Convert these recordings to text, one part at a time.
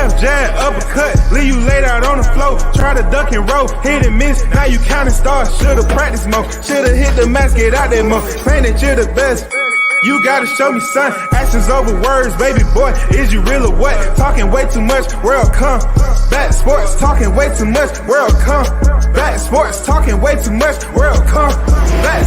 Left jab, uppercut, leave you laid out on the floor. Try to duck and roll, hit and miss, now you counting stars. Should've practiced more, should've hit the mask, get out there more. Claim that you're the best. You gotta show me, son. Actions over words, baby boy. Is you real or what? Talking way too much, world come. Back sports, talking way too much, world come. Back sports, talking way too much, world come. Back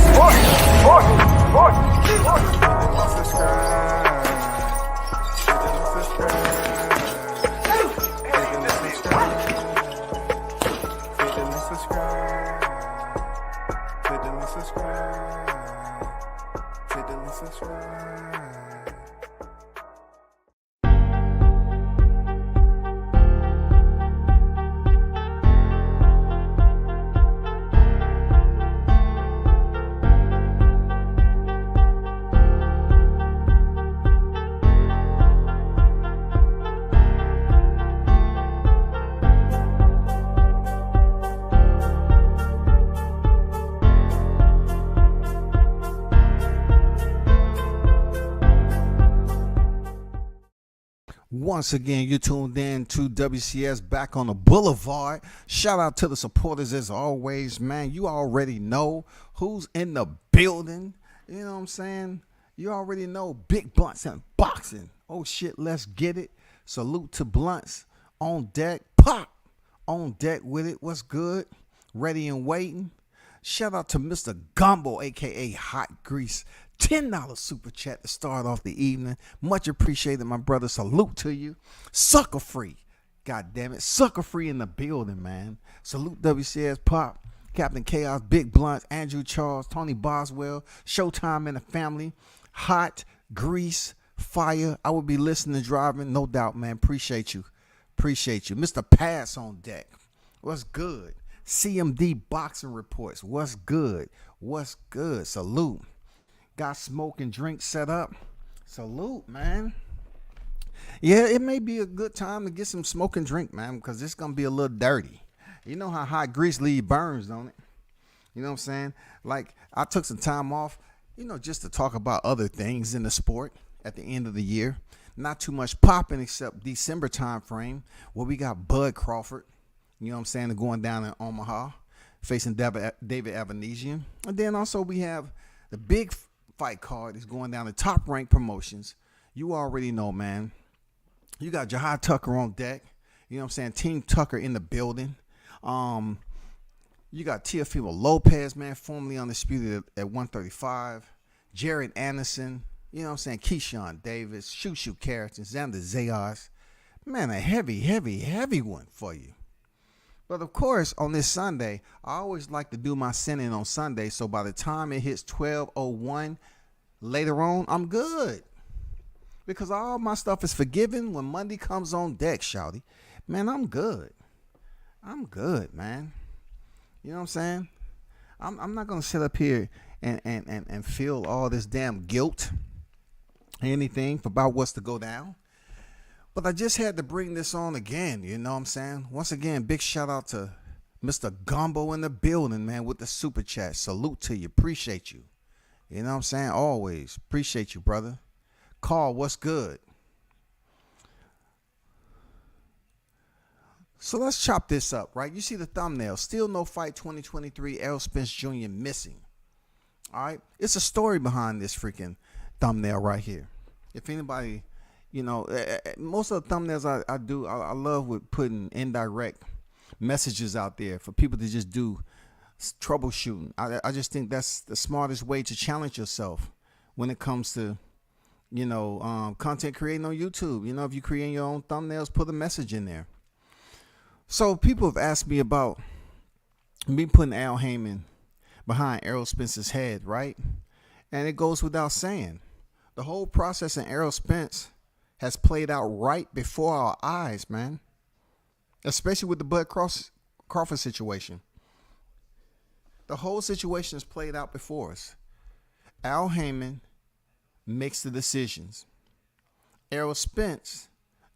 Once again, you tuned in to WCS Back on the Boulevard. Shout out to the supporters as always, man. You already know who's in the building. You know what I'm saying? You already know Big Blunts and boxing. Oh shit, let's get it. Salute to Blunts on deck. Pop on deck with it. What's good? Ready and waiting. Shout out to Mr. Gumbo, aka Hot Grease. $10 super chat to start off the evening. Much appreciated, my brother. Salute to you. Sucker free. God damn it. Sucker free in the building, man. Salute WCS Pop, Captain Chaos, Big Blunt, Andrew Charles, Tony Boswell, Showtime and the family. Hot Grease Fire. I will be listening, driving, no doubt, man. Appreciate you. Appreciate you. Mr. Pass on deck. What's good? CMD Boxing Reports. What's good? What's good? Salute. Got smoke and drink set up. Salute, man. Yeah, it may be a good time to get some smoke and drink, man, because it's going to be a little dirty. You know how hot grease leave burns, don't it? You know what I'm saying? Like, I took some time off, just to talk about other things in the sport at the end of the year. Not too much popping except December time frame where we got Bud Crawford, you know what I'm saying, going down in Omaha, facing David Avanesian. And then also we have the big fight card is going down to Top Rank Promotions. You already know, man. You got Jahad Tucker on deck. You know what I'm saying? Team Tucker in the building. You got Teofimo Lopez, man, formerly undisputed at 135. Jared Anderson. You know what I'm saying? Keyshawn Davis. Shoo Carrots and Xander Zayas. Man, a heavy one for you. But of course, on this Sunday, I always like to do my sending on Sunday. So by the time it hits 12:01 later on, I'm good. Because all my stuff is forgiven when Monday comes on deck, shouty. Man, I'm good. I'm good, man. You know what I'm saying? I'm not going to sit up here and feel all this damn guilt or anything about what's to go down. But I just had to bring this on again, you know what I'm saying? Once again, big shout out to Mr. Gumbo in the building, man, with the super chat. Salute to you. Appreciate you. You know what I'm saying? Always. Appreciate you, brother. Carl, what's good? So let's chop this up, right? You see the thumbnail. Still no fight 2023. Errol Spence Jr. missing. All right? It's a story behind this freaking thumbnail right here. If anybody... most of the thumbnails I do, I love with putting indirect messages out there for people to just do troubleshooting. I just think that's the smartest way to challenge yourself when it comes to, content creating on YouTube. If you're creating your own thumbnails, put a message in there. So people have asked me about me putting Al Heyman behind Errol Spence's head, right? And it goes without saying. The whole process in Errol Spence has played out right before our eyes, man. Especially with the Bud Crawford situation. The whole situation is played out before us. Al Heyman makes the decisions. Errol Spence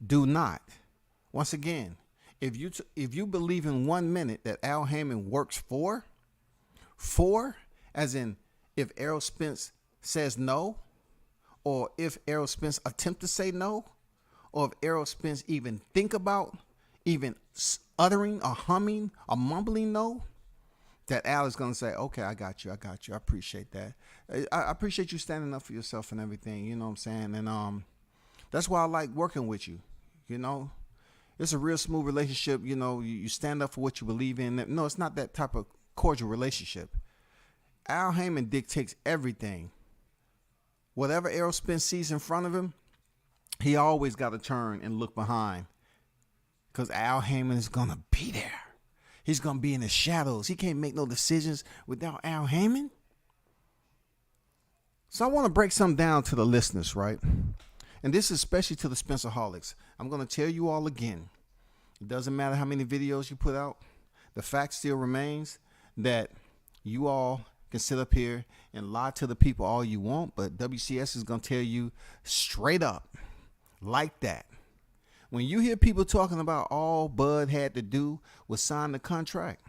do not. Once again, if you believe in 1 minute that Al Heyman works for, as in if Errol Spence says no, or if Errol Spence attempt to say no, or if Errol Spence even think about even uttering or humming or mumbling no, that Al is going to say, okay, I got you. I appreciate that. I appreciate you standing up for yourself and everything. You know what I'm saying? And that's why I like working with you. You know, it's a real smooth relationship. You know, you stand up for what you believe in. No, it's not that type of cordial relationship. Al Heyman dictates everything. Whatever Errol Spence sees in front of him, he always got to turn and look behind, because Al Heyman is going to be there. He's going to be in the shadows. He can't make no decisions without Al Heyman. So I want to break something down to the listeners, right? And this is especially to the Spencerholics. I'm going to tell you all again. It doesn't matter how many videos you put out. The fact still remains that you all can sit up here and lie to the people all you want, but WCS is going to tell you straight up like that. When you hear people talking about all Bud had to do was sign the contract,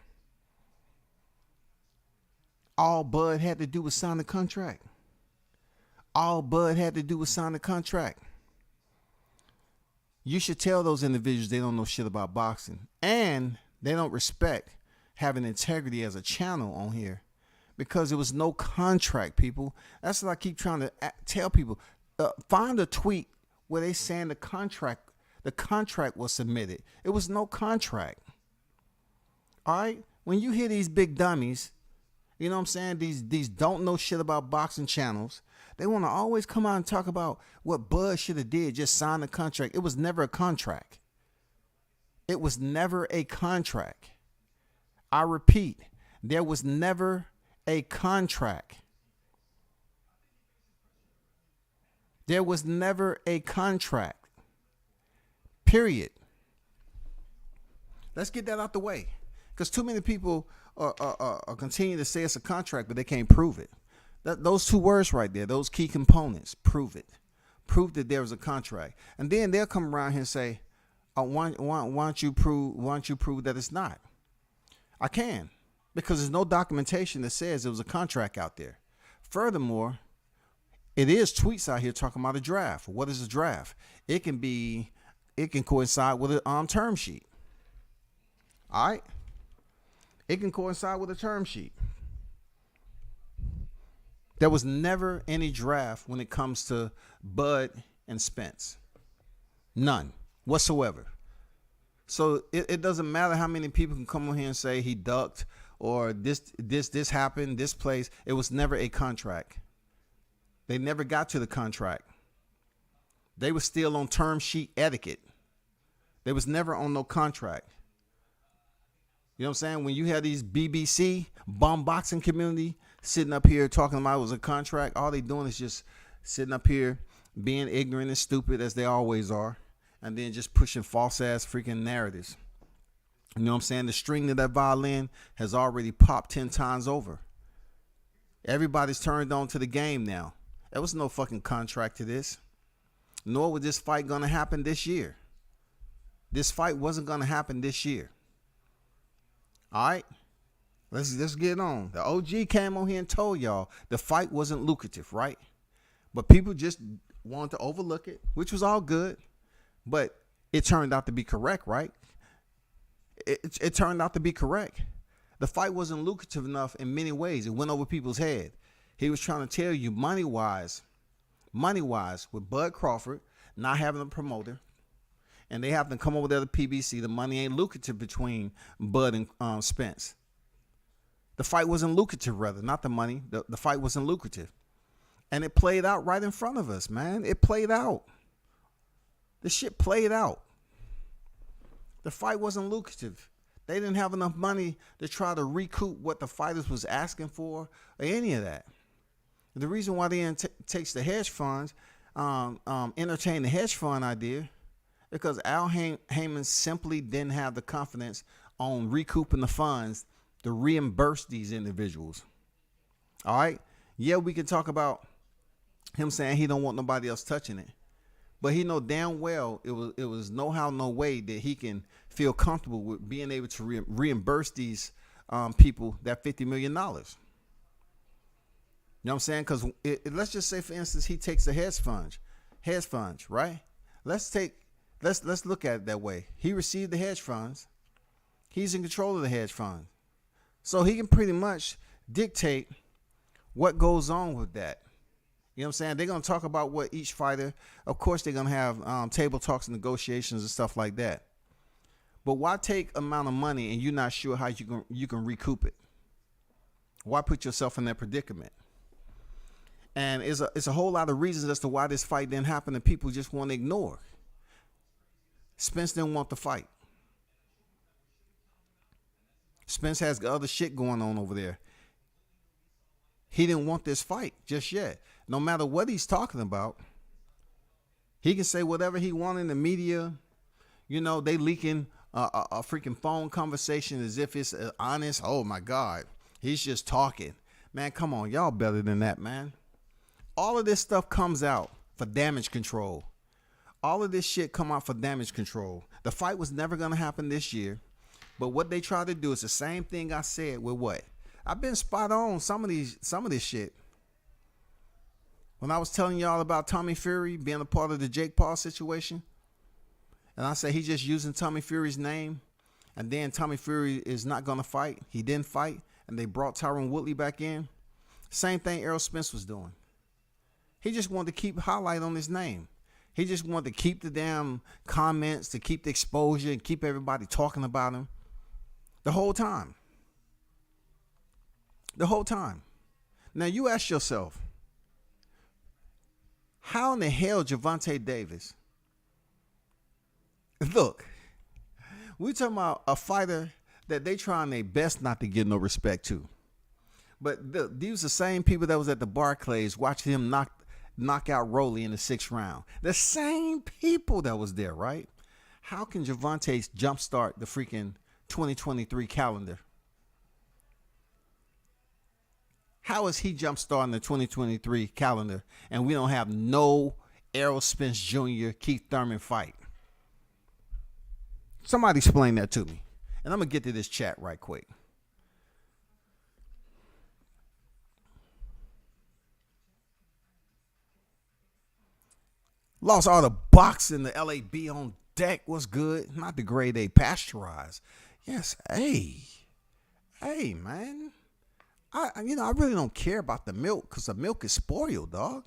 all Bud had to do was sign the contract. All Bud had to do was sign the contract. You should tell those individuals they don't know shit about boxing, and they don't respect having integrity as a channel on here, because there was no contract, people. That's what I keep trying to tell people. Find a tweet where they saying the contract was submitted. It was no contract. All right? When you hear these big dummies, you know what I'm saying, these don't know shit about boxing channels, they want to always come out and talk about what Bud should have did, just sign the contract. It was never a contract. It was never a contract. I repeat, there was never a contract. There was never a contract. Period. Let's get that out the way, because too many people are continue to say it's a contract, but they can't prove it. Those two words right there, those key components, prove it. Prove that there was a contract, and then they'll come around here and say, why don't you prove that it's not? I can, because there's no documentation that says there was a contract out there. Furthermore, it is tweets out here talking about a draft. What is a draft? It can coincide with a term sheet. All right? It can coincide with a term sheet. There was never any draft when it comes to Bud and Spence. None whatsoever. So it doesn't matter how many people can come on here and say he ducked or this happened, this place. It was never a contract. They never got to the contract. They were still on term sheet etiquette. They was never on no contract. You know what I'm saying? When you had these BBC bomb boxing community sitting up here talking about it was a contract, all they doing is just sitting up here being ignorant and stupid, as they always are, and then just pushing false ass freaking narratives. You know what I'm saying? The string to that violin has already popped 10 times over. Everybody's turned on to the game now. There was no fucking contract to this. Nor was this fight going to happen this year. This fight wasn't going to happen this year. All right? Let's get on. The OG came on here and told y'all the fight wasn't lucrative, right? But people just wanted to overlook it, which was all good. But it turned out to be correct, right? It turned out to be correct. The fight wasn't lucrative enough in many ways. It went over people's head. He was trying to tell you money-wise, with Bud Crawford not having a promoter, and they have to come over there to PBC, the money ain't lucrative between Bud and Spence. The fight wasn't lucrative, rather, not the money. The fight wasn't lucrative. And it played out right in front of us, man. It played out. The shit played out. The fight wasn't lucrative. They didn't have enough money to try to recoup what the fighters was asking for or any of that. The reason why they takes the hedge funds, entertain the hedge fund idea, because Al Heyman simply didn't have the confidence on recouping the funds to reimburse these individuals. All right? Yeah, we can talk about him saying he don't want nobody else touching it. But he know damn well it was no how, no way that he can feel comfortable with being able to reimburse these people that $50 million. You know what I'm saying? Because let's just say, for instance, he takes a hedge fund, right? Let's take Let's look at it that way. He received the hedge funds. He's in control of the hedge fund. So he can pretty much dictate what goes on with that. You know what I'm saying? They're going to talk about what each fighter, of course, they're going to have table talks and negotiations and stuff like that. But why take amount of money and you're not sure how you can recoup it? Why put yourself in that predicament? And it's a whole lot of reasons as to why this fight didn't happen and people just want to ignore. Spence didn't want the fight. Spence has other shit going on over there. He didn't want this fight just yet. No matter what he's talking about, he can say whatever he wants in the media. You know, they leaking a freaking phone conversation as if it's honest. Oh, my God. He's just talking. Man, come on. Y'all better than that, man. All of this stuff comes out for damage control. All of this shit come out for damage control. The fight was never going to happen this year. But what they try to do is the same thing I said with what? I've been spot on some of this shit. When I was telling y'all about Tommy Fury being a part of the Jake Paul situation, and I said he's just using Tommy Fury's name, and then Tommy Fury is not going to fight. He didn't fight, and they brought Tyron Woodley back in. Same thing Errol Spence was doing. He just wanted to keep highlight on his name. He just wanted to keep the damn comments, to keep the exposure, and keep everybody talking about him the whole time. The whole time. Now you ask yourself, how in the hell Gervonta Davis? Look, we talking about a fighter that they trying their best not to give no respect to. But these are the same people that was at the Barclays watching him knock out Rolly in the 6th round. The same people that was there, right? How can Gervonta jumpstart the freaking 2023 calendar? How is he jumpstarting the 2023 calendar and we don't have no Errol Spence Jr. Keith Thurman fight? Somebody explain that to me. And I'm going to get to this chat right quick. Lost all the boxing, the LAB on deck. What's good? Not the grade A pasteurized. Yes, hey, man. I really don't care about the milk because the milk is spoiled, dog.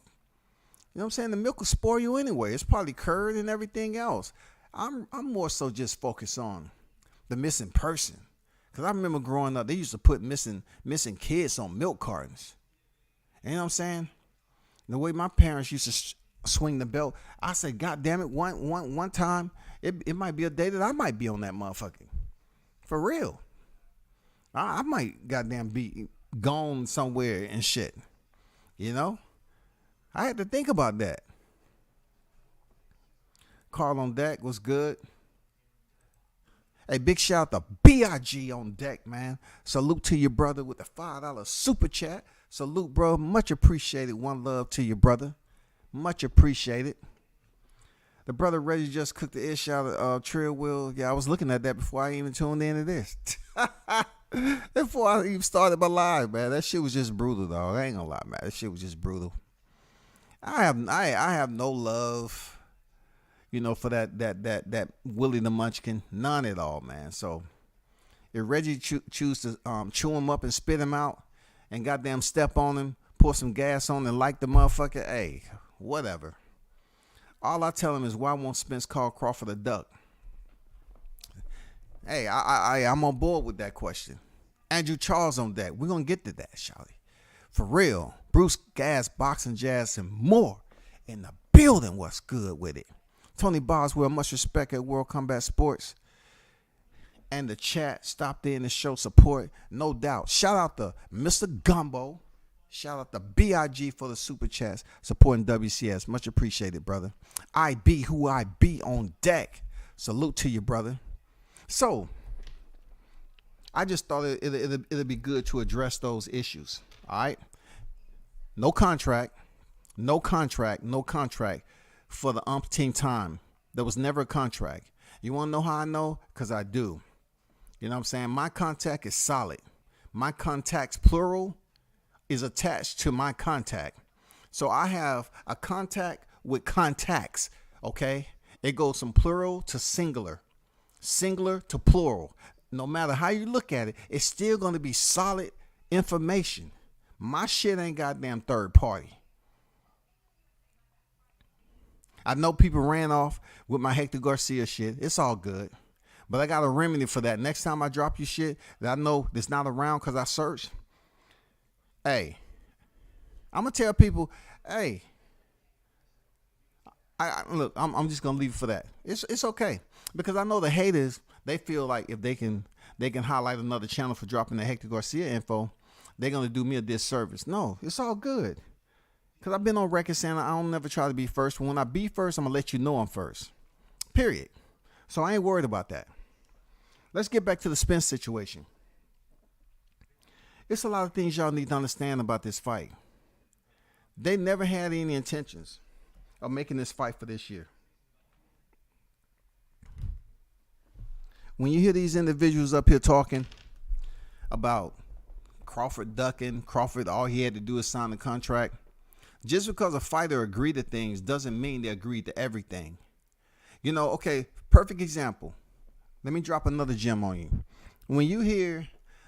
You know what I'm saying? The milk will spoil you anyway. It's probably curd and everything else. I'm more so just focused on the missing person. Because I remember growing up, they used to put missing kids on milk cartons. You know what I'm saying? The way my parents used to swing the belt, I said, God damn it, one time, it might be a day that I might be on that motherfucker. For real. I might goddamn be gone somewhere and shit. You know? I had to think about that. Carl on deck was good. Hey, big shout out to B.I.G. on deck, man. Salute to your brother with the $5 super chat. Salute, bro. Much appreciated. One love to your brother. Much appreciated. The brother Reggie just cooked the ish out of Trail Wheel. Yeah, I was looking at that before I even tuned into this. Before I even started my live, man. That shit was just brutal, dog. I ain't gonna lie, man. That shit was just brutal. I have no love, for that Willie the Munchkin. None at all, man. So if Reggie choose to chew him up and spit him out and goddamn step on him, pour some gas on and like the motherfucker, hey, whatever. All I tell him is, why won't Spence call Crawford a duck? Hey, I'm on board with that question. Andrew Charles on deck. We're going to get to that, shawty. For real. Bruce Gas, Boxing Jazz, and more in the building. What's good with it? Tony Boswell, much respect at World Combat Sports. And the chat stopped in to show support. No doubt. Shout out to Mr. Gumbo. Shout out to B.I.G. for the super chats supporting WCS. Much appreciated, brother. I be who I be on deck. Salute to you, brother. So, I just thought it'd be good to address those issues. All right? No contract for the umpteenth time. There was never a contract. You want to know how I know? Because I do. You know what I'm saying? My contact is solid. My contacts, plural, is attached to my contact. So I have a contact with contacts, okay? It goes from plural to singular, singular to plural. No matter how you look at it, it's still going to be solid information. My shit ain't goddamn third party. I know people ran off with my Hector Garcia shit. It's all good. But I got a remedy for that. Next time I drop you shit that I know that's not around because I searched, hey, I'm going to tell people, hey, look, I'm just going to leave it for that. It's okay. Because I know the haters, they feel like if they can highlight another channel for dropping the Hector Garcia info, they're going to do me a disservice. No, it's all good. Because I've been on record saying I don't never try to be first. When I be first, I'm going to let you know I'm first. Period. So I ain't worried about that. Let's get back to the Spence situation. It's a lot of things y'all need to understand about this fight. They never had any intentions of making this fight for this year. When you hear these individuals up here talking about Crawford ducking, Crawford, all he had to do is sign the contract. Just because a fighter agreed to things doesn't mean they agreed to everything. You know, okay, perfect example. Let me drop another gem on you. When you hear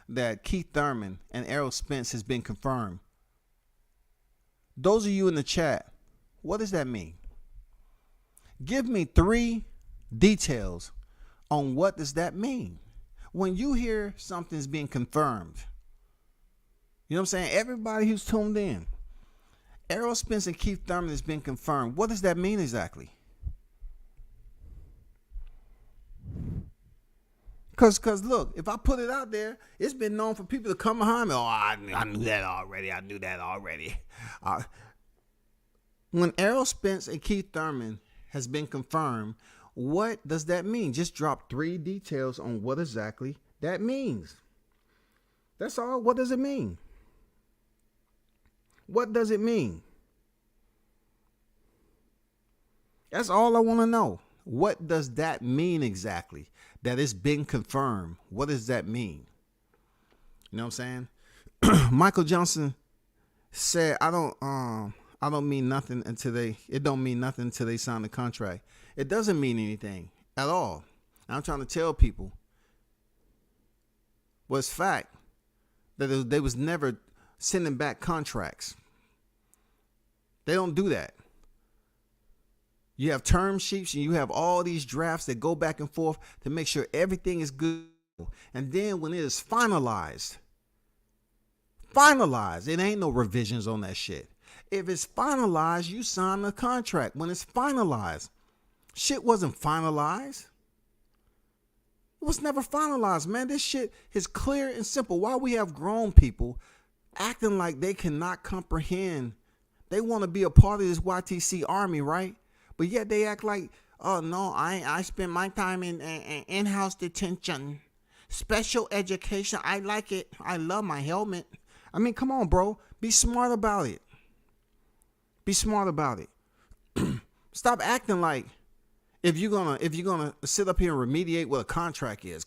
that Keith Thurman and Errol Spence has been confirmed, those of you in the chat, what does that mean? Give me 3 details on what does that mean. When you hear something's being confirmed, you know what I'm saying? Everybody who's tuned in, Errol Spence and Keith Thurman has been confirmed. What does that mean exactly? Cause look, if I put it out there, it's been known for people to come behind me. Oh, I knew that already. When Errol Spence and Keith Thurman has been confirmed, what does that mean? Just drop 3 details on what exactly that means. That's all. What does it mean? What does it mean? That's all I want to know. What does that mean exactly? That it's been confirmed. What does that mean? You know what I'm saying? Michael Johnson said, I don't mean nothing until it don't mean nothing until they sign the contract. It doesn't mean anything at all. I'm trying to tell people was fact that they was never sending back contracts. They don't do that. You have term sheets and you have all these drafts that go back and forth to make sure everything is good. And then when it is finalized, it ain't no revisions on that shit. If it's finalized, you sign the contract. When it's finalized, shit wasn't finalized. It was never finalized, man. This shit is clear and simple. Why we have grown people acting like they cannot comprehend. They want to be a part of this YTC army, right? But yet they act like, oh no, I spend my time in in-house detention, special education. I like it. I love my helmet. I mean, come on, bro. Be smart about it. Be smart about it. Stop acting like if you're gonna sit up here and remediate what a contract is.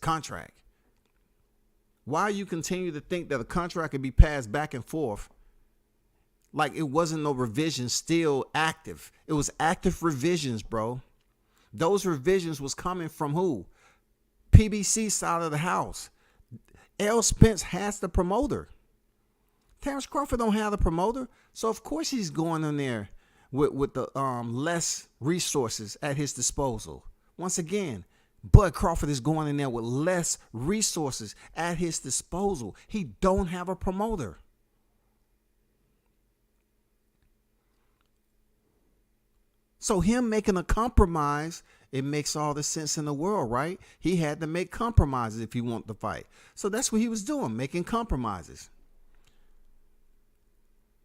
Why you continue to think that a contract could be passed back and forth like it wasn't no revision still active? It was active revisions, bro. Those revisions was coming from who? PBC side of the house. Errol Spence has the promoter. Terrence Crawford don't have the promoter. So of course he's going in there with the less resources at his disposal. Once again, Bud Crawford is going in there with less resources at his disposal. He don't have a promoter. So him making a compromise, it makes all the sense in the world, right? He had to make compromises if he wanted to fight. So that's what he was doing, making compromises.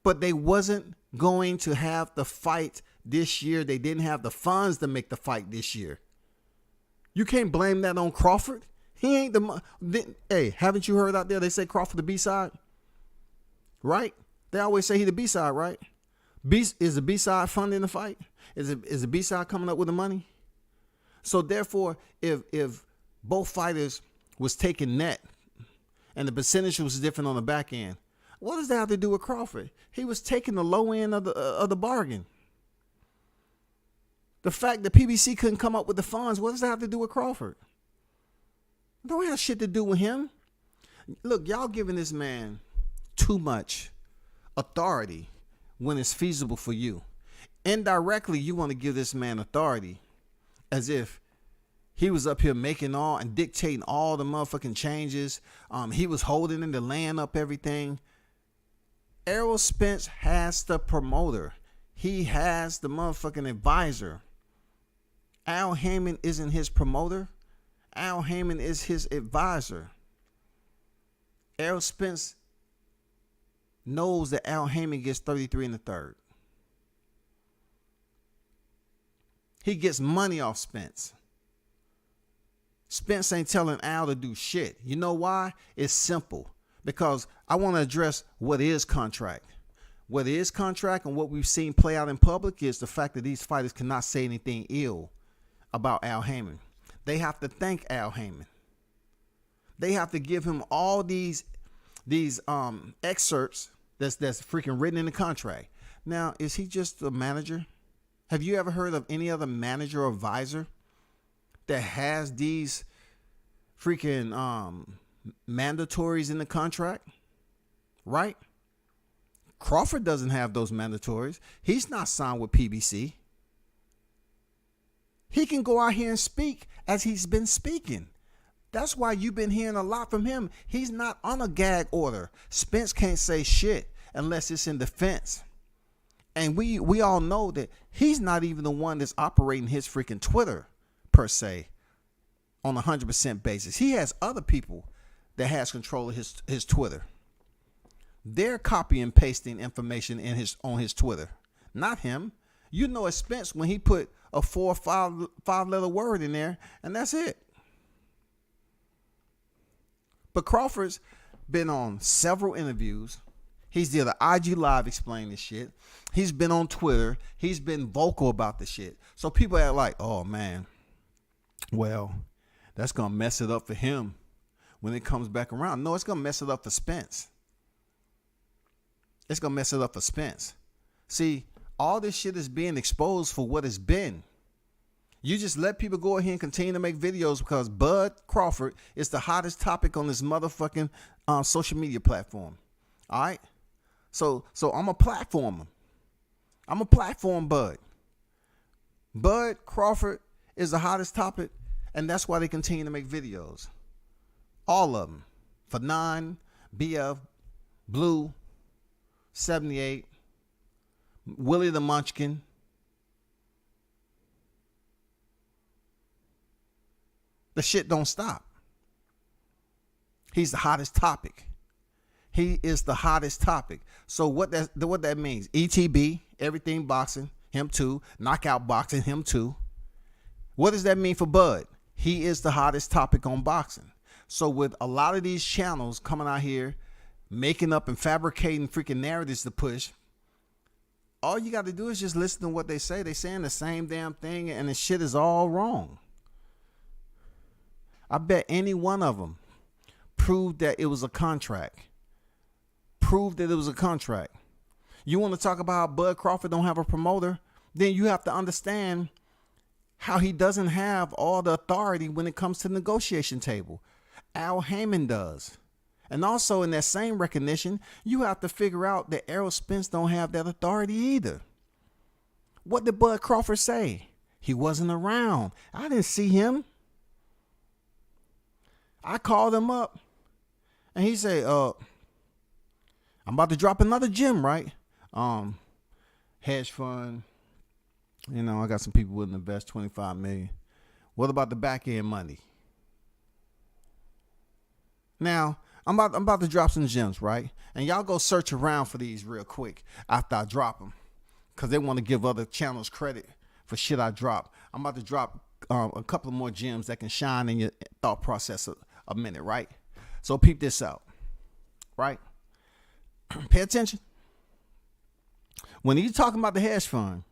But they wasn't going to have the fight this year. They didn't have the funds to make the fight this year. You can't blame that on Crawford. He ain't hey, haven't you heard out there they say Crawford the B-side? Right? They always say he the B-side, right? Is the B-side funding the fight? Is the B-side coming up with the money? So therefore, if both fighters was taking net and the percentage was different on the back end, what does that have to do with Crawford? He was taking the low end of the bargain. The fact that PBC couldn't come up with the funds, what does that have to do with Crawford? It don't have shit to do with him. Look, y'all giving this man too much authority when it's feasible for you. Indirectly, you want to give this man authority as if he was up here making all and dictating all the motherfucking changes. He was holding in the laying up everything. Errol Spence has the promoter. He has the motherfucking advisor. Al Heyman isn't his promoter. Al Heyman is his advisor. Errol Spence knows that Al Heyman gets 33 1/3. He gets money off Spence. Spence ain't telling Al to do shit. You know why? It's simple. Because I want to address what is contract. What is contract and what we've seen play out in public is the fact that these fighters cannot say anything ill about Al Heyman. They have to thank Al Heyman. They have to give him all these excerpts that's freaking written in the contract. Now, is he just a manager? Have you ever heard of any other manager or advisor that has these freaking mandatories in the contract? Right? Crawford doesn't have those mandatories. He's not signed with PBC. He can go out here and speak as he's been speaking. That's why you've been hearing a lot from him. He's not on a gag order. Spence can't say shit unless it's in defense. And we all know that he's not even the one that's operating his freaking Twitter, per se, on a 100% basis. He has other people that has control of his Twitter. They're copy and pasting information on his Twitter, not him. You know, it's Spence when he put a 4 or 5 letter word in there, and that's it. But Crawford's been on several interviews. He's did an IG Live explaining this shit. He's been on Twitter. He's been vocal about the shit. So people are like, oh man, well, that's going to mess it up for him when it comes back around. No, it's going to mess it up for Spence. It's going to mess it up for Spence. See, all this shit is being exposed for what it's been. You just let people go ahead and continue to make videos because Bud Crawford is the hottest topic on this motherfucking social media platform. All right? So I'm a platformer. I'm a platform Bud. Bud Crawford is the hottest topic, and that's why they continue to make videos. All of them. For 9, BF, Blue, 78, Willie the Munchkin. The shit don't stop. He's the hottest topic. He is the hottest topic. So what that means? ETB, everything boxing, him too. Knockout boxing, him too. What does that mean for Bud? He is the hottest topic on boxing. So with a lot of these channels coming out here, making up and fabricating freaking narratives to push, all you got to do is just listen to what they say. They saying the same damn thing, and the shit is all wrong. I bet any one of them proved that it was a contract. Proved that it was a contract. You want to talk about how Bud Crawford don't have a promoter? Then you have to understand how he doesn't have all the authority when it comes to the negotiation table. Al Heyman does. And also in that same recognition, you have to figure out that Errol Spence don't have that authority either. What did Bud Crawford say? He wasn't around. I didn't see him. I called him up and he said, I'm about to drop another gym, right? Hedge fund. You know, I got some people willing to invest $25 million. What about the back end money? Now, I'm about to drop some gems, right? And y'all go search around for these real quick after I drop them, because they want to give other channels credit for shit I drop. I'm about to drop a couple of more gems that can shine in your thought process a minute, right? So peep this out, right? Pay attention. When he's talking about the hedge fund,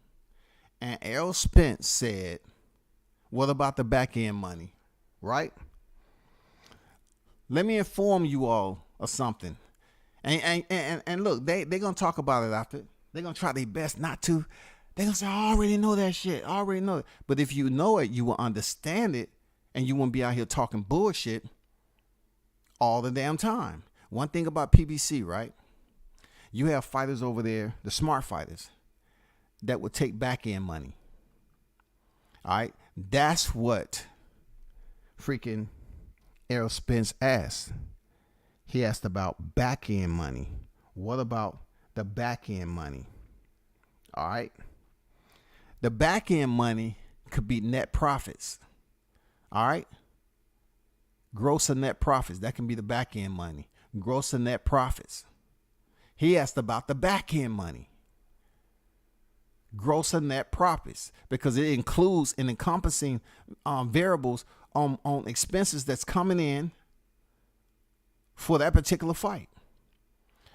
and Errol Spence said, what about the back end money, right? Let me inform you all of something. And look, they're going to talk about it after. They're going to try their best not to. They're going to say, I already know that shit. I already know it. But if you know it, you will understand it, and you won't be out here talking bullshit all the damn time. One thing about PBC, right? You have fighters over there, the smart fighters, that will take back end money. All right? That's what freaking Errol Spence asked. He asked about back end money. What about the back end money? All right? The back end money could be net profits. All right? Gross or net profits. That can be the back end money. Gross or net profits. He asked about the back end money. Gross or net profits, because it includes and encompassing variables on expenses that's coming in for that particular fight.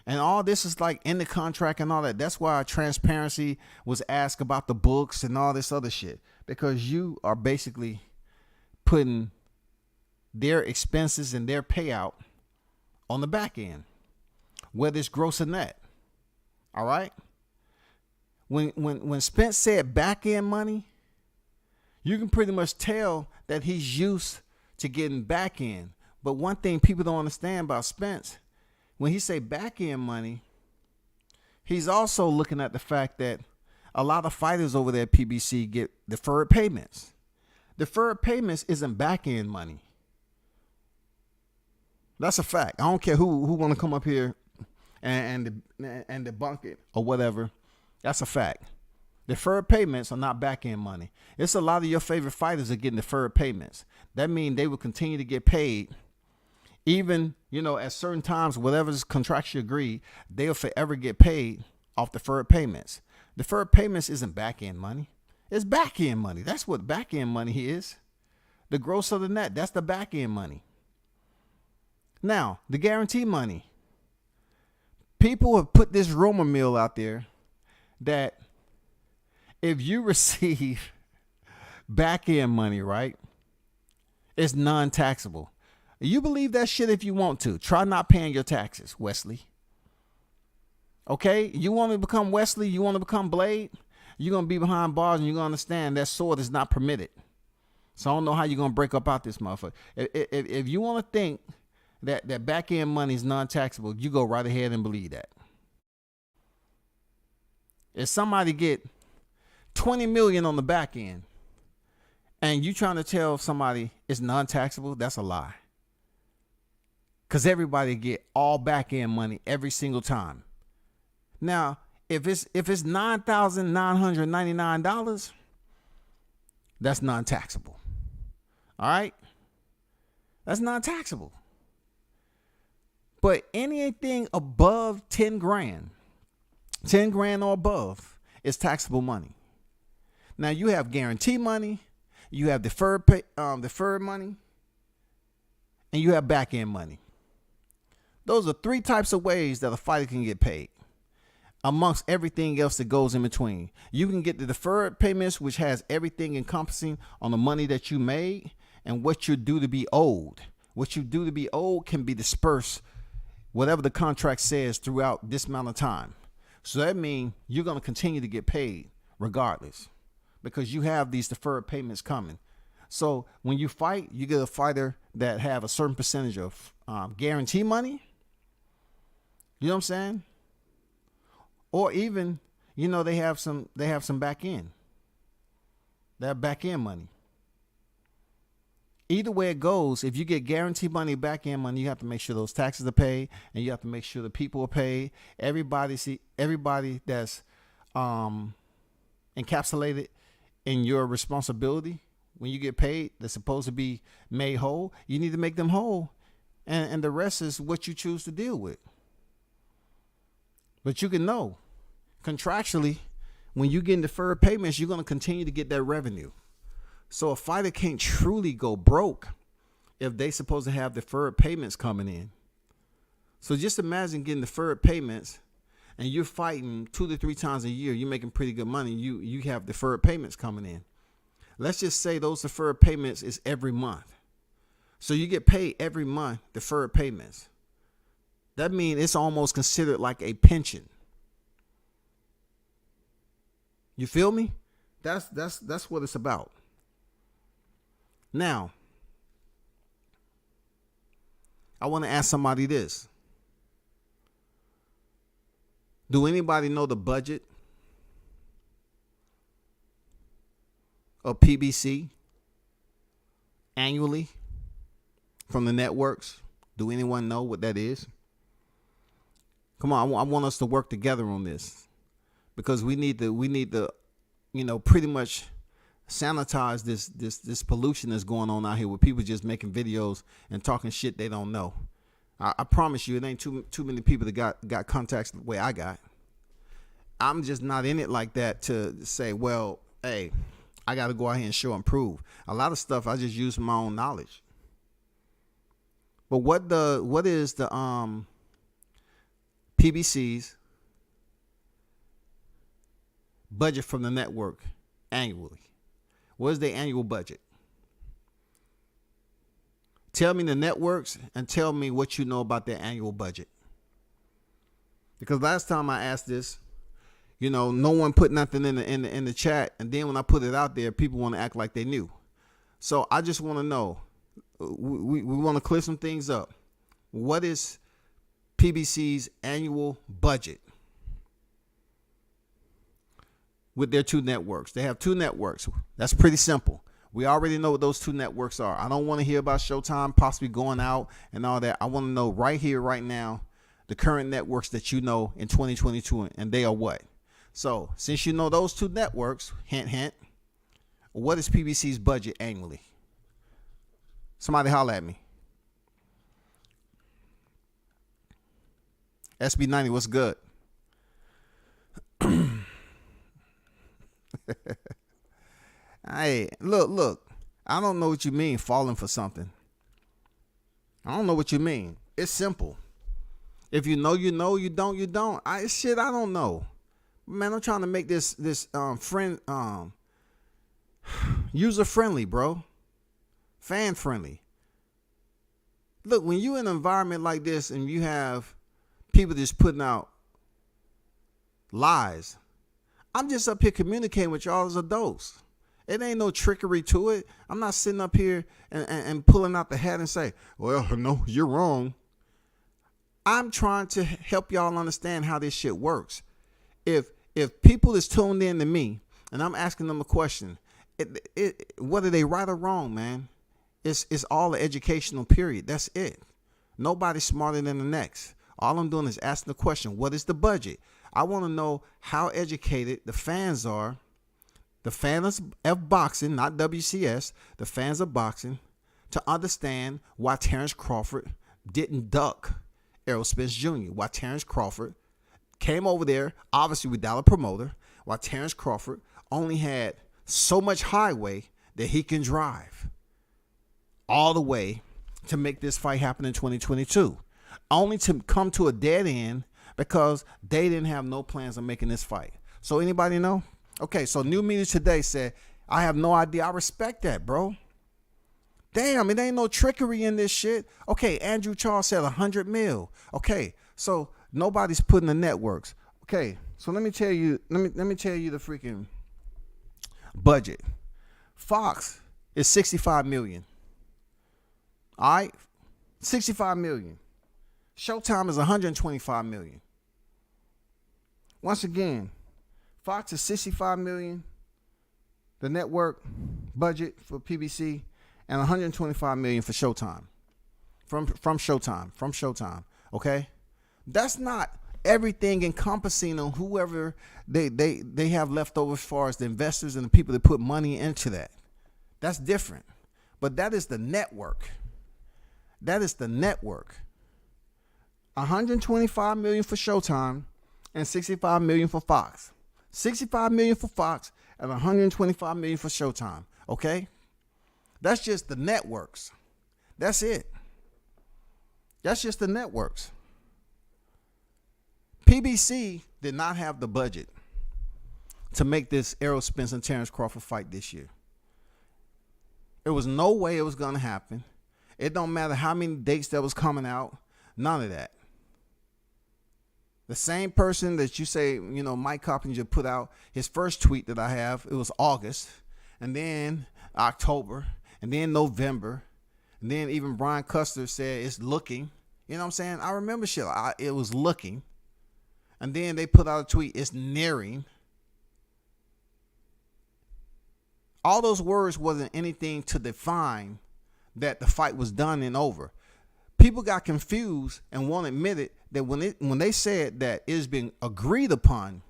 And all this is like in the contract and all that. That's why transparency was asked about the books and all this other shit, because you are basically putting their expenses and their payout on the back end, whether it's gross or net. All right. When Spence said back end money, you can pretty much tell that he's used to getting back end. But one thing people don't understand about Spence, when he say back end money, he's also looking at the fact that a lot of fighters over there at PBC get deferred payments. Deferred payments isn't back end money. That's a fact. I don't care who want to come up here and debunk it or whatever. That's a fact. Deferred payments are not back end money. It's a lot of your favorite fighters are getting deferred payments. That means they will continue to get paid, even, at certain times, whatever's contractually agreed, they'll forever get paid off deferred payments. Deferred payments isn't back end money. It's back end money. That's what back end money is. The gross of the net, that's the back end money. Now, the guarantee money. People have put this rumor mill out there that if you receive back end money, right, it's non-taxable. You believe that shit if you want to. Try not paying your taxes, Wesley. Okay? You want to become Wesley? You want to become Blade? You're going to be behind bars and you're going to understand that sword is not permitted. So I don't know how you're going to break up out this motherfucker. If you want to think that back end money is non-taxable, you go right ahead and believe that. If somebody get 20 million on the back end and you trying to tell somebody it's non-taxable, that's a lie. Because everybody get all back end money every single time. Now, if it's $9,999, that's non-taxable. All right? That's non-taxable. But anything above 10 grand or above is taxable money. Now you have guarantee money, you have deferred money, and you have back end money. Those are three types of ways that a fighter can get paid, amongst everything else that goes in between. You can get the deferred payments, which has everything encompassing on the money that you made and what you're due to be owed. What you due to be owed can be dispersed, whatever the contract says, throughout this amount of time. So that means you're going to continue to get paid regardless, because you have these deferred payments coming. So when you fight, you get a fighter that have a certain percentage of guarantee money. You know what I'm saying? Or even, they have some back end. They have back end money. Either way it goes, if you get guaranteed money, back end money, you have to make sure those taxes are paid, and you have to make sure the people are paid. Everybody that's encapsulated in your responsibility when you get paid, that's supposed to be made whole. You need to make them whole, and the rest is what you choose to deal with. But you can know contractually, when you get deferred payments, you're going to continue to get that revenue. So a fighter can't truly go broke if they supposed to have deferred payments coming in. So just imagine getting deferred payments and you're fighting 2 to 3 times a year. You're making pretty good money. You have deferred payments coming in. Let's just say those deferred payments is every month. So you get paid every month, deferred payments. That means it's almost considered like a pension. You feel me? That's what it's about. Now, I want to ask somebody this. Do anybody know the budget of PBC annually from the networks? Do anyone know what that is? Come on, I want us to work together on this, because we need to, pretty much sanitize this pollution that's going on out here with people just making videos and talking shit they don't know. I promise you, it ain't too many people that got contacts the way I got. I'm just not in it like that to say, well, hey, I got to go out here and show and prove. A lot of stuff I just use my own knowledge. But what is the PBC's budget from the network annually? What is their annual budget? Tell me the networks and tell me what you know about their annual budget. Because last time I asked this, no one put nothing in the chat, and then when I put it out there, people want to act like they knew. So I just want to know. We want to clear some things up. What is PBC's annual budget with their two networks? They have two networks. That's pretty simple. We already know what those two networks are. I don't want to hear about Showtime possibly going out and all that. I want to know right here, right now, the current networks that you know in 2022, and they are what? So since you know those two networks, hint, hint, what is PBC's budget annually? Somebody holler at me. SB90, what's good? Hey, look. I don't know what you mean falling for something. I don't know what you mean. It's simple. If you know, you know. You don't, you don't. I don't know. Man, I'm trying to make this user friendly, bro. Fan friendly. Look, when you in an environment like this and you have people just putting out lies, I'm just up here communicating with y'all as adults. It ain't no trickery to it. I'm not sitting up here and pulling out the hat and say, well, no, you're wrong. I'm trying to help y'all understand how this shit works. If people is tuned in to me and I'm asking them a question, whether they right or wrong, man, it's all an educational period. That's it. Nobody's smarter than the next. All I'm doing is asking the question, what is the budget? I want to know how educated the fans are. The fans of boxing, not WCS, the fans of boxing, to understand why Terrence Crawford didn't duck Errol Spence Jr., why Terrence Crawford came over there, obviously without a promoter, why Terrence Crawford only had so much highway that he can drive all the way to make this fight happen in 2022, only to come to a dead end because they didn't have no plans on making this fight. So anybody know? Okay, so New Media Today said, I have no idea. I respect that, bro. Damn, it ain't no trickery in this shit. Okay, Andrew Charles said 100 mil. Okay, so nobody's putting the networks. Okay, so let me tell you the freaking budget. Fox is 65 million. All right, 65 million. Showtime is 125 million. Once again, Fox is 65 million, the network budget for PBC, and 125 million for Showtime. From Showtime. Okay? That's not everything encompassing on whoever they have left over as far as the investors and the people that put money into that. That's different. But that is the network. That is the network. 125 million for Showtime and 65 million for Fox. 65 million for Fox and 125 million for Showtime. Okay? That's just the networks. That's it. That's just the networks. PBC did not have the budget to make this Errol Spence and Terrence Crawford fight this year. There was no way it was going to happen. It don't matter how many dates that was coming out. None of that. The same person that you say, you know, Mike Coppinger put out his first tweet that I have, it was August, and then October, and then November, and then even Brian Custer said it's looking. You know what I'm saying? I remember shit. It was looking. And then they put out a tweet, it's nearing. All those words wasn't anything to define that the fight was done and over. People got confused and won't admit it that when they said that it's been agreed upon,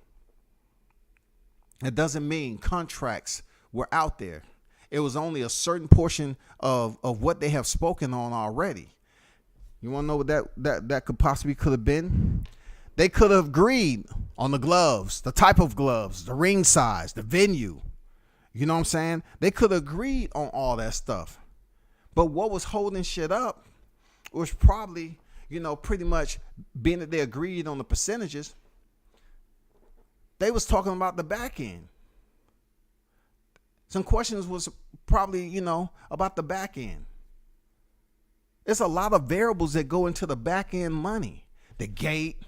it doesn't mean contracts were out there. It was only a certain portion of what they have spoken on already. You want to know what that could possibly could have been? They could have agreed on the gloves, the type of gloves, the ring size, the venue. You know what I'm saying? They could have agreed on all that stuff. But what was holding shit up was probably, you know, pretty much being that they agreed on the percentages. They was talking about the back end. Some questions was probably, you know, about the back end. There's a lot of variables that go into the back end money. The gate,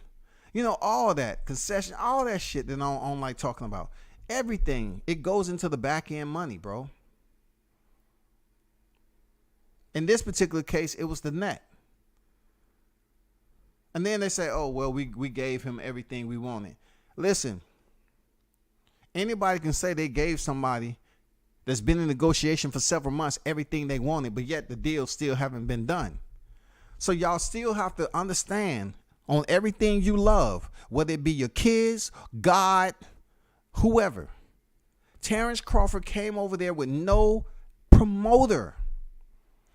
you know, all that, concession, all that shit that I don't like talking about. Everything, it goes into the back end money, bro. In this particular case, it was the net. And then they say, oh, well, we gave him everything we wanted. Listen, anybody can say they gave somebody that's been in negotiation for several months everything they wanted, but yet the deal still haven't been done. So y'all still have to understand on everything you love, whether it be your kids, God, whoever. Terrence Crawford came over there with no promoter.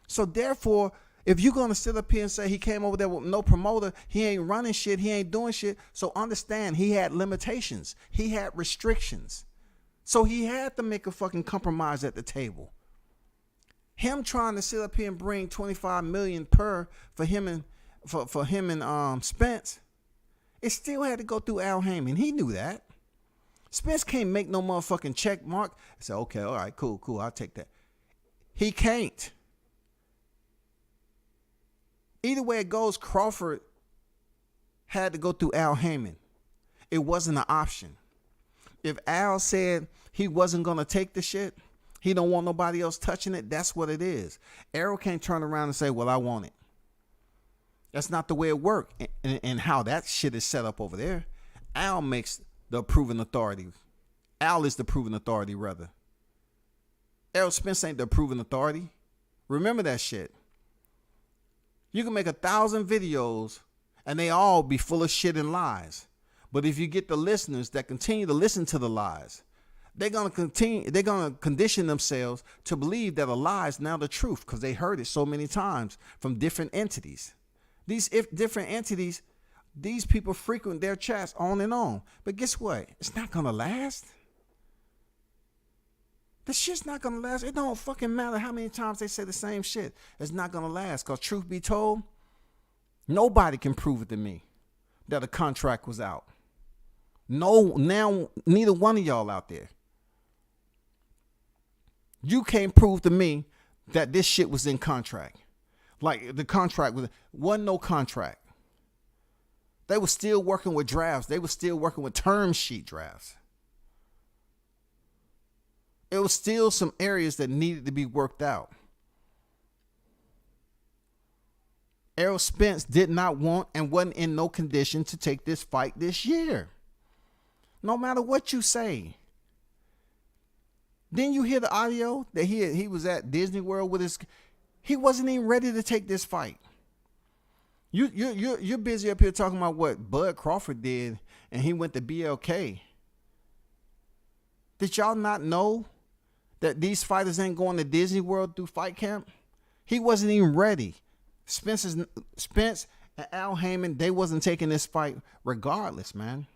So therefore, if you're going to sit up here and say he came over there with no promoter, he ain't running shit, he ain't doing shit. So understand, he had limitations. He had restrictions. So he had to make a fucking compromise at the table. Him trying to sit up here and bring $25 million per for him and Spence, it still had to go through Al Heyman. He knew that. Spence can't make no motherfucking check mark. I said, okay, all right, cool, I'll take that. He can't. Either way it goes, Crawford had to go through Al Heyman. It wasn't an option. If Al said he wasn't going to take the shit, he don't want nobody else touching it, that's what it is. Errol can't turn around and say, well, I want it. That's not the way it worked and how that shit is set up over there. Al makes the approving authority. Al is the approving authority, rather. Errol Spence ain't the approving authority. Remember that shit. You can make 1,000 videos and they all be full of shit and lies. But if you get the listeners that continue to listen to the lies, they're going to condition themselves to believe that a lie is now the truth because they heard it so many times from different entities. These different entities, these people frequent their chats on and on. But guess what? It's not going to last. This shit's not going to last. It don't fucking matter how many times they say the same shit. It's not going to last because truth be told, nobody can prove it to me that a contract was out. No, now neither one of y'all out there. You can't prove to me that this shit was in contract. Like the contract wasn't no contract. They were still working with drafts. They were still working with term sheet drafts. It was still some areas that needed to be worked out. Errol Spence did not want and wasn't in no condition to take this fight this year. No matter what you say. Then you hear the audio that he was at Disney World with his. He wasn't even ready to take this fight. You're busy up here talking about what Bud Crawford did, and he went to BLK. Did y'all not know that these fighters ain't going to Disney World through fight camp? He wasn't even ready. Spence and Al Heyman, they wasn't taking this fight regardless, man.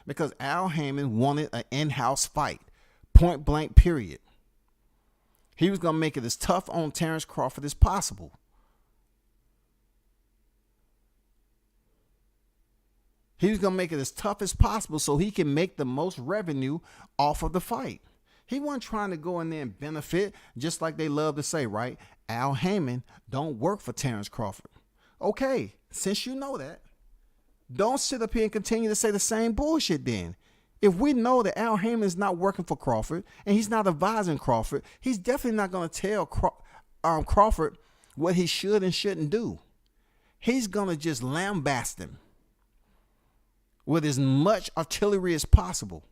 Because Al Heyman wanted an in-house fight. Point blank, period. He was going to make it as tough on Terrence Crawford as possible. He was going to make it as tough as possible so he can make the most revenue off of the fight. He wasn't trying to go in there and benefit, just like they love to say, right? Al Heyman don't work for Terrence Crawford. Okay, since you know that, Don't sit up here and continue to say the same bullshit then. If we know that Al Heyman is not working for Crawford and he's not advising Crawford, he's definitely not going to tell Crawford what he should and shouldn't do. He's going to just lambast him with as much artillery as possible.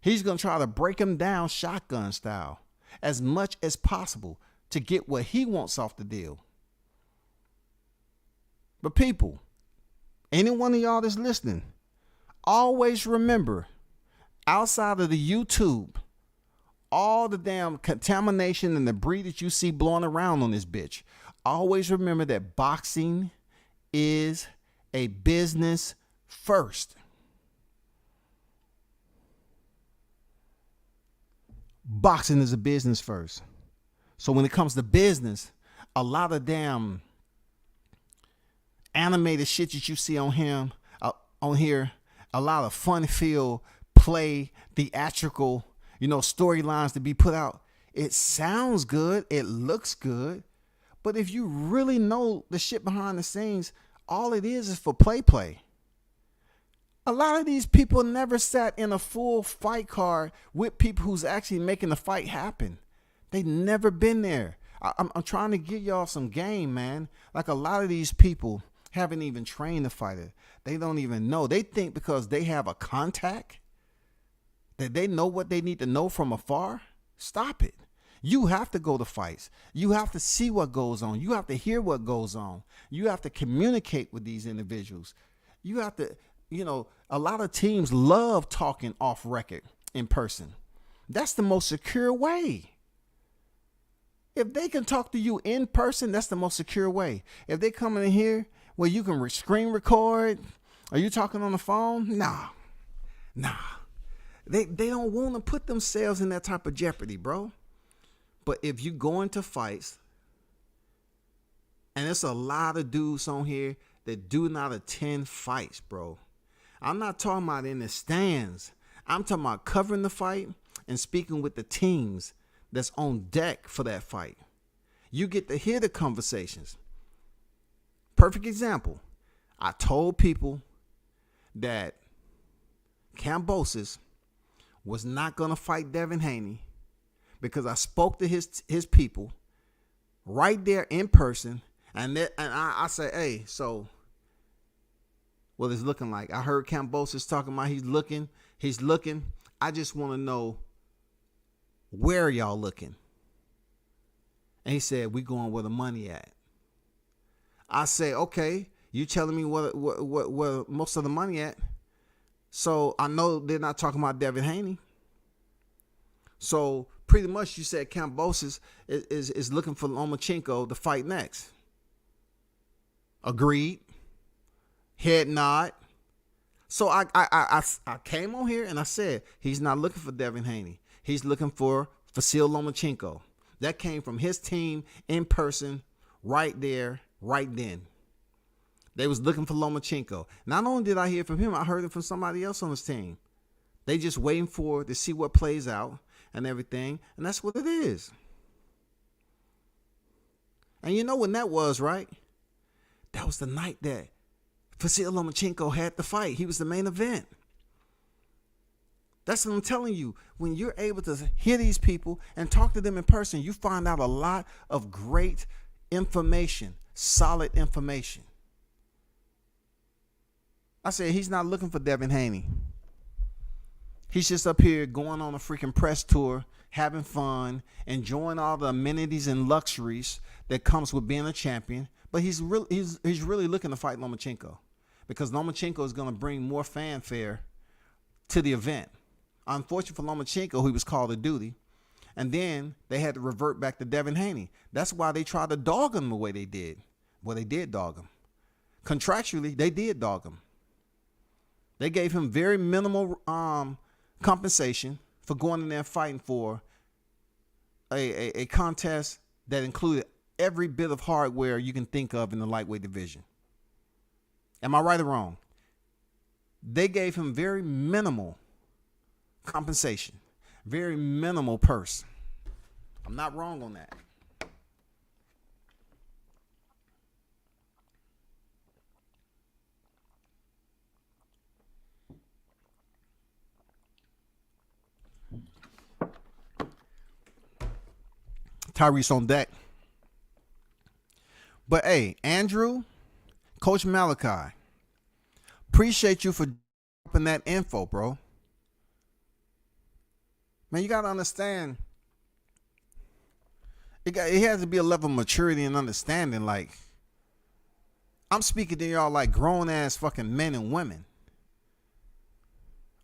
He's going to try to break him down shotgun style as much as possible to get what he wants off the deal. But people, any one of y'all that's listening, always remember, outside of the YouTube, all the damn contamination and debris that you see blowing around on this bitch, always remember that boxing is a business first. Boxing is a business first. So when it comes to business, a lot of damn animated shit that you see on here, a lot of fun-filled play, theatrical, storylines to be put out. It sounds good. It looks good. But if you really know the shit behind the scenes, all it is for play. A lot of these people never sat in a full fight card with people who's actually making the fight happen. They never been there. I'm trying to give y'all some game, man. Like, a lot of these people haven't even trained the fighter. They don't even know. They think because they have a contact that they know what they need to know from afar. Stop it. You have to go to fights. You have to see what goes on. You have to hear what goes on. You have to communicate with these individuals. You have to, a lot of teams love talking off record in person. That's the most secure way. If they can talk to you in person, that's the most secure way. If they come in here where you can screen record, are you talking on the phone? Nah. They don't want to put themselves in that type of jeopardy, bro. But if you go into fights, and there's a lot of dudes on here that do not attend fights, bro. I'm not talking about in the stands. I'm talking about covering the fight and speaking with the teams that's on deck for that fight. You get to hear the conversations. Perfect example. I told people that Kambosos was not going to fight Devin Haney because I spoke to his people right there in person. And I said, hey, so what it's looking like. I heard Kambosos talking about he's looking. I just want to know, where are y'all looking? And he said, we going where the money at. I say, okay, you telling me where most of the money at? So I know they're not talking about Devin Haney. So pretty much you said Kambosos is looking for Lomachenko to fight next. Agreed. Head nod. So I came on here and I said, he's not looking for Devin Haney. He's looking for Vasyl Lomachenko. That came from his team in person right there, right then. They was looking for Lomachenko. Not only did I hear from him, I heard it from somebody else on his team. They just waiting to see what plays out and everything. And that's what it is. And you know when that was, right? That was the night that Vasyl Lomachenko had the fight. He was the main event. That's what I'm telling you. When you're able to hear these people and talk to them in person, you find out a lot of great information, solid information. I said, he's not looking for Devin Haney. He's just up here going on a freaking press tour, having fun, enjoying all the amenities and luxuries that comes with being a champion. But he's really looking to fight Lomachenko because Lomachenko is going to bring more fanfare to the event. Unfortunately for Lomachenko, he was called to duty. And then they had to revert back to Devin Haney. That's why they tried to dog him the way they did. Well, they did dog him. Contractually, they did dog him. They gave him very minimal compensation for going in there fighting for a contest that included every bit of hardware you can think of in the lightweight division. Am I right or wrong? They gave him very minimal compensation, very minimal purse. I'm not wrong on that. Tyrese on deck. But hey, Andrew, Coach Malachi, appreciate you for dropping that info, bro. Man, you got to understand, it has to be a level of maturity and understanding. Like, I'm speaking to y'all like grown-ass fucking men and women.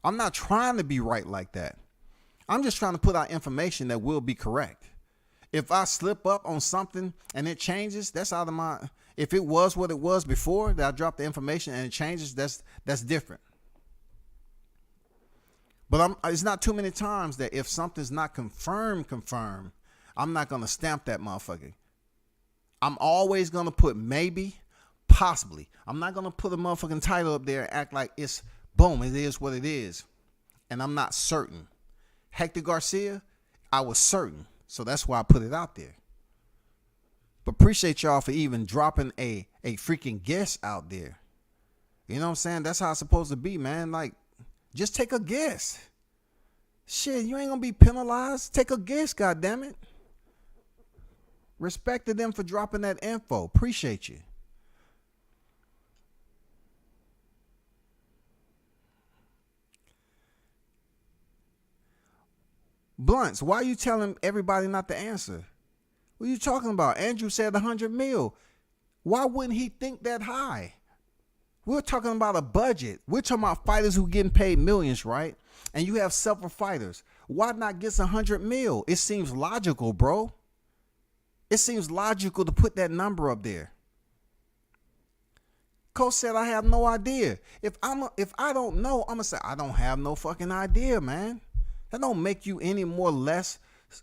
I'm not trying to be right like that. I'm just trying to put out information that will be correct. If I slip up on something and it changes, that's out of my... If it was what it was before, that I dropped the information and it changes, that's different. But it's not too many times that if something's not confirmed, I'm not going to stamp that motherfucker. I'm always going to put maybe, possibly. I'm not going to put a motherfucking title up there and act like it's, boom, it is what it is. And I'm not certain. Hector Garcia, I was certain. So that's why I put it out there. But appreciate y'all for even dropping a freaking guess out there. You know what I'm saying? That's how it's supposed to be, man. Like, just take a guess. Shit, you ain't gonna be penalized. Take a guess, goddammit. Respect to them for dropping that info. Appreciate you. Blunts, why are you telling everybody not to answer? What are you talking about? Andrew said 100 mil. Why wouldn't he think that high? We're talking about a budget. We're talking about fighters who getting paid millions, right? And you have several fighters. Why not get 100 mil? It seems logical, bro. It seems logical to put that number up there. Coach said, I have no idea. If I don't know, I'm gonna say I don't have no fucking idea, man. That don't make you any more less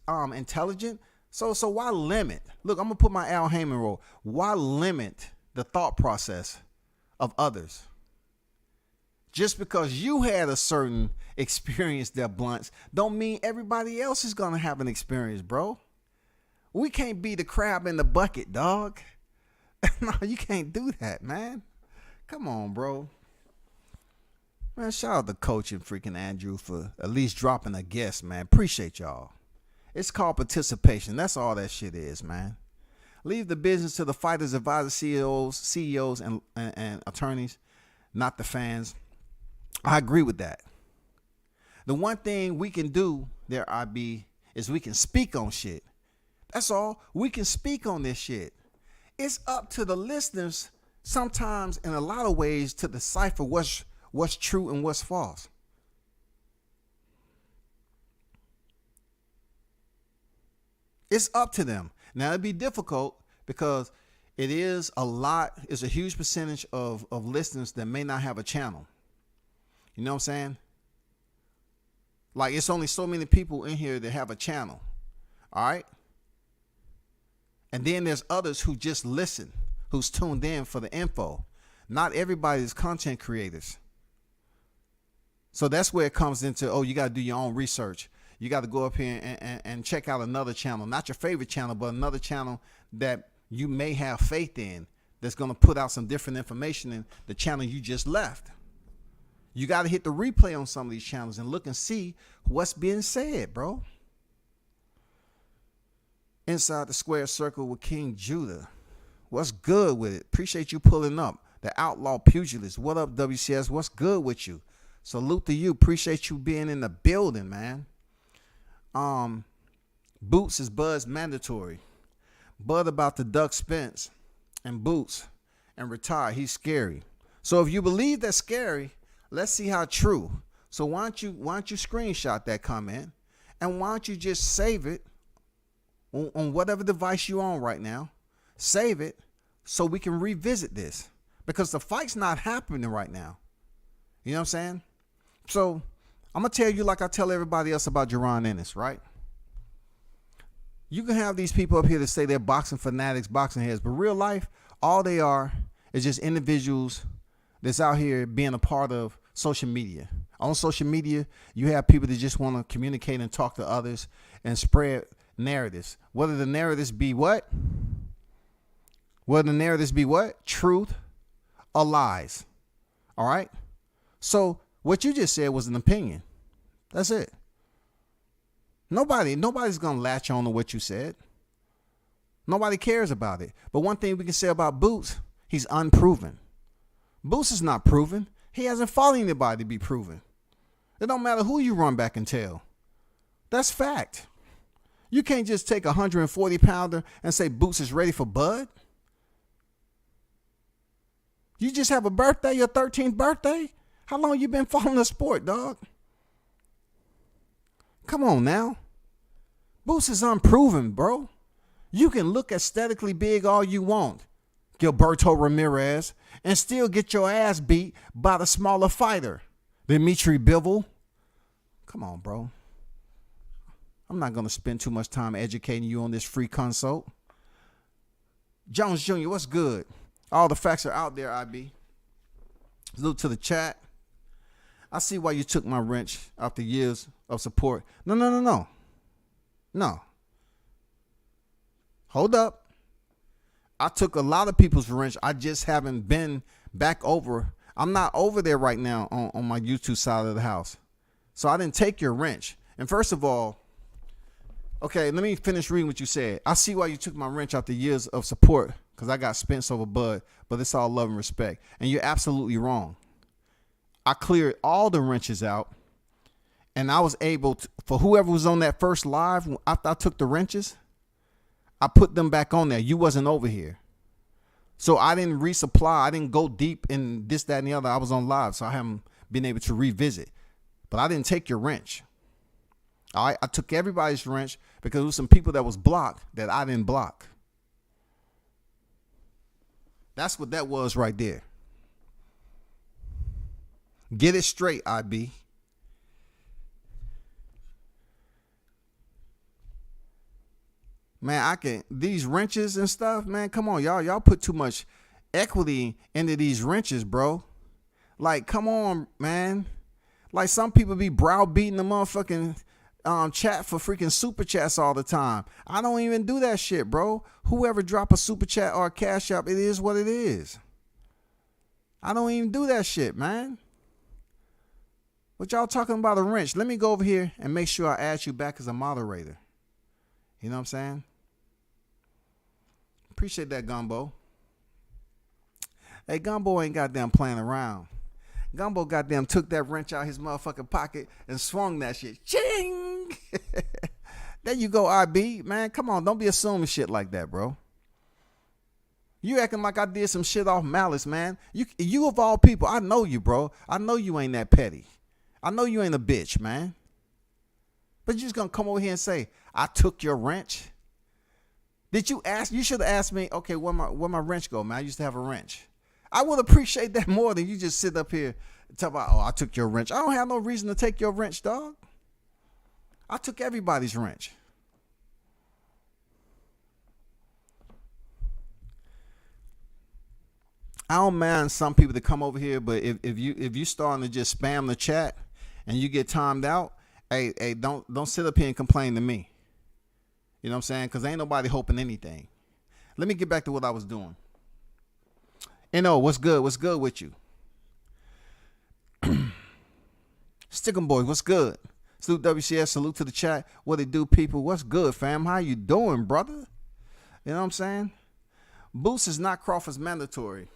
intelligent. So why limit? Look, I'm gonna put my Al Heyman role. Why limit the thought process of others? Just because you had a certain experience there, Blunts, don't mean everybody else is gonna have an experience, bro. We can't be the crab in the bucket, dog. No, you can't do that, man. Come on, bro. Man, shout out to Coach and freaking Andrew for at least dropping a guess, man. Appreciate y'all. It's called participation. That's all that shit is, man. Leave the business to the fighters, advisors, CEOs, and attorneys, not the fans. I agree with that. The one thing we can do there, IB, is we can speak on shit. That's all. We can speak on this shit. It's up to the listeners sometimes in a lot of ways to decipher what's true and what's false. It's up to them. Now, it'd be difficult because it is it's a huge percentage of listeners that may not have a channel. You know what I'm saying? Like, it's only so many people in here that have a channel. All right? And then there's others who just listen, who's tuned in for the info. Not everybody is content creators. So that's where it comes into, oh, you got to do your own research. You got to go up here and check out another channel, not your favorite channel, but another channel that you may have faith in that's going to put out some different information than the channel you just left. You got to hit the replay on some of these channels and look and see what's being said, bro. Inside the square circle with King Judah. What's good with it? Appreciate you pulling up. The Outlaw Pugilist. What up, WCS? What's good with you? Salute to you. Appreciate you being in the building, man. Boots is Bud's mandatory. Bud about to duck Spence and Boots and retire. He's scary. So if you believe that's scary, let's see how true. So why don't you screenshot that comment and why don't you just save it on whatever device you're on right now. Save it so we can revisit this because the fight's not happening right now. You know what I'm saying? So I'm going to tell you like I tell everybody else about Jaron Ennis, right? You can have these people up here that say they're boxing fanatics, boxing heads, but real life, all they are is just individuals that's out here being a part of social media. On social media, you have people that just want to communicate and talk to others and spread narratives. Whether the narratives be what? Truth or lies. All right? So what you just said was an opinion. That's it. Nobody's going to latch on to what you said. Nobody cares about it. But one thing we can say about Boots, he's unproven. Boots is not proven. He hasn't fought anybody to be proven. It don't matter who you run back and tell. That's fact. You can't just take a 140-pounder and say Boots is ready for Bud. You just have a birthday, your 13th birthday? How long you been following the sport, dog? Come on now. Boots is unproven, bro. You can look aesthetically big all you want, Gilberto Ramirez, and still get your ass beat by the smaller fighter, Dimitri Bivol. Come on, bro. I'm not going to spend too much time educating you on this free consult. Jones Jr., what's good? All the facts are out there, IB. Salute to the chat. I see why you took my wrench after years of support. No. Hold up. I took a lot of people's wrench. I just haven't been back over. I'm not over there right now on my YouTube side of the house. So I didn't take your wrench. And first of all, okay, let me finish reading what you said. I see why you took my wrench after years of support because I got Spence over Bud, but it's all love and respect. And you're absolutely wrong. I cleared all the wrenches out, and I was able to, for whoever was on that first live, after I took the wrenches, I put them back on there. You wasn't over here. So I didn't resupply. I didn't go deep in this, that, and the other. I was on live, so I haven't been able to revisit. But I didn't take your wrench. All right, I took everybody's wrench because there was some people that was blocked that I didn't block. That's what that was right there. Get it straight, IB. Man, these wrenches and stuff, man, come on, y'all. Y'all put too much equity into these wrenches, bro. Like, come on, man. Like, some people be browbeating the motherfucking chat for freaking super chats all the time. I don't even do that shit, bro. Whoever drop a super chat or a cash app, it is what it is. I don't even do that shit, man. What y'all talking about a wrench? Let me go over here and make sure I add you back as a moderator. You know what I'm saying? Appreciate that, Gumbo. Hey, Gumbo ain't goddamn playing around. Gumbo goddamn took that wrench out his motherfucking pocket and swung that shit. Ching! There you go, IB. Man, come on. Don't be assuming shit like that, bro. You acting like I did some shit off malice, man. You of all people, I know you, bro. I know you ain't that petty. I know you ain't a bitch, man. But you just gonna come over here and say, I took your wrench? Did you ask? You should have asked me, okay, where my wrench go, man? I used to have a wrench. I would appreciate that more than you just sit up here and talk about, oh, I took your wrench. I don't have no reason to take your wrench, dog. I took everybody's wrench. I don't mind some people to come over here, but if you starting to just spam the chat and you get timed out, hey, don't sit up here and complain to me. You know what I'm saying? Because ain't nobody hoping anything. Let me get back to what I was doing. NO, what's good? What's good with you? Stickum boy, what's good? Salute WCS, salute to the chat. What it do, people? What's good, fam? How you doing, brother? You know what I'm saying? Boost is not Crawford's mandatory.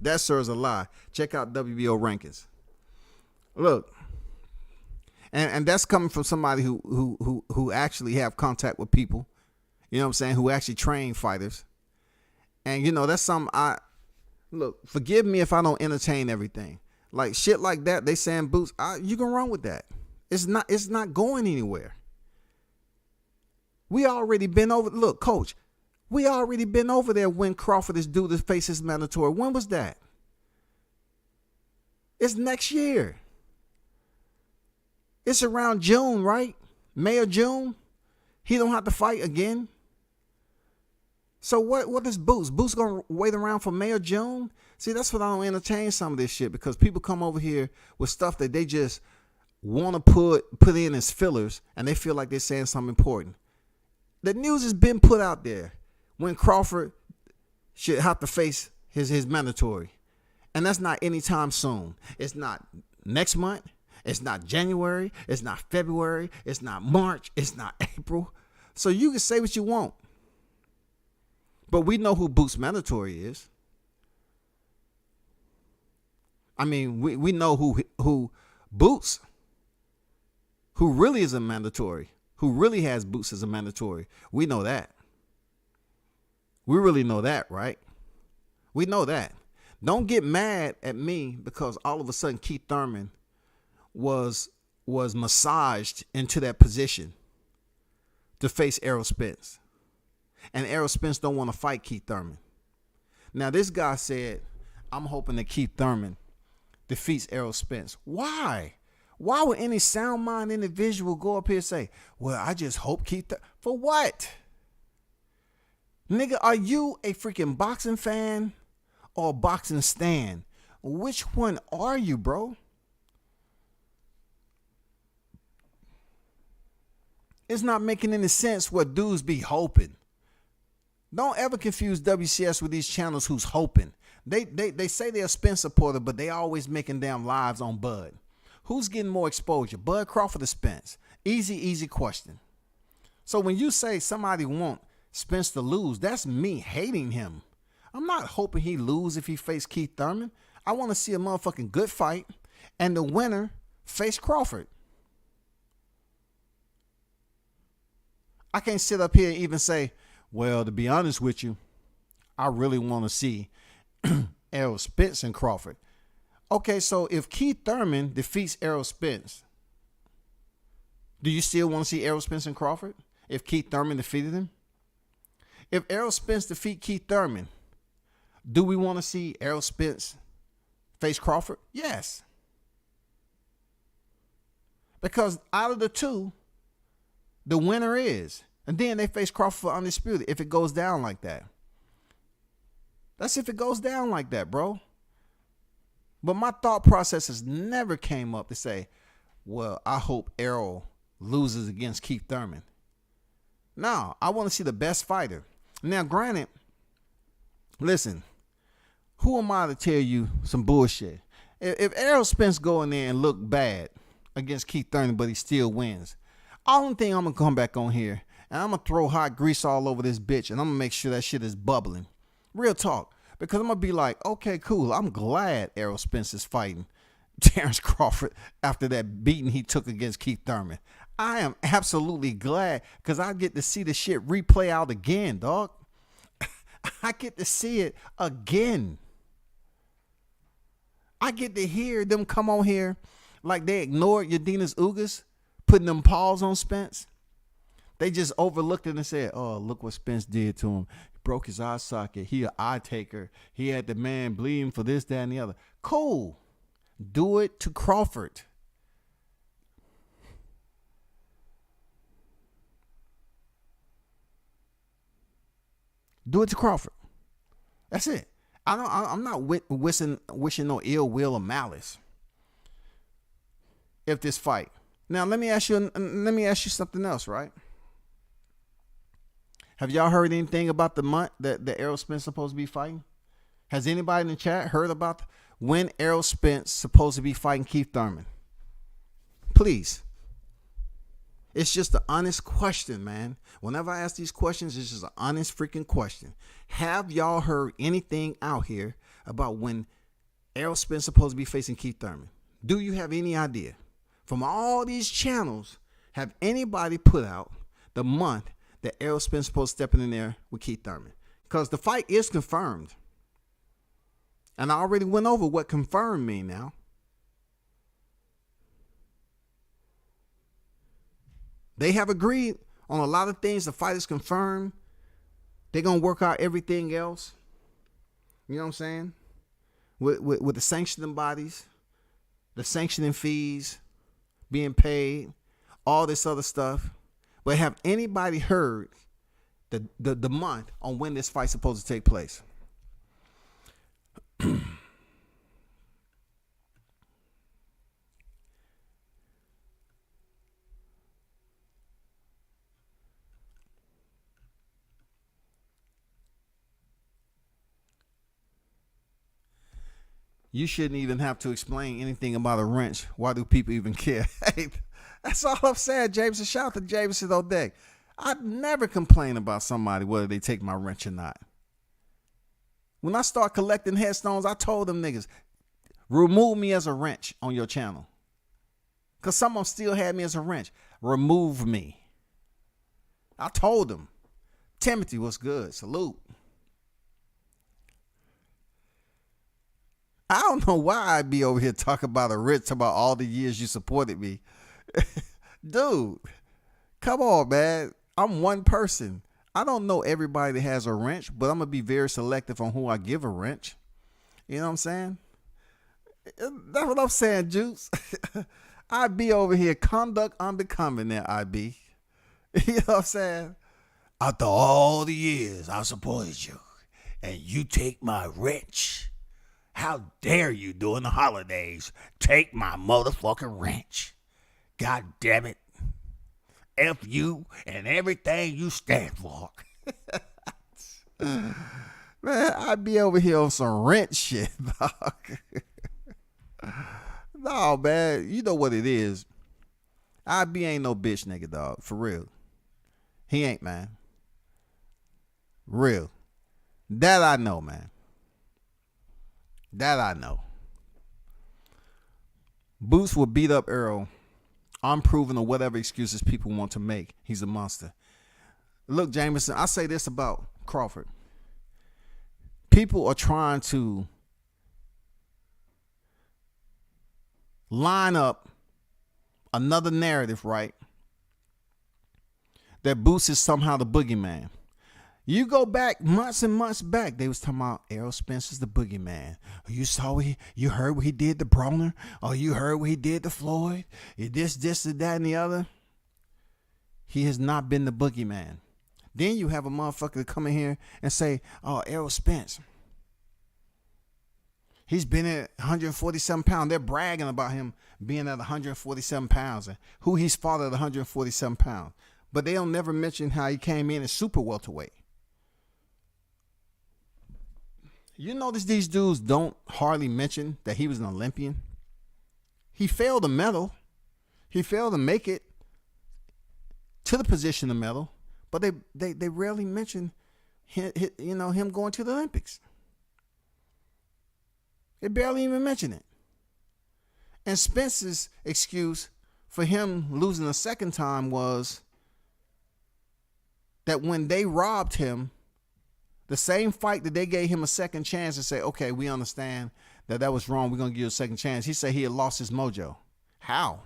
That, sir, is a lie. Check out WBO rankings. Look, and that's coming from somebody who actually have contact with people. You know what I'm saying? Who actually train fighters. And, you know, that's something look, forgive me if I don't entertain everything. Like, shit like that, they saying Boots, you can run with that. It's not going anywhere. We already been over, look, coach, we already been over there when Crawford is due to face his mandatory. When was that? It's next year. It's around June, right? May or June. He don't have to fight again. So what is Boost? Boost gonna wait around for May or June? See, that's what I don't entertain some of this shit, because people come over here with stuff that they just want to put in as fillers, and they feel like they're saying something important. The news has been put out there when Crawford should have to face his mandatory. And that's not anytime soon. It's not next month. It's not January. It's not February. It's not March. It's not April. So you can say what you want. But we know who Boots Mandatory is. I mean, we know who Boots, who really is a mandatory, who really has Boots as a mandatory. We know that. We really know that, right? We know that. Don't get mad at me because all of a sudden Keith Thurman was massaged into that position to face Errol Spence. And Errol Spence don't want to fight Keith Thurman. Now, this guy said, I'm hoping that Keith Thurman defeats Errol Spence. Why? Why would any sound mind individual go up here and say, well, I just hope Keith for what? Nigga, are you a freaking boxing fan or a boxing stan? Which one are you, bro? It's not making any sense what dudes be hoping. Don't ever confuse WCS with these channels who's hoping. They say they're a Spence supporter, but they always making damn lives on Bud. Who's getting more exposure, Bud Crawford or Spence? Easy question. So when you say somebody want Spence to lose, that's me hating him. I'm not hoping he lose if he face Keith Thurman. I want to see a motherfucking good fight and the winner face Crawford. I can't sit up here and even say, well, to be honest with you, I really want to see Errol Spence and Crawford. Okay, so if Keith Thurman defeats Errol Spence, do you still want to see Errol Spence and Crawford if Keith Thurman defeated him? If Errol Spence defeat Keith Thurman, do we want to see Errol Spence face Crawford? Yes. Because out of the two, the winner is. And then they face Crawford for undisputed if it goes down like that. That's if it goes down like that, bro. But my thought process has never came up to say, well, I hope Errol loses against Keith Thurman. No, I want to see the best fighter. Now, granted, listen, who am I to tell you some bullshit? If Errol Spence go in there and look bad against Keith Thurman, but he still wins, only thing I'm going to come back on here and I'm going to throw hot grease all over this bitch and I'm going to make sure that shit is bubbling. Real talk. Because I'm going to be like, okay, cool. I'm glad Errol Spence is fighting Terrence Crawford after that beating he took against Keith Thurman. I am absolutely glad because I get to see the shit replay out again, dog. I get to see it again. I get to hear them come on here like they ignored Yadina's Ugas, putting them paws on Spence. They just overlooked it and said, oh, look what Spence did to him. He broke his eye socket. He an eye taker. He had the man bleeding for this, that, and the other. Cool. Do it to Crawford. Do it to Crawford. That's it. I'm not wishing no ill will or malice. If this fight. Now let me ask you something else, right? Have y'all heard anything about the month that Errol Spence supposed to be fighting? Has anybody in the chat heard about when Errol Spence supposed to be fighting Keith Thurman? Please. It's just an honest question, man. Whenever I ask these questions, it's just an honest freaking question. Have y'all heard anything out here about when Errol Spence supposed to be facing Keith Thurman? Do you have any idea? From all these channels, have anybody put out the month that Errol Spence supposed to step in there with Keith Thurman? Because the fight is confirmed. And I already went over what confirmed mean now. They have agreed on a lot of things. The fight is confirmed. They're going to work out everything else. You know what I'm saying? With the sanctioning bodies, the sanctioning fees being paid, all this other stuff. But have anybody heard the month on when this fight's supposed to take place? You shouldn't even have to explain anything about a wrench. Why do people even care? Hey, that's all I'm saying, Jameson. Shout out to Jameson O'Deck. I'd never complain about somebody whether they take my wrench or not. When I start collecting headstones, I told them niggas, remove me as a wrench on your channel. Because some of them still had me as a wrench. Remove me. I told them. Timothy, what's good? Salute. I don't know why I be over here talking about a wrench, about all the years you supported me. Dude, come on, man. I'm one person. I don't know everybody that has a wrench, but I'm going to be very selective on who I give a wrench. You know what I'm saying? That's what I'm saying, Juice. I be over here, conduct unbecoming there, I be. You know what I'm saying? After all the years I supported you, and you take my wrench. How dare you during the holidays take my motherfucking wrench? God damn it. F you and everything you stand for. Man, I be over here on some wrench shit, dog. No, man, you know what it is. IB ain't no bitch nigga, dog. For real. He ain't, man. Real. That I know, man. That I know. Boots will beat up Earl, unproven or whatever excuses people want to make. He's a monster. Look, Jameson, I say this about Crawford. People are trying to line up another narrative, right? That Boots is somehow the boogeyman. You go back months and months back, they was talking about Errol Spence is the boogeyman. You saw you heard what he did to Broner, or you heard what he did to Floyd. This, that, and the other. He has not been the boogeyman. Then you have a motherfucker come in here and say, oh, Errol Spence. He's been at 147 pounds. They're bragging about him being at 147 pounds and who he's fought at 147 pounds. But they don't never mention how he came in at super welterweight. You notice these dudes don't hardly mention that he was an Olympian. He failed to medal. He failed to make it to the position of medal. But they rarely mention him going to the Olympics. They barely even mention it. And Spence's excuse for him losing a second time was that when they robbed him, the same fight that they gave him a second chance to say, okay, we understand that was wrong. We're going to give you a second chance. He said he had lost his mojo. How?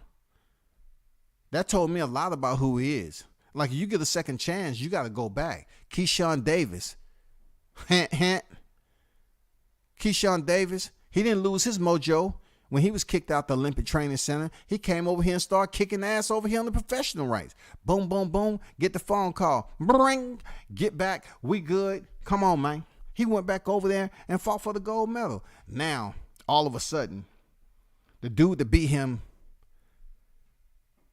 That told me a lot about who he is. Like, you get a second chance, you got to go back. Keyshawn Davis. Keyshawn Davis, he didn't lose his mojo when he was kicked out the Olympic Training Center. He came over here and started kicking ass over here on the professional rights. Boom, boom, boom. Get the phone call. Bring. Get back. We good. Come on, man. He went back over there and fought for the gold medal. Now, all of a sudden, the dude that beat him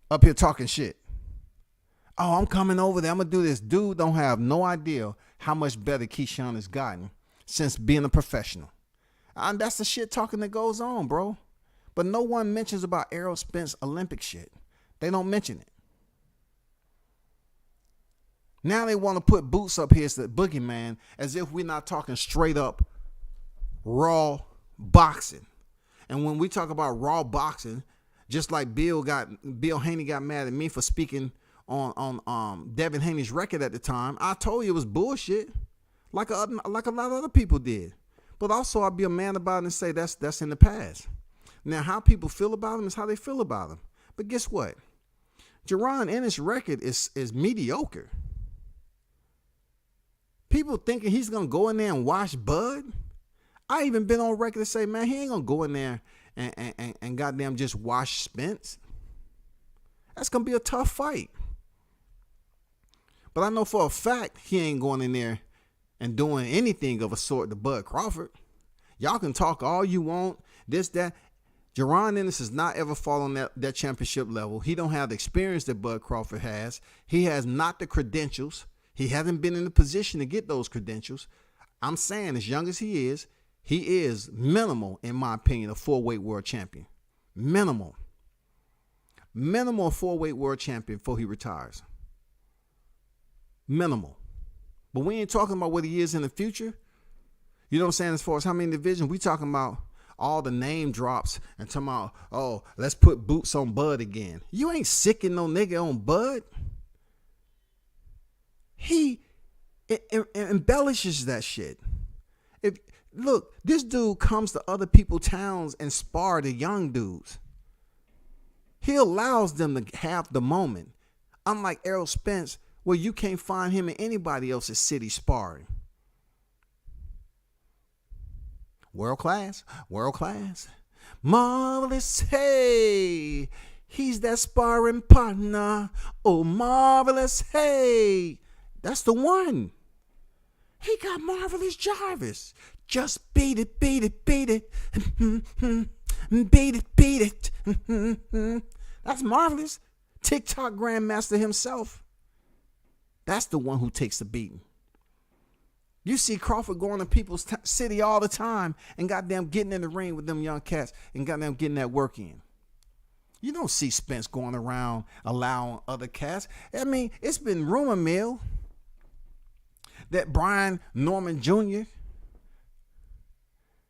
up here talking shit. Oh, I'm coming over there. I'm going to do this. Dude don't have no idea how much better Keyshawn has gotten since being a professional. And that's the shit talking that goes on, bro. But no one mentions about Errol Spence Olympic shit. They don't mention it. Now they want to put Boots up here as the boogeyman, as if we're not talking straight up raw boxing. And when we talk about raw boxing, just like Bill Haney got mad at me for speaking on Devin Haney's record at the time, I told you it was bullshit, like a lot of other people did. But also I'll be a man about it and say that's in the past. Now, how people feel about him is how they feel about him. But guess what? Jaron Ennis' record is mediocre. People thinking he's going to go in there and wash Bud. I even been on record to say, man, he ain't going to go in there and goddamn just wash Spence. That's going to be a tough fight. But I know for a fact he ain't going in there and doing anything of a sort to Bud Crawford. Y'all can talk all you want, this, that. Jaron Ennis has not ever fallen on that championship level. He don't have the experience that Bud Crawford has. He has not the credentials. He hasn't been in the position to get those credentials. I'm saying, as young as he is minimal, in my opinion, a 4-weight world champion. Minimal. Minimal 4-weight world champion before he retires. Minimal. But we ain't talking about what he is in the future. You know what I'm saying? As far as how many divisions, we talking about all the name drops and talking about, oh, let's put boots on Bud again. You ain't sicking no nigga on Bud. He embellishes that shit. Look, this dude comes to other people's towns and spar the young dudes. He allows them to have the moment. Unlike Errol Spence, where you can't find him in anybody else's city sparring. World class, world class. Marvelous, hey, he's that sparring partner. Oh, marvelous, hey. That's the one. He got Marvelous Jarvis. Just beat it, beat it, beat it. Beat it, beat it. That's Marvelous. TikTok Grandmaster himself. That's the one who takes the beating. You see Crawford going to people's city all the time and goddamn getting in the ring with them young cats and goddamn getting that work in. You don't see Spence going around allowing other cats. I mean, it's been rumor mill that Brian Norman Jr.,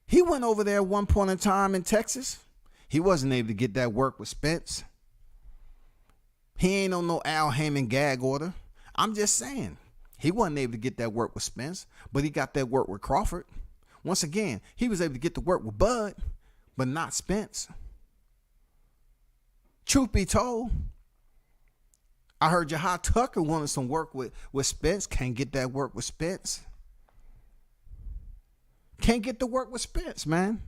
he went over there at one point in time in Texas. He wasn't able to get that work with Spence. He ain't on no Al Heyman gag order. I'm just saying. He wasn't able to get that work with Spence, but he got that work with Crawford. Once again, he was able to get the work with Bud, but not Spence. Truth be told, I heard Jahai Tucker wanted some work with Spence. Can't get that work with Spence. Can't get the work with Spence, man.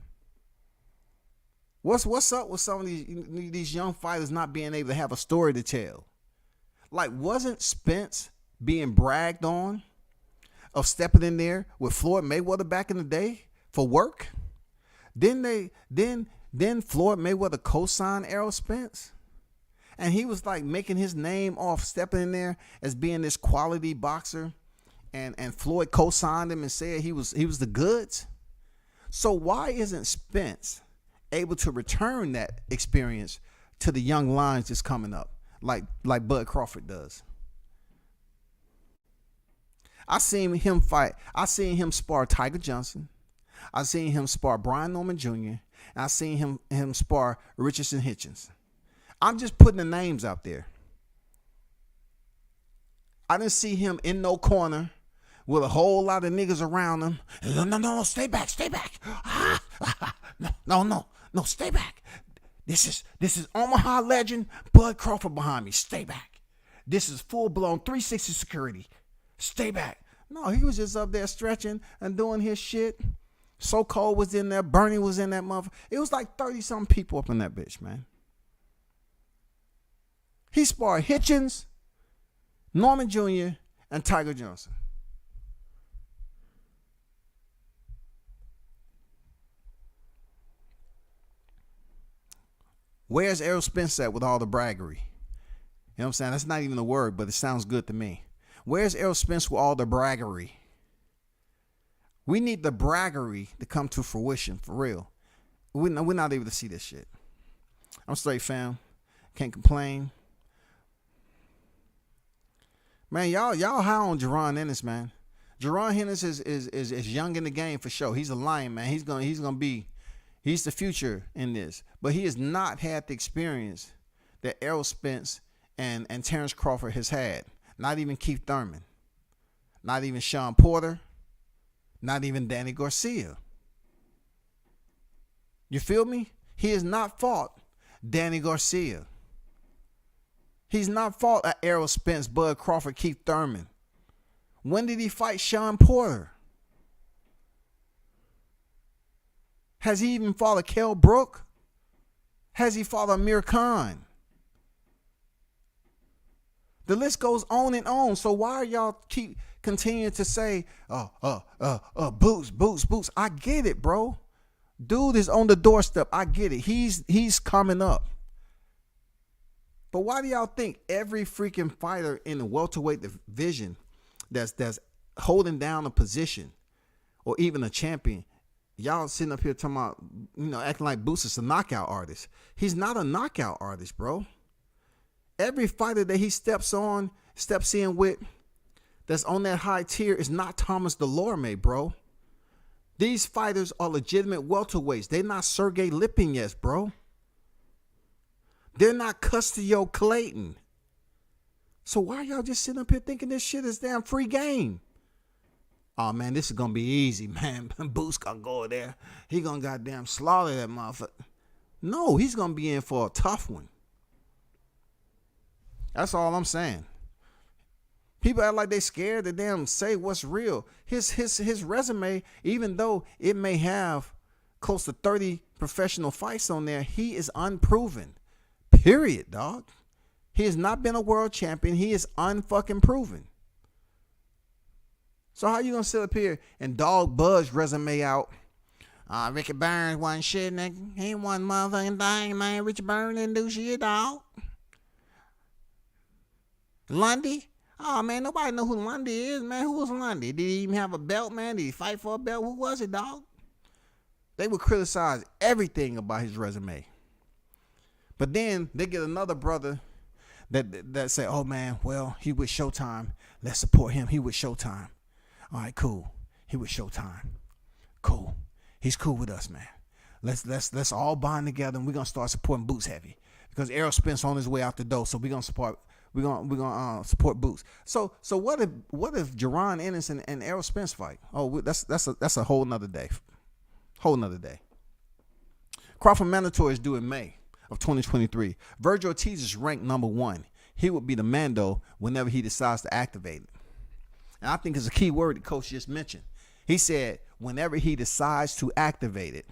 What's up with some of these young fighters not being able to have a story to tell? Like, wasn't Spence being bragged on of stepping in there with Floyd Mayweather back in the day for work? Then Floyd Mayweather co-signed Errol Spence, and he was like making his name off stepping in there as being this quality boxer, and Floyd co-signed him and said he was the goods. So why isn't Spence able to return that experience to the young lions that's coming up like Bud Crawford does? I seen him fight. I seen him spar Tiger Johnson. I seen him spar Brian Norman Jr. And I seen him spar Richardson Hitchens. I'm just putting the names out there. I didn't see him in no corner with a whole lot of niggas around him. No, stay back. No, stay back. This is Omaha legend Bud Crawford behind me. Stay back. This is full-blown 360 security. Stay back. No, he was just up there stretching and doing his shit. So Cold was in there. Bernie was in that motherfucker. It was like 30-something people up in that bitch, man. He sparred Hitchens, Norman Jr., and Tiger Johnson. Where's Errol Spence at with all the braggery? You know what I'm saying? That's not even a word, but it sounds good to me. Where's Errol Spence with all the braggery? We need the braggery to come to fruition, for real. We're not able to see this shit. I'm straight, fam. Can't complain. Man, y'all high on Jaron Ennis, man. Jaron Ennis is young in the game for sure. He's a lion, man. He's the future in this. But he has not had the experience that Errol Spence and Terrence Crawford has had. Not even Keith Thurman. Not even Sean Porter. Not even Danny Garcia. You feel me? He has not fought Danny Garcia. He's not fought Errol Spence, Bud Crawford, Keith Thurman. When did he fight Sean Porter? Has he even fought a Kell Brook? Has he fought Amir Khan? The list goes on and on. So why are y'all keep continuing to say, boots? I get it, bro. Dude is on the doorstep. I get it. He's coming up. But why do y'all think every freaking fighter in the welterweight division that's holding down a position or even a champion, y'all sitting up here talking about, acting like Boots is a knockout artist? He's not a knockout artist, bro. Every fighter that he steps in with that's on that high tier is not Thomas Delorme, bro. These fighters are legitimate welterweights. They're not Sergey Lipinets, bro. They're not Custio Clayton. So why y'all just sitting up here thinking this shit is damn free game? Oh, man, this is going to be easy, man. Boots going to go there. He going to goddamn slaughter that motherfucker. No, he's going to be in for a tough one. That's all I'm saying. People act like they scared to damn say what's real. His resume, even though it may have close to 30 professional fights on there, he is unproven. Period, dog. He has not been a world champion. He is unfucking proven. So how you gonna sit up here and dog Bud's resume out? Ricky Burns wasn't shit, nigga. He wasn't motherfucking thing, man. Richard Burns didn't do shit, dog. Lundy? Oh, man, nobody know who Lundy is, man. Who was Lundy? Did he even have a belt, man? Did he fight for a belt? Who was it, dog? They would criticize everything about his resume. But then they get another brother that say, oh, man, well, he with Showtime. Let's support him. He with Showtime. All right, cool. He with Showtime. Cool. He's cool with us, man. Let's all bond together and we're gonna start supporting Boots heavy. Because Errol Spence on his way out the door, so we're gonna support Boots. So what if Jaron Ennis and Errol Spence fight? Oh, that's a whole nother day. Crawford mandatory is due in May of 2023. Virgil Ortiz is ranked number 1. He would be the Mando whenever he decides to activate it. And I think it's a key word the coach just mentioned. He said whenever he decides to activate it.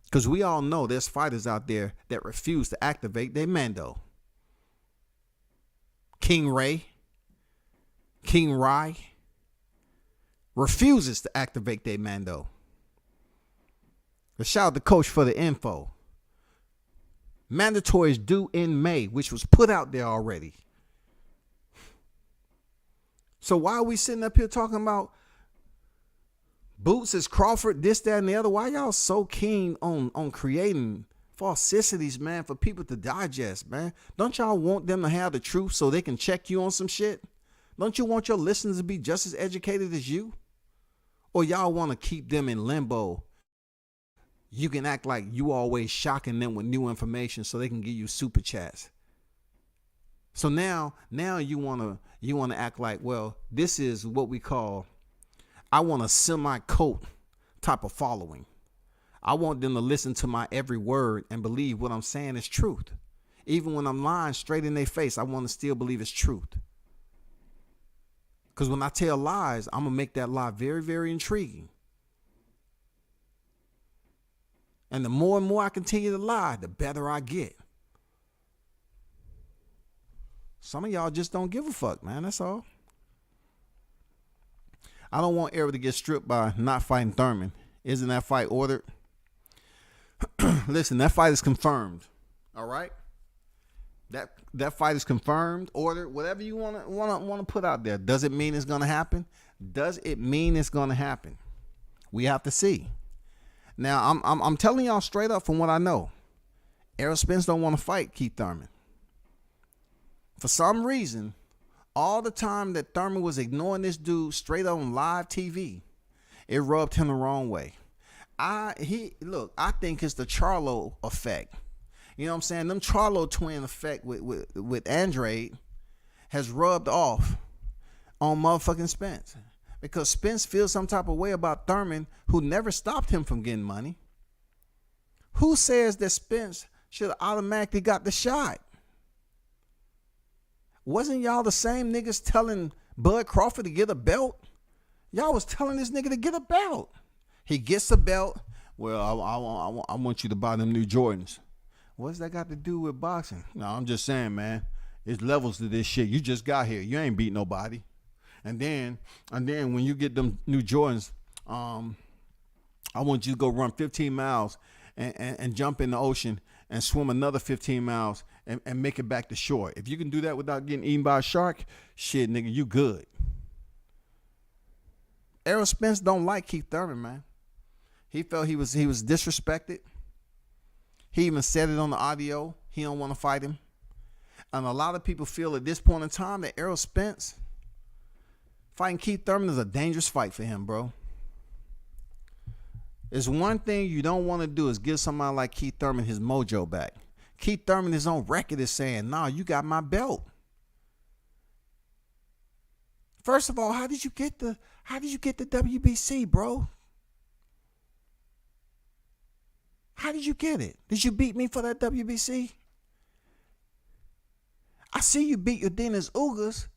Because we all know there's fighters out there that refuse to activate their Mando. King Ray refuses to activate their Mando. But shout out the coach for the info. Mandatory is due in May, which was put out there already. So why are we sitting up here talking about Boots is Crawford, this, that, and the other? Why y'all so keen on creating falsicities, man, for people to digest, man? Don't y'all want them to have the truth so they can check you on some shit? Don't you want your listeners to be just as educated as you? Or y'all want to keep them in limbo? You can act like you always shocking them with new information so they can give you super chats. So now you wanna act like, well, this is what we call, I want a semi-cult type of following. I want them to listen to my every word and believe what I'm saying is truth. Even when I'm lying straight in their face, I want to still believe it's truth. Because when I tell lies, I'm going to make that lie very, very intriguing. And the more and more I continue to lie, the better I get. Some of y'all just don't give a fuck, man. That's all. I don't want Errol to get stripped by not fighting Thurman. Isn't that fight ordered? Listen, that fight is confirmed. All right? That fight is confirmed, ordered, whatever you want to put out there. Does it mean it's going to happen? Does it mean it's going to happen? We have to see. Now, I'm telling y'all straight up from what I know. Errol Spence don't want to fight Keith Thurman. For some reason, all the time that Thurman was ignoring this dude straight on live TV, it rubbed him the wrong way. I think it's the Charlo effect. You know what I'm saying? Them Charlo twin effect with Andrade has rubbed off on motherfucking Spence. Because Spence feels some type of way about Thurman, who never stopped him from getting money. Who says that Spence should have automatically got the shot? Wasn't y'all the same niggas telling Bud Crawford to get a belt? Y'all was telling this nigga to get a belt. He gets a belt. Well, I want you to buy them new Jordans. What's that got to do with boxing? No, I'm just saying, man. There's levels to this shit. You just got here. You ain't beat nobody. And then when you get them new Jordans, I want you to go run 15 miles and jump in the ocean and swim another 15 miles and make it back to shore. If you can do that without getting eaten by a shark, shit, nigga, you good. Errol Spence don't like Keith Thurman, man. He felt he was disrespected. He even said it on the audio. He don't want to fight him. And a lot of people feel at this point in time that Errol Spence fighting Keith Thurman is a dangerous fight for him, bro. It's one thing you don't want to do is give somebody like Keith Thurman his mojo back. Keith Thurman is on record as saying, "Nah, you got my belt." First of all, how did you get the WBC, bro? How did you get it? Did you beat me for that WBC? I see you beat Yordenis Ugas,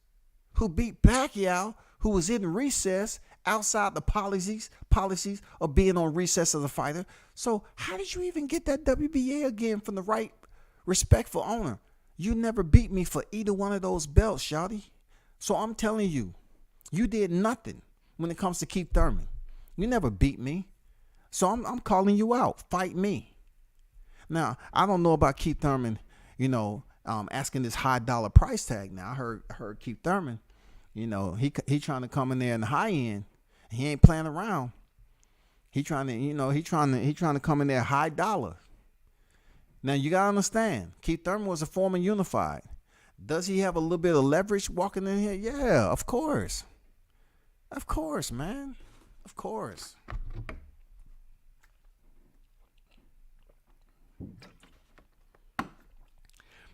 who beat Pacquiao, who was in recess outside the policies of being on recess as a fighter. So how did you even get that WBA again from the right respectful owner? You never beat me for either one of those belts, shawty. So I'm telling you, you did nothing when it comes to Keith Thurman. You never beat me. So I'm calling you out. Fight me. Now, I don't know about Keith Thurman, asking this high dollar price tag. Now, I heard Keith Thurman, he trying to come in there in the high end. He ain't playing around. He trying to come in there high dollar. Now, you got to understand, Keith Thurman was a former unified. Does he have a little bit of leverage walking in here? Yeah, of course. Of course, man. Of course.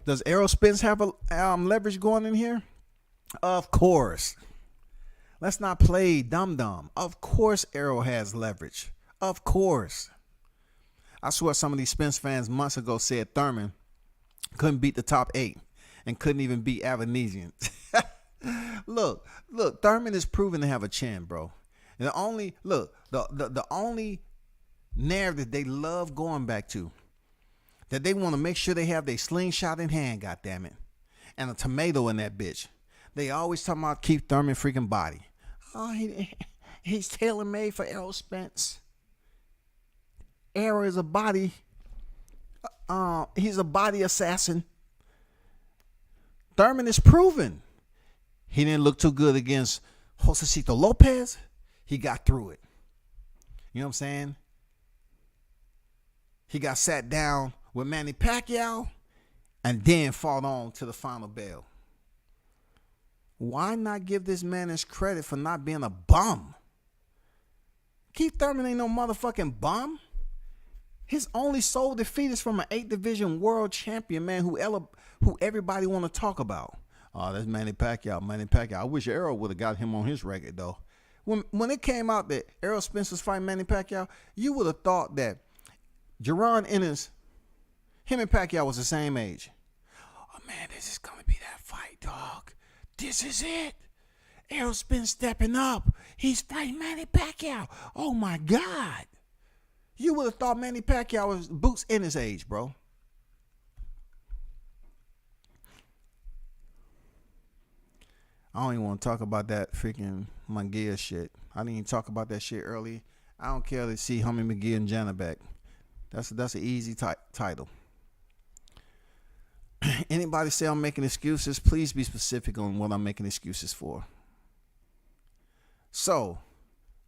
Does Errol Spence have a leverage going in here? Of course. Let's not play dumb. Of course Errol has leverage. Of course. I swear some of these Spence fans months ago said Thurman couldn't beat the top 8 and couldn't even beat Avanesian. Look, Thurman is proven to have a chin, bro. And the only narrative they love going back to, that they want to make sure they have their slingshot in hand, goddammit, and a tomato in that bitch. They always talking about Keith Thurman freaking body. Oh, he's tailor-made for Errol Spence. Errol is a body. He's a body assassin. Thurman is proven. He didn't look too good against Josecito Lopez. He got through it. You know what I'm saying? He got sat down with Manny Pacquiao and then fought on to the final bell. Why not give this man his credit for not being a bum? Keith Thurman ain't no motherfucking bum. His only sole defeat is from an 8th division world champion, man, who everybody want to talk about. Oh, that's Manny Pacquiao. I wish Errol would have got him on his record, though. When it came out that Errol Spence was fighting Manny Pacquiao, you would have thought that Jaron Ennis, him and Pacquiao was the same age. Oh, man, this is going to be that fight, dog. This is it. Errol Spence stepping up. He's fighting Manny Pacquiao. Oh, my God. You would have thought Manny Pacquiao was Boots Ennis' age, bro. I don't even want to talk about that freaking Munguia shit. I didn't even talk about that shit early. I don't care to see Hummy McGee and Jana back. That's an easy title. Anybody say I'm making excuses, please be specific on what I'm making excuses for. So,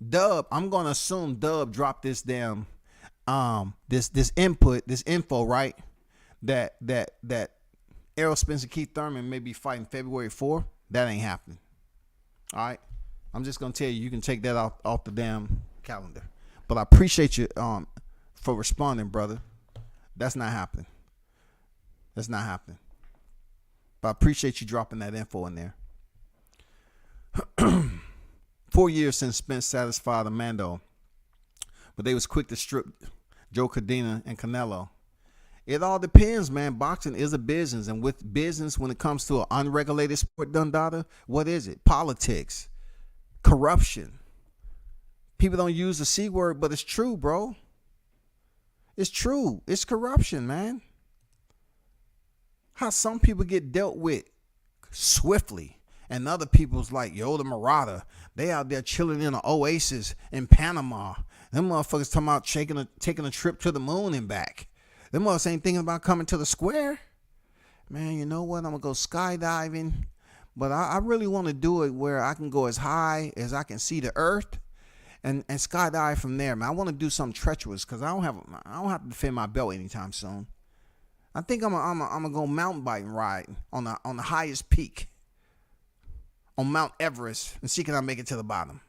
Dub, I'm going to assume Dub dropped this damn this info, right? That Errol Spence and Keith Thurman may be fighting February 4th. That ain't happening. All right? I'm just going to tell you can take that off the damn calendar. But I appreciate you for responding, brother. That's not happening. That's not happening. But I appreciate you dropping that info in there. 4 years since Spence satisfied Amando, but they was quick to strip Joe Cardina and Canelo. It all depends, man. Boxing is a business, and with business, when it comes to an unregulated sport, Dundada, what is it? Politics, corruption. People don't use the C word, but it's true, bro. It's true. It's corruption, man. How some people get dealt with swiftly, and other people's like, yo, the Marauder, they out there chilling in an oasis in Panama. Them motherfuckers talking about taking a trip to the moon and back. Them motherfuckers ain't thinking about coming to the square. Man, you know what? I'm going to go skydiving. But I really want to do it where I can go as high as I can see the earth and skydive from there, man. I want to do something treacherous because I don't have to defend my belt anytime soon. I think I'm gonna go mountain biking ride on the highest peak on Mount Everest and see can I make it to the bottom.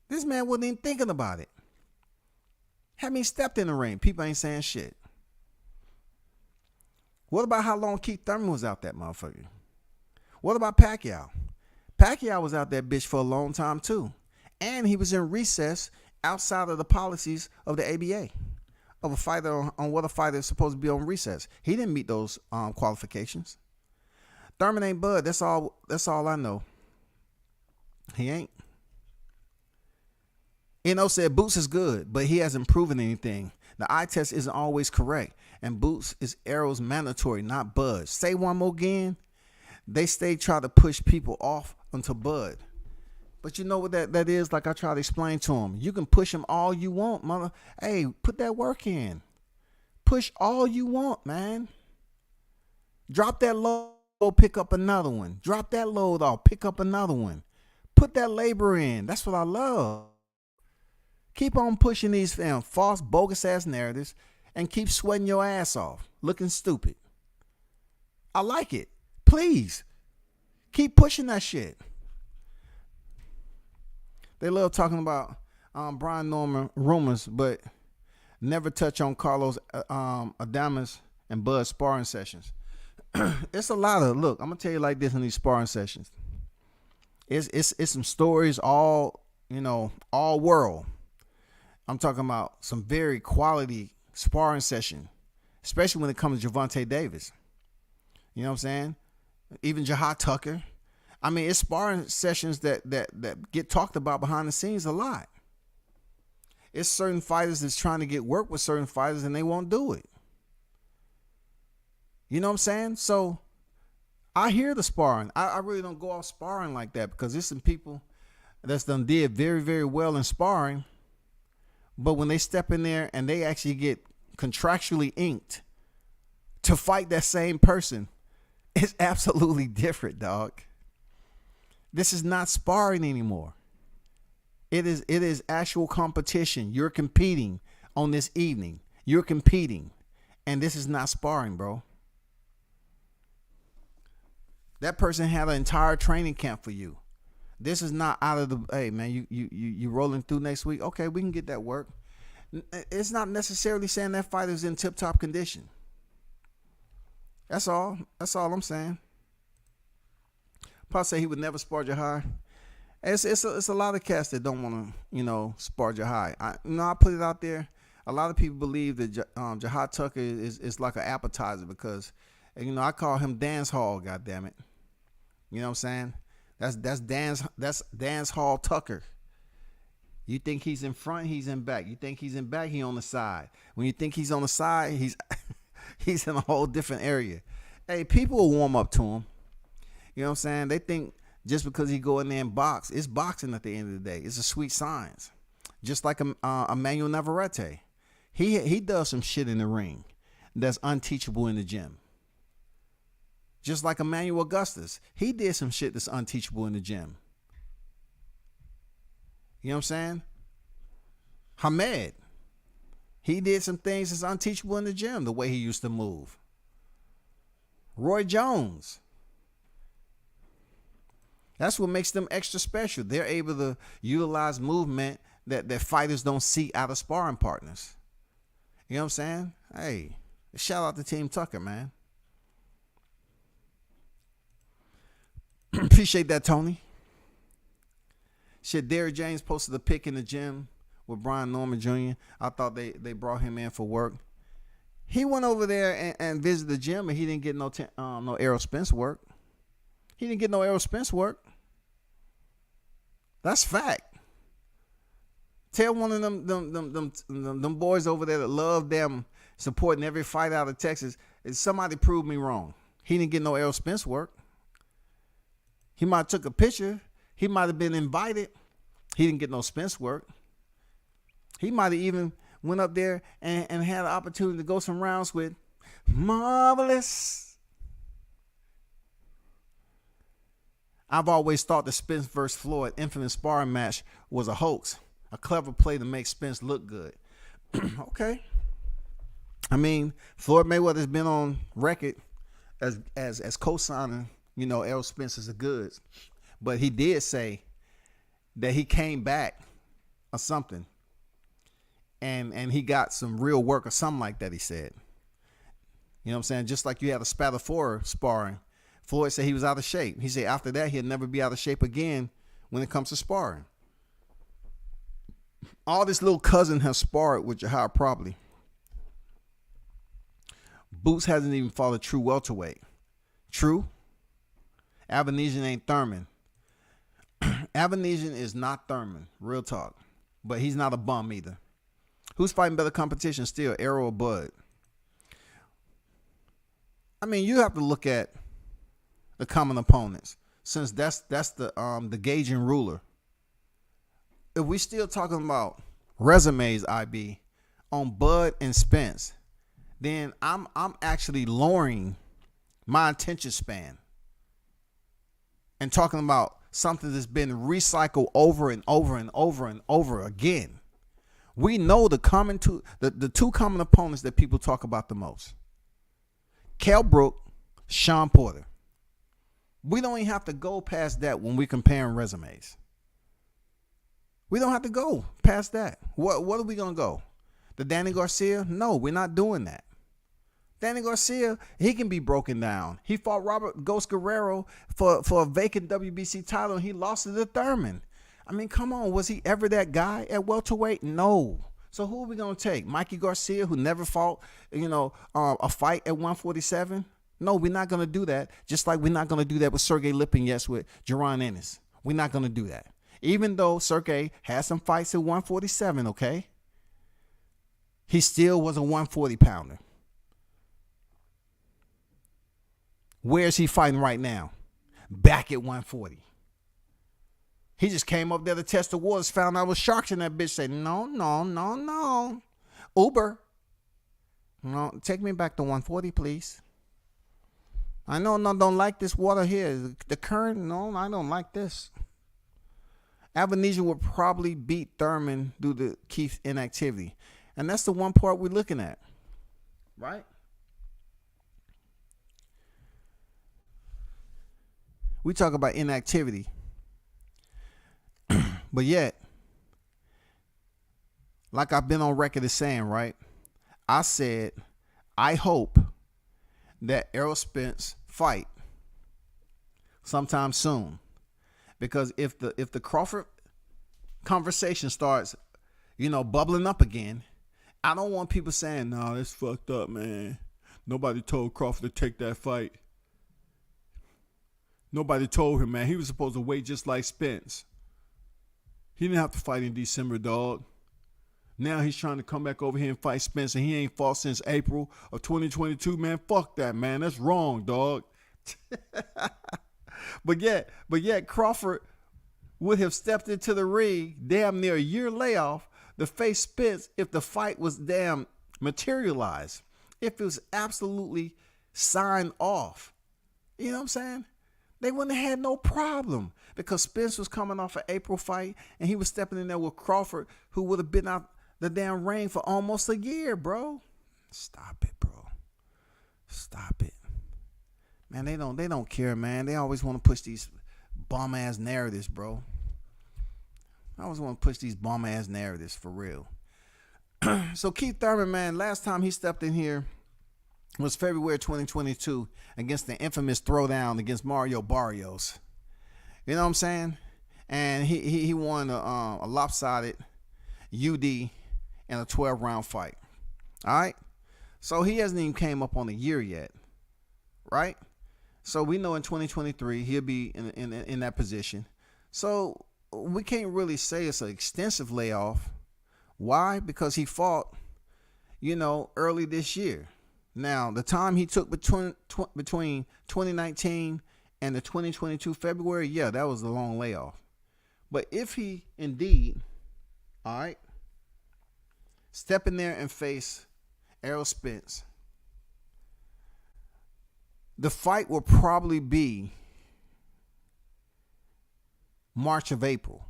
This man wasn't even thinking about it. Had me stepped in the ring. People ain't saying shit. What about how long Keith Thurman was out that motherfucker? What about Pacquiao? Pacquiao was out that bitch for a long time too. And he was in recess outside of the policies of the ABA of a fighter on what a fighter is supposed to be on recess. He didn't meet those qualifications. Thurman ain't Bud. That's all I know. He ain't. Said Boots is good, but he hasn't proven anything. The eye test isn't always correct, and Boots is Arrow's mandatory, not Bud. Say one more again. They try to push people off onto Bud. But you know what that is? Like I try to explain to them. You can push them all you want, mother. Hey, put that work in. Push all you want, man. Drop that load, pick up another one. Drop that load off, pick up another one. Put that labor in. That's what I love. Keep on pushing these false, bogus-ass narratives and keep sweating your ass off, looking stupid. I like it. Please, keep pushing that shit. They love talking about Brian Norman rumors, but never touch on Carlos Adames and Bud sparring sessions. It's a lot of, look, I'm going to tell you like this in these sparring sessions. It's some stories all world. I'm talking about some very quality sparring session, especially when it comes to Gervonta Davis. You know what I'm saying? Even Jahad Tucker. I mean, it's sparring sessions that get talked about behind the scenes a lot. It's certain fighters that's trying to get work with certain fighters and they won't do it. You know what I'm saying? So I hear the sparring. I really don't go off sparring like that because there's some people that's done did very, very well in sparring. But when they step in there and they actually get contractually inked to fight that same person, it's absolutely different, dog. This is not sparring anymore. It is actual competition. You're competing on this evening. You're competing. And this is not sparring, bro. That person had an entire training camp for you. This is not out of the, hey man, you rolling through next week. Okay, we can get that work. It's not necessarily saying that fighter's in tip-top condition. That's all. That's all I'm saying. Paul say he would never spar Jahai. It's a lot of cats that don't want to, spar Jahai. I put it out there. A lot of people believe that Jahad Tucker is like an appetizer because, I call him dance hall, goddammit. You know what I'm saying? That's dance hall Tucker. You think he's in front, he's in back. You think he's in back, he on the side. When you think he's on the side, he's in a whole different area. Hey, people will warm up to him. You know what I'm saying? They think just because he go in there and box, it's boxing at the end of the day. It's a sweet science. Just like Emmanuel Navarrete. He does some shit in the ring that's unteachable in the gym. Just like Emmanuel Augustus. He did some shit that's unteachable in the gym. You know what I'm saying? Hamed. He did some things that's unteachable in the gym, the way he used to move. Roy Jones. That's what makes them extra special. They're able to utilize movement that fighters don't see out of sparring partners. You know what I'm saying? Hey, shout out to Team Tucker, man. Appreciate that, Tony. Shit, Derrick James posted a pic in the gym with Brian Norman Jr. I thought they brought him in for work. He went over there and visited the gym, and he didn't get no Errol Spence work. He didn't get no Errol Spence work. That's fact. Tell one of them boys over there that love them supporting every fight out of Texas, is somebody prove me wrong. He didn't get no Errol Spence work. He might have took a picture. He might have been invited. He didn't get no Spence work. He might have even went up there and had an opportunity to go some rounds with Marvelous. I've always thought the Spence versus Floyd infamous sparring match was a hoax, a clever play to make Spence look good. Okay. I mean, Floyd Mayweather's been on record as co-signing, Errol Spence as a goods. But he did say that he came back or something and he got some real work or something like that, he said. You know what I'm saying? Just like you had a Spatafora sparring. Floyd said he was out of shape. He said after that, he'll never be out of shape again when it comes to sparring. All this little cousin has sparred with Jahar probably. Boots hasn't even fought a true welterweight. True. Avanesian ain't Thurman. Avanesian is not Thurman. Real talk. But he's not a bum either. Who's fighting better competition still, Arrow or Bud? I mean, you have to look at the common opponents, since that's the gauging ruler. If we still talking about resumes, IB, on Bud and Spence, then I'm actually lowering my attention span and talking about something that's been recycled over and over and over and over again. We know the two common opponents that people talk about the most. Kell Brook, Sean Porter. We don't even have to go past that when we're comparing resumes. We don't have to go past that. What are we going to go? The Danny Garcia? No, we're not doing that. Danny Garcia, he can be broken down. He fought Robert Ghost Guerrero for a vacant WBC title, and he lost to Thurman. I mean, come on. Was he ever that guy at welterweight? No. So who are we going to take? Mikey Garcia, who never fought, a fight at 147? No, we're not going to do that. Just like we're not going to do that with Sergey Lipinets with Jaron Ennis. We're not going to do that. Even though Sergey had some fights at 147, okay? He still was a 140 pounder. Where's he fighting right now? Back at 140. He just came up there to test the waters, found out was sharks in that bitch, said, no. Uber. No, take me back to 140, please. I know, no, don't like this water here. The current, no, I don't like this. Avanesian would probably beat Thurman due to Keith's inactivity. And that's the one part we're looking at. Right? We talk about inactivity. But yet, like I've been on record as saying, right? I said, I hope that Errol Spence fight sometime soon. Because if the Crawford conversation starts, bubbling up again, I don't want people saying, no, it's fucked up, man. Nobody told Crawford to take that fight. Nobody told him, man. He was supposed to wait just like Spence. He didn't have to fight in December, dog. Now he's trying to come back over here and fight Spence, and he ain't fought since April of 2022, man. Fuck that, man. That's wrong, dog. But yet Crawford would have stepped into the ring damn near a year layoff to face Spence if the fight was damn materialized. If it was absolutely signed off. You know what I'm saying? They wouldn't have had no problem because Spence was coming off an April fight and he was stepping in there with Crawford, who would have been out the damn ring for almost a year, bro. Stop it, bro. Stop it. Man, they don't care, man. They always want to push these bum ass narratives, bro. I always want to push these bum ass narratives for real. So Keith Thurman, man, last time he stepped in here was February 2022 against the infamous throwdown against Mario Barrios. You know what I'm saying? And he won a lopsided UD in a 12-round fight. All right? So he hasn't even came up on a year yet. Right? So we know in 2023 he'll be in that position. So we can't really say it's an extensive layoff. Why? Because he fought, early this year. Now, the time he took between 2019 and the 2022 February, yeah, that was a long layoff. But if he indeed, all right, step in there and face Errol Spence, the fight will probably be March or April.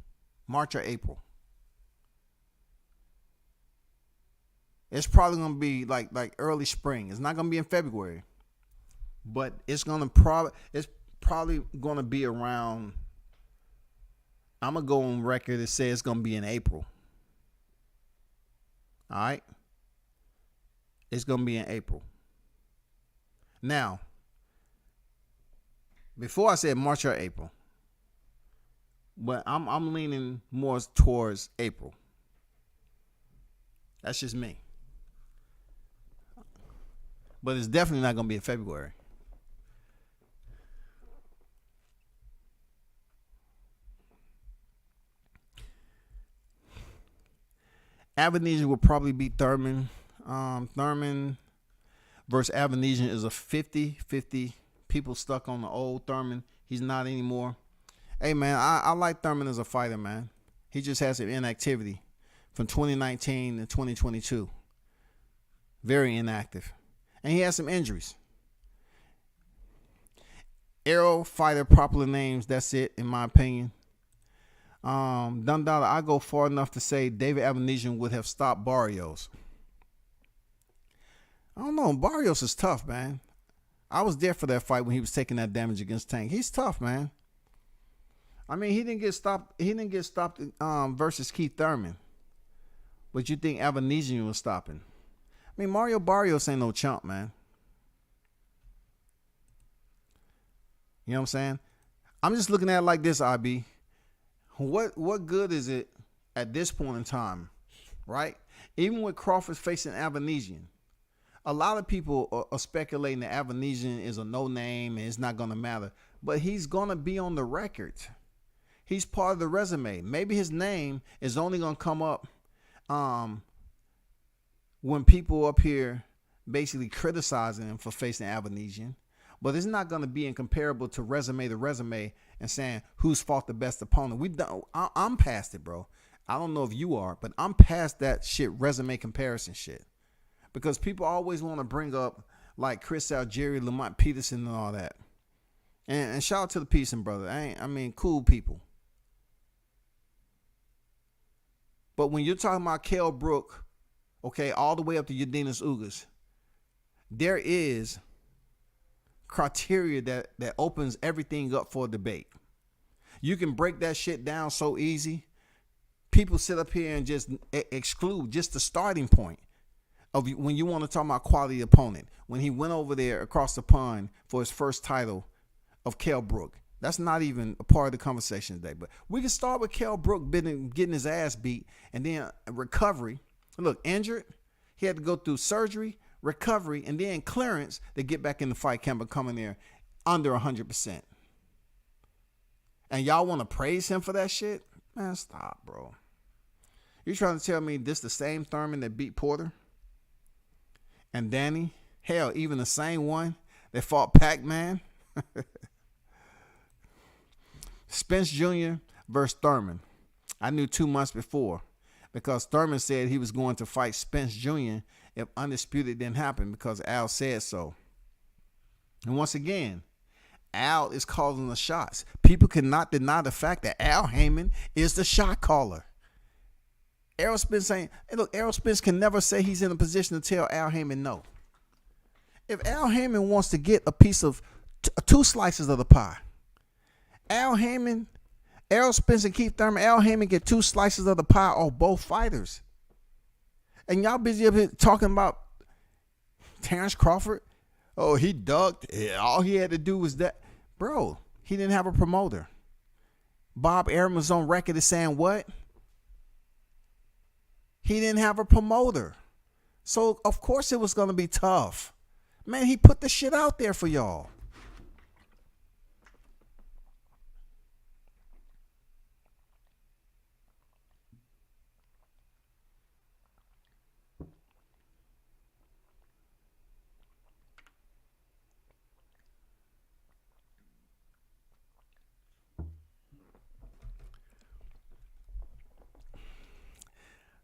It's probably going to be like early spring. It's not going to be in February. But it's probably going to be around, I'm going to go on record and say it's going to be in April. All right. It's going to be in April. Now, before I said March or April, but I'm leaning more towards April. That's just me. But it's definitely not going to be in February. Avanesian will probably beat Thurman. Thurman versus Avanesian is a 50-50. People stuck on the old Thurman. He's not anymore. Hey, man, I like Thurman as a fighter, man. He just has some inactivity from 2019 to 2022. Very inactive. And he has some injuries. Arrow fighter, popular names, that's it, in my opinion. Dundada, I go far enough to say David Avanesian would have stopped Barrios. I don't know. Barrios is tough, man. I was there for that fight when he was taking that damage against Tank. He's tough, man. I mean, he didn't get stopped. He didn't get stopped versus Keith Thurman. But you think Avanesian was stopping? I mean, Mario Barrios ain't no chump, man. You know what I'm saying? I'm just looking at it like this, IB. What good is it at this point in time, right? Even with Crawford facing Avanesian, a lot of people are speculating that Avanesian is a no-name and it's not going to matter. But he's going to be on the record. He's part of the resume. Maybe his name is only going to come up when people up here basically criticizing him for facing Avanesian. But it's not going to be incomparable to resume to resume and saying who's fought the best opponent. I'm past it, bro. I don't know if you are, but I'm past that shit resume comparison shit. Because people always want to bring up like Chris Algieri, Lamont Peterson, and all that. And shout out to the Peterson brother. I mean, cool people. But when you're talking about Kell Brook, okay, all the way up to Yadinas Ugas, there is criteria that opens everything up for debate. You can break that shit down so easy. People sit up here and just exclude just the starting point of when you want to talk about quality opponent. When he went over there across the pond for his first title of Kell Brook. That's not even a part of the conversation today. But we can start with Kell Brook getting his ass beat and then recovery. Look, injured. He had to go through surgery, recovery, and then clearance to get back in the fight camp and come in there under 100%. And y'all want to praise him for that shit? Man, stop, bro. You trying to tell me this the same Thurman that beat Porter? And Danny? Hell, even the same one that fought Pac-Man? Spence Jr. versus Thurman. I knew 2 months before because Thurman said he was going to fight Spence Jr. if Undisputed didn't happen because Al said so. And once again, Al is calling the shots. People cannot deny the fact that Al Heyman is the shot caller. Errol Spence saying, hey, look, Errol Spence can never say he's in a position to tell Al Heyman no. If Al Heyman wants to get a piece of 2 slices of the pie, Al Heyman, Errol Spence and Keith Thurman, Al Heyman get 2 slices of the pie off both fighters. And y'all busy up here talking about Terrence Crawford. Oh, he ducked. All he had to do was that. Bro, he didn't have a promoter. Bob Arum was on record as saying what? He didn't have a promoter. So, of course, it was going to be tough. Man, he put the shit out there for y'all.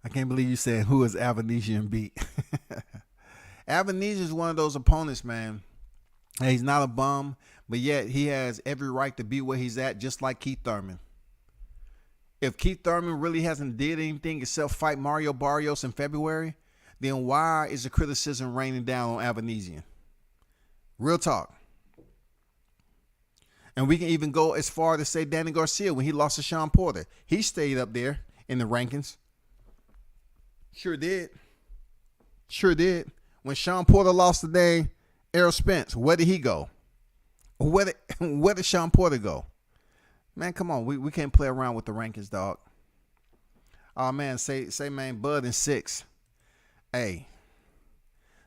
I can't believe you said who is Avanesian beat. Avanesian is one of those opponents, man. He's not a bum, but yet he has every right to be where he's at, just like Keith Thurman. If Keith Thurman really hasn't did anything except fight Mario Barrios in February, then why is the criticism raining down on Avanesian? Real talk. And we can even go as far to say Danny Garcia when he lost to Sean Porter. He stayed up there in the rankings. Sure did. Sure did. When Sean Porter lost today, Errol Spence, where did he go? Where did Sean Porter go? Man, come on. We can't play around with the rankings, dog. Oh man, say man, Bud in 6. Hey.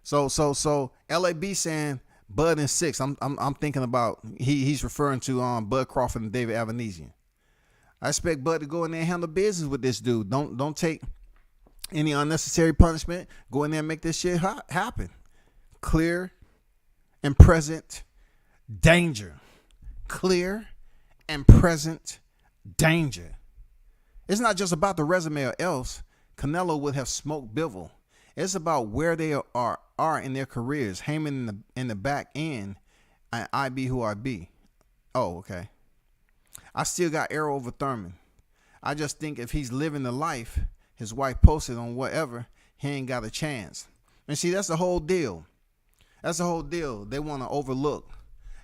So LAB saying Bud in 6. I'm thinking about he's referring to Bud Crawford and David Avanesian. I expect Bud to go in there and handle business with this dude. Don't take any unnecessary punishment. Go in there and make this shit happen. Clear and present danger. Clear and present danger. It's not just about the resume or else Canelo would have smoked Bivol. It's about where they are in their careers. Heyman in the back end and IB who I be. Oh, okay. I still got Errol over Thurman. I just think if he's living the life his wife posted on whatever, he ain't got a chance. And see, that's the whole deal. That's the whole deal. They want to overlook.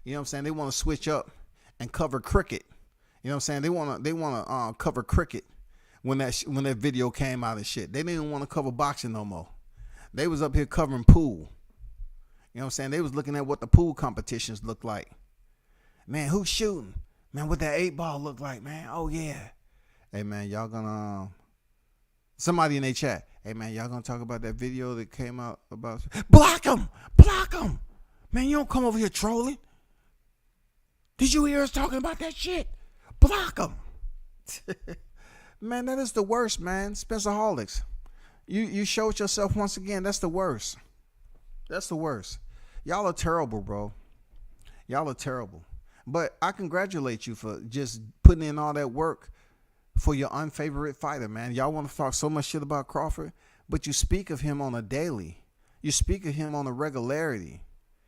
You know what I'm saying? They want to switch up and cover cricket. You know what I'm saying? They want to cover cricket when that video came out and shit. They didn't want to cover boxing no more. They was up here covering pool. You know what I'm saying? They was looking at what the pool competitions look like. Man, who's shooting? Man, what that 8-ball look like, man? Oh yeah. Hey man, y'all gonna somebody in their chat. Hey man, y'all gonna talk about that video that came out about block him! Block him! Man, you don't come over here trolling. Did you hear us talking about that shit? Block him! Man, that is the worst, man. Spencerholics. You showed yourself once again. That's the worst. That's the worst. Y'all are terrible, bro. Y'all are terrible. But I congratulate you for just putting in all that work for your unfavorite fighter, man. Y'all want to talk so much shit about Crawford, but you speak of him on a daily. You speak of him on a regularity.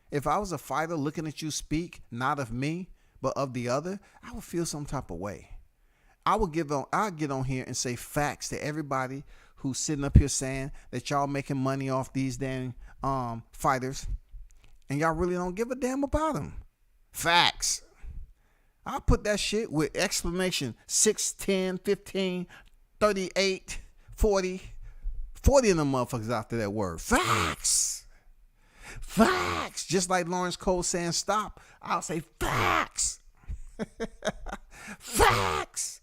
If I was a fighter looking at you speak, not of me, but of the other, I would feel some type of way. I'll get on here and say facts to everybody who's sitting up here saying that y'all making money off these damn fighters, and y'all really don't give a damn about them. Facts. I'll put that shit with exclamation 6, 10, 15, 38, 40 of them motherfuckers after that word. Facts. Facts. Just like Lawrence Cole saying stop, I'll say facts. Facts.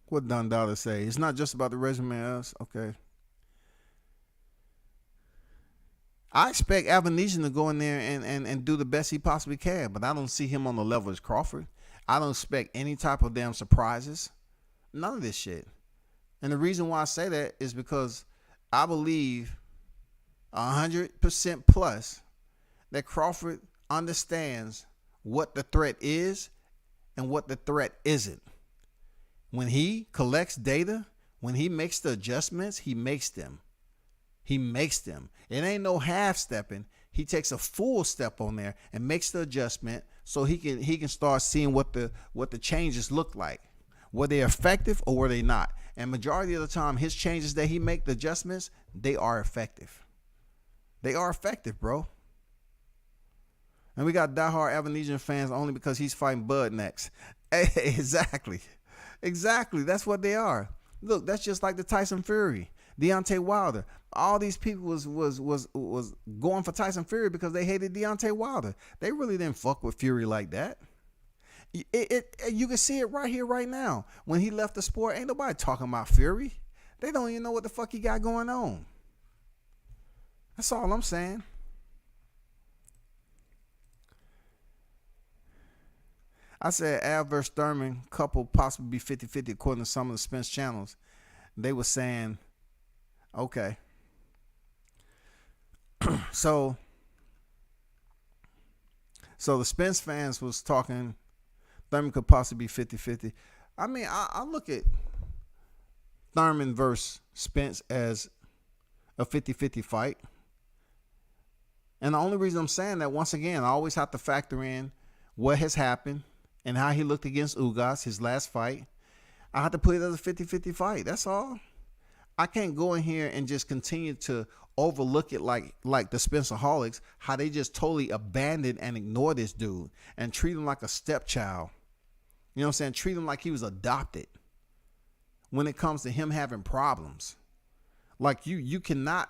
What Don Dollar say? It's not just about the resume, else. Okay. I expect Avanesian to go in there and do the best he possibly can, but I don't see him on the level as Crawford. I don't expect any type of damn surprises. None of this shit. And the reason why I say that is because I believe 100% plus that Crawford understands what the threat is and what the threat isn't. When he collects data, when he makes the adjustments, he makes them. He makes them. It ain't no half stepping. He takes a full step on there and makes the adjustment so he can start seeing what the changes look like. Were they effective or were they not? And majority of the time, his changes that he make, the adjustments, they are effective. They are effective, bro. And we got diehard Avanesian fans only because he's fighting Bud next. Hey, exactly. Exactly. That's what they are. Look, that's just like the Tyson Fury, Deontay Wilder. All these people was going for Tyson Fury because they hated Deontay Wilder. They really didn't fuck with Fury like that. You can see it right here, right now. When he left the sport, ain't nobody talking about Fury. They don't even know what the fuck he got going on. That's all I'm saying. I said Av versus Thurman couple possibly be 50-50 according to some of the Spence channels. They were saying, okay. So the Spence fans was talking Thurman could possibly be 50-50. I mean, I look at Thurman versus Spence as a 50-50 fight. And the only reason I'm saying that, once again, I always have to factor in what has happened and how he looked against Ugas, his last fight. I had to put it as a 50-50 fight. That's all. I can't go in here and just continue to overlook it like the Spencerholics, how they just totally abandoned and ignored this dude and treat him like a stepchild. You know what I'm saying? Treat him like he was adopted when it comes to him having problems. Like you cannot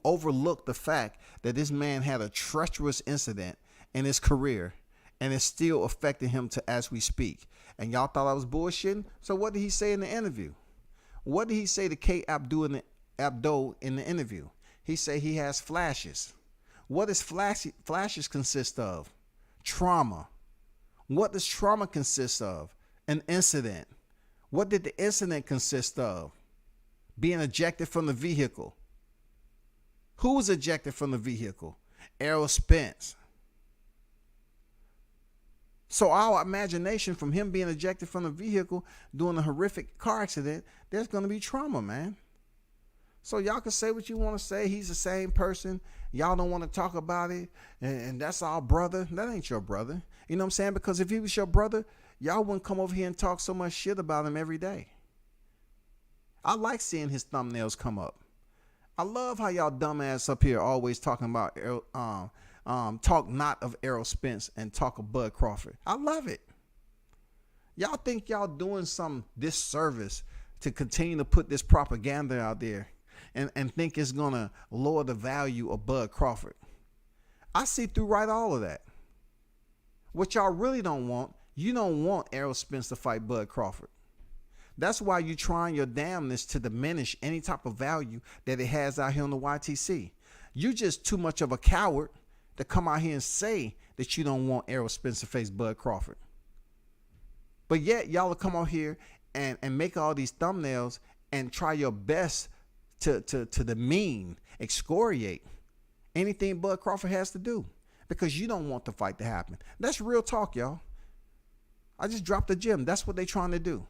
overlook the fact that this man had a treacherous incident in his career and it's still affecting him to as we speak. And y'all thought I was bullshitting? So what did he say in the interview? What did he say to Kate Abdul in the interview? He said he has flashes. What does flashes consist of? Trauma. What does trauma consist of? An incident. What did the incident consist of? Being ejected from the vehicle. Who was ejected from the vehicle? Errol Spence. So our imagination from him being ejected from the vehicle during a horrific car accident, there's going to be trauma, man. So y'all can say what you want to say. He's the same person. Y'all don't want to talk about it. And that's our brother. That ain't your brother. You know what I'm saying? Because if he was your brother, y'all wouldn't come over here and talk so much shit about him every day. I like seeing his thumbnails come up. I love how y'all dumbass up here always talking about talk not of Errol Spence and talk of Bud Crawford. I love it. Y'all think y'all doing some disservice to continue to put this propaganda out there and think it's gonna lower the value of Bud Crawford. I see through right all of that. What y'all really don't want, you don't want Errol Spence to fight Bud Crawford. That's why you're trying your damnness to diminish any type of value that it has out here on the YTC. You just too much of a coward to come out here and say that you don't want Errol Spence to face Bud Crawford. But yet y'all will come out here and make all these thumbnails and try your best to demean, excoriate anything Bud Crawford has to do because you don't want the fight to happen. That's real talk, y'all. I just dropped the gem. That's what they're trying to do.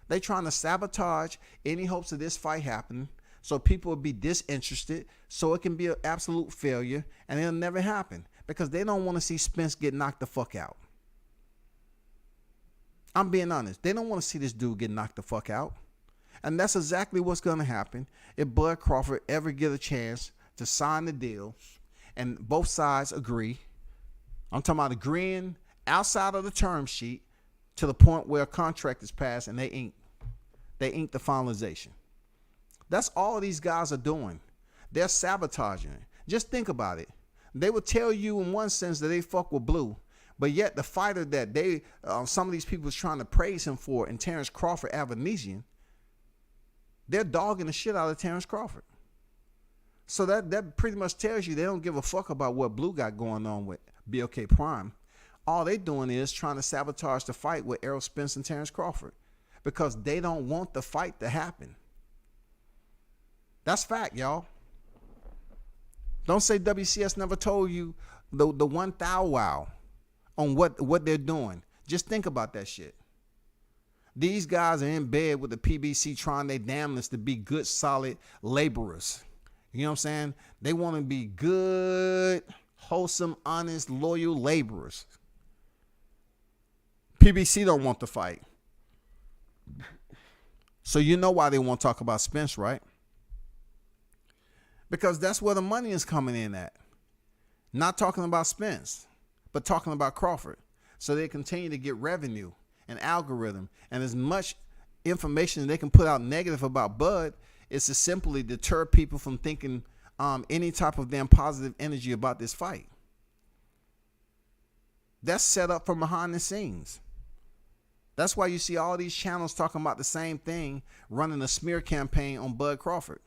They trying to sabotage any hopes of this fight happening so people will be disinterested, so it can be an absolute failure, and it'll never happen because they don't want to see Spence get knocked the fuck out. I'm being honest. They don't want to see this dude get knocked the fuck out. And that's exactly what's going to happen if Bud Crawford ever get a chance to sign the deal and both sides agree. I'm talking about agreeing outside of the term sheet to the point where a contract is passed and they ink the finalization. That's all these guys are doing. They're sabotaging it. Just think about it. They will tell you in one sense that they fuck with Blue, but yet the fighter that they some of these people was trying to praise him for in Terrence Crawford Avanesian, they're dogging the shit out of Terrence Crawford. So that pretty much tells you they don't give a fuck about what Blue got going on with BLK Prime. All they doing is trying to sabotage the fight with Errol Spence and Terrence Crawford because they don't want the fight to happen. That's fact, y'all. Don't say WCS never told you the one thou wow on what they're doing. Just think about that shit. These guys are in bed with the PBC trying their damnness to be good, solid laborers. You know what I'm saying? They want to be good, wholesome, honest, loyal laborers. PBC don't want to fight. So you know why they won't talk about Spence, right? Because that's where the money is coming in at. Not talking about Spence, but talking about Crawford. So they continue to get revenue and algorithm and as much information they can put out negative about Bud is to simply deter people from thinking any type of damn positive energy about this fight. That's set up from behind the scenes. That's why you see all these channels talking about the same thing, running a smear campaign on Bud Crawford.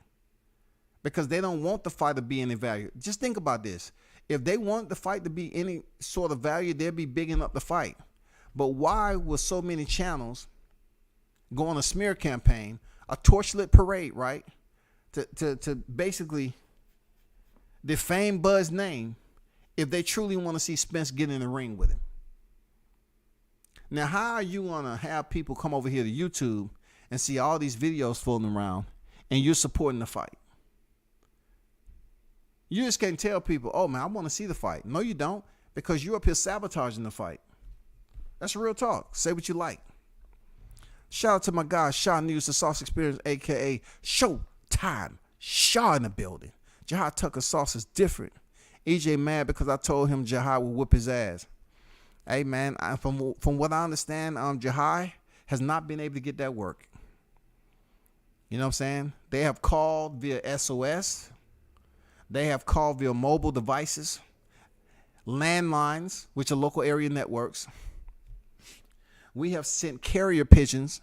Because they don't want the fight to be any value. Just think about this. If they want the fight to be any sort of value, they'd be bigging up the fight. But why will so many channels go on a smear campaign, a torchlit parade, right? To basically defame Bud's name if they truly want to see Spence get in the ring with him. Now, how are you going to have people come over here to YouTube and see all these videos floating around and you're supporting the fight? You just can't tell people, oh, man, I want to see the fight. No, you don't, because you're up here sabotaging the fight. That's real talk. Say what you like. Shout out to my guy, Shaw News, the Sauce Experience, a.k.a. Showtime. Shaw in the building. Jahai Tucker sauce is different. EJ mad because I told him Jahai will whip his ass. Hey, man, from what I understand, Jahai has not been able to get that work. You know what I'm saying? They have called via SOS. They have called via mobile devices, landlines, which are local area networks. We have sent carrier pigeons.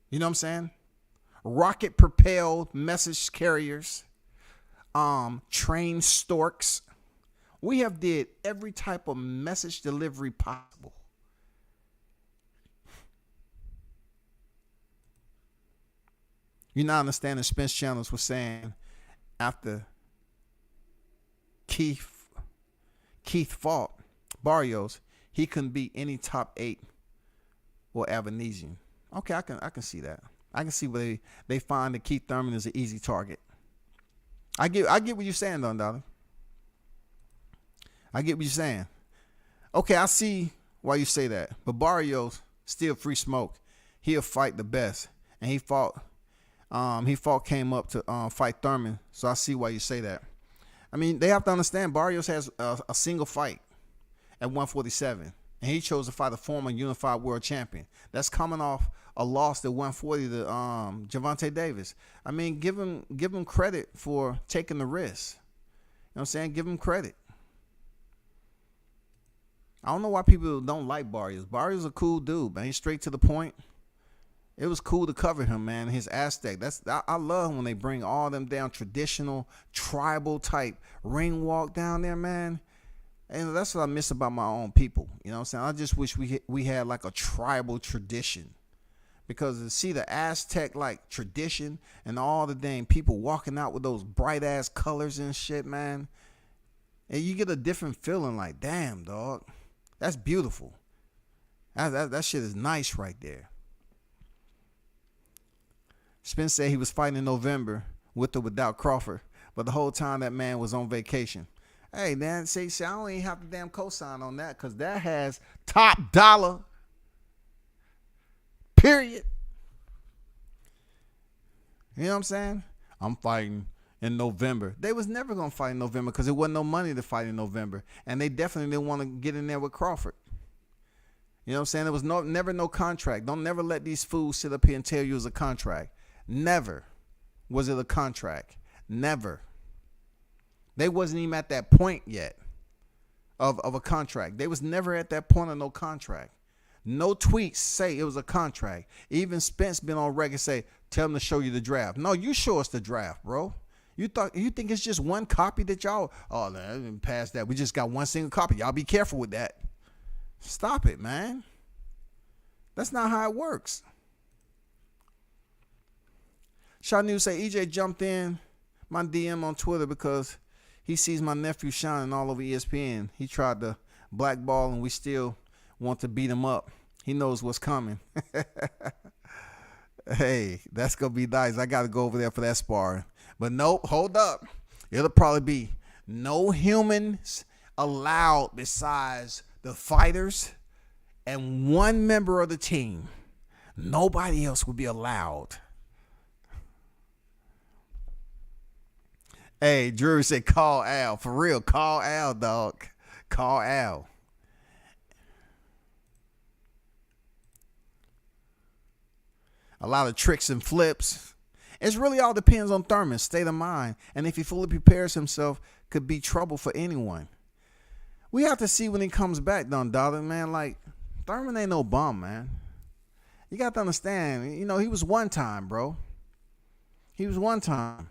You know what I'm saying? Rocket-propelled message carriers, train storks. We have did every type of message delivery possible. You now understand the Spence channels was saying after Keith fought Barrios, he couldn't beat any top 8 or Avanesian. Okay, I can see that. I can see where they find that Keith Thurman is an easy target. I get what you're saying, though, darling. I get what you're saying. Okay, I see why you say that. But Barrios still free smoke. He'll fight the best, and he came up to fight Thurman. So I see why you say that. I mean, they have to understand Barrios has a single fight at 147, and he chose to fight a former unified world champion. That's coming off a loss at 140 to Gervonta Davis. I mean, give him credit for taking the risk. You know what I'm saying? Give him credit. I don't know why people don't like Barrios. Barrios is a cool dude, man. He's straight to the point. It was cool to cover him, man. His Aztec. I love when they bring all them down traditional, tribal type ring walk down there, man. And that's what I miss about my own people. You know what I'm saying? I just wish we had like a tribal tradition. Because to see the Aztec like tradition and all the dang people walking out with those bright ass colors and shit, man. And you get a different feeling like, damn, dog. That's beautiful. That shit is nice right there. Spence said he was fighting in November with or without Crawford. But the whole time that man was on vacation. Hey, man, see, I don't even have to damn cosign on that because that has top dollar. Period. You know what I'm saying? I'm fighting in November. They was never going to fight in November because there wasn't no money to fight in November. And they definitely didn't want to get in there with Crawford. You know what I'm saying? There was never no contract. Don't never let these fools sit up here and tell you it was a contract. Never was it a contract. Never. They wasn't even at that point yet of a contract. They was never at that point of no contract. No tweets say it was a contract. Even Spence been on record say, tell them to show you the draft. No, you show us the draft, bro. You think it's just one copy that y'all, oh, man, past that. We just got one single copy. Y'all be careful with that. Stop it, man. That's not how it works. Shaw News say EJ jumped in my DM on Twitter because he sees my nephew shining all over ESPN. He tried to blackball and we still want to beat him up. He knows what's coming. Hey, that's going to be nice. I got to go over there for that sparring. But nope, hold up. It'll probably be no humans allowed besides the fighters and one member of the team. Nobody else will be allowed. Hey, Drew said call Al. For real, call Al, dog. Call Al. A lot of tricks and flips. It really all depends on Thurman's state of mind. And if he fully prepares himself, could be trouble for anyone. We have to see when he comes back, darling, man. Like, Thurman ain't no bum, man. You got to understand, he was one time, bro. He was one time.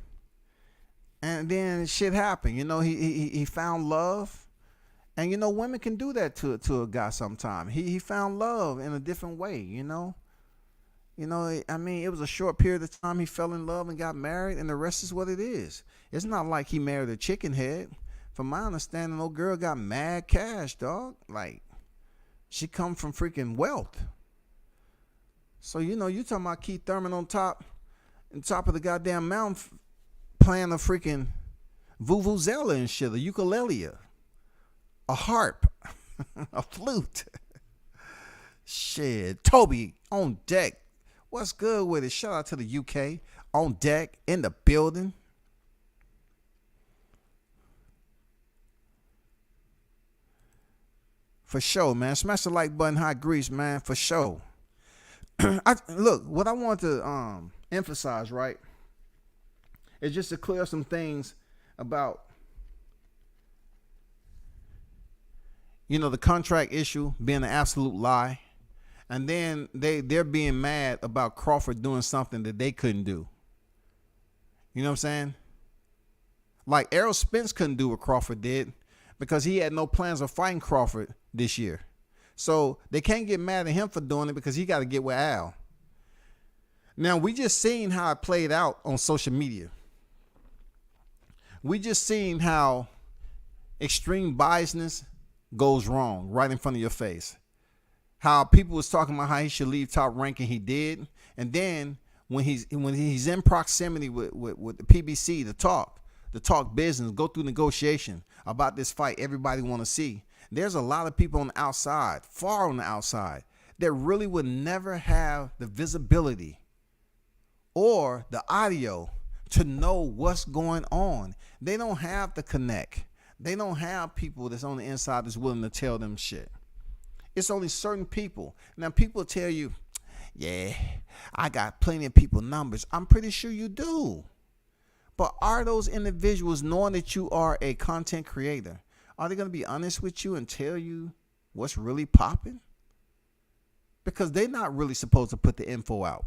And then shit happened. He found love. And, women can do that to a guy sometime. He found love in a different way, it was a short period of time he fell in love and got married, and the rest is what it is. It's not like he married a chicken head. From my understanding, old girl got mad cash, dog. Like, she come from freaking wealth. So, you talking about Keith Thurman on top of the goddamn mountain playing a freaking vuvuzela and shit, a ukulele, a harp. A flute. Shit. Toby on deck. What's good with it? Shout out to the UK on deck in the building. For sure, man. Smash the like button, hot grease, man. For sure. Look, what I want to emphasize, right, is just to clear some things about, the contract issue being an absolute lie. And then they're being mad about Crawford doing something that they couldn't do. You know what I'm saying? Like Errol Spence couldn't do what Crawford did because he had no plans of fighting Crawford this year. So they can't get mad at him for doing it because he got to get with Al. Now, we just seen how it played out on social media. We just seen how extreme biasness goes wrong right in front of your face. How people was talking about how he should leave Top Rank, and he did. And then when he's in proximity with the PBC to talk business, go through negotiation about this fight everybody want to see, there's a lot of people on the outside, far on the outside, that really would never have the visibility or the audio to know what's going on. They don't have the connect. They don't have people that's on the inside that's willing to tell them shit. It's only certain people. Now, people tell you, yeah, I got plenty of people numbers. I'm pretty sure you do. But are those individuals, knowing that you are a content creator, are they going to be honest with you and tell you what's really popping? Because they're not really supposed to put the info out.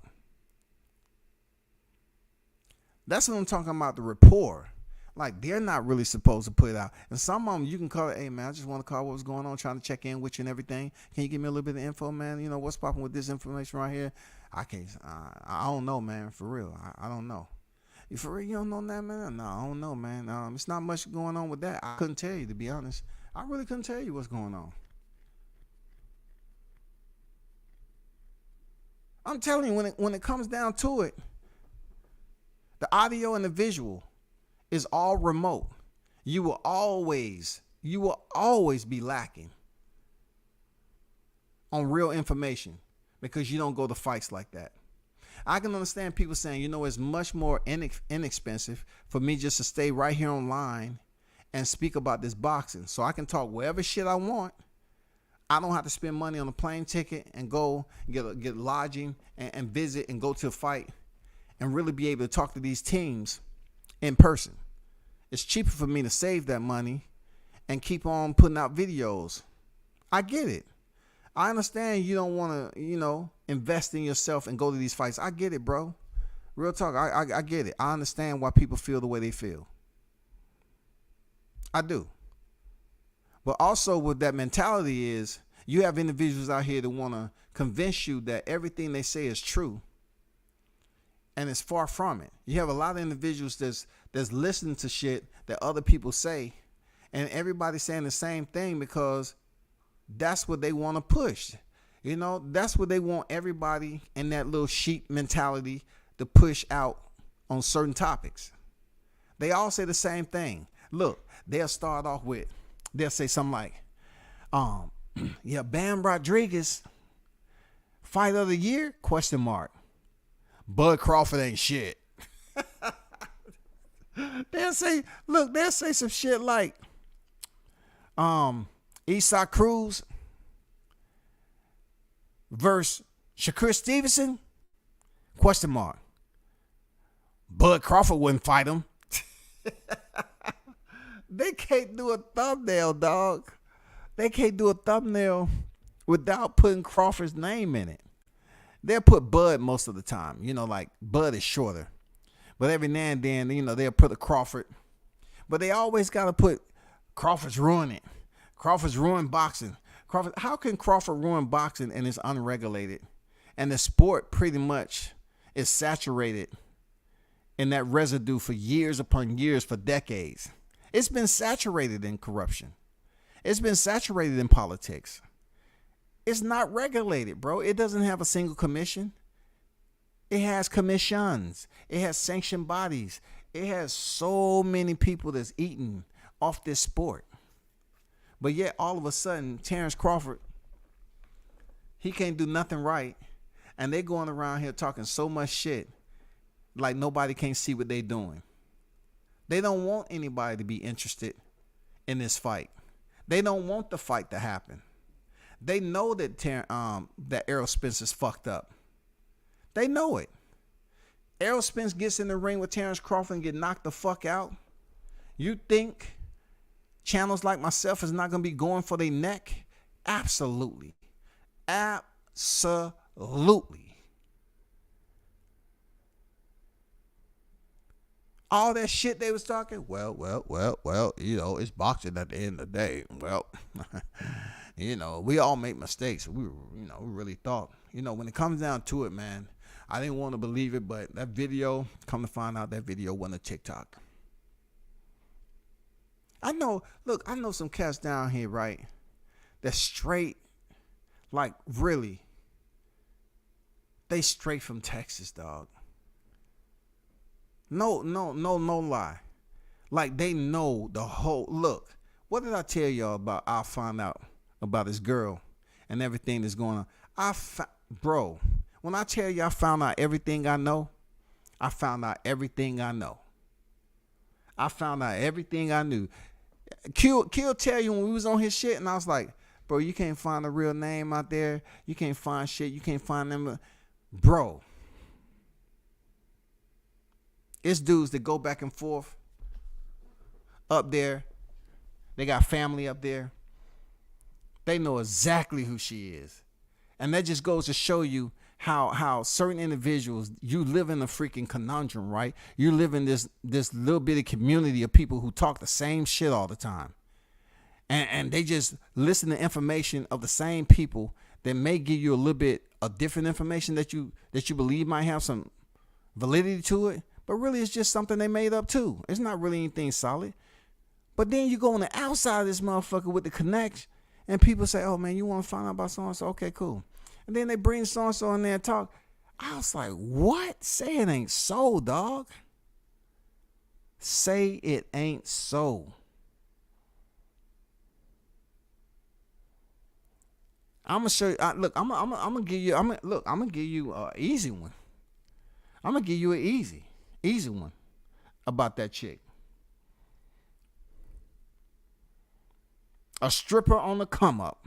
That's what I'm talking about, the rapport. Like, they're not really supposed to put it out. And some of them, you can call it, hey, man, I just want to call what's going on, trying to check in with you and everything. Can you give me a little bit of info, man? What's popping with this information right here? I can't, I don't know, man, for real. I don't know. You for real, you don't know that, man? No, I don't know, man. It's not much going on with that. I couldn't tell you, to be honest. I really couldn't tell you what's going on. I'm telling you, when it comes down to it, the audio and the visual is all remote. You will always be lacking on real information because you don't go to fights like that. I can understand people saying, it's much more inexpensive for me just to stay right here online and speak about this boxing. So I can talk whatever shit I want. I don't have to spend money on a plane ticket and go get lodging and visit and go to a fight and really be able to talk to these teams in person. It's cheaper for me to save that money and keep on putting out videos. I get it. I understand you don't want to, invest in yourself and go to these fights. I get it, bro. Real talk. I get it. I understand why people feel the way they feel. I do. But also with that mentality is you have individuals out here that want to convince you that everything they say is true. And it's far from it. You have a lot of individuals that's listening to shit that other people say, and everybody's saying the same thing because that's what they want to push. That's what they want everybody in that little sheep mentality to push out on certain topics. They all say the same thing. Look, they'll start off with, they'll say something like, yeah, Bam Rodriguez, fight of the year? ? Bud Crawford ain't shit. They'll say some shit like, Isak Cruz versus Shakur Stevenson? ? Bud Crawford wouldn't fight him. They can't do a thumbnail, dog. They can't do a thumbnail without putting Crawford's name in it. They'll put Bud most of the time. Like Bud is shorter. But every now and then, they'll put a Crawford. But they always got to put Crawford's ruining. Crawford's ruined boxing. How can Crawford ruin boxing and it's unregulated? And the sport pretty much is saturated in that residue for years upon years, for decades. It's been saturated in corruption. It's been saturated in politics. It's not regulated, bro. It doesn't have a single commission. It has commissions. It has sanctioned bodies. It has so many people that's eating off this sport. But yet all of a sudden, Terrence Crawford, he can't do nothing right. And they going around here talking so much shit like nobody can't see what they doing. They don't want anybody to be interested in this fight. They don't want the fight to happen. They know that that Errol Spence is fucked up. They know it. Errol Spence gets in the ring with Terrence Crawford and get knocked the fuck out. You think channels like myself is not going to be going for their neck? Absolutely. Absolutely. All that shit they was talking, well, it's boxing at the end of the day. Well, we all make mistakes. We really thought, when it comes down to it, man, I didn't want to believe it, but that video, come to find out that video wasn't a TikTok. I know some cats down here, right? That's straight, like really, they straight from Texas, dog. No lie. Like they know the whole, look, what did I tell y'all about? I found out about this girl and everything that's going on. Bro, when I tell you I found out everything I know, I found out everything I know. I found out everything I knew. Kill tell you when we was on his shit, and I was like, bro, you can't find a real name out there. You can't find shit. You can't find them. Bro. It's dudes that go back and forth up there. They got family up there. They know exactly who she is. And that just goes to show you how certain individuals, you live in a freaking conundrum, right? You live in this little bitty community of people who talk the same shit all the time. And they just listen to information of the same people that may give you a little bit of different information that you believe might have some validity to it. But really, it's just something they made up too. It's not really anything solid. But then you go on the outside of this motherfucker with the connect, and people say, oh, man, you want to find out about so-and-so? Okay, cool. And then they bring so-and-so in there and talk. I was like, what? Say it ain't so, dog. Say it ain't so. I'm gonna show you. Look, I'm gonna give you. I'm gonna give you an easy one. I'm gonna give you an easy one about that chick. A stripper on the come up.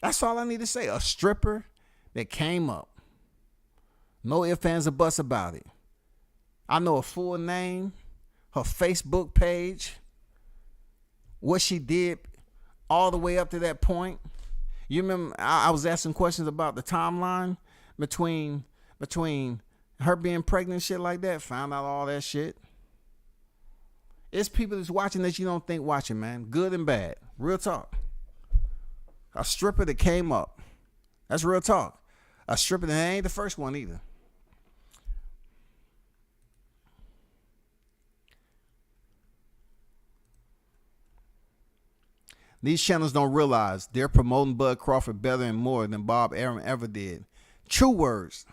That's all I need to say. A stripper that came up. No ifs, ands, or buts about it. I know her full name, her Facebook page, what she did all the way up to that point. You remember I was asking questions about the timeline between her being pregnant and shit like that. Found out all that shit. It's people that's watching that you don't think watching, man. Good and bad. Real talk. A stripper that came up. That's real talk. A stripper that ain't the first one either. These channels don't realize they're promoting Bud Crawford better and more than Bob Arum ever did. True words.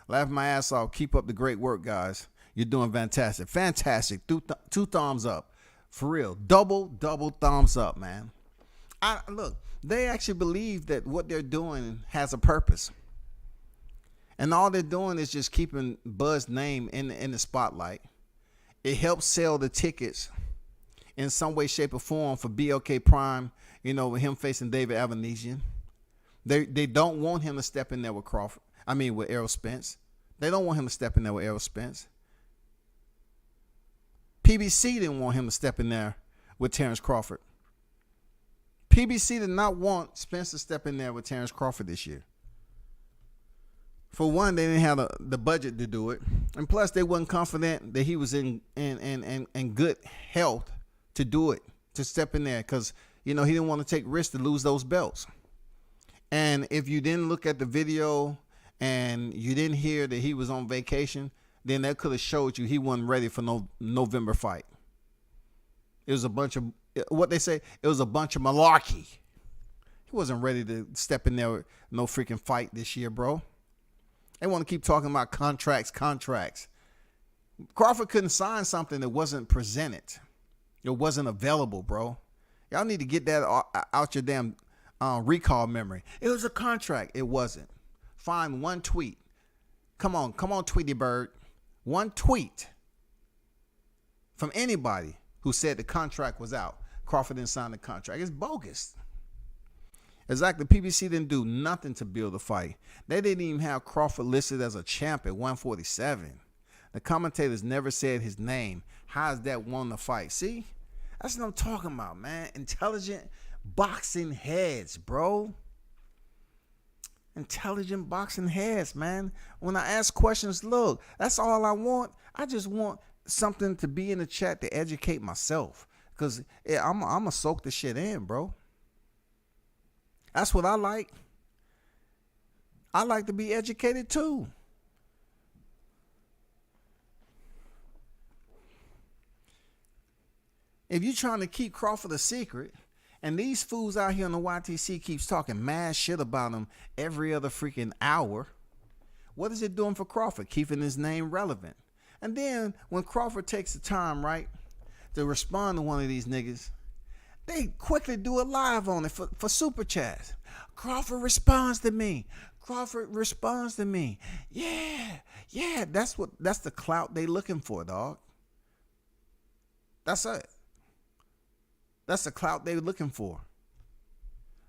Laugh my ass off. Keep up the great work, guys. You're doing fantastic. Fantastic. Two thumbs up. For real. Double thumbs up, man. Look, they actually believe that what they're doing has a purpose. And all they're doing is just keeping Bud's name in the spotlight. It helps sell the tickets in some way, shape, or form for BLK Prime, with him facing David Avanesian. They don't want him to step in there with with Errol Spence. They don't want him to step in there with Errol Spence. PBC didn't want him to step in there with Terrence Crawford. PBC did not want Spence to step in there with Terrence Crawford this year. For one, they didn't have the budget to do it. And plus, they wasn't confident that he was in good health to do it, to step in there. Because, he didn't want to take risks to lose those belts. And if you didn't look at the video and you didn't hear that he was on vacation, then that could have showed you he wasn't ready for no November fight. It was a bunch of, what they say, it was a bunch of malarkey. He wasn't ready to step in there with no freaking fight this year, bro. They want to keep talking about contracts. Crawford couldn't sign something that wasn't presented. It wasn't available, bro. Y'all need to get that out your damn recall memory. It was a contract. It wasn't. Find one tweet. Come on, Tweety Bird. One tweet from anybody who said the contract was out. Crawford didn't sign the contract. It's bogus. Exactly. PBC didn't do nothing to build a fight. They didn't even have Crawford listed as a champ at 147. The commentators never said his name. How is that won the fight? See? That's what I'm talking about, man. Intelligent boxing heads, bro. Intelligent boxing heads, man. When I ask questions, look, that's all I want. I just want something to be in the chat to educate myself. Because I'm going to soak this shit in, bro. That's what I like. I like to be educated too. If you're trying to keep Crawford a secret, and these fools out here on the YTC keeps talking mad shit about him every other freaking hour, what is it doing for Crawford? Keeping his name relevant. And then when Crawford takes the time, right, to respond to one of these niggas, they quickly do a live on it for super chats. Crawford responds to me. Crawford responds to me. Yeah. That's the clout they looking for, dog. That's it. That's the clout they're looking for.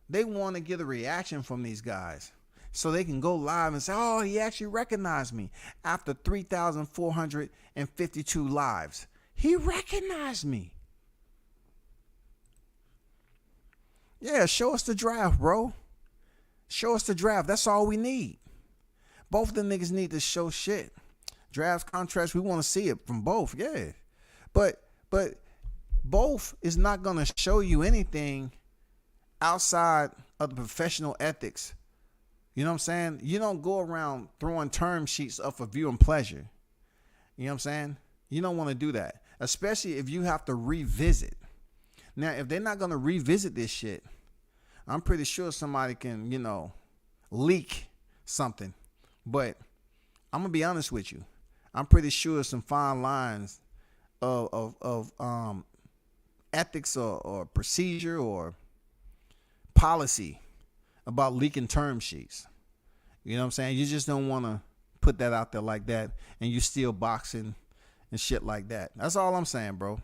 They want to get a reaction from these guys so they can go live and say, oh, he actually recognized me after 3,452 lives. He recognized me. Yeah, show us the draft, bro. Show us the draft. That's all we need. Both of the niggas need to show shit. Drafts, contracts, we want to see it from both, yeah. But both is not going to show you anything outside of the professional ethics. You know what I'm saying? You don't go around throwing term sheets up for view and pleasure. You know what I'm saying? You don't want to do that, especially if you have to revisit. Now, if they're not going to revisit this shit, I'm pretty sure somebody can, leak something. But I'm going to be honest with you. I'm pretty sure some fine lines of ethics or procedure or policy about leaking term sheets. You know what I'm saying? You just don't want to put that out there like that, and you still boxing and shit like that. That's all I'm saying, bro.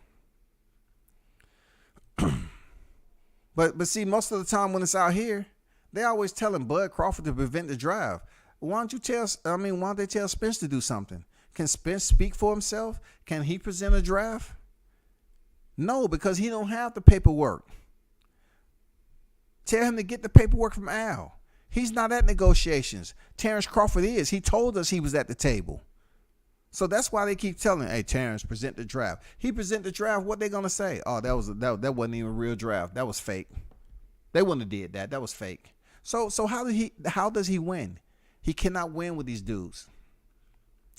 But see, most of the time when it's out here, they always telling Bud Crawford to prevent the draft. Why don't they tell Spence to do something? Can Spence speak for himself? Can he present a draft? No, because he don't have the paperwork. Tell him to get the paperwork from Al. He's not at negotiations. Terrence Crawford is. He told us he was at the table. So that's why they keep telling, hey, Terrence, present the draft. He present the draft, what they gonna say? Oh, that wasn't even a real draft. That was fake. They wouldn't have did that. That was fake. So how does he win? He cannot win with these dudes.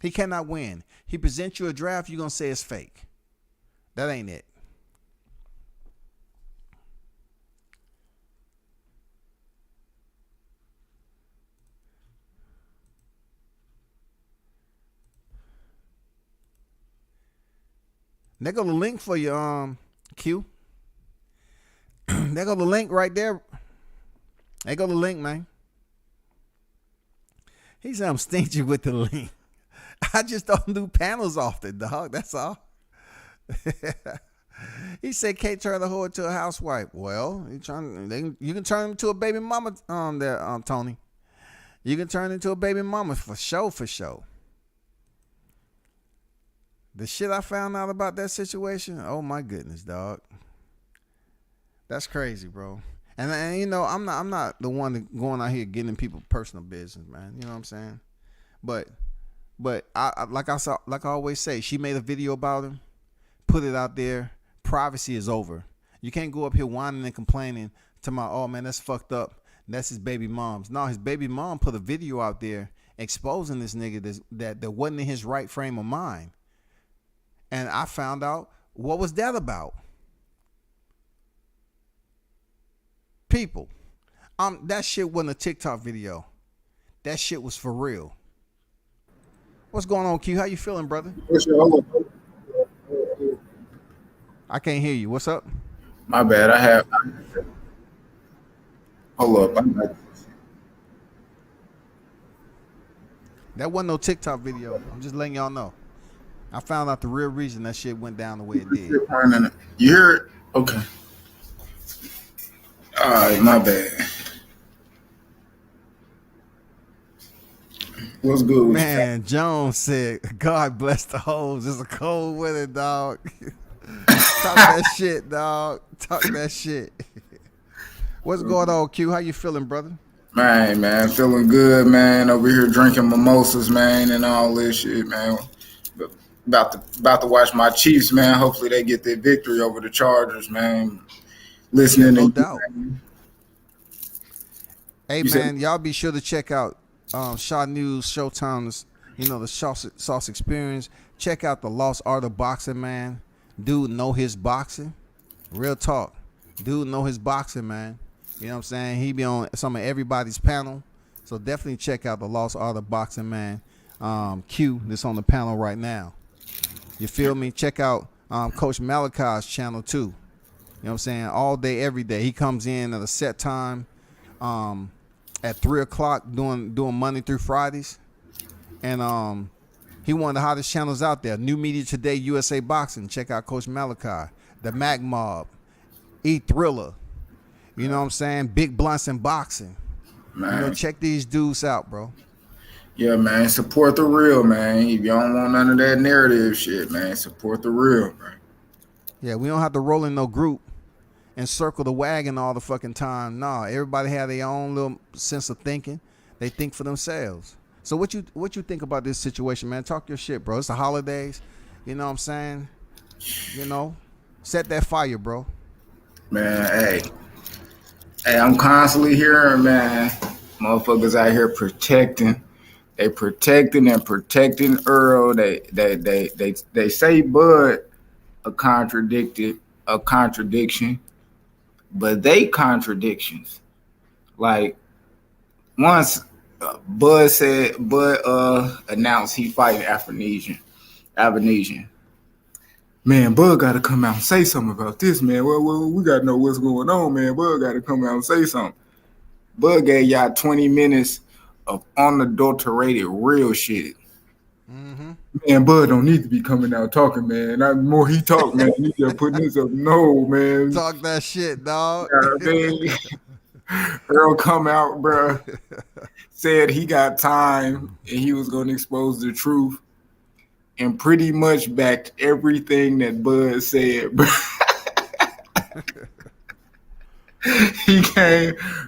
He cannot win. He presents you a draft, you're gonna say it's fake. That ain't it. There go the link for you, Q. There go the link right there. There go the link, man. He said I'm stingy with the link. I just don't do panels often, dog. That's all. He said can't turn the whore into a housewife. Well, you can turn him into a baby mama Tony. You can turn into a baby mama for sure. The shit I found out about that situation, oh my goodness, dog. That's crazy, bro. And I'm not the one going out here getting in people's personal business, man. You know what I'm saying? But I like I always say, she made a video about him, put it out there. Privacy is over. You can't go up here whining and complaining to my, oh man, that's fucked up. That's his baby mom's. No, his baby mom put a video out there exposing this nigga that wasn't in his right frame of mind. And I found out, what was that about? People, that shit wasn't a TikTok video. That shit was for real. What's going on, Q? How you feeling, brother? I can't hear you. What's up? My bad. I have. Hold up. That wasn't no TikTok video. I'm just letting y'all know. I found out the real reason that shit went down the way it did. You hear it? Okay. All right. My bad. What's good with Man, Jones said, God bless the hoes. It's a cold winter, dog. Talk that shit, dog. Talk that shit. What's going on, Q? How you feeling, brother? Man, feeling good, man. Over here drinking mimosas, man, and all this shit, man. About to watch my Chiefs, man. Hopefully they get their victory over the Chargers, man. Listening, no to doubt. Man. Hey, man, y'all be sure to check out Shaw News, Showtime's, the Sauce Experience. Check out the Lost Art of Boxing, man. Dude know his boxing. Real talk. Dude know his boxing, man. You know what I'm saying? He be on some of everybody's panel. So definitely check out the Lost Art of Boxing, man. Q, that's on the panel right now. You feel me? Check out Coach Malachi's channel, too. You know what I'm saying? All day, every day. He comes in at a set time at 3 o'clock doing Monday through Fridays. And he one of the hottest channels out there. New Media Today, USA Boxing. Check out Coach Malachi. The Mac Mob. E-Thriller. You know what I'm saying? Big Blunts and Boxing. Man. Check these dudes out, bro. Yeah, man. Support the real, man. If you don't want none of that narrative shit, man, support the real, man. Yeah, we don't have to roll in no group and circle the wagon all the fucking time. Nah, everybody have their own little sense of thinking. They think for themselves. So what you think about this situation, man? Talk your shit, bro. It's the holidays. You know what I'm saying? Set that fire, bro. Man, hey, I'm constantly hearing, man, motherfuckers out here protecting. They protecting and protecting Earl. They say Bud a contradiction, but they contradictions. Like once Bud announced he fighting Avenesian. Man, Bud got to come out and say something about this, man. Well, we got to know what's going on, man. Bud got to come out and say something. Bud gave y'all 20 minutes of unadulterated real shit. Mm-hmm. Man, Bud don't need to be coming out talking, man. The more he talk, man, he just putting this up. No, man. Talk that shit, dog. Earl come out, bro. Said he got time and he was going to expose the truth. And pretty much backed everything that Bud said, bro.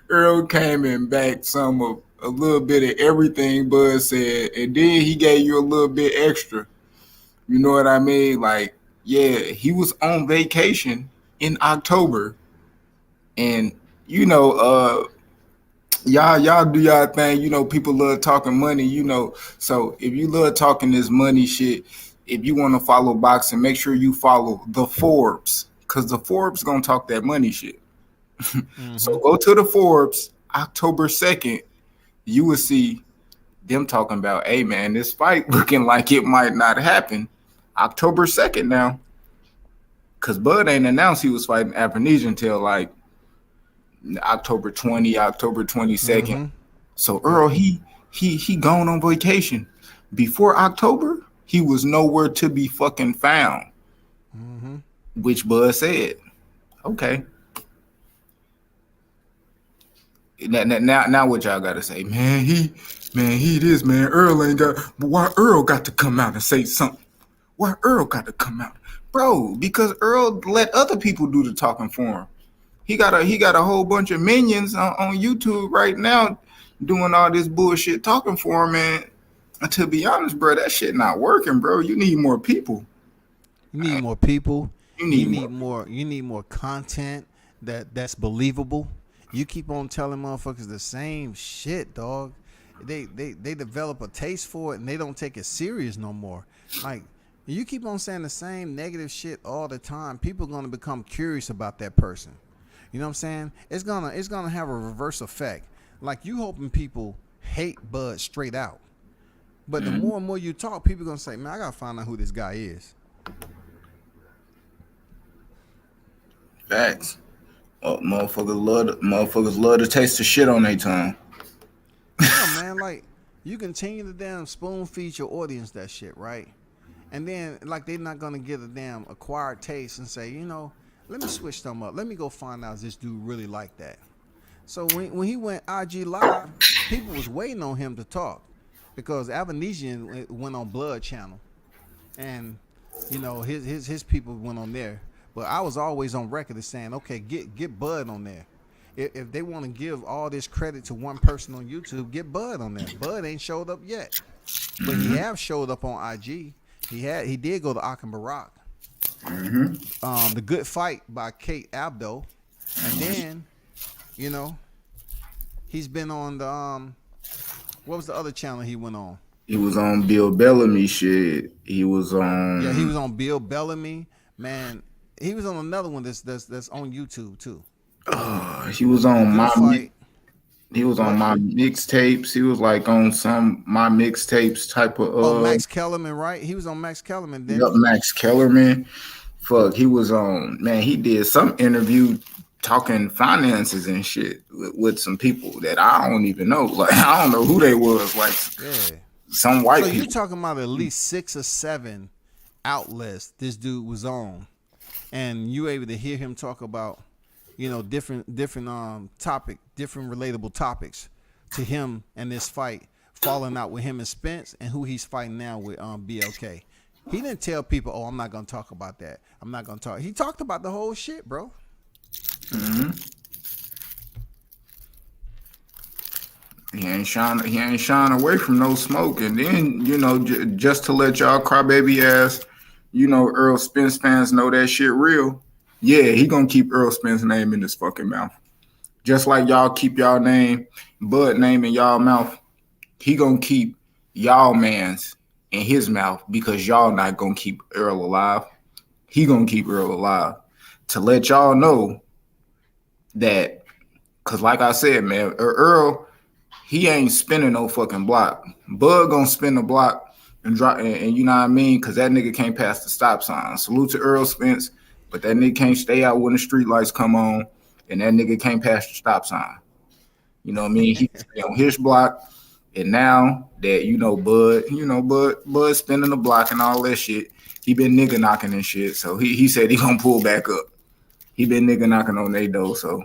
Earl came and backed a little bit of everything Bud said, and then he gave you a little bit extra. You know what I mean? Like, yeah, he was on vacation in October, and y'all do y'all thing. People love talking money. So if you love talking this money shit, if you want to follow boxing, make sure you follow the Forbes, because the Forbes gonna talk that money shit. Mm-hmm. So go to the Forbes October 2nd. You will see them talking about, hey man, this fight looking like it might not happen October 2nd now, because Bud ain't announced he was fighting Avenesian until like October 20, October 22nd. Mm-hmm. So Earl, he gone on vacation. Before October, he was nowhere to be fucking found. Mm-hmm. Which Bud said, okay. Now what y'all gotta say? Man, he this, man. Earl ain't got, but why Earl got to come out and say something? Why Earl got to come out? Bro, because Earl let other people do the talking for him. He got a whole bunch of minions on YouTube right now doing all this bullshit talking for him, man. And to be honest, bro, that shit not working, bro. You need more people. You need more people. You need more content that's believable. You keep on telling motherfuckers the same shit, dog. They develop a taste for it and they don't take it serious no more. Like, you keep on saying the same negative shit all the time, people are gonna become curious about that person. You know what I'm saying? It's gonna have a reverse effect. Like, you hoping people hate Bud straight out. But the more and more you talk, people are gonna say, man, I gotta find out who this guy is. Facts. Motherfuckers love to taste the shit on their tongue. Yeah, man. Like you continue to damn spoon feed your audience that shit, right? And then like they're not gonna get a damn acquired taste and say, let me switch them up. Let me go find out if this dude really like that. So when he went IG live, people was waiting on him to talk because Avanesian went on Blood Channel, and his people went on there. But I was always on record as saying, okay, get Bud on there. If they want to give all this credit to one person on YouTube, get Bud on there. Bud ain't showed up yet, but he have showed up on IG. He did go to Akim Barak. The Good Fight by Kate Abdo, and then he's been on the what was the other channel he went on? He was on Bill Bellamy shit. He was on. Yeah, he was on Bill Bellamy. Man, he was on another one that's on YouTube too. He was on my Fight. He was on my mixtapes. He was like on some my mixtapes type of. Max Kellerman, right? He was on Max Kellerman. Then Max Kellerman. Fuck, he was on. Man, he did some interview talking finances and shit with some people that I don't even know. Like I don't know who they was. Like some white people. You're talking about at least 6 or 7 outlets this dude was on, and you able to hear him talk about different topic, different relatable topics to him and this fight, falling out with him and Spence, and who he's fighting now with BLK. He didn't tell people, "Oh, I'm not gonna talk about that. I'm not gonna talk." He talked about the whole shit, bro. He ain't shying away from no smoke. And then just to let y'all crybaby ass, Earl Spence fans know that shit real. Yeah, he gonna keep Earl Spence's name in his fucking mouth. Just like y'all keep y'all name, Bud name in y'all mouth, he gonna keep y'all man's in his mouth because y'all not gonna keep Earl alive. He gonna keep Earl alive. To let y'all know that, cause like I said, man, Earl, he ain't spinning no fucking block. Bud gonna spin the block and drop, and you know what I mean? Cause that nigga can't pass the stop sign. Salute to Earl Spence. But that nigga can't stay out when the street lights come on, and that nigga can't pass the stop sign. You know what I mean? He stay on his block, and now that Bud spinning the block and all that shit, he been nigga knocking and shit. So he said he gonna pull back up. He been nigga knocking on they door, so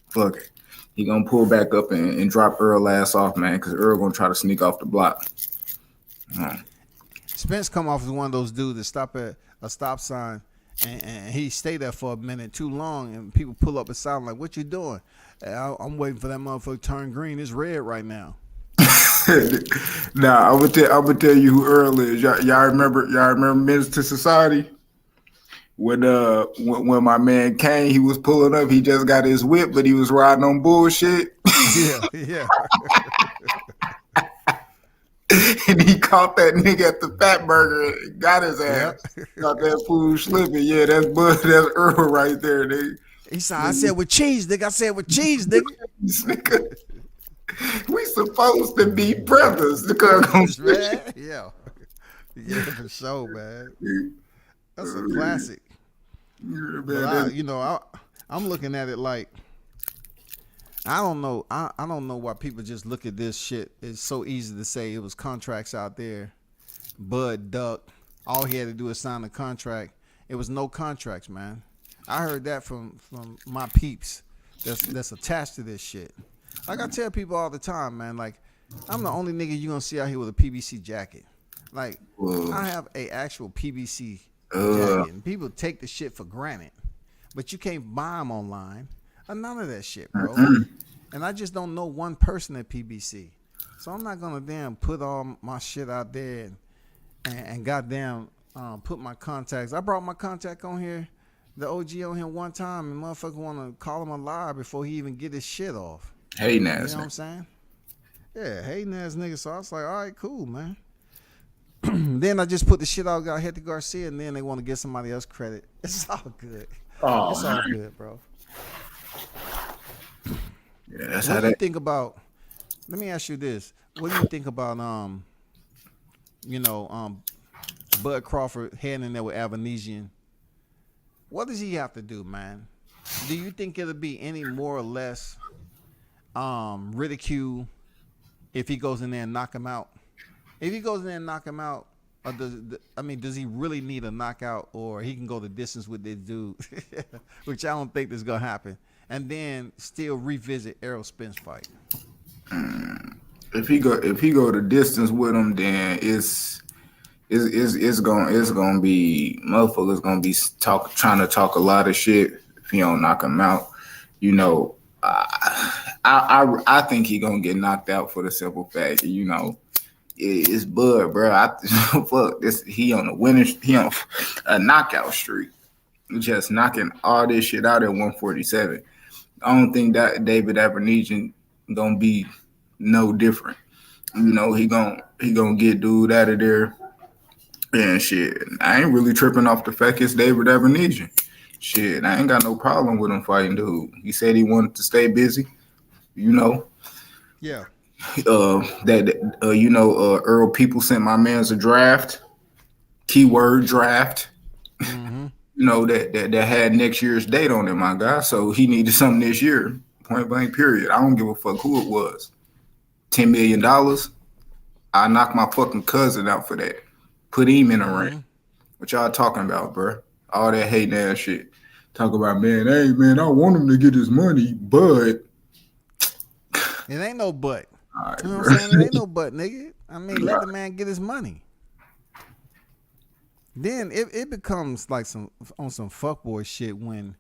fuck it. He gonna pull back up and drop Earl ass off, man, because Earl gonna try to sneak off the block. Spence come off as one of those dudes that stop at a stop sign. And he stayed there for a minute too long, and people pull up beside him like, "What you doing?" I'm waiting for that motherfucker to turn green. It's red right now. Nah, I would tell you who Earl is. Y'all remember Menace to Society? When my man came, he was pulling up. He just got his whip, but he was riding on bullshit. Yeah. And he caught that nigga at the Fat Burger and got his ass. Got that food slipping. Yeah, that's Bud. That's Earl right there, nigga. He said, "I said with cheese, nigga. I said with cheese, nigga." We supposed to be brothers. Man. Yeah, for sure, man. That's a classic. Yeah, but I'm looking at it like, I don't know. I don't know why people just look at this shit. It's so easy to say it was contracts out there. Bud ducked. All he had to do is sign a contract. It was no contracts, man. I heard that from my peeps that's attached to this shit. Like I tell people all the time, man, like I'm the only nigga you gonna see out here with a PVC jacket. Like I have a actual PVC jacket. And people take the shit for granted. But you can't buy them online. None of that shit, bro. And I just don't know one person at PBC. So I'm not gonna damn put all my shit out there and goddamn put my contacts. I brought my contact on here, the OG on here one time, and motherfucker wanna call him a liar before he even get his shit off. Hey, Nas. You know what I'm saying? Yeah, hey Nas nigga. So I was like, all right, cool, man. Then I just put the shit out, got hit to Garcia, and then they want to get somebody else credit. It's all good. Oh, it's all good, bro. Yeah, that's what how do you that. think about? Let me ask you this: what do you think about Bud Crawford heading in there with Avanesian, What does he have to do, man? Do you think it'll be any more or less ridicule if he goes in there and knock him out? If he goes in there and knock him out, or does he really need a knockout, or he can go the distance with this dude, which I don't think is gonna happen, and then still revisit Errol Spence fight? If he go the distance with him, then it's gonna be motherfuckers gonna be trying to talk a lot of shit if he don't knock him out. You know, I think he gonna get knocked out for the simple fact, you know, it's Bud, bro. Fuck this. He on a knockout streak, just knocking all this shit out at 147. I don't think that David Abernathy gonna be no different. You know, he gonna get dude out of there and shit. I ain't really tripping off the fact it's David Abernathy. Shit, I ain't got no problem with him fighting dude. He said he wanted to stay busy. You know. Yeah. Earl People sent my man's a draft. Keyword draft. Mm-hmm. You know, that had next year's date on it, my guy. So he needed something this year. Point blank, period. I don't give a fuck who it was. $10 million. I knocked my fucking cousin out for that. Put him in a ring. What y'all talking about, bro? All that hating ass shit. Talk about, man, hey, man, I want him to get his money, but it ain't no but. Right, you know what I'm saying? It ain't no but, nigga. I mean, let the man get his money. Then it becomes like some fuckboy shit when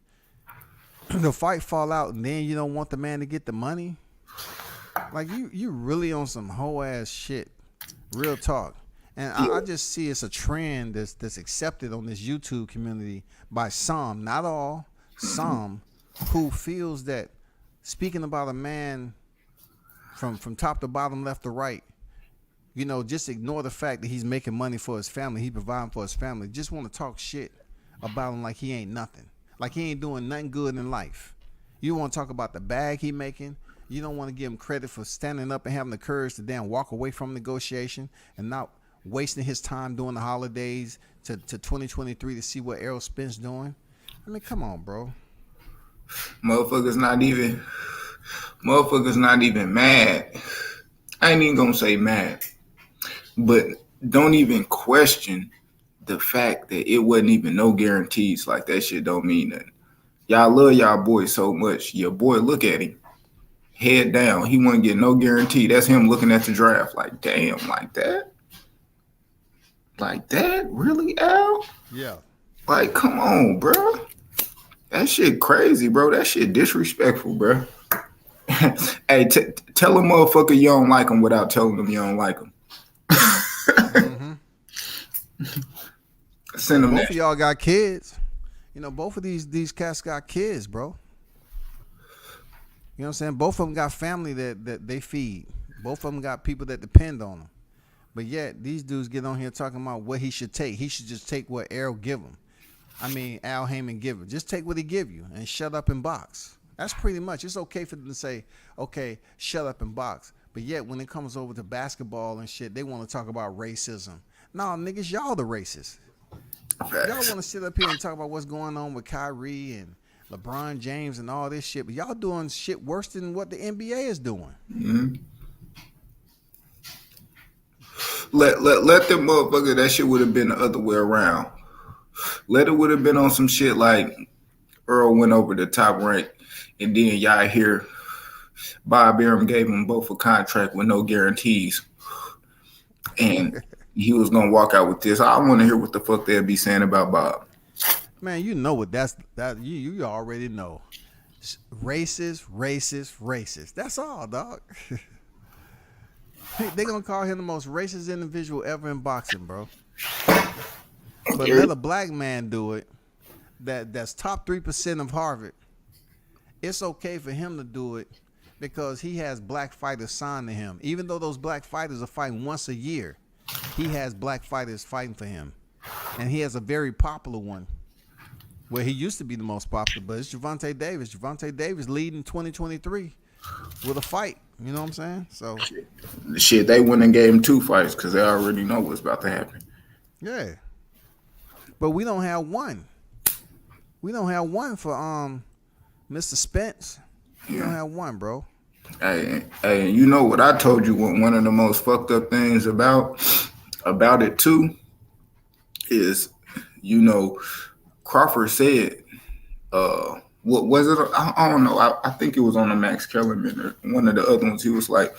the fight fall out and then you don't want the man to get the money. Like you really on some hoe ass shit. Real talk. And I just see it's a trend that's accepted on this YouTube community by some, not all, some, who feels that speaking about a man from top to bottom, left to right, you know, just ignore the fact that he's making money for his family, he providing for his family. Just want to talk shit about him like he ain't nothing, like he ain't doing nothing good in life. You want to talk about the bag he making. You don't want to give him credit for standing up and having the courage to damn walk away from negotiation and not wasting his time during the holidays to 2023 to see what Errol Spence doing. I mean, come on, bro. Motherfuckers not even mad. I ain't even gonna say mad, but don't even question the fact that it wasn't even no guarantees. Like that shit don't mean nothing. Y'all love y'all boy so much. Your boy, look at him. Head down. He wouldn't get no guarantee. That's him looking at the draft like, damn, like that? Like that? Really, Al? Yeah. Like, come on, bro. That shit crazy, bro. That shit disrespectful, bro. Hey, tell a motherfucker you don't like him without telling them you don't like him. Mm-hmm. Send them both that. of y'all got kids. You know, both of these cats got kids, bro. You know what I'm saying? Both of them got family that they feed. Both of them got people that depend on them. But yet, these dudes get on here talking about what he should take. He should just take what Errol give him. I mean, Al Heyman give him. Just take what he give you and shut up and box. That's pretty much. It's okay for them to say, okay, shut up and box. But yet, when it comes over to basketball and shit, they want to talk about racism. No, niggas, y'all the racists. Y'all want to sit up here and talk about what's going on with Kyrie and LeBron James and all this shit, but y'all doing shit worse than what the NBA is doing. Mm-hmm. Let them motherfucker, that shit would have been the other way around. Let it would have been on some shit like Earl went over the top rank, and then y'all hear Bob Arum gave them both a contract with no guarantees, and he was gonna walk out with this. I want to hear what the fuck they'll be saying about Bob. Man, you know what that you already know. Racist. That's all, dog. They gonna call him the most racist individual ever in boxing, bro. But let a black man do it. That's top 3% of Harvard. It's okay for him to do it because he has black fighters signed to him. Even though those black fighters are fighting once a year, he has black fighters fighting for him, and he has a very popular one. Well, he used to be the most popular, but it's Gervonta Davis. Gervonta Davis leading 2023 with a fight. You know what I'm saying? So shit, they went and gave him 2 fights because they already know what's about to happen. Yeah, but we don't have one. We don't have one for Mr. Spence. We don't have one, bro. Hey, you know what I told you? One of the most fucked up things about it too is, you know, Crawford said, what was it? I don't know. I think it was on the Max Kellerman or one of the other ones. He was like,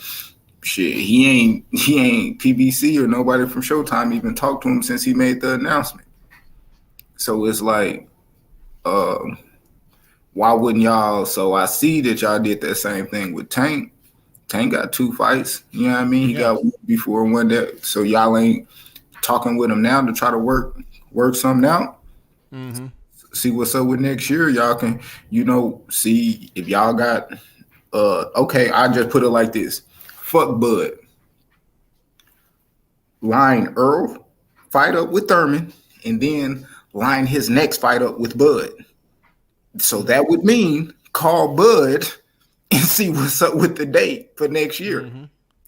shit, he ain't PBC or nobody from Showtime even talked to him since he made the announcement. So it's like, why wouldn't y'all? So I see that y'all did that same thing with Tank. Tank got 2 fights. You know what I mean? He got one before and one that. So y'all ain't talking with him now to try to work something out. Mm-hmm. See what's up with next year. Y'all can, you know, see if y'all got. Okay, I just put it like this. Fuck Bud. Line Earl, fight up with Thurman, and then line his next fight up with Bud. So that would mean call Bud and see what's up with the date for next year. Mm-hmm.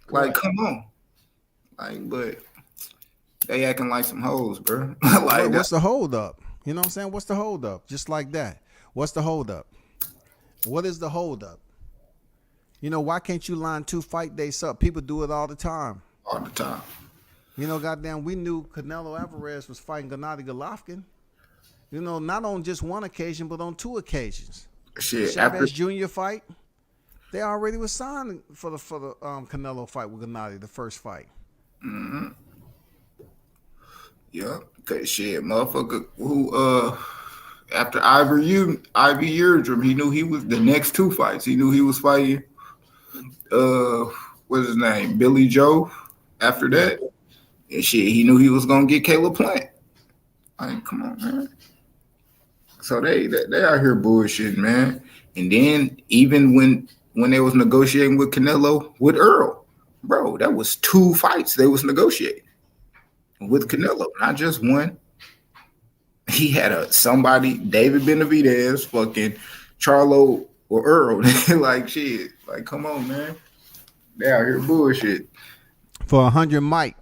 Like, come on. Like, but they acting like some hoes, bro. Like, what's the hold up? You know what I'm saying? What's the hold up? Just like that. What's the hold up? What is the hold up? You know, why can't you line 2 fight dates up? People do it all the time. All the time. You know, goddamn, we knew Canelo Alvarez was fighting Gennady Golovkin. You know, not on just one occasion, but on 2 occasions. Shit, Chavez Jr. fight, they already was signed for the Canelo fight with Gennady, the first fight. Mm-hmm. Yeah, cause shit, motherfucker who after Ivy Eardrum, he knew he was the next 2 fights. He knew he was fighting what's his name? Billy Joe after that. And shit, he knew he was gonna get Caleb Plant. Like, come on, man. So they out here bullshitting, man. And then even when they was negotiating with Canelo with Earl, bro, that was 2 fights they was negotiating with Canelo, not just one. He had somebody, David Benavidez, fucking Charlo or Earl. Like, shit. Like, come on, man. They out here bullshit. For 100 mic.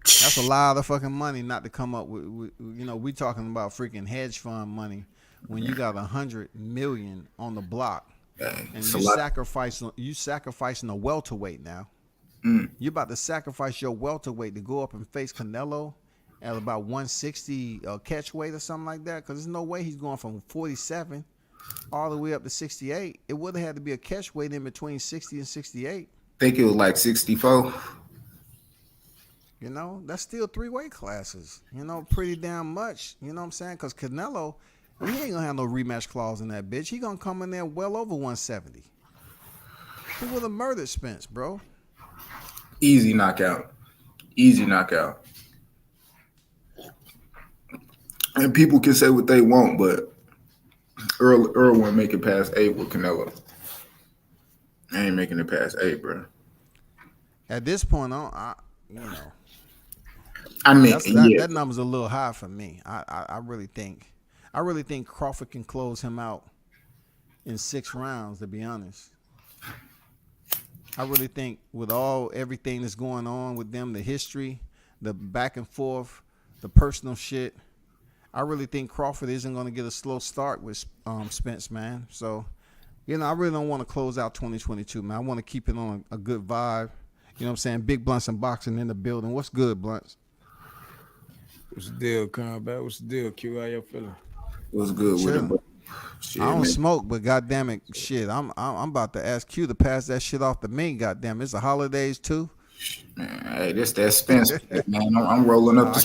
That's a lot of fucking money not to come up with, you know, we talking about freaking hedge fund money when you got 100 million on the block. And you sacrificing a welterweight now. You about to sacrifice your welterweight to go up and face Canelo at about 160 catch weight or something like that, because there's no way he's going from 47 all the way up to 68. It would have had to be a catch weight in between 60 and 68. I think it was like 64. You know, that's still 3 weight classes. You know, pretty damn much. You know what I'm saying? Because Canelo, he ain't going to have no rematch clause in that bitch. He going to come in there well over 170. He would have murdered Spence, bro. Easy knockout. Easy knockout. And people can say what they want, but Earl won't make it past 8 with Canelo. I ain't making it past 8, bro. At this point, you know. I mean, that number's a little high for me. I really think Crawford can close him out in 6 rounds, to be honest. I really think with everything that's going on with them, the history, the back and forth, the personal shit, I really think Crawford isn't going to get a slow start with Spence, man. So, you know, I really don't want to close out 2022, man. I want to keep it on a good vibe. You know what I'm saying? Big Blunts and Boxing in the building. What's good, Blunts? What's the deal, Combat? What's the deal, Q? How you feeling? What's good with it, bro? Shit, I don't smoke, but goddamn it, shit, I'm about to ask Q to pass that shit off to me. Goddamn, it's the holidays too. Man, hey, this that Spence, man. I'm rolling up.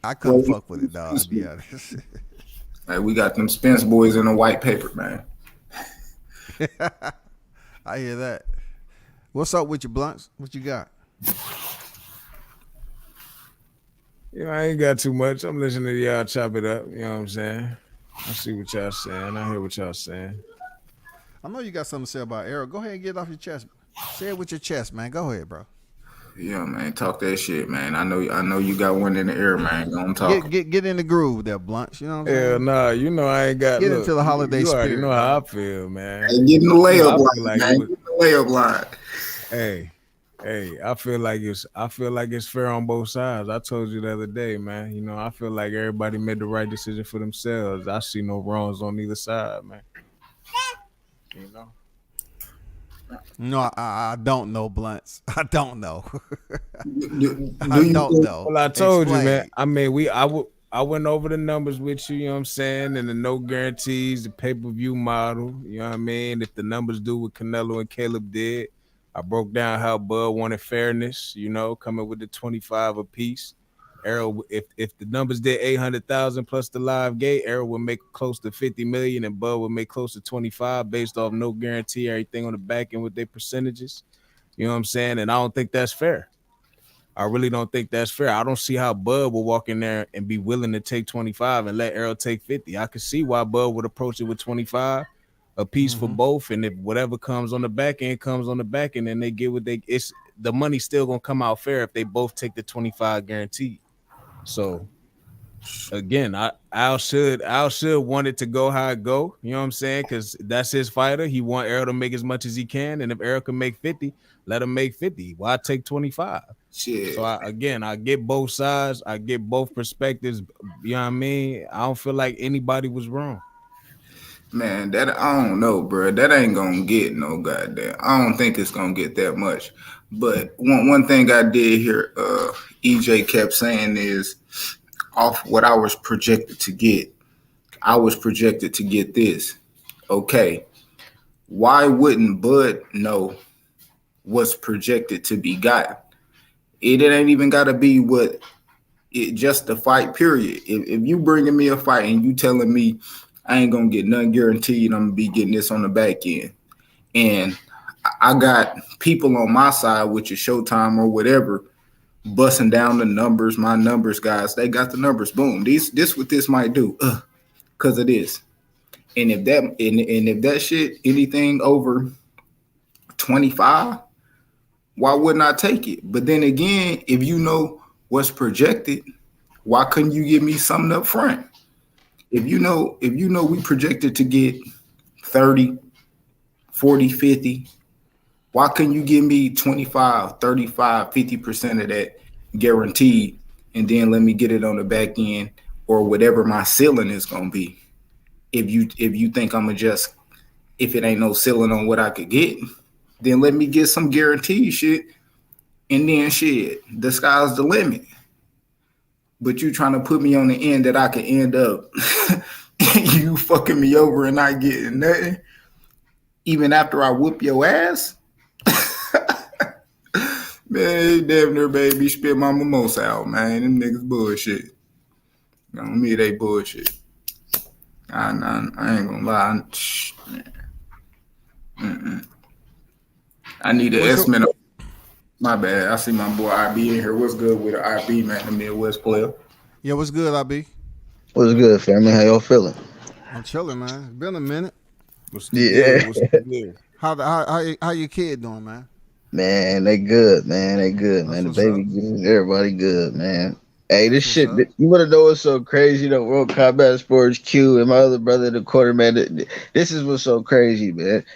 I couldn't fuck with it, dog. To be honest. Hey, we got them Spence boys in the white paper, man. I hear that. What's up with your Blunts? What you got? You know, I ain't got too much. I'm listening to y'all chop it up. You know what I'm saying? I see what y'all saying. I hear what y'all saying. I know you got something to say about Errol. Go ahead and get it off your chest. Say it with your chest, man. Go ahead, bro. Yeah, man. Talk that shit, man. I know you got one in the air, man. Go on, talk. Get in the groove there, Blunts. You know what I'm saying? Hell nah. You know I ain't got. Get into the holiday you spirit. already know how I feel, man. Hey, get in the layup line, man. Get in the layup line. Hey, Hey, I feel like it's fair on both sides. I told you the other day, man. You know, I feel like everybody made the right decision for themselves. I see no wrongs on either side, man. You know. No, I don't know, Blunts. I don't know. Do I you don't think? know. Well, I told you, man. Explain. I mean, I went over the numbers with you. You know what I'm saying, and the no guarantees, the pay per view model. You know what I mean. If the numbers do what Canelo and Caleb did, I broke down how Bud wanted fairness. You know, coming with the 25 apiece. Errol, if the numbers did 800,000 plus the live gate, Errol would make close to 50 million, and Bud would make close to 25 based off no guarantee, everything on the back end with their percentages. You know what I'm saying, and I don't think that's fair. I really don't think that's fair. I don't see how Bud will walk in there and be willing to take 25 and let Errol take 50. I could see why Bud would approach it with 25, a piece for Hmm. both. And if whatever comes on the back end comes on the back end and they get what it's the money's still gonna come out fair if they both take the 25 guaranteed. So again, Al should want it to go how it go. You know what I'm saying? Because that's his fighter. He want Errol to make as much as he can, and if Errol can make 50, let him make 50. Why take 25? So Shit, I get both sides. I get both perspectives. You know what I mean? I don't feel like anybody was wrong. man, that I don't know, bro. That ain't gonna get no goddamn. I don't think it's gonna get that much. But one thing I did hear EJ kept saying is off what I was projected to get. I was projected to get this. Okay, why wouldn't Bud know what's projected to be got? It ain't even got to be what it just a fight. Period. If you bringing me a fight and you telling me I ain't gonna get none guaranteed, I'm gonna be getting this on the back end, and I got people on my side, which is Showtime or whatever, busting down the numbers. My numbers guys, they got the numbers. Boom. This what this might do, because of this. And if that shit anything over 25, why wouldn't I take it? But then again, if you know what's projected, why couldn't you give me something up front? If you know we projected to get 30, 40, 50, why couldn't you give me 25, 35, 50% of that guaranteed and then let me get it on the back end or whatever my ceiling is gonna be? If you think I'm gonna just if it ain't no ceiling on what I could get, then let me get some guaranteed shit and then shit, the sky's the limit. But you trying to put me on the end that I could end up you fucking me over and not getting nothing, even after I whoop your ass. Man, damn near baby spit my mimosa out, man. Them niggas bullshit. On me, they bullshit. I ain't gonna lie. I need an What's your estimate. My bad. I see my boy IB in here. What's good with the IB, man? The Midwest player. Yeah, what's good, IB? What's good, family? How y'all feeling? I'm chilling, man. It's been a minute. What's the Yeah, deal? What's the deal? How your kid doing, man? man, they good, man. They good, That's man. The what's up. baby good. Everybody good, man. Hey, this That's what's shit, up. you want to know what's so crazy? The World Combat Sports Q and my other brother, the quarterback. This is what's so crazy, man.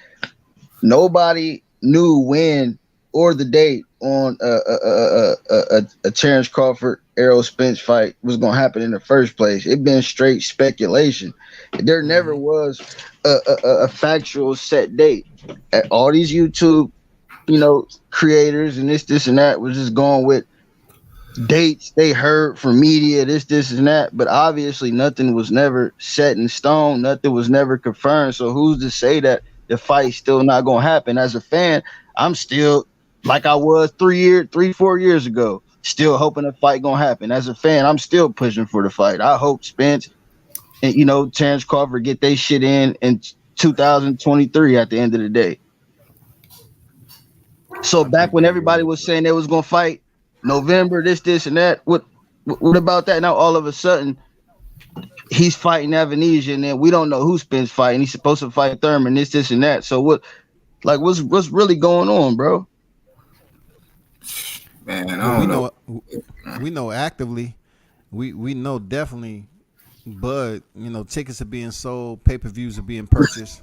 Nobody knew when or the date on a Terrence Crawford Errol Spence fight was gonna happen in the first place. It been straight speculation. There never Mm-hmm. was a factual set date. All these YouTube, creators and this and that was just going with dates they heard from media, this and that. But obviously, nothing was never set in stone. Nothing was never confirmed. So who's to say that the fight's still not gonna happen? As a fan, I'm still like I was 4 years ago, still hoping the fight gonna happen. As a fan, I'm still pushing for the fight. I hope Spence and Terrence Crawford get their shit in 2023 at the end of the day. So I back think when they everybody will. was saying they was gonna fight November, this and that, what about that? Now all of a sudden he's fighting Avanesia, and then we don't know who Spence fighting. He's supposed to fight Thurman, this and that. So what's really going on, bro? Man, I Well, don't know. we know actively. We know definitely. But tickets are being sold, pay-per-views are being purchased.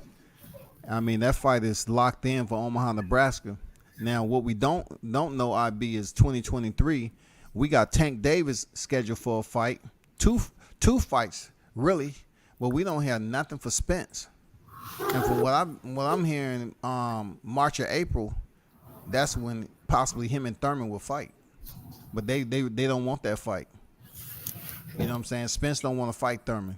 I mean, that fight is locked in for Omaha, Nebraska. Now, what we don't know, IB, is 2023. We got Tank Davis scheduled for a fight, two fights really, but we don't have nothing for Spence. And for what I'm hearing, March or April, that's when possibly him and Thurman will fight. But they don't want that fight. You know what I'm saying? Spence don't want to fight Thurman.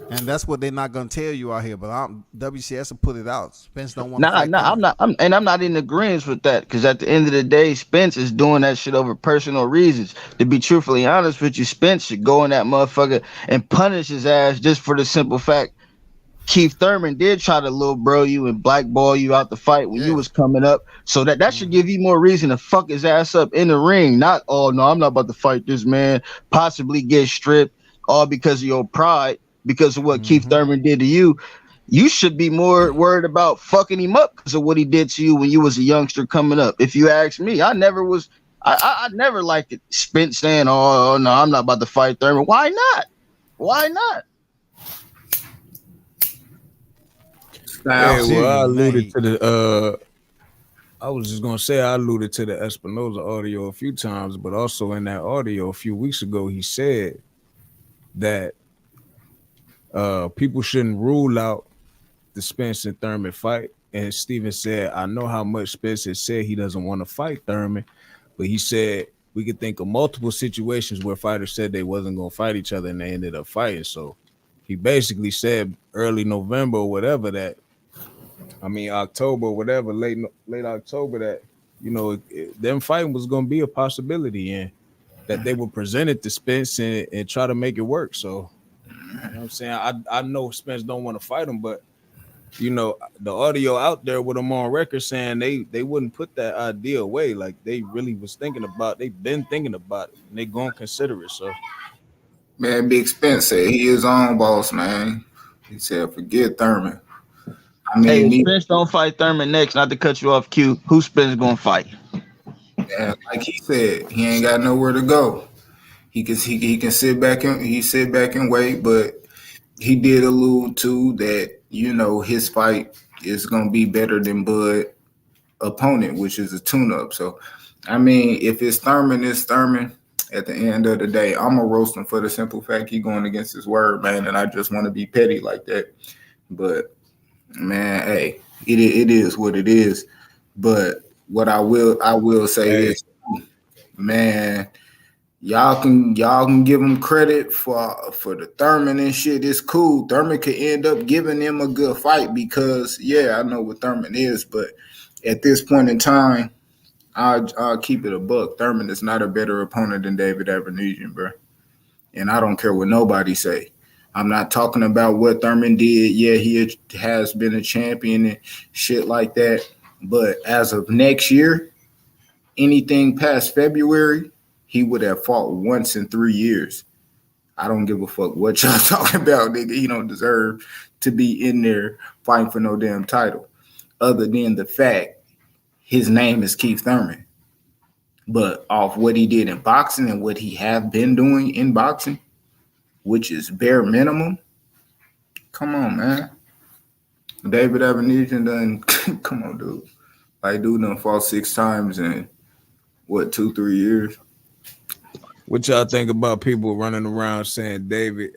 And that's what they're not gonna tell you out here. But WCS will put it out. Spence don't want to fight Thurman. I'm not in agreement with that, because at the end of the day, Spence is doing that shit over personal reasons. To be truthfully honest with you, Spence should go in that motherfucker and punish his ass, just for the simple fact Keith Thurman did try to little bro you and blackball you out the fight when you was coming up. So that should give you more reason to fuck his ass up in the ring. Not, oh no, I'm not about to fight this man, possibly get stripped, all because of your pride, because of what Keith Thurman did to you. You should be more worried about fucking him up because of what he did to you when you was a youngster coming up. If you ask me, I never liked it. Spence saying, oh no, I'm not about to fight Thurman. Why not? Why not? Yeah, well, I alluded to the I was just gonna say I alluded to the Espinoza audio a few times, but also in that audio a few weeks ago, he said that people shouldn't rule out the Spence and Thurman fight. And Steven said, I know how much Spence has said he doesn't want to fight Thurman, but he said we could think of multiple situations where fighters said they wasn't gonna fight each other and they ended up fighting. So he basically said early November or whatever that, I mean, October, whatever, late October, that, you know, them fighting was going to be a possibility, and that they were presented to Spence and try to make it work. So, you know what I'm saying? I know Spence don't want to fight him, but, you know, the audio out there with them on record saying they wouldn't put that idea away. Like, they really was they've been thinking about it, and they going to consider it. So, Man, Big Spence said he his own boss, man. He said, forget Thurman. I mean, hey, Spence don't fight Thurman next, not to cut you off, Q. Who Spence gonna fight? Yeah, like he said, he ain't got nowhere to go. He can sit back and wait, but he did allude to that, you know, his fight is gonna be better than Bud opponent, which is a tune-up. So, I mean, if it's Thurman, it's Thurman. At the end of the day, I'm gonna roast him for the simple fact he going against his word, man, and I just want to be petty like that. But man, hey, it is what it is. But what I will say is, man, y'all can give him credit for the Thurman and shit. It's cool. Thurman could end up giving him a good fight because, yeah, I know what Thurman is, but at this point in time, I'll keep it a buck. Thurman is not a better opponent than David Avenesian, bro. And I don't care what nobody say. I'm not talking about what Thurman did. Yeah, he has been a champion and shit like that. But as of next year, anything past February, he would have fought once in 3 years. I don't give a fuck what y'all talking about, nigga. He don't deserve to be in there fighting for no damn title. Other than the fact his name is Keith Thurman. But off what he did in boxing and what he have been doing in boxing, which is bare minimum, come on, man. David Avenesian done, come on, dude. Like, dude done fought 6 times in, 2-3 years? What y'all think about people running around saying David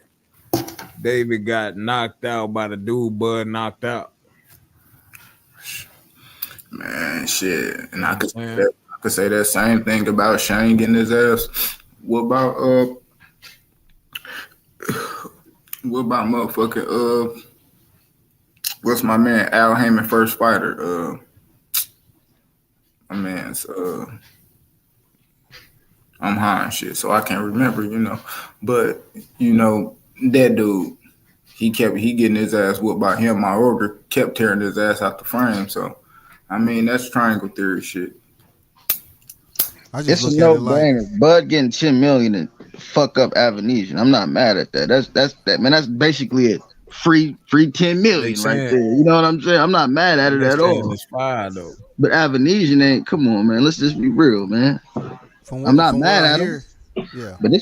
got knocked out by the dude Bud knocked out? Man, shit. And I could say that same thing about Shane getting his ass. What about motherfucking what's my man Al Heyman first fighter? My man's I'm high and shit, so I can't remember, you know. But, you know, that dude, he getting his ass whooped by him. My order kept tearing his ass out the frame. So, I mean, that's triangle theory shit. It's a no-brainer. Bud getting $10 million and fuck up Avenesian. I'm not mad at that. That's man. That's basically it. Free $10 million right there. You know what I'm saying? I'm not mad at it at all. It's fire though. But Avenesian ain't. Come on, man. Let's just be real, man. I'm not mad at him. Yeah. But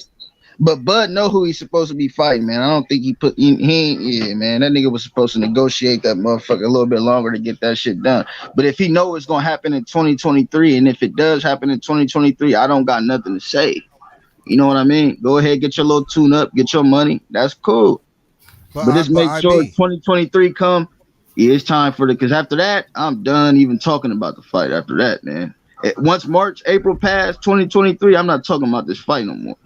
But Bud know who he's supposed to be fighting, man. I don't think he ain't, yeah, man. That nigga was supposed to negotiate that motherfucker a little bit longer to get that shit done. But if he know it's gonna happen in 2023, and if it does happen in 2023, I don't got nothing to say. You know what I mean? Go ahead, get your little tune up, get your money. That's cool. But just But make sure IB, 2023 come. Yeah, it's time for because after that, I'm done even talking about the fight. After that, man. Once March, April passed 2023, I'm not talking about this fight no more.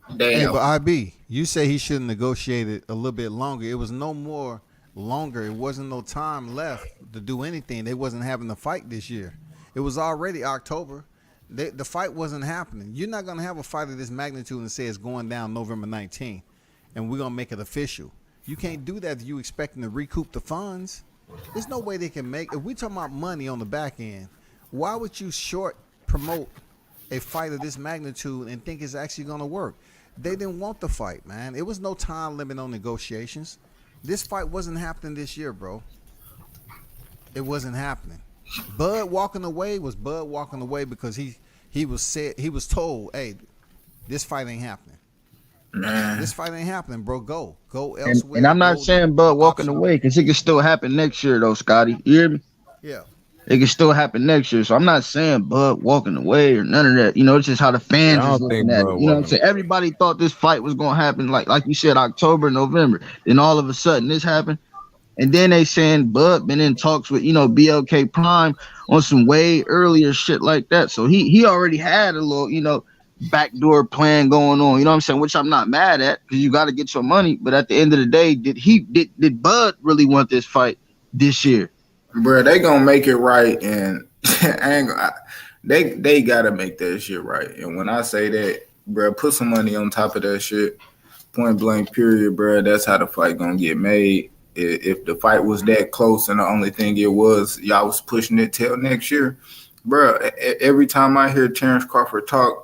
hey, Damn. but IB, you say he should have negotiated a little bit longer. It was no more longer. It wasn't no time left to do anything. They wasn't having the fight this year. It was already October. The fight wasn't happening. You're not gonna have a fight of this magnitude and say it's going down November 19th, and we're gonna make it official. You can't do that if you expecting to recoup the funds. There's no way they can make. If we talking about money on the back end, why would you short promote a fight of this magnitude and think it's actually gonna work? They didn't want the fight, man. It was no time limit on negotiations. This fight wasn't happening this year, bro. It wasn't happening. Bud walking away was Bud walking away because he was told, hey, this fight ain't happening. Man. This fight ain't happening, bro. Go And, elsewhere. and I'm not Go saying Bud walking option. away because it can still happen next year, though, Scotty. You hear me? Yeah. It can still happen next year. So I'm not saying Bud walking away or none of that. You know, it's just how the fans I is don't looking think at it. Bud You know what I'm walking saying? Everybody thought this fight was gonna happen like you said, October, November. Then all of a sudden this happened. And then they saying Bud been in talks with, BLK Prime on some way earlier shit like that. So he already had a little, backdoor plan going on. You know what I'm saying? Which I'm not mad at because you got to get your money. But at the end of the day, did Bud really want this fight this year? Bro, they gonna make it right, and I ain't gonna, they gotta make that shit right. And when I say that, bro, put some money on top of that shit. Point blank, period, bro. That's how the fight gonna get made. If the fight was that close and the only thing it was, y'all was pushing it till next year, bro. Every time I hear Terrence Crawford talk,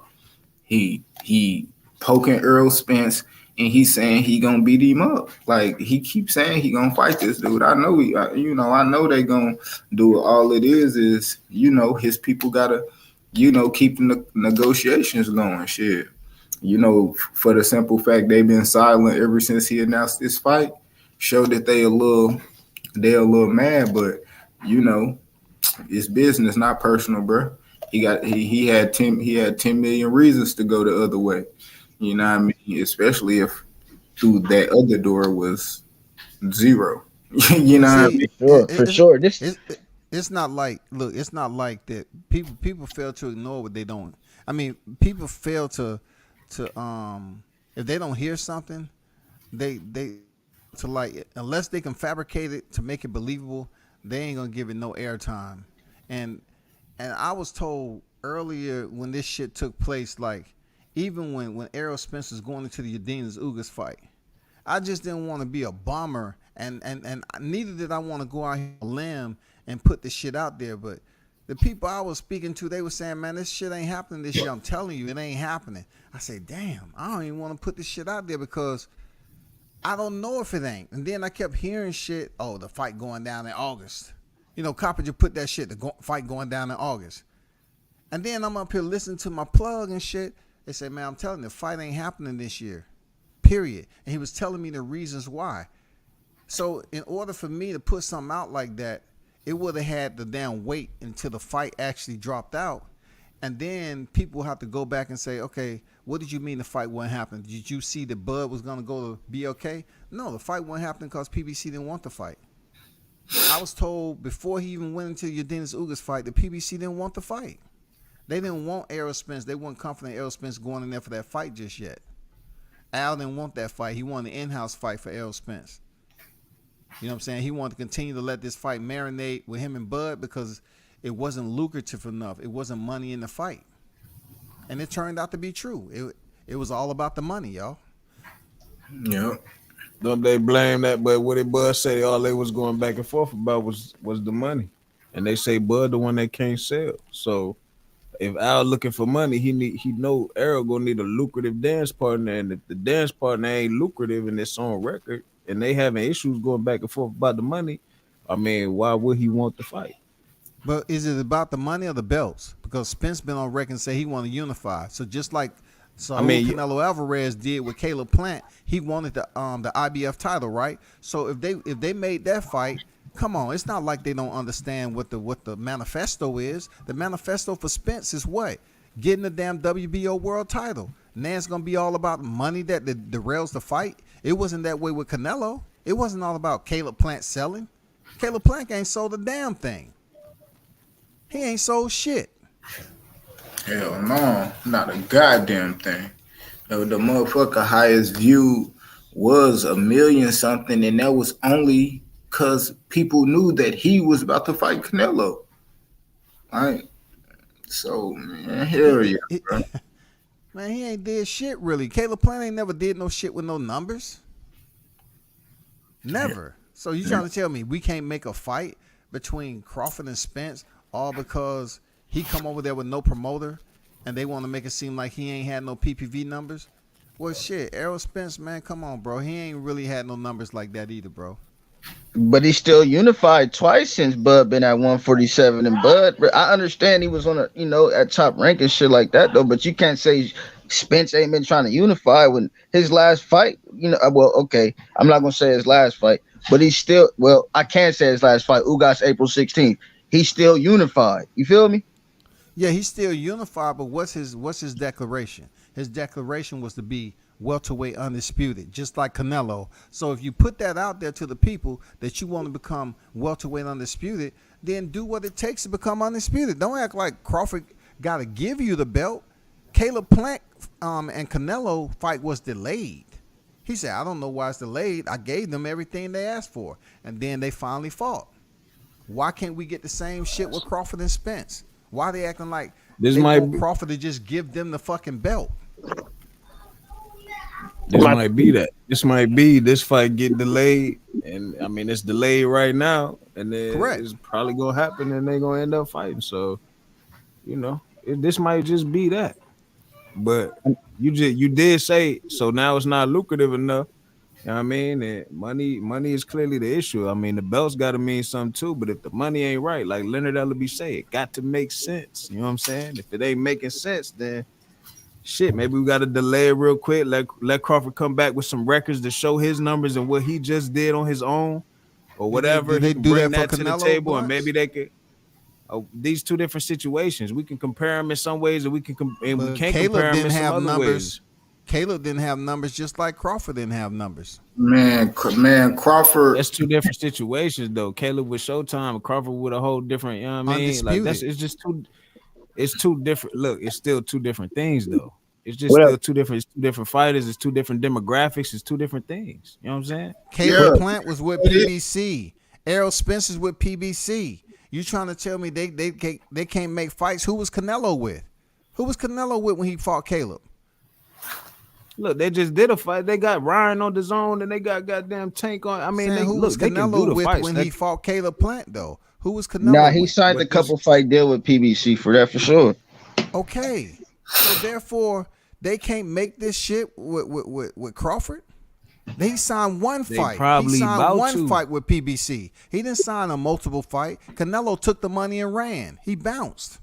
he poking Earl Spence and he's saying he gonna beat him up. Like he keeps saying he gonna fight this dude. I know I know they gonna do it. All it is his people gotta keep the negotiations going. Shit. For the simple fact they've been silent ever since he announced this fight, show that they a little mad, but it's business, not personal, bro. He had 10 million reasons to go the other way. You know what I mean? Especially if through that other door was zero. You know what I See, mean? For sure. it's not like it's not like that. People fail to ignore what they don't. I mean, people fail to if they don't hear something, they to like unless they can fabricate it to make it believable, they ain't gonna give it no airtime. And I was told earlier when this shit took place, like even when Errol Spence was going into the Udinas Ugas fight, I just didn't want to be a bomber, and neither did I want to go out here on a limb and put this shit out there. But the people I was speaking to, they were saying, man, this shit ain't happening this year. I'm telling you, it ain't happening. I say, damn, I don't even want to put this shit out there because I don't know if it ain't. And then I kept hearing shit, oh, the fight going down in August. Coppinger put that shit, fight going down in August. And then I'm up here listening to my plug and shit. They say, man, I'm telling you, the fight ain't happening this year, period. And he was telling me the reasons why. So in order for me to put something out like that, it would have had to damn wait until the fight actually dropped out. And then people have to go back and say, okay, what did you mean the fight wasn't happening? Did you see that Bud was going to go to BLK? No, the fight wasn't happening because PBC didn't want the fight. I was told before he even went into the Dennis Ugas fight, the PBC didn't want the fight. They didn't want Errol Spence. They weren't confident Errol Spence going in there for that fight just yet. Al didn't want that fight. He wanted an in-house fight for Errol Spence. You know what I'm saying? He wanted to continue to let this fight marinate with him and Bud because it wasn't lucrative enough. It wasn't money in the fight. And it turned out to be true. It was all about the money, y'all. Yeah. Don't they blame that? But what did Bud say? All they was going back and forth about was the money, and they say Bud the one that can't sell. So if Al looking for money, he know Errol gonna need a lucrative dance partner, and if the dance partner ain't lucrative and it's on record, and they having issues going back and forth about the money, I mean, why would he want the fight? But is it about the money or the belts? Because Spence been on record and say he want to unify. So just like So I who mean, Canelo Alvarez did with Caleb Plant, he wanted the IBF title, right? So if they made that fight, come on, it's not like they don't understand what the manifesto is. The manifesto for Spence is what? Getting the damn WBO world title. Now it's gonna be all about money that derails the fight. It wasn't that way with Canelo. It wasn't all about Caleb Plant selling. Caleb Plant ain't sold a damn thing. He ain't sold shit. Hell no, not a goddamn thing. The motherfucker highest view was 1 million something, and that was only because people knew that he was about to fight Canelo. Right? So, man, hell yeah, bro. Man, he ain't did shit really. Caleb Plant ain't never did no shit with no numbers. Never. So you trying to tell me we can't make a fight between Crawford and Spence all because he come over there with no promoter and they want to make it seem like he ain't had no PPV numbers? Well, shit, Errol Spence, man, come on, bro. He ain't really had no numbers like that either, bro. But he's still unified twice since Bud been at 147. And Bud, I understand he was on at top rank and shit like that though. But you can't say Spence ain't been trying to unify when his last fight. Well, okay, I'm not gonna say his last fight, but he's still. Well, I can say his last fight, Ugas April 16th. He's still unified. You feel me? Yeah, he's still unified. But what's his declaration? His declaration was to be welterweight undisputed, just like Canelo. So if you put that out there to the people that you want to become welterweight undisputed, then do what it takes to become undisputed. Don't act like Crawford got to give you the belt. Caleb Plant and Canelo fight was delayed. He said, I don't know why it's delayed. I gave them everything they asked for, and then they finally fought. Why can't we get the same shit with Crawford and Spence? Why are they acting like they want Crawford to just give them the fucking belt? This might be that. This might be this fight get delayed, and I mean it's delayed right now, and then it's probably gonna happen, and they're gonna end up fighting. So, this might just be that. But you did say so. Now it's not lucrative enough. You know what I mean? And money is clearly the issue. I mean, the belt's got to mean something too. But if the money ain't right, like Leonard Ellaby say, it got to make sense. You know what I'm saying? If it ain't making sense, then shit, maybe we got to delay it real quick. Let Crawford come back with some records to show his numbers and what he just did on his own, or whatever. Did they do bring that for to Canelo the table, once? and maybe they could. These two different situations, we can compare them in some ways, and we can't compare them in some other ways. Caleb didn't have numbers, just like Crawford didn't have numbers. Man, Crawford. That's two different situations, though. Caleb with Showtime, Crawford with a whole different. You know what I mean? Undisputed. Like it's just two. It's two different. Look, it's still two different things, though. It's just still two different. It's two different fighters. It's two different demographics. It's two different things. You know what I'm saying? Caleb Plant was with PBC. Errol Spence is with PBC. You trying to tell me they can't make fights? Who was Canelo with? Who was Canelo with when he fought Caleb? Look, they just did a fight. They got Ryan on the zone, and they got goddamn Tank on. I mean, who was Canelo with when he fought Caleb Plant, though? Who was Canelo? Nah, he signed a couple fight deal with PBC for that for sure. Okay, so therefore they can't make this shit with Crawford. They signed one fight. He signed one fight with PBC. He didn't sign a multiple fight. Canelo took the money and ran. He bounced.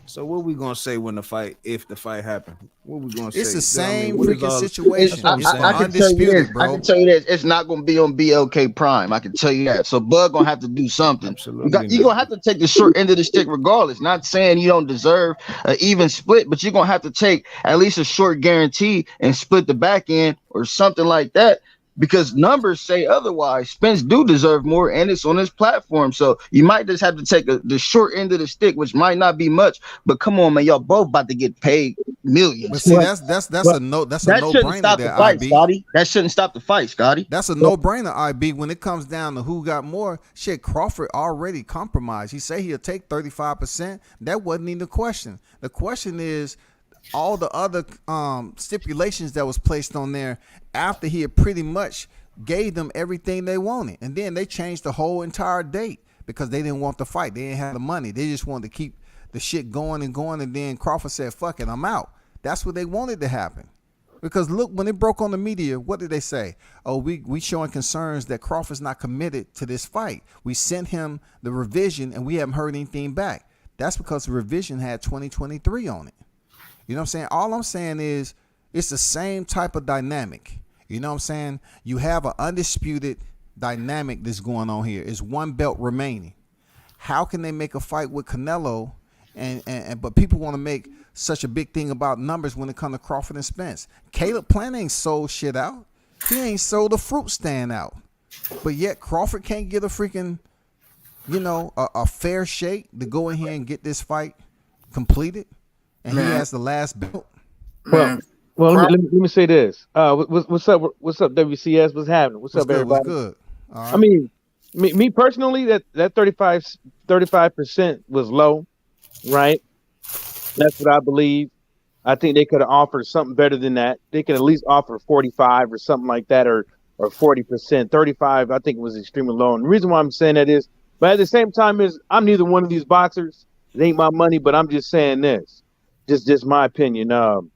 So what we gonna say when if the fight happened? What we gonna say? It's the same freaking situation. I can tell you this. Bro. I can tell you this. It's not gonna be on BLK Prime. I can tell you that. So Bud gonna have to do something. Absolutely. You're gonna have to take the short end of the stick regardless. Not saying you don't deserve an even split, but you're gonna have to take at least a short guarantee and split the back end or something like that. Because numbers say otherwise. Spence do deserve more, and it's on his platform. So you might just have to take the short end of the stick, which might not be much. But come on, man, y'all both about to get paid millions. But see, that's a no-brainer there, IB. Scotty. That shouldn't stop the fight, Scotty. That's a no-brainer, IB. When it comes down to who got more, shit, Crawford already compromised. He said he'll take 35%. That wasn't even the question. The question is all the other stipulations that was placed on there after he had pretty much gave them everything they wanted. And then they changed the whole entire date because they didn't want the fight. They didn't have the money. They just wanted to keep the shit going and going. And then Crawford said, fuck it, I'm out. That's what they wanted to happen. Because look, when it broke on the media, what did they say? Oh, we showing concerns that Crawford's not committed to this fight. We sent him the revision and we haven't heard anything back. That's because the revision had 2023 on it. You know what I'm saying? All I'm saying is it's the same type of dynamic. You know what I'm saying? You have an undisputed dynamic that's going on here. It's one belt remaining. How can they make a fight with Canelo? But people want to make such a big thing about numbers when it comes to Crawford and Spence. Caleb Plant ain't sold shit out. He ain't sold a fruit stand out. But yet Crawford can't get a freaking, a fair shake to go in here and get this fight completed. And he has the last belt. Well, let me say this. What's up? What's up, WCS? What's happening? What's up, good, everybody? What's good? Right. I mean, me personally, that 35% was low, right? That's what I believe. I think they could have offered something better than that. They could at least offer 45 or something like that, or 40%. 35, I think, was extremely low. And the reason why I'm saying that is, but at the same time, is I'm neither one of these boxers. It ain't my money, but I'm just saying this. Just my opinion. When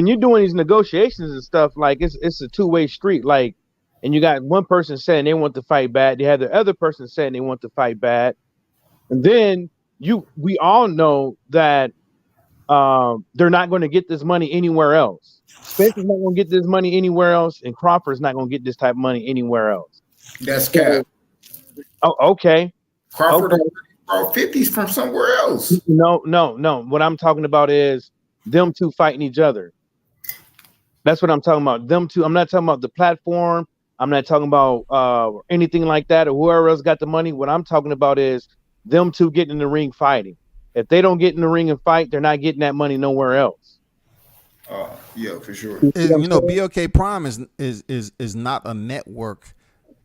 you're doing these negotiations and stuff, like it's a two-way street. Like, and you got one person saying they want to fight bad, they have the other person saying they want to fight bad, and then we all know that they're not going to get this money anywhere else. Spence is not going to get this money anywhere else, and Crawford's not going to get this type of money anywhere else. That's cap. Oh, okay. Crawford brought 50s from somewhere else. No. What I'm talking about is them two fighting each other. That's what I'm talking about. Them two. I'm not talking about the platform. I'm not talking about anything like that, or whoever else got the money. What I'm talking about is them two getting in the ring fighting. If they don't get in the ring and fight, they're not getting that money nowhere else. Yeah, for sure. BLK Prime is not a network.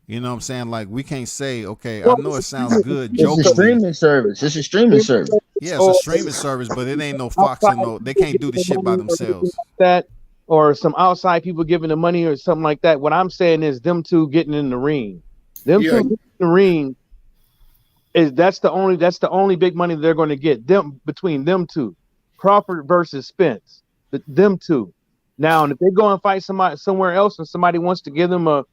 You know what I'm saying? Like, we can't say, okay, I know it sounds good jokingly. It's a streaming service. It's a streaming service. Yeah, it's a streaming service, but it ain't no Fox and they can't do the shit by themselves. That or some outside people giving the money or something like that. What I'm saying is them two getting in the ring. Them two getting in the ring that's the only big money they're going to get. Them between them two. Crawford versus Spence. Them two. Now, if they go and fight somebody somewhere else and somebody wants to give them a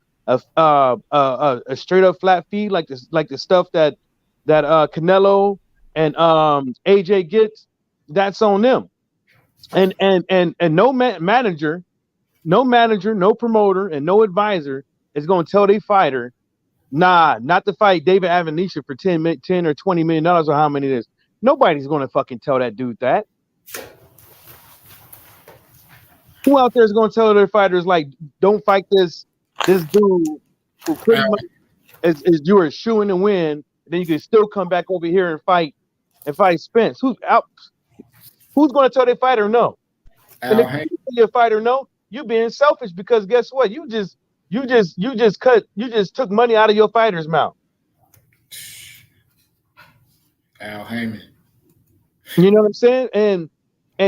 straight up flat fee like the stuff that Canelo and AJ gets, that's on them. And no manager, no promoter, and no advisor is going to tell their fighter, nah, not to fight David Avanesha for 10 or $20 million or how many it is. Nobody's going to fucking tell that dude that. Who out there is going to tell their fighters, like, don't fight this dude who pretty much is you are shooing to win, then you can still come back over here and fight Spence. Who's going to tell their fighter no? And if you tell your fighter no, you're being selfish, because guess what? You just took money out of your fighter's mouth. Al Heyman. You know what I'm saying? And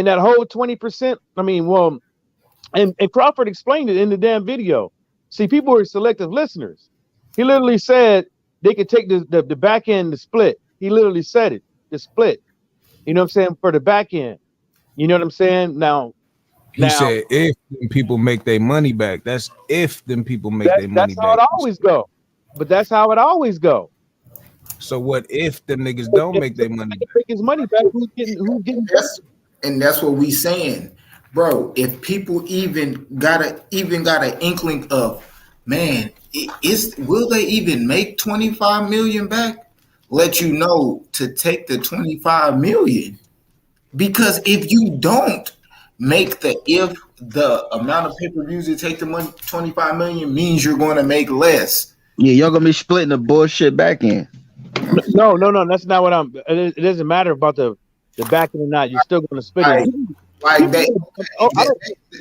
that whole 20%, I mean, well, and Crawford explained it in the damn video. See, people are selective listeners. He literally said they could take the back end, the split. He literally said it, the split. You know what I'm saying? For the back end. You know what I'm saying? Now he said if them people make their money back. That's if them people make their money back. That's how it always go. But that's how it always go. So what if them niggas don't make their money back? Make his money back. Who's getting that's what we saying. Bro, if people even got an inkling of, man, will they even make 25 million back? Let you know to take the 25 million. Because if you don't make the amount of pay-per-views that take the money, 25 million means you're going to make less. Yeah, y'all gonna be splitting the bullshit back end. No. That's not what it doesn't matter about the back end or not. You're still going to split it. Like I'll put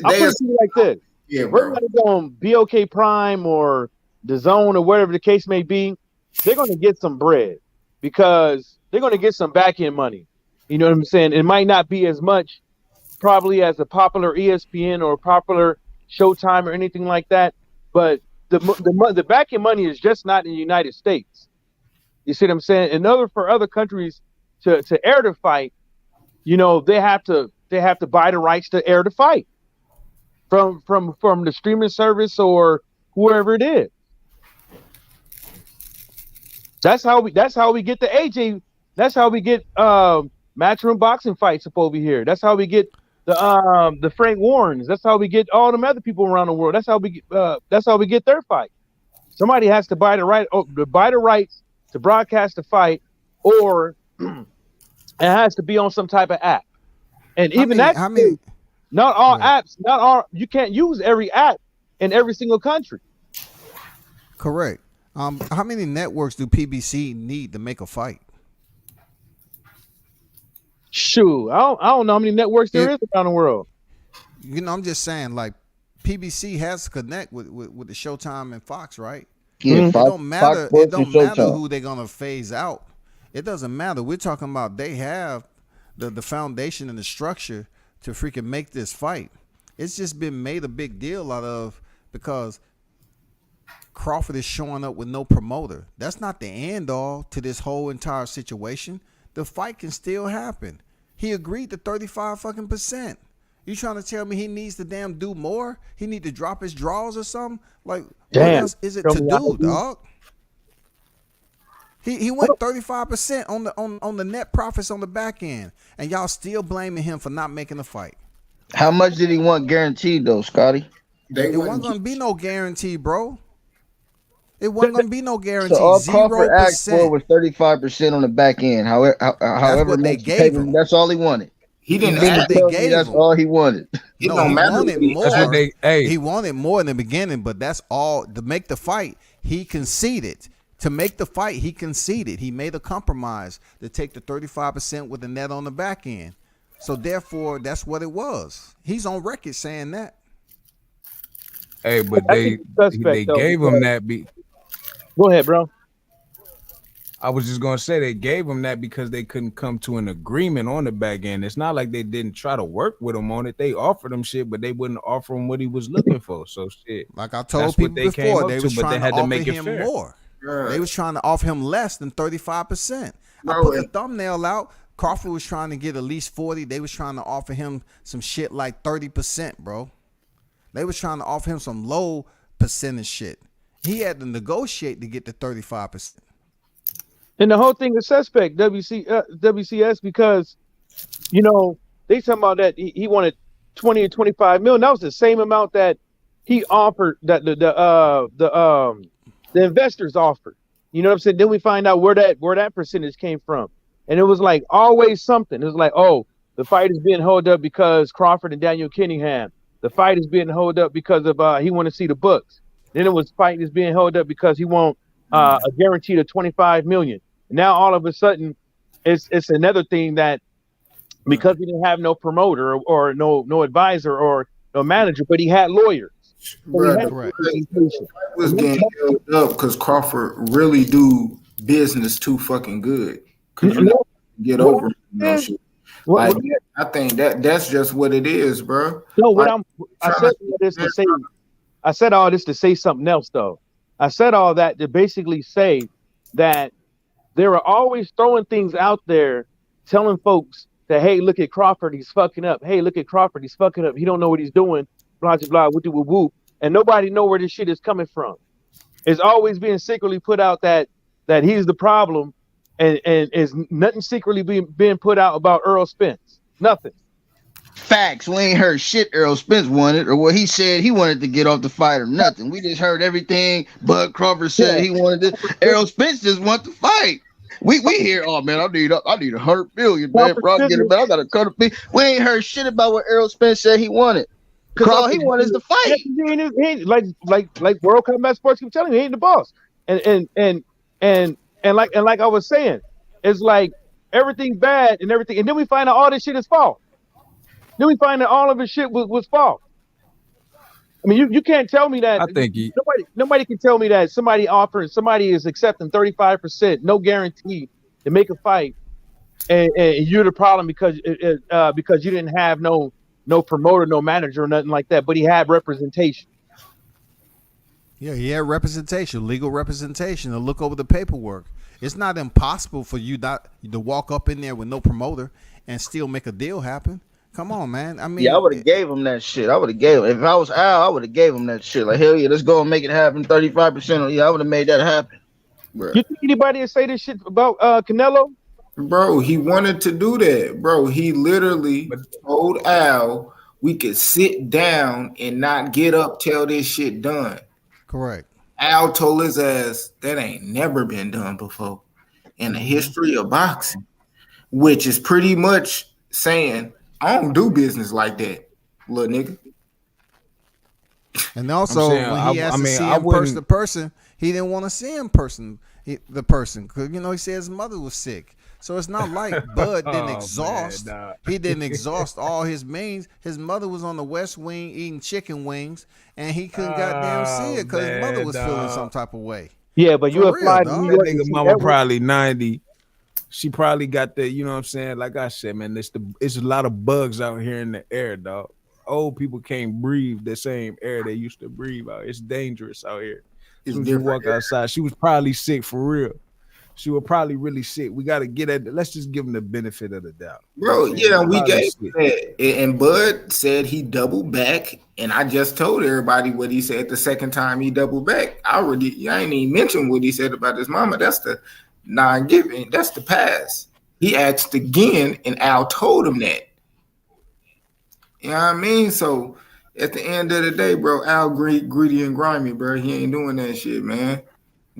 it like this. Yeah, we're going to go on BOK Prime or the Zone or whatever the case may be. They're going to get some bread because they're going to get some back end money. You know what I'm saying? It might not be as much probably as a popular ESPN or popular Showtime or anything like that, but the back end money is just not in the United States. You see what I'm saying? In order for other countries to air the fight, you know, they have to buy the rights to air the fight from the streaming service or whoever it is. That's how we get the AJ. That's how we get matchroom boxing fights up over here. That's how we get the Frank Warrens. That's how we get all them other people around the world. That's how we get their fight. Somebody has to buy the rights to broadcast the fight, or it has to be on some type of app. And even not all apps, you can't use every app in every single country. Correct. How many networks do PBC need to make a fight? Shoot, I don't know how many networks there is around the world. You know, I'm just saying, like, PBC has to connect with the Showtime and Fox, right? Yeah, It don't matter. Fox It don't and matter Showtime. who they're gonna phase out. It doesn't matter. We're talking about they have the foundation and the structure to freaking make this fight. It's just been made a big deal out of because Crawford is showing up with no promoter. That's not the end all to this whole entire situation. The fight can still happen. He agreed to 35%. You trying to tell me he needs to damn do more? He need to drop his draws or something? Like, what else is it to do, dog? He went 35% on the net profits on the back end, and y'all still blaming him for not making the fight. How much did he want guaranteed though, Scotty? It wasn't gonna be no guarantee, bro. It wasn't gonna be no guarantee. So all Crawford asked for 0%. was 35% on the back end. However what they much you gave paid him. That's all he wanted. He didn't That's ask. what they Tell me gave that's him. all he wanted. It No, don't he matter. wanted more. That's what He wanted more in the beginning, but that's all. To make the fight, he conceded. To make the fight, he conceded. He made a compromise to take the 35% with the net on the back end. So therefore, that's what it was. He's on record saying that. Hey, but they gave him that. Go ahead, bro. I was just gonna say they gave him that because they couldn't come to an agreement on the back end. It's not like they didn't try to work with him on it. They offered him shit, but they wouldn't offer him what he was looking for. So shit. Like I told That's people what they came before, up they to, was but they trying had to to offer make it him fair. more. Right. They was trying to offer him less than 35%. I Bro, put the and- thumbnail out. Crawford was trying to get at least 40. They was trying to offer him some shit like 30%, bro. They was trying to offer him some low percentage shit. He had to negotiate to get to 35%. And the whole thing is suspect, WCS, because they talking about that he wanted 20 or 25 million. That was the same amount that he offered, that the investors offered. You know what I'm saying? Then we find out where that percentage came from. And it was like always something. It was like, oh, the fight is being held up because Crawford and Daniel Kinningham. The fight is being held up because of he want to see the books. Then it was fight is being held up because he want a guarantee of 25 million. Now all of a sudden, it's another thing that because he didn't have no promoter or no advisor or no manager, but he had lawyers. So Bro, he had Correct. representation. was getting held up because Crawford really do business too fucking good. Cause you know, get over him, no shit. Like, I think that's just what it is, bro. No, Like, I said all this to say something else, though. I said all that to basically say that they were always throwing things out there, telling folks that, hey, look at Crawford, he's fucking up. Hey, look at Crawford, he's fucking up. He don't know what he's doing. Blah blah blah. Whoop whoop whoop. And nobody know where this shit is coming from. It's always being secretly put out that he's the problem, and is nothing secretly being put out about Earl Spence. Nothing. Facts. We ain't heard shit Earl Spence wanted or what he said he wanted to get off the fight or nothing. We just heard everything Bud Crawford said he wanted to. Errol Spence just want to fight. We hear, oh man, I need $100 million, man. Bro, I get it, man. I got a cut of fee. We ain't heard shit about what Errol Spence said he wanted. Cause all he wanted is the fight. He like World Combat Sports keep telling you, he ain't the boss. And like I was saying, it's like everything's bad and everything, and then we find out all this shit is false. Then we find that all of his shit was false. I mean, you can't tell me that. I think nobody can tell me that somebody is accepting 35%, no guarantee to make a fight, and you're the problem because you didn't have no promoter, no manager, or nothing like that. But he had representation. Yeah, he had representation, legal representation, to look over the paperwork. It's not impossible for you not to walk up in there with no promoter and still make a deal happen. Come on, man. I mean, yeah, I would have gave him that shit. I would have gave him. If I was Al, I would have gave him that shit. Like, hell yeah, let's go and make it happen. 35%. Yeah, I would have made that happen. Bruh. You think anybody would say this shit about Canelo? Bro, he wanted to do that. Bro, he literally But told Al we could sit down and not get up till this shit done. Correct. Al told his ass that ain't never been done before in the history of boxing, which is pretty much saying I don't do business like that, little nigga. And also, saying, when he I asked to mean, see I him person to wouldn't. person, he didn't want to see him the person, because he said his mother was sick. So it's not like Bud didn't Oh exhaust. man, nah. He didn't exhaust all his means. His mother was on the West Wing eating chicken wings, and he couldn't goddamn see it because his mother man, was feeling some type of way. Yeah, but you For real, applied to dog. New That York. nigga See, mama probably 90. She probably got the, you know what I'm saying? Like I said, man, it's a lot of bugs out here in the air, dog. Old people can't breathe the same air they used to breathe out. It's dangerous out here. As It's soon as you different. walk outside, she was probably sick for real. She was probably really sick. We got to get at. Let's just give him the benefit of the doubt. You know Bro, what I'm saying? yeah, She we probably gave sick. that. And Bud said he doubled back. And I just told everybody what he said the second time he doubled back. I ain't even mentioned what he said about his mama. That's the non-giving. That's the pass. He asked again, and Al told him that. You know what I mean? So at the end of the day, bro, Al greedy and grimy, bro. He ain't doing that shit, man.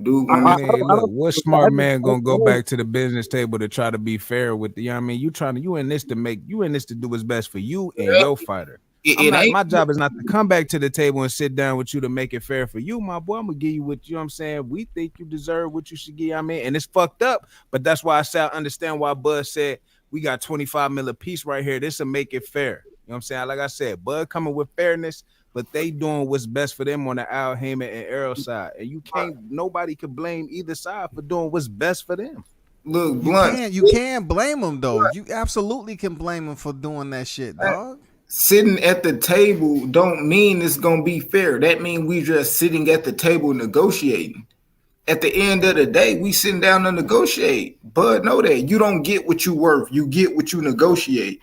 Dude, I, when I, I this I mean, don't, I look, don't, what I smart just, man I gonna go don't, back to the business table to try to be fair with the? You know what I mean, you in this to do what's best for you and your fighter. I'm it not. ain't My job is not to come back to the table and sit down with you to make it fair for you, my boy. I'm gonna give you what you know what I'm saying. We think you deserve what you should get. I mean, and it's fucked up, but that's why I understand why Bud said we got 25 mil a piece right here. This will make it fair. You know what I'm saying? Like I said, Bud coming with fairness, but they doing what's best for them on the Al Heyman and Errol side, and nobody can blame either side for doing what's best for them. look You blunt. can't. You can't blame him though. You absolutely can blame him for doing that shit, dog. Sitting at the table don't mean it's gonna be fair. That means we just sitting at the table negotiating. At the end of the day, we sitting down to negotiate. But know that you don't get what you worth. You get what you negotiate.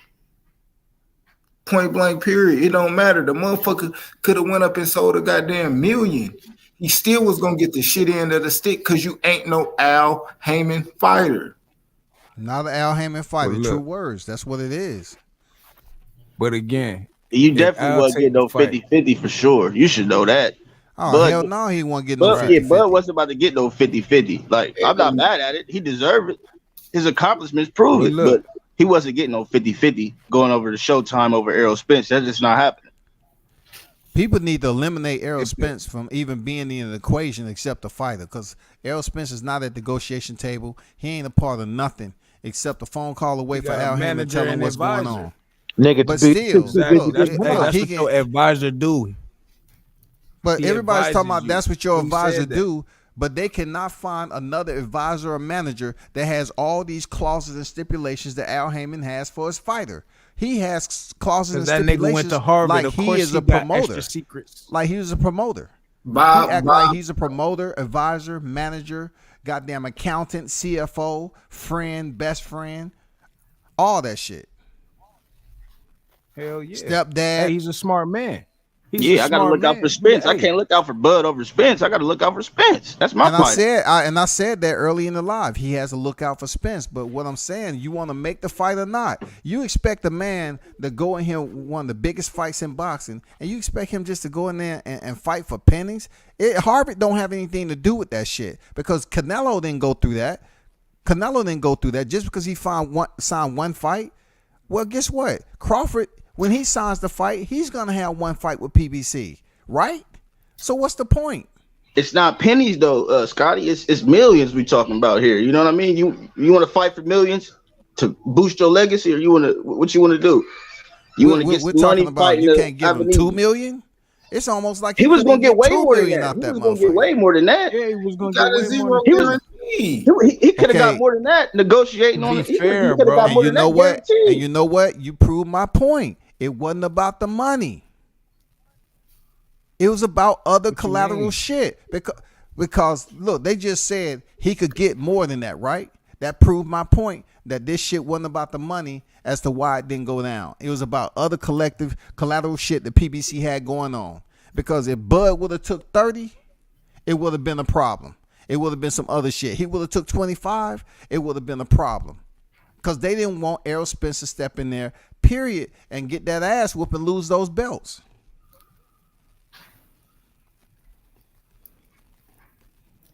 Point blank, period. It don't matter. The motherfucker could have went up and sold a goddamn million. He still was gonna get the shit end of the stick because you ain't no Al Heyman fighter. Not an Al Heyman fighter. But True look, words. That's what it is. but again, You if definitely Al wasn't take getting the no fight, 50-50 for sure. You should know that. Oh But hell no, he won't get no Bud, 50 Bud wasn't about to get no 50-50. Like, I'm not mad at it. He deserved it. His accomplishments prove but it. look, But he wasn't getting no 50-50 going over to Showtime over Errol Spence. That's just not happening. People need to eliminate Errol if Spence from even being in the equation except the fighter, because Errol Spence is not at the negotiation table. He ain't a part of nothing except a phone call away you for got Al a Heyman to manager tell him and what's going advisor. on. nigga, But to be, still, Exactly. look, That's, it- hey, look, that's he what can. your advisor do. But He everybody's talking advises about you. that's what your He advisor said that. do, but they cannot find another advisor or manager that has all these clauses and stipulations that Al Heyman has for his fighter. He has clauses and Because that nigga stipulations went to Harvard. like Of he course, is he a got promoter. extra secrets. Like he was a promoter. He Bob, act like Bob, he's a promoter, advisor, manager, goddamn accountant, CFO, friend, best friend, all that shit. Hell yeah. Stepdad. Hey, he's a smart man. He's Yeah, a I got to smart look out for man. Spence. I Hey, can't look out for Bud over Spence. I got to look out for Spence. That's my And fight. I said that early in the live. He has to look out for Spence. But what I'm saying, you want to make the fight or not? You expect a man to go in here one of the biggest fights in boxing, and you expect him just to go in there and fight for pennies? Harvard don't have anything to do with that shit because Canelo didn't go through that. Just because he signed one fight. Well, guess what? Crawford, when he signs the fight, he's gonna have one fight with PBC, right? So what's the point? It's not pennies though, Scotty. It's millions we talking about here. You know what I mean? You want to fight for millions to boost your legacy, or what you want to do? You want to get We're some money talking about fighting you the can't give him Avenue? $2 million. It's almost like He was couldn't gonna get way $2 more than million that. out He that was gonna get motherfucker. way more than that. yeah, he was gonna got get a way zero more. He was guarantee. he could have Okay. got more than that negotiating on Be it. He fair, could have bro. got And more you than know that what? guaranteed. And you know what? You proved my point. It wasn't about the money. It was about other What you collateral mean? shit. Because look, they just said he could get more than that, right? That proved my point that this shit wasn't about the money as to why it didn't go down. It was about other collective collateral shit that PBC had going on. Because if Bud would have took 30, it would have been a problem. It would have been some other shit. He would have took 25, it would have been a problem. because they didn't want Errol Spence to step in there, period, and get that ass whoop and lose those belts.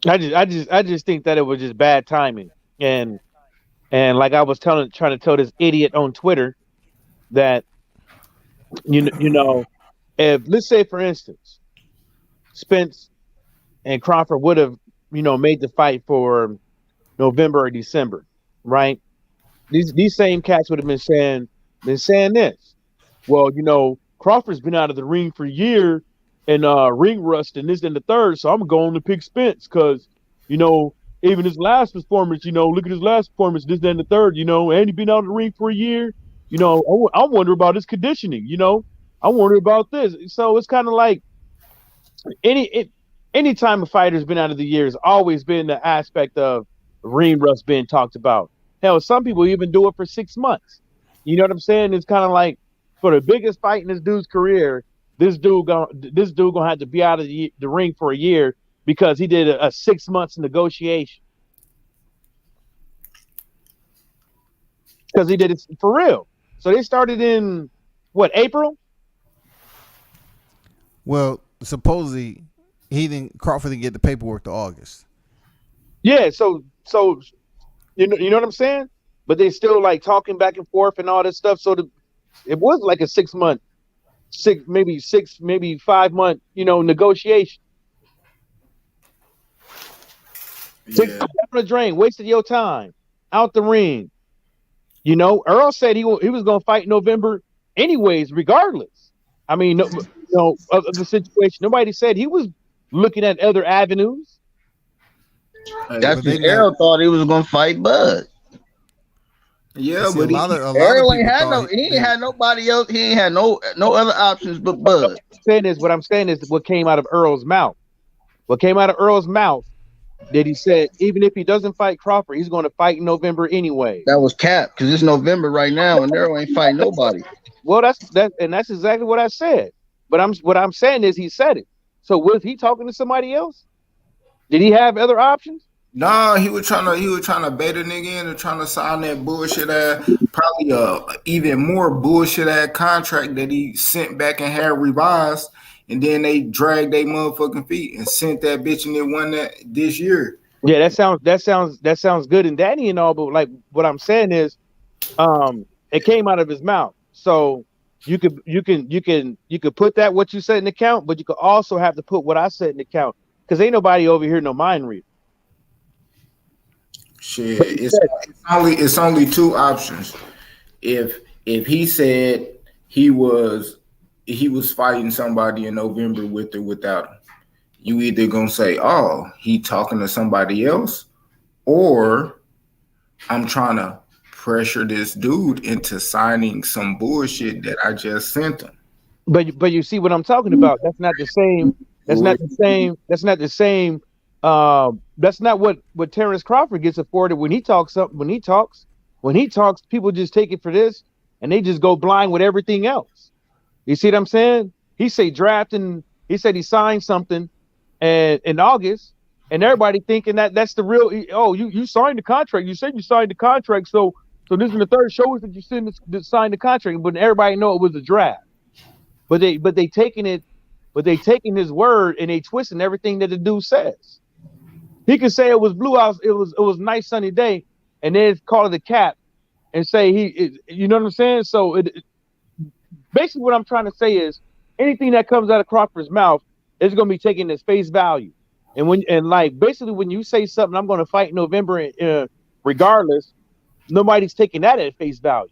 I just think that it was just bad timing, and like I was trying to tell this idiot on Twitter that you know, if let's say for instance, Spence and Crawford would have made the fight for November or December, right? These same cats would have been saying this. Well, Crawford's been out of the ring for a year and ring rust and this and the third, so I'm going to pick Spence because even his last performance, look at his last performance, this and the third, and he been out of the ring for a year. I wonder about his conditioning. I wonder about this. So it's kind of like any time a fighter's been out of the year, has always been the aspect of ring rust being talked about. Hell, some people even do it for 6 months. You know what I'm saying? It's kind of like for the biggest fight in this dude's career, this dude gonna have to be out of the ring for a year because he did a 6 months negotiation. Because he did it for real. So they started in April? Well, supposedly Crawford didn't get the paperwork to August. Yeah, so you know what I'm saying? But they still like talking back and forth and all that stuff. So it was like a 6 month, maybe 5 month, negotiation. Yeah. 6 months down the drain, wasted your time, out the ring. Earl said he was going to fight in November anyways, regardless. I mean, of the situation. Nobody said he was looking at other avenues. That's what Errol thought he was going to fight Bud. Yeah, See, but Errol ain't had he ain't had nobody else. He ain't had no other options but Bud. What I'm saying is what came out of Earl's mouth. What came out of Earl's mouth that he said even if he doesn't fight Crawford, he's going to fight in November anyway. That was cap because it's November right now and Errol ain't fighting nobody. Well, that's exactly what I said. But what I'm saying is he said it. So was he talking to somebody else? Did he have other options? Nah, he was trying to bait a nigga in and trying to sign that bullshit ass, probably even more bullshit ass contract that he sent back and had revised, and then they dragged their motherfucking feet and sent that bitch and they won that this year. Yeah, that sounds good and dandy and all, but like what I'm saying is, it came out of his mouth. So you could put that what you said in the count, but you could also have to put what I said in the count because ain't nobody over here no mind reader. Shit, it's only two options. If he said he was fighting somebody in November with or without him, you either gonna say, oh, he talking to somebody else, or I'm trying to pressure this dude into signing some bullshit that I just sent him. But you see what I'm talking about? That's not the same. That's not the same. That's not what Terrence Crawford gets afforded when he talks. When he talks, people just take it for this and they just go blind with everything else. You see what I'm saying? He said he said he signed something and in August, and everybody thinking that's the real. Oh, you signed the contract. You said you signed the contract. So this is the third show is that you signed the contract, but everybody know it was a draft. But they taking his word and they twisting everything that the dude says. He could say it was blue house, it was a nice sunny day, and then call it a cap and say you know what I'm saying? So basically what I'm trying to say is anything that comes out of Crawford's mouth is going to be taken as face value. And when you say something, I'm going to fight in November, regardless, nobody's taking that at face value.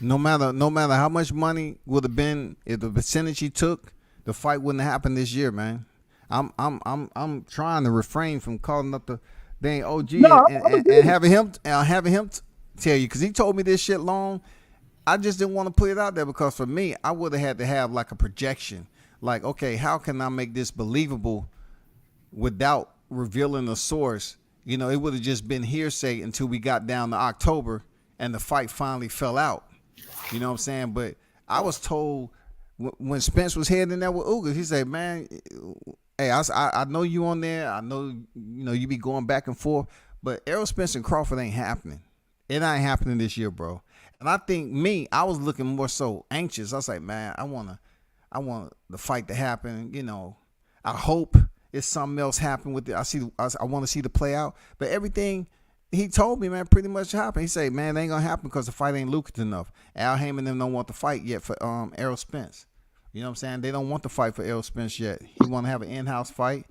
No matter how much money would have been if the percentage he took, the fight wouldn't have happened this year, man. I'm trying to refrain from calling up the dang OG and having him tell you, because he told me this shit long. I just didn't want to put it out there because for me, I would have had to have like a projection. Like, okay, how can I make this believable without revealing the source? It would have just been hearsay until we got down to October and the fight finally fell out. You know what I'm saying? But I was told when Spence was heading there with Ugas, he said, man, hey, I know you on there. I know, you be going back and forth, but Errol Spence and Crawford ain't happening. It ain't happening this year, bro. And I think I was looking more so anxious. I was like, man, I want the fight to happen. You know, I hope it's something else happen with it. I want to see the play out. But everything he told me, man, pretty much happened. He said, man, it ain't gonna happen because the fight ain't lucrative enough. Al Heyman and them don't want the fight yet for Errol Spence. You know what I'm saying? They don't want the fight for Errol Spence yet. He want to have an in-house fight,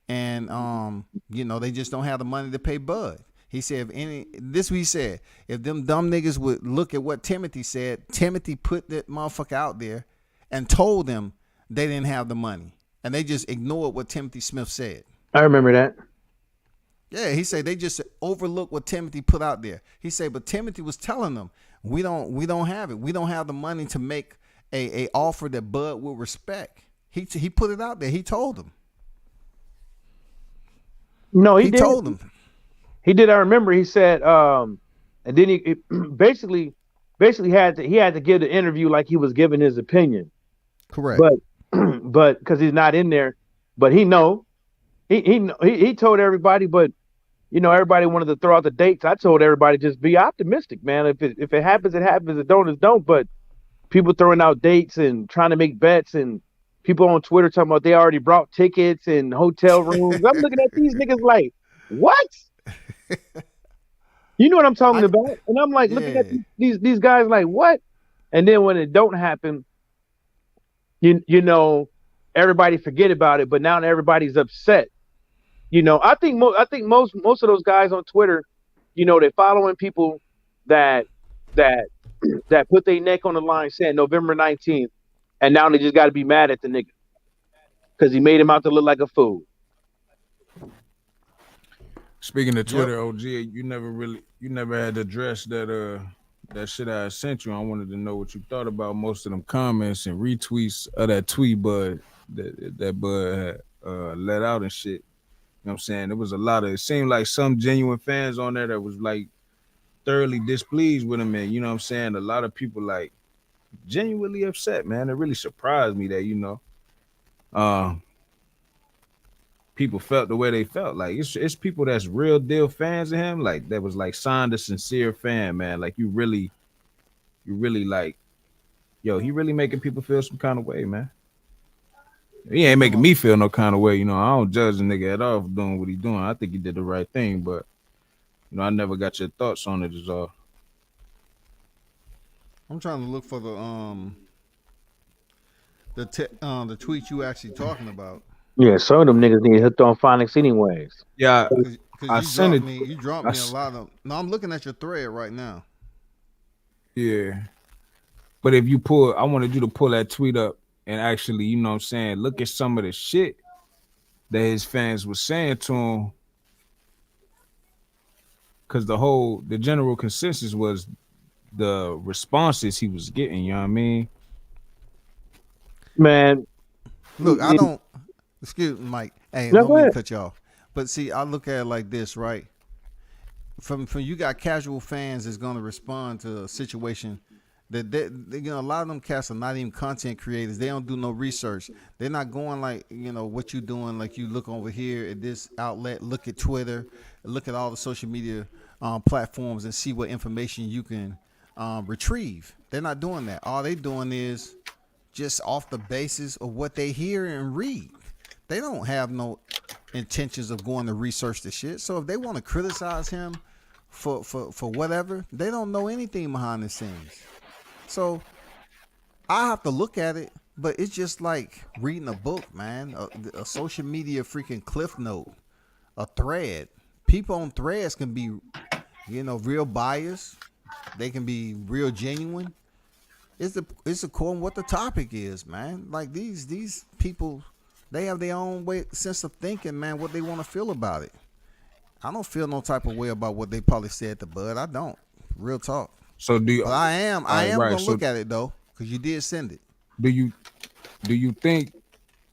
and you know, they just don't have the money to pay Bud. He said, if them dumb niggas would look at what Timothy said, Timothy put that motherfucker out there and told them they didn't have the money, and they just ignored what Timothy Smith said. I remember that. Yeah, he said they just overlooked what Timothy put out there. He said, but Timothy was telling them, we don't have it. We don't have the money to make a offer that Bud will respect. He put it out there. He told them. No, he told them. He did. I remember. He said, and then he basically had to give the interview like he was giving his opinion. Correct. But because he's not in there, but he told everybody. But you know, everybody wanted to throw out the dates. I told everybody just be optimistic, man. If it happens, it happens. If it don't. But people throwing out dates and trying to make bets, and people on Twitter talking about they already brought tickets and hotel rooms. I'm looking at these niggas like, what? You know what I'm talking about? And I'm like looking at these guys like, what? And then when it don't happen, you know, everybody forget about it. But now everybody's upset. You know, I think most of those guys on Twitter, you know, they're following people that put their neck on the line saying November 19th, and now they just got to be mad at the nigga because he made him out to look like a fool. Speaking of Twitter, OG, you never had to address that shit I sent you. I wanted to know what you thought about most of them comments and retweets of that tweet Bud that Bud had let out and shit. You know what I'm saying? There was it seemed like some genuine fans on there that was like thoroughly displeased with him, and you know what I'm saying? A lot of people like genuinely upset, man. It really surprised me that, you know, people felt the way they felt. Like it's people that's real deal fans of him, like that was like signed a sincere fan, man. Like you really like, yo, he really making people feel some kind of way, man. He ain't making me feel no kind of way, you know. I don't judge the nigga at all for doing what he doing. I think he did the right thing, but you know, I never got your thoughts on it. Is all. I'm trying to look for the tweet you actually talking about. Yeah, some of them niggas need hooked on phonics anyways. Yeah, Cause you dropped me a lot of. No, I'm looking at your thread right now. Yeah, but if you I wanted you to pull that tweet up and actually, you know what I'm saying, look at some of the shit that his fans were saying to him. Because the general consensus was the responses he was getting, you know what I mean? Man. Look, I don't, excuse me, Mike. Hey, don't mean to cut you off. But see, I look at it like this, right? From you got casual fans that's going to respond to a situation that you know, a lot of them cats are not even content creators. They don't do no research. They're not going like, you know, what you doing. Like you look over here at this outlet, look at Twitter, look at all the social media platforms and see what information you can retrieve. They're not doing that. All they doing is just off the basis of what they hear and read. They don't have no intentions of going to research the shit. So if they want to criticize him for whatever, they don't know anything behind the scenes. So I have to look at it, but it's just like reading a book, man. A social media freaking cliff note, a thread. People on threads can be, you know, real biased. They can be real genuine. It's according what the topic is, man. Like these people, they have their own sense of thinking, man. What they want to feel about it. I don't feel no type of way about what they probably said to Bud. I don't. Real talk. So do you? But I am gonna look at it though, because you did send it. Do you think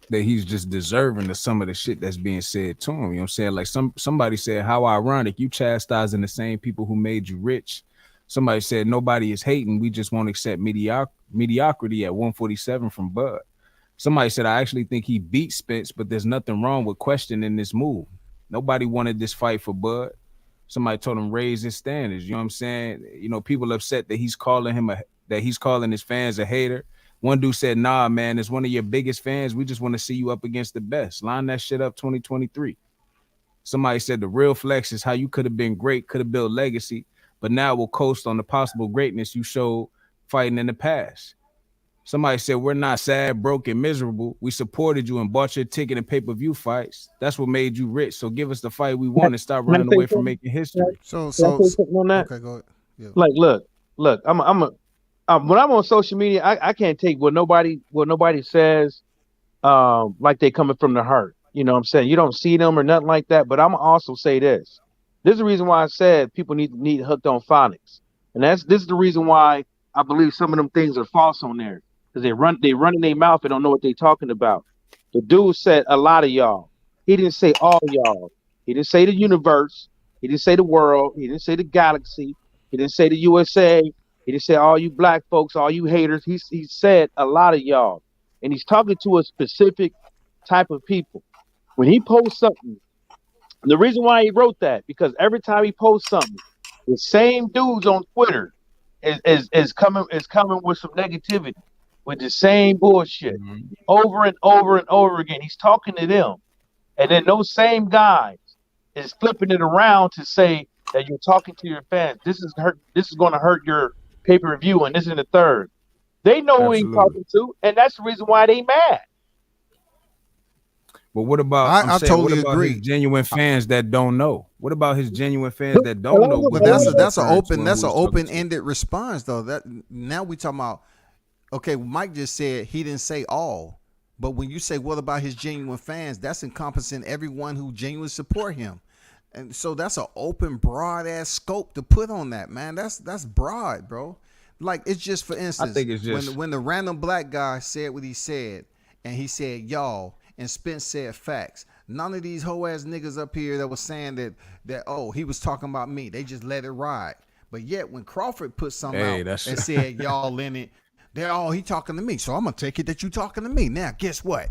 that he's just deserving of some of the shit that's being said to him? You know what I'm saying? Like somebody said, how ironic, you chastising the same people who made you rich. Somebody said nobody is hating, we just won't accept mediocrity at 147 from Bud. Somebody said, I actually think he beat Spence, but there's nothing wrong with questioning this move. Nobody wanted this fight for Bud. Somebody told him raise his standards. You know what I'm saying? You know, people upset that he's calling his fans a hater. One dude said, nah, man, it's one of your biggest fans. We just want to see you up against the best. Line that shit up 2023. Somebody said the real flex is how you could have been great, could have built legacy, but now we'll coast on the possible greatness you showed fighting in the past. Somebody said, we're not sad, broke, and miserable. We supported you and bought your ticket and pay-per-view fights. That's what made you rich. So give us the fight we want and stop running away from making history. So on that? Okay, go ahead. Yeah. Like, look, when I'm on social media, I can't take what nobody says like they coming from the heart. You know what I'm saying? You don't see them or nothing like that. But I'm also say this. This is the reason why I said people need hooked on phonics. And this is the reason why I believe some of them things are false on there. Because they run in their mouth and don't know what they're talking about. The dude said a lot of y'all. He didn't say all y'all. He didn't say the universe. He didn't say the world. He didn't say the galaxy. He didn't say the USA. He didn't say all you black folks, all you haters. He said a lot of y'all. And he's talking to a specific type of people. When he posts something, the reason why he wrote that, because every time he posts something, the same dudes on Twitter is coming with some negativity, with the same bullshit over and over and over again. He's talking to them. And then those same guys is flipping it around to say that you're talking to your fans. This is going to hurt your pay-per-view, and this is the third. They know who he's talking to, and that's the reason why they mad. But what about I totally agree. His genuine fans that don't know? What about his genuine fans that don't know? But that's an open-ended response though. That now we talking about. Okay, Mike just said he didn't say all, but when you say what about his genuine fans, that's encompassing everyone who genuinely support him, and so that's an open, broad ass scope to put on that, man. That's broad, bro. Like it's just for instance, I think it's just when the random black guy said what he said, and he said y'all, and Spence said facts. None of these hoe ass niggas up here that was saying that oh he was talking about me, they just let it ride. But yet when Crawford put something out and said y'all in it. He talking to me, so I'm gonna take it that you talking to me. Now, guess what?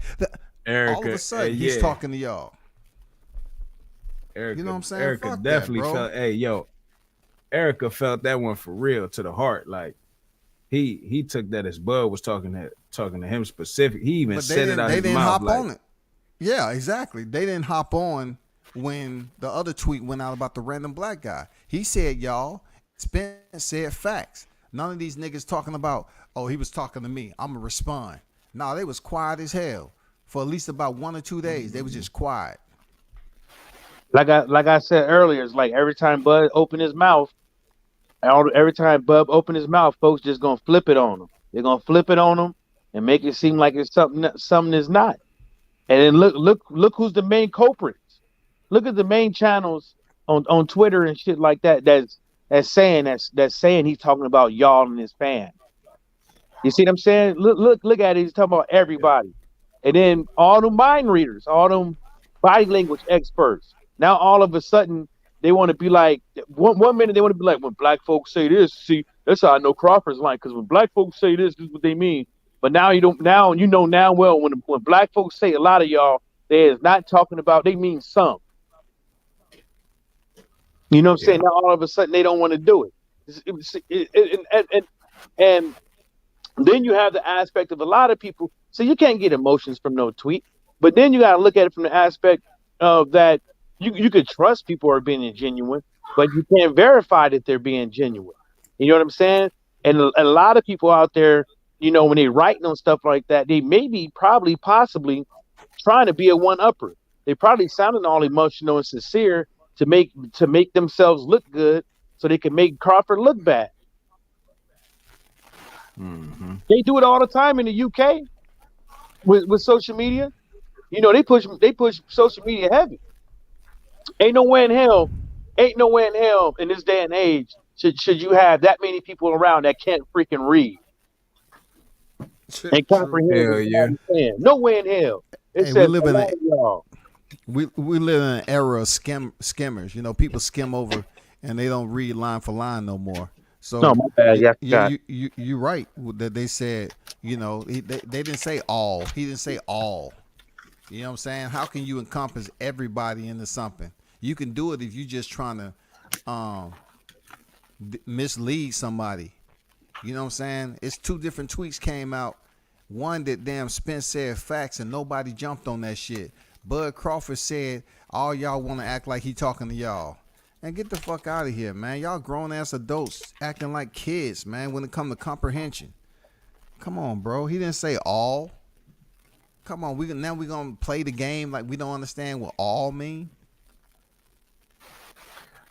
Erica, all of a sudden, he's talking to y'all. Erica, you know what I'm saying? Erica Fuck definitely that, felt. Erica felt that one for real to the heart. Like he took that as Bud was talking to him specific. He even said it out his mouth. They didn't hop on it. Yeah, exactly. They didn't hop on when the other tweet went out about the random black guy. He said y'all. Spence said facts. None of these niggas talking about, oh, he was talking to me, I'm going to respond. Nah, they was quiet as hell. For at least about 1 or 2 days, they was just quiet. Like I said earlier, it's like every time Bud opened his mouth, folks just going to flip it on him. They're going to flip it on him and make it seem like it's something that's not. And then look who's the main culprits. Look at the main channels on Twitter and shit like that that's saying he's talking about y'all and his fans. You see what I'm saying? Look at it. He's talking about everybody. And then all them mind readers, all them body language experts. Now all of a sudden they want to be like, one minute they want to be like, when black folks say this, see, that's how I know Crawford's lying, because when black folks say this is what they mean. But now you know well when black folks say a lot of y'all, they is not talking about, they mean some. You know what I'm saying? Now all of a sudden they don't want to do it. And then you have the aspect of a lot of people. So you can't get emotions from no tweet. But then you got to look at it from the aspect of that you could trust people are being genuine, but you can't verify that they're being genuine. You know what I'm saying? And a lot of people out there, you know, when they're writing on stuff like that, they may be possibly trying to be a one-upper. They probably sounding all emotional and sincere to make themselves look good so they can make Crawford look bad. Mm-hmm. They do it all the time in the UK with social media. You know, they push social media heavy. Ain't no way in hell in this day and age should you have that many people around that can't freaking read and comprehend. No way in hell. We live in an era of skimmers. You know, people skim over and they don't read line for line no more. So no, my bad. You're right that they said, you know, they didn't say all. He didn't say all. You know what I'm saying? How can you encompass everybody into something? You can do it if you're just trying to mislead somebody. You know what I'm saying? It's two different tweets came out. One that damn Spence said facts and nobody jumped on that shit. Bud Crawford said all y'all want to act like he talking to y'all. And get the fuck out of here, man. Y'all grown ass adults acting like kids, man, when it come to comprehension. Come on, bro. He didn't say all. Come on, we gonna play the game like we don't understand what all mean.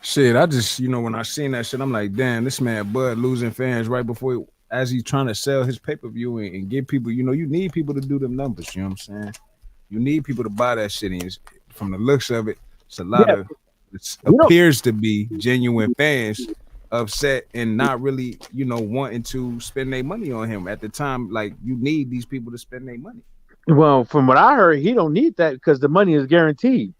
Shit, I just, when I seen that shit, I'm like, damn, this man Bud losing fans right before as he's trying to sell his pay-per-view and get people, you need people to do them numbers, you know what I'm saying? You need people to buy that shit. And from the looks of it, it's a lot of it appears to be genuine fans upset and not really, wanting to spend their money on him at the time. Like, you need these people to spend their money. Well, from what I heard, he don't need that because the money is guaranteed.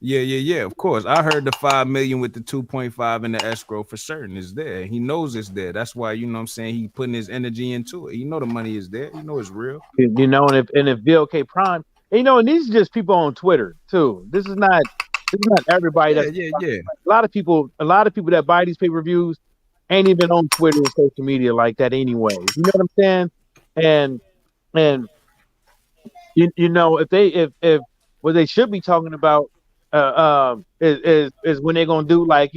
Yeah. Of course, I heard the $5 million with the 2.5 in the escrow for certain is there. He knows it's there. That's why what I'm saying, he putting his energy into it. The money is there. It's real. And if VLK Prime, and these are just people on Twitter too. This is not everybody. Yeah. A lot of people that buy these pay-per-views ain't even on Twitter or social media like that anyway. You know what I'm saying? And if what they should be talking about is when they're gonna do like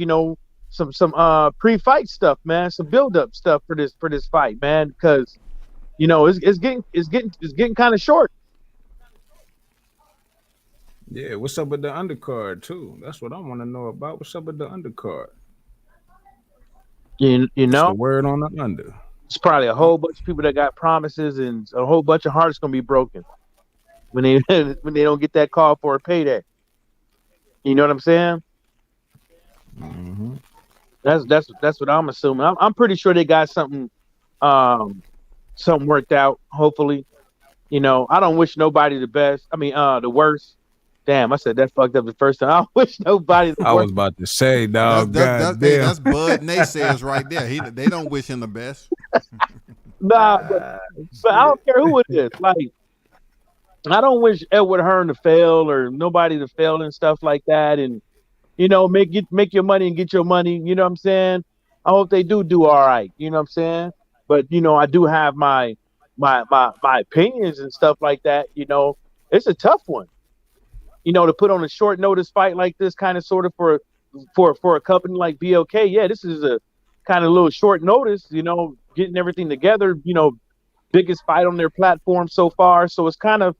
some pre-fight stuff, man, some build-up stuff for this fight, man, because it's getting kind of short. Yeah, what's up with the undercard too? That's what I want to know about. What's up with the undercard? What's the word on the under? It's probably a whole bunch of people that got promises and a whole bunch of hearts gonna be broken when they don't get that call for a payday. You know what I'm saying? Mm-hmm. That's what I'm assuming. I'm pretty sure they got something worked out. Hopefully, I don't wish nobody the best. I mean, the worst. Damn, I said that fucked up the first time. I wish nobody the worst. I was about to say, dog. That's Bud naysayers right there. They don't wish him the best. Nah, but I don't care who it is. Like, I don't wish Edward Hearn to fail or nobody to fail and stuff like that. And make your money and get your money. You know what I'm saying? I hope they do all right. You know what I'm saying? But I do have my opinions and stuff like that. It's a tough one. To put on a short notice fight like this, kind of sort of for a company like BLK. Yeah, this is a kind of little short notice. Getting everything together. Biggest fight on their platform so far. So it's kind of,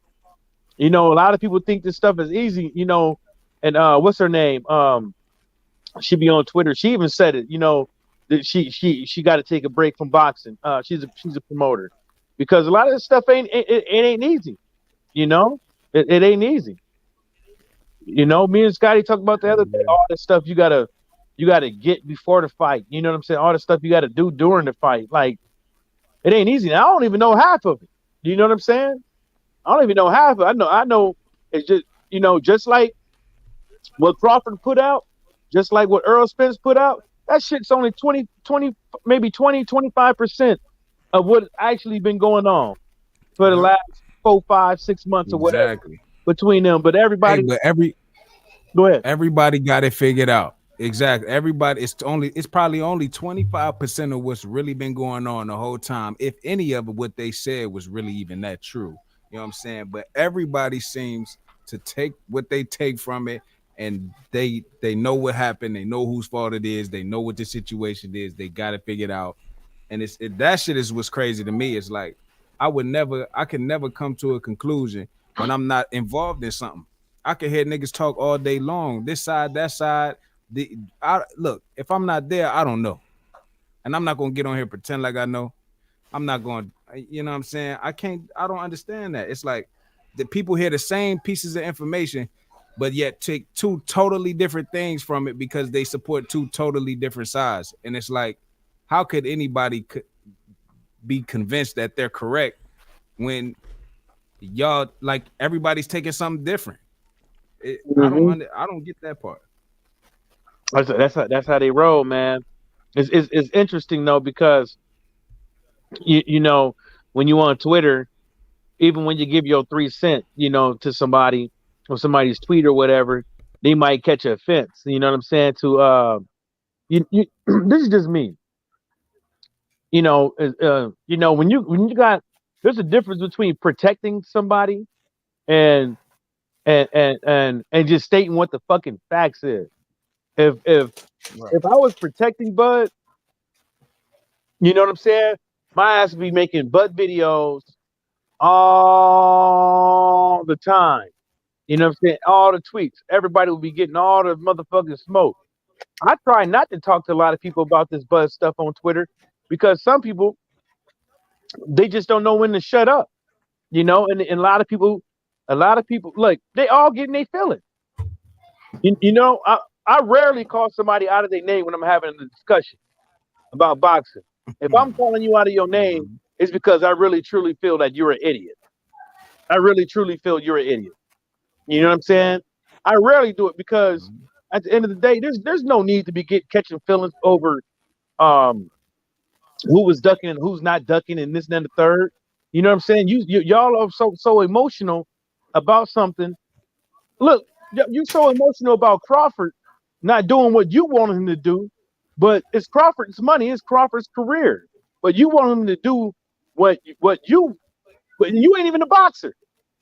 a lot of people think this stuff is easy. And what's her name? She be on Twitter. She even said it. That she got to take a break from boxing. She's a promoter because a lot of this stuff ain't easy. It ain't easy. Me and Scotty talked about the other day, all the stuff you gotta get before the fight. You know what I'm saying? All the stuff you gotta do during the fight. Like, it ain't easy. Now, I don't even know half of it. You know what I'm saying? I don't even know half of it. I know it's just, just like what Crawford put out, just like what Earl Spence put out, that shit's only 20, maybe 20, 25% of what's actually been going on for the last 4, 5, 6 months or whatever. Between them, but everybody. Go ahead. Everybody got it figured out. Exactly. Everybody. It's probably only 25% of what's really been going on the whole time, if any of what they said was really even that true. You know what I'm saying? But everybody seems to take what they take from it, and they know what happened. They know whose fault it is. They know what the situation is. They got it figured out, and that shit is what's crazy to me. It's like I can never come to a conclusion when I'm not involved in something. I can hear niggas talk all day long, this side, that side. Look, if I'm not there, I don't know. And I'm not going to get on here and pretend like I know. I'm not going, you know what I'm saying? I don't understand that. It's like the people hear the same pieces of information, but yet take two totally different things from it because they support two totally different sides. And it's like, how could anybody be convinced that they're correct when y'all, like, everybody's taking something different? I don't get that part. That's how they roll, man. It's interesting though, because when you on Twitter, even when you give your 3 cents, to somebody or somebody's tweet or whatever, they might catch an offense. You know what I'm saying? You this is just me. When you got, there's a difference between protecting somebody and and just stating what the fucking facts is. If I was protecting Bud, you know what I'm saying? My ass would be making Bud videos all the time. You know what I'm saying? All the tweets. Everybody will be getting all the motherfucking smoke. I try not to talk to a lot of people about this Bud stuff on Twitter because some people, they just don't know when to shut up. And a lot of people, look, they all getting their feelings. I rarely call somebody out of their name when I'm having a discussion about boxing. If I'm calling you out of your name, it's because I really truly feel that you're an idiot. I really truly feel you're an idiot. You know what I'm saying? I rarely do it because at the end of the day, there's no need to be catching feelings over who was ducking and who's not ducking and this and then the third. You know what I'm saying? Y'all are so emotional about something. Look, you so emotional about Crawford not doing what you want him to do, but it's Crawford's money, it's Crawford's career. But you want him to do but you ain't even a boxer.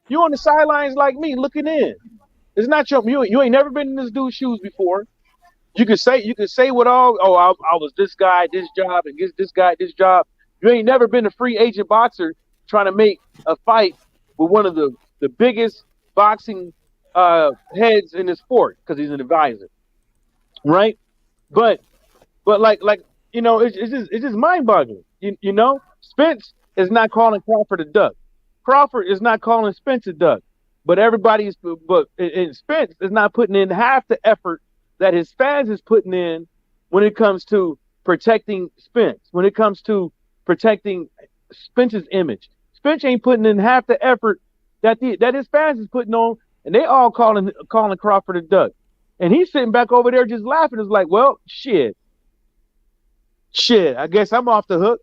You on the sidelines like me looking in. It's not you ain't never been in this dude's shoes before. You could say what I was this guy, this job, and this guy, this job. You ain't never been a free agent boxer trying to make a fight with one of the biggest boxing heads in the sport because he's an advisor, right? But like it's just mind-boggling. Spence is not calling Crawford a duck. Crawford is not calling Spence a duck. But Spence is not putting in half the effort that his fans is putting in when it comes to protecting Spence, when it comes to protecting Spence's image. Spence ain't putting in half the effort that his fans is putting on, and they all calling Crawford a duck. And he's sitting back over there just laughing. It's like, well, shit, I guess I'm off the hook.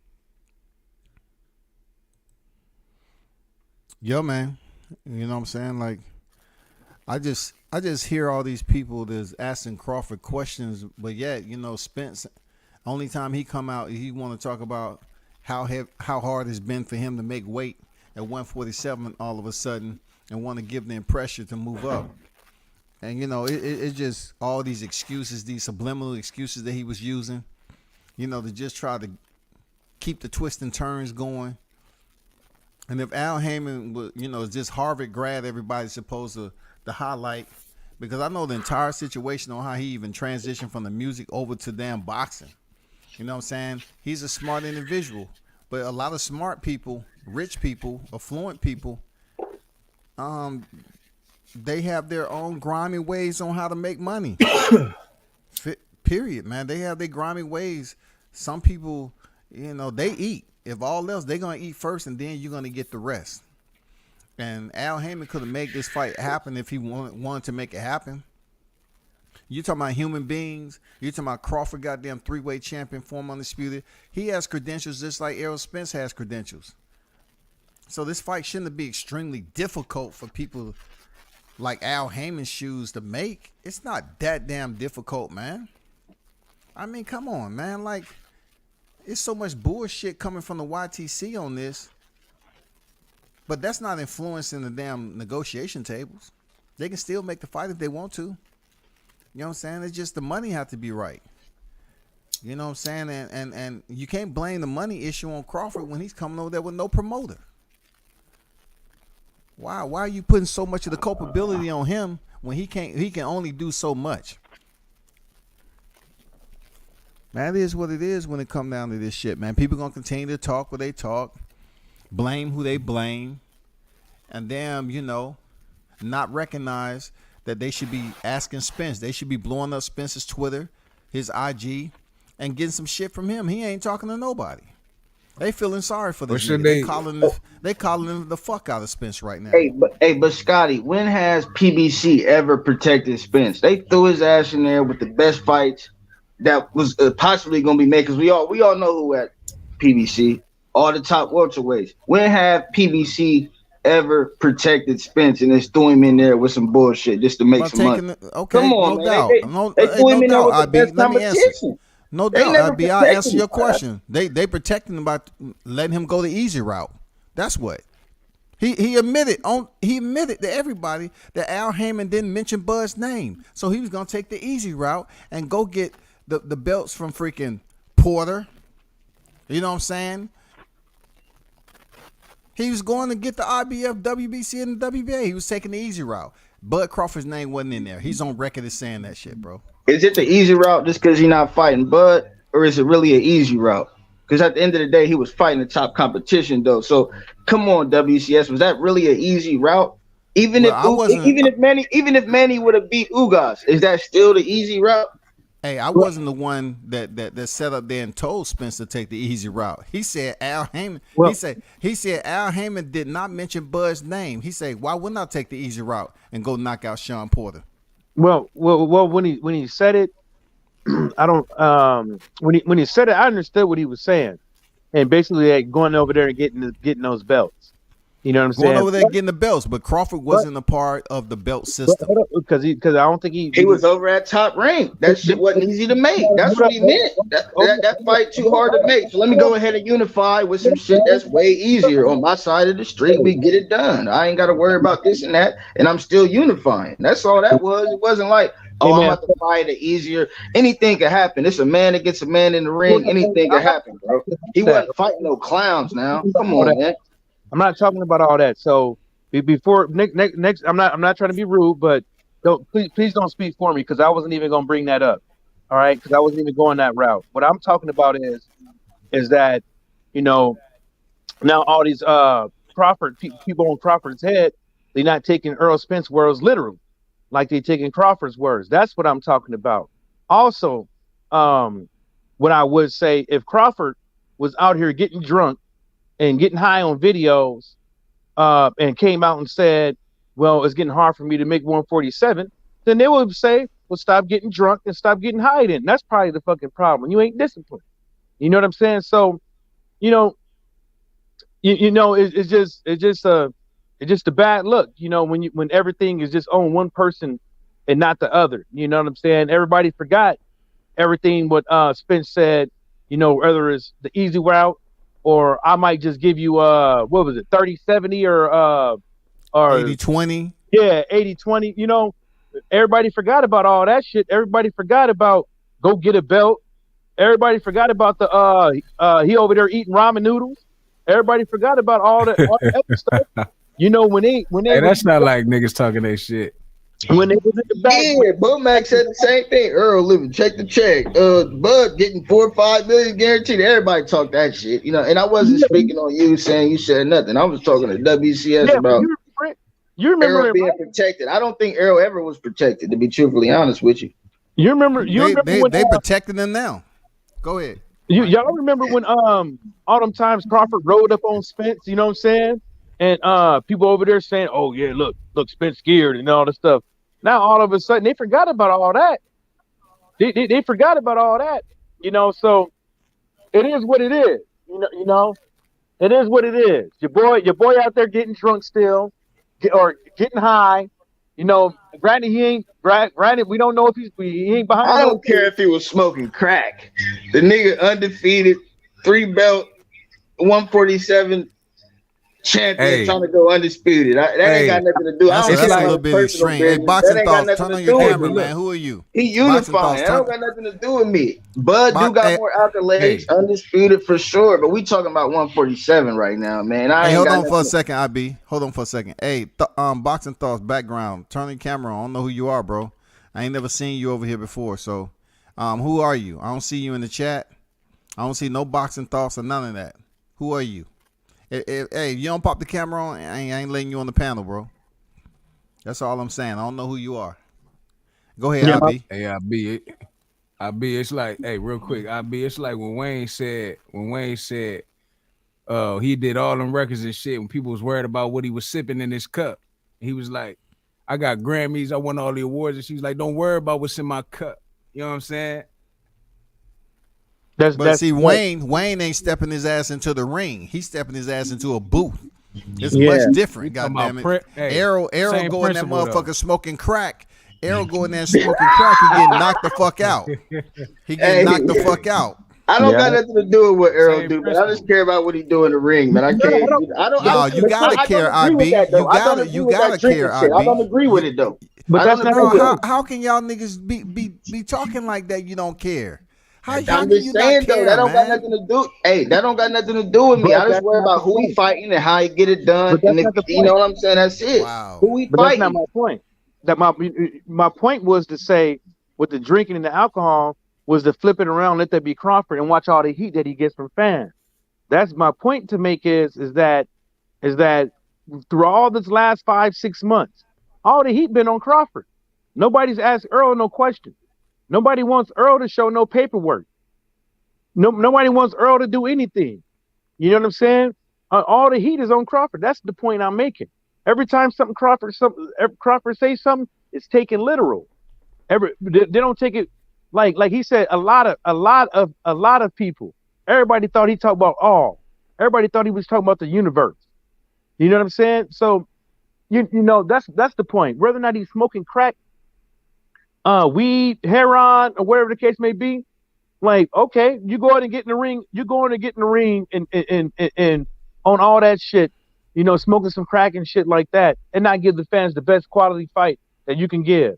Yo, man, you know what I'm saying? Like, I just hear all these people that's asking Crawford questions, but yet, Spence, only time he come out, he want to talk about how hard it's been for him to make weight at 147 all of a sudden and want to give them pressure to move up. And, it's just all these excuses, these subliminal excuses that he was using, to just try to keep the twists and turns going. And if Al Heyman was, is this Harvard grad everybody's supposed to highlight, because I know the entire situation on how he even transitioned from the music over to damn boxing. You know what I'm saying? He's a smart individual, but a lot of smart people, rich people, affluent people, they have their own grimy ways on how to make money. Period, man. They have their grimy ways. Some people, they eat. If all else, they're going to eat first, and then you're going to get the rest. And Al Heyman could have made this fight happen if he wanted to make it happen. You talking about human beings. You talking about Crawford, goddamn 3-way champion, former undisputed. He has credentials just like Errol Spence has credentials. So this fight shouldn't be extremely difficult for people like Al Heyman's shoes to make. It's not that damn difficult, man. I mean, come on, man. Like, it's so much bullshit coming from the YTC on this. But that's not influencing the damn negotiation tables. They can still make the fight if they want to. You know what I'm saying? It's just the money have to be right. You know what I'm saying? And you can't blame the money issue on Crawford when he's coming over there with no promoter. Why are you putting so much of the culpability on him when he can only do so much? That is what it is when it comes down to this shit, man. People gonna continue to talk what they talk, blame who they blame, and damn, not recognize that they should be asking Spence. They should be blowing up Spence's Twitter, his IG, and getting some shit from him. He ain't talking to nobody. They feeling sorry for this. They calling the fuck out of Spence right now. But Scotty, when has PBC ever protected Spence? They threw his ass in there with the best fights that was possibly going to be made, because we all know who at PBC, all the top welterweights. When have PBC ever protected Spence and just threw him in there with some bullshit just to make By some money. taking okay, Come on, no man. doubt, They threw him no in there doubt. with the IB, best let me answer. competition. No They doubt, never IB. I protected answer him. your question. They protected him by letting him go the easy route. That's what. He admitted to everybody that Al Heyman didn't mention Bud's name. So he was gonna take the easy route and go get the belts from freaking Porter. You know what I'm saying? He was going to get the IBF, WBC, and the WBA. He was taking the easy route. Bud Crawford's name wasn't in there. He's on record as saying that shit, bro. Is it the easy route just because you're not fighting Bud, or is it really an easy route? Because at the end of the day, he was fighting the top competition, though. So come on, WCS, was that really an easy route? Even if Manny would have beat Ugas, is that still the easy route? Hey, I wasn't the one that set up there and told Spence to take the easy route. He said Al Heyman. Well- he said Al Heyman did not mention Bud's name. He said, why wouldn't I take the easy route and go knock out Sean Porter? Well, when he said it, I don't. When he said it, I understood what he was saying, and basically like, going over there and getting those belts. You know what I'm saying? Going over there getting the belts, but Crawford wasn't a part of the belt system. Because I don't think He was over at Top Rank. That shit wasn't easy to make. That's what he meant. That fight too hard to make. So let me go ahead and unify with some shit that's way easier on my side of the street. We get it done. I ain't got to worry about this and that, and I'm still unifying. That's all that was. It wasn't like, oh, I'm about to fight it easier. Anything could happen. It's a man against a man in the ring. Anything could happen, bro. He wasn't fighting no clowns now. Come on, man. I'm not talking about all that. So before next, I'm not trying to be rude, but please don't speak for me because I wasn't even gonna bring that up. All right, because I wasn't even going that route. What I'm talking about is that now all these Crawford people on Crawford's head, they're not taking Earl Spence words literal, like they taking Crawford's words. That's what I'm talking about. Also, what I would say if Crawford was out here getting drunk and getting high on videos, and came out and said, well, it's getting hard for me to make 147, then they would say, well, stop getting drunk and stop getting high then. That's probably the fucking problem. You ain't disciplined. You know what I'm saying? So, it's just a bad look, when everything is just on one person and not the other. You know what I'm saying? Everybody forgot everything what Spence said, whether it's the easy route, or I might just give you 30-70 or 80-20. Yeah, 80-20. Everybody forgot about all that shit. Everybody forgot about go get a belt. Everybody forgot about the he over there eating ramen noodles. Everybody forgot about all the other stuff. When they Hey, that's not like niggas talking that shit. When they was in the back, Yeah, Bud Mac said the same thing. Earl living check the check. Bud getting 4 or 5 million guaranteed. Everybody talk that shit, and I wasn't speaking on you saying you said nothing. I was talking to WCS about you remember Earl being protected. I don't think Earl ever was protected, to be truthfully honest with you. You remember when they protecting them now. Go ahead. Y'all remember when all them times Crawford rode up on Spence, you know what I'm saying? And people over there saying, oh yeah, look, Spence scared and all this stuff. Now all of a sudden they forgot about all that. They forgot about all that, so it is what it is. It is what it is. Your boy out there getting drunk still, or getting high. Granted we don't know if he ain't behind. I don't care if he was smoking crack. The nigga undefeated, 3-belt, 147 champion, trying to go undisputed. That ain't got nothing to do. That's a little bit extreme. Hey, boxing thoughts. Turn on your camera, man. Who are you? He unifying. That don't got nothing to do with me. Bud do got more accolades, undisputed for sure. But we talking about 147 right now, man. Hold on for a second, IB. Hold on for a second. Hey, boxing thoughts background. Turn your camera on. I don't know who you are, bro. I ain't never seen you over here before. So, who are you? I don't see you in the chat. I don't see no boxing thoughts or none of that. Who are you? Hey, you don't pop the camera on, I ain't letting you on the panel, bro. That's all I'm saying. I don't know who you are. Go ahead, IB. Hey, IB, it's like, hey, real quick, IB, it's like when Wayne said, he did all them records and shit when people was worried about what he was sipping in his cup. He was like, I got Grammys, I won all the awards, and she was like, don't worry about what's in my cup. You know what I'm saying? But see, Wayne ain't stepping his ass into the ring. He's stepping his ass into a booth. It's much different. We talking Goddamn about it. hey, Arrow same go in that principle, motherfucker though. smoking crack. Arrow go in there smoking crack. He getting knocked the fuck out. He getting knocked the fuck out. I don't got nothing to do with what Earl Same do, but I just principle. care about what he do in the ring, man. I can't. No, you gotta care, I don't agree with IB. that, though. You I don't gotta agree with that care, drinking shit. I don't IB. agree with it though. But I that's don't not agree Bro, with it. how can y'all niggas be talking like that? You don't care. How I'm can just you saying not though, care, that don't got man? nothing to do. Hey, that don't got nothing to do with me. But I just that's worry not about the who he point. fighting and how he get it done. But that's And if, not the you know point. what I'm saying? That's it. Wow. Who he But that's not fighting? my point. That my point was to say with the drinking and the alcohol was to flip it around, let that be Crawford, and watch all the heat that he gets from fans. That's my point to make is that through all this last 5-6 months, all the heat been on Crawford. Nobody's asked Earl no question. Nobody wants Earl to show no paperwork. Nobody wants Earl to do anything. You know what I'm saying? All the heat is on Crawford. That's the point I'm making. Every time Crawford says something, it's taken literal. They don't take it like he said. A lot of people. Everybody thought he talked about all. Everybody thought he was talking about the universe. You know what I'm saying? So you know that's the point. Whether or not he's smoking crack, weed, heroin, or whatever the case may be, like okay, you go out and get in the ring. You go in and get in the ring and on all that shit, you know, smoking some crack and shit like that, and not give the fans the best quality fight that you can give.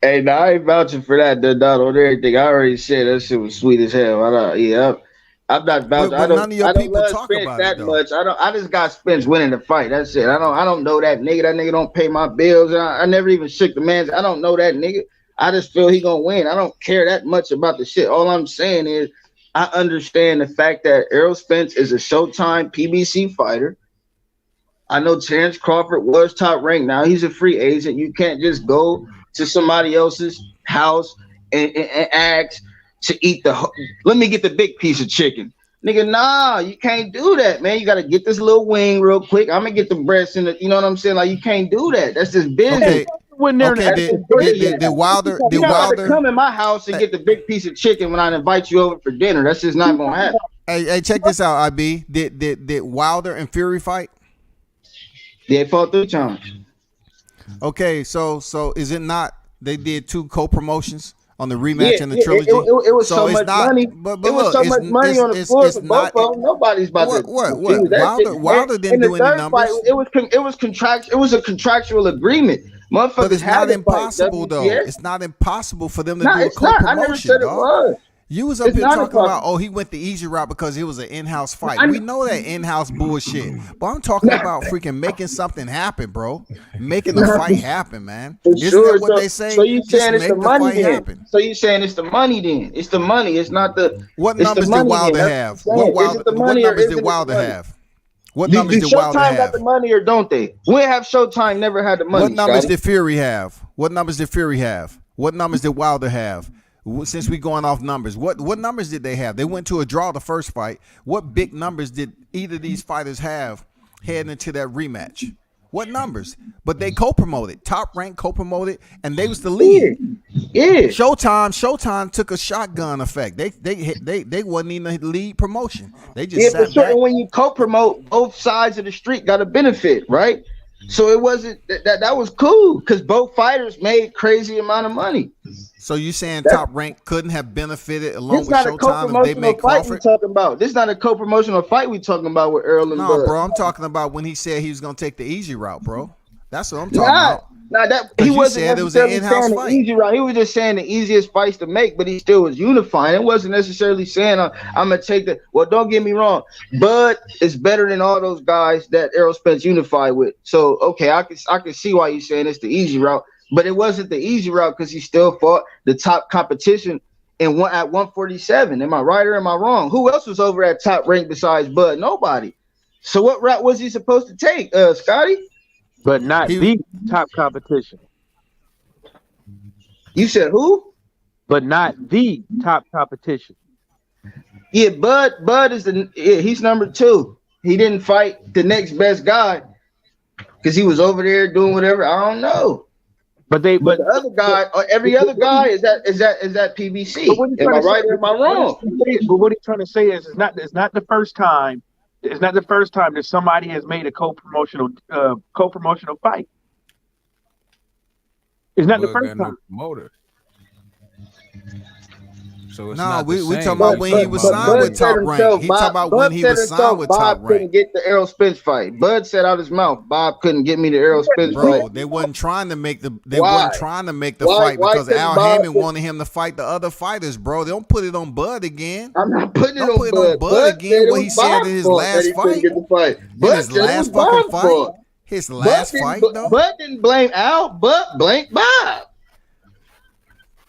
Hey, now I ain't vouching for that. Done on everything. I already said that shit was sweet as hell. I'm not vouching. But none of your I don't people love talk Spence about it that though. much. I just got Spence winning the fight. That's it. I don't know that nigga. That nigga don't pay my bills. I never even shook the man's. I don't know that nigga. I just feel he gonna win. I don't care that much about the shit. All I'm saying is I understand the fact that Errol Spence is a Showtime PBC fighter. I know Terrence Crawford was top ranked. Now he's a free agent. You can't just go to somebody else's house and ask to eat let me get the big piece of chicken. Nigga, nah, you can't do that, man. You got to get this little wing real quick. I'm going to get the breast in the, you know what I'm saying? Like, you can't do that. That's just business. Did Wilder You don't have to come in my house and get the big piece of chicken when I invite you over for dinner. That's just not going to happen. Hey, check this out, IB. Did Wilder and Fury fight? They fought 3 times. Okay, so is it not they did 2 co-promotions on the rematch and the trilogy? It was so much money. But it was look, so much money on the floor for both of them. Nobody's about to. What? Wilder Wilder didn't do any numbers. Fight, it was a contractual agreement. Motherfuckers, but it's not impossible fight, though. It's not impossible for them to do a it's not. I never said co-promotion, dog. it was. You was up here talking about, oh, he went the easy route because it was an in-house fight. We know that in-house bullshit. But I'm talking about freaking making something happen, bro. Making the fight happen, man. Isn't that what they say? So you saying it's the money then? Happen. So you saying it's the money then? It's the money. It's not the. What numbers did Wilder have? What numbers did Wilder have? What numbers did Wilder have? Showtime got the money or don't they? We have Showtime never had the money. What numbers did Fury have? What numbers did Fury have? What numbers did Wilder have? Since we going off numbers, what numbers did they have? They went to a draw the first fight. What big numbers did either of these fighters have heading into that rematch? What numbers? But they co-promoted, top rank co-promoted, and they was the lead. Yeah. Showtime took a shotgun effect. They wasn't even the lead promotion. They just sat back. And when you co-promote, both sides of the street got a benefit, right? So it wasn't that was cool because both fighters made crazy amount of money. So you saying Top Rank couldn't have benefited along with Showtime if they made Crawford? Talking about this, not a co-promotional fight we talking about with Earl and No, bro, I'm talking about when he said he was gonna take the easy route, bro. That's what I'm talking about. Nah, he wasn't said it was an in-house saying fight. The easy route. He was just saying the easiest fights to make, but he still was unifying. It wasn't necessarily saying I'm gonna take the. Well, don't get me wrong, Bud is better than all those guys that Errol Spence unified with. So okay, I can see why you're saying it's the easy route, but it wasn't the easy route because he still fought the top competition at 147. Am I right or am I wrong? Who else was over at top rank besides Bud? Nobody. So what route was he supposed to take, Scotty? But not the top competition. You said who? But not the top competition. Yeah, Bud is he's number 2. He didn't fight the next best guy because he was over there doing whatever. I don't know. But the other guy, or every other guy, is that PBC? Am I right or am I wrong? But what he's trying to say is, it's not the first time. It's not the first time that somebody has made a co-promotional fight. It's not the Bud first got no time. promoter. So it's Nah, not we the same. talking about when he was signed with Top Rank. He talking about when he was signed with Top Bob couldn't Rank. get the Errol Spence fight. Bud said out his mouth, Bob couldn't get me the Errol Spence Bro, fight. they wasn't trying to make the Why? fight Why because couldn't Al Bob Heyman wanted him to fight the other fighters, bro. They don't put it on Bud again. I'm not putting it Don't put it on on Bud Bud again. said What it he was said Bob's in his fault that last he couldn't fight. get the fight. In Bud his said it was last fucking Bob's fight. fault. His last fight, though. Bud didn't blame Al, Bud blamed Bob.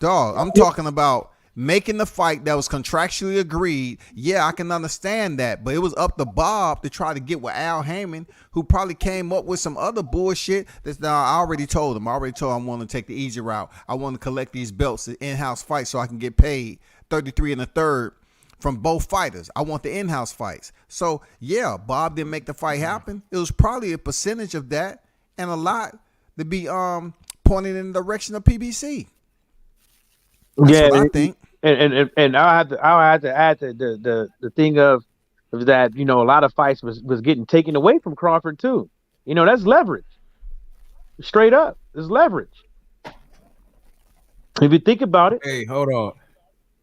Dog, I'm talking about making the fight that was contractually agreed. Yeah, I can understand that, but it was up to Bob to try to get with Al Heyman, who probably came up with some other bullshit. That's now I already told him. I want to take the easy route. I want to collect these belts, the in-house fights, so I can get paid 33 and a third from both fighters. I want the in-house fights. So yeah, Bob didn't make the fight happen. It was probably a percentage of that, and a lot to be pointed in the direction of PBC. That's what I think. And I'll have to add the thing of that, you know, a lot of fights was getting taken away from Crawford too. You know, that's leverage. Straight up, it's leverage. If you think about it. Hey, hold on.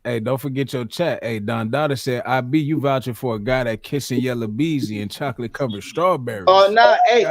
Hey, don't forget your chat. Hey, Don Dada said, "IB, you vouching for a guy that kissing yellow beezy and chocolate covered strawberries." Oh, nah, hey,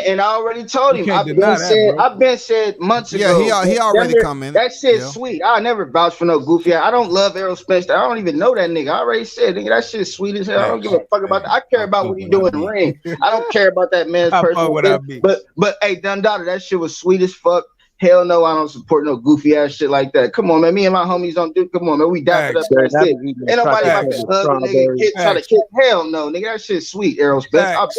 and I already told him. I've been said months ago. Yeah, he already commented. That shit's sweet. I never vouch for no goofy. I don't love Errol Spence. I don't even know that nigga. I already said, nigga, that shit's sweet as hell. I don't give a fuck about that. I care about what he do in the ring. I don't care about that man's personal business. But hey, Don Dada, that shit was sweet as fuck. Hell no, I don't support no goofy ass shit like that. Come on, man. Me and my homies don't do. Come on, man. We dap it up. Ain't nobody about to hug a nigga, try to kick. Hell no, nigga. That shit's sweet, Errol Spence. I've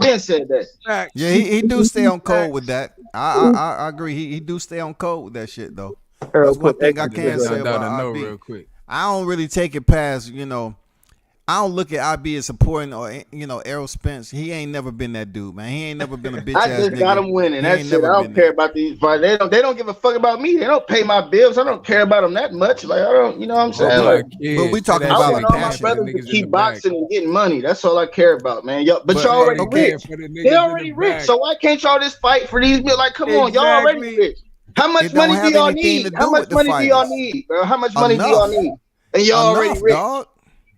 been said that. Yeah, he do stay on code with that. I agree. He do stay on code with that shit though. That's one thing I can say about IB. Real quick. I don't really take it past, you know. I don't look at IB as supporting or, you know, Errol Spence. He ain't never been that dude, man. He ain't never been a bitch ass nigga. I just got him winning. That's it. I don't care about these fights. They don't give a fuck about me. They don't pay my bills. I don't care about them that much. Like I don't, you know what I'm saying? But we talking about like all my brothers to keep boxing and getting money. That's all I care about, man. But y'all already rich. They already rich. So why can't y'all just fight for these bills? Like, come on, y'all already rich. How much money do y'all need? How much money do y'all need, bro? How much money do y'all need? And y'all already rich. Dog.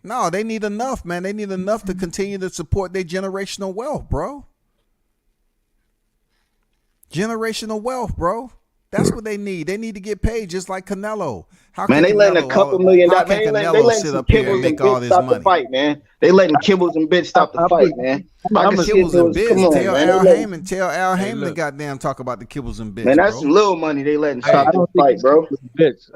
No, they need enough, man. They need enough to continue to support their generational wealth, bro. Generational wealth, bro. That's what they need. They need to get paid just like Canelo. Man, they letting a couple $million. They letting sit up here and make all this money. The fight, man. They letting Kibbles and Bitch stop the fight, man. I'm Kibbles and Bitch. Tell Al Heyman to goddamn talk about the Kibbles and Bitch. Man, that's some little money they letting stop the fight, bro.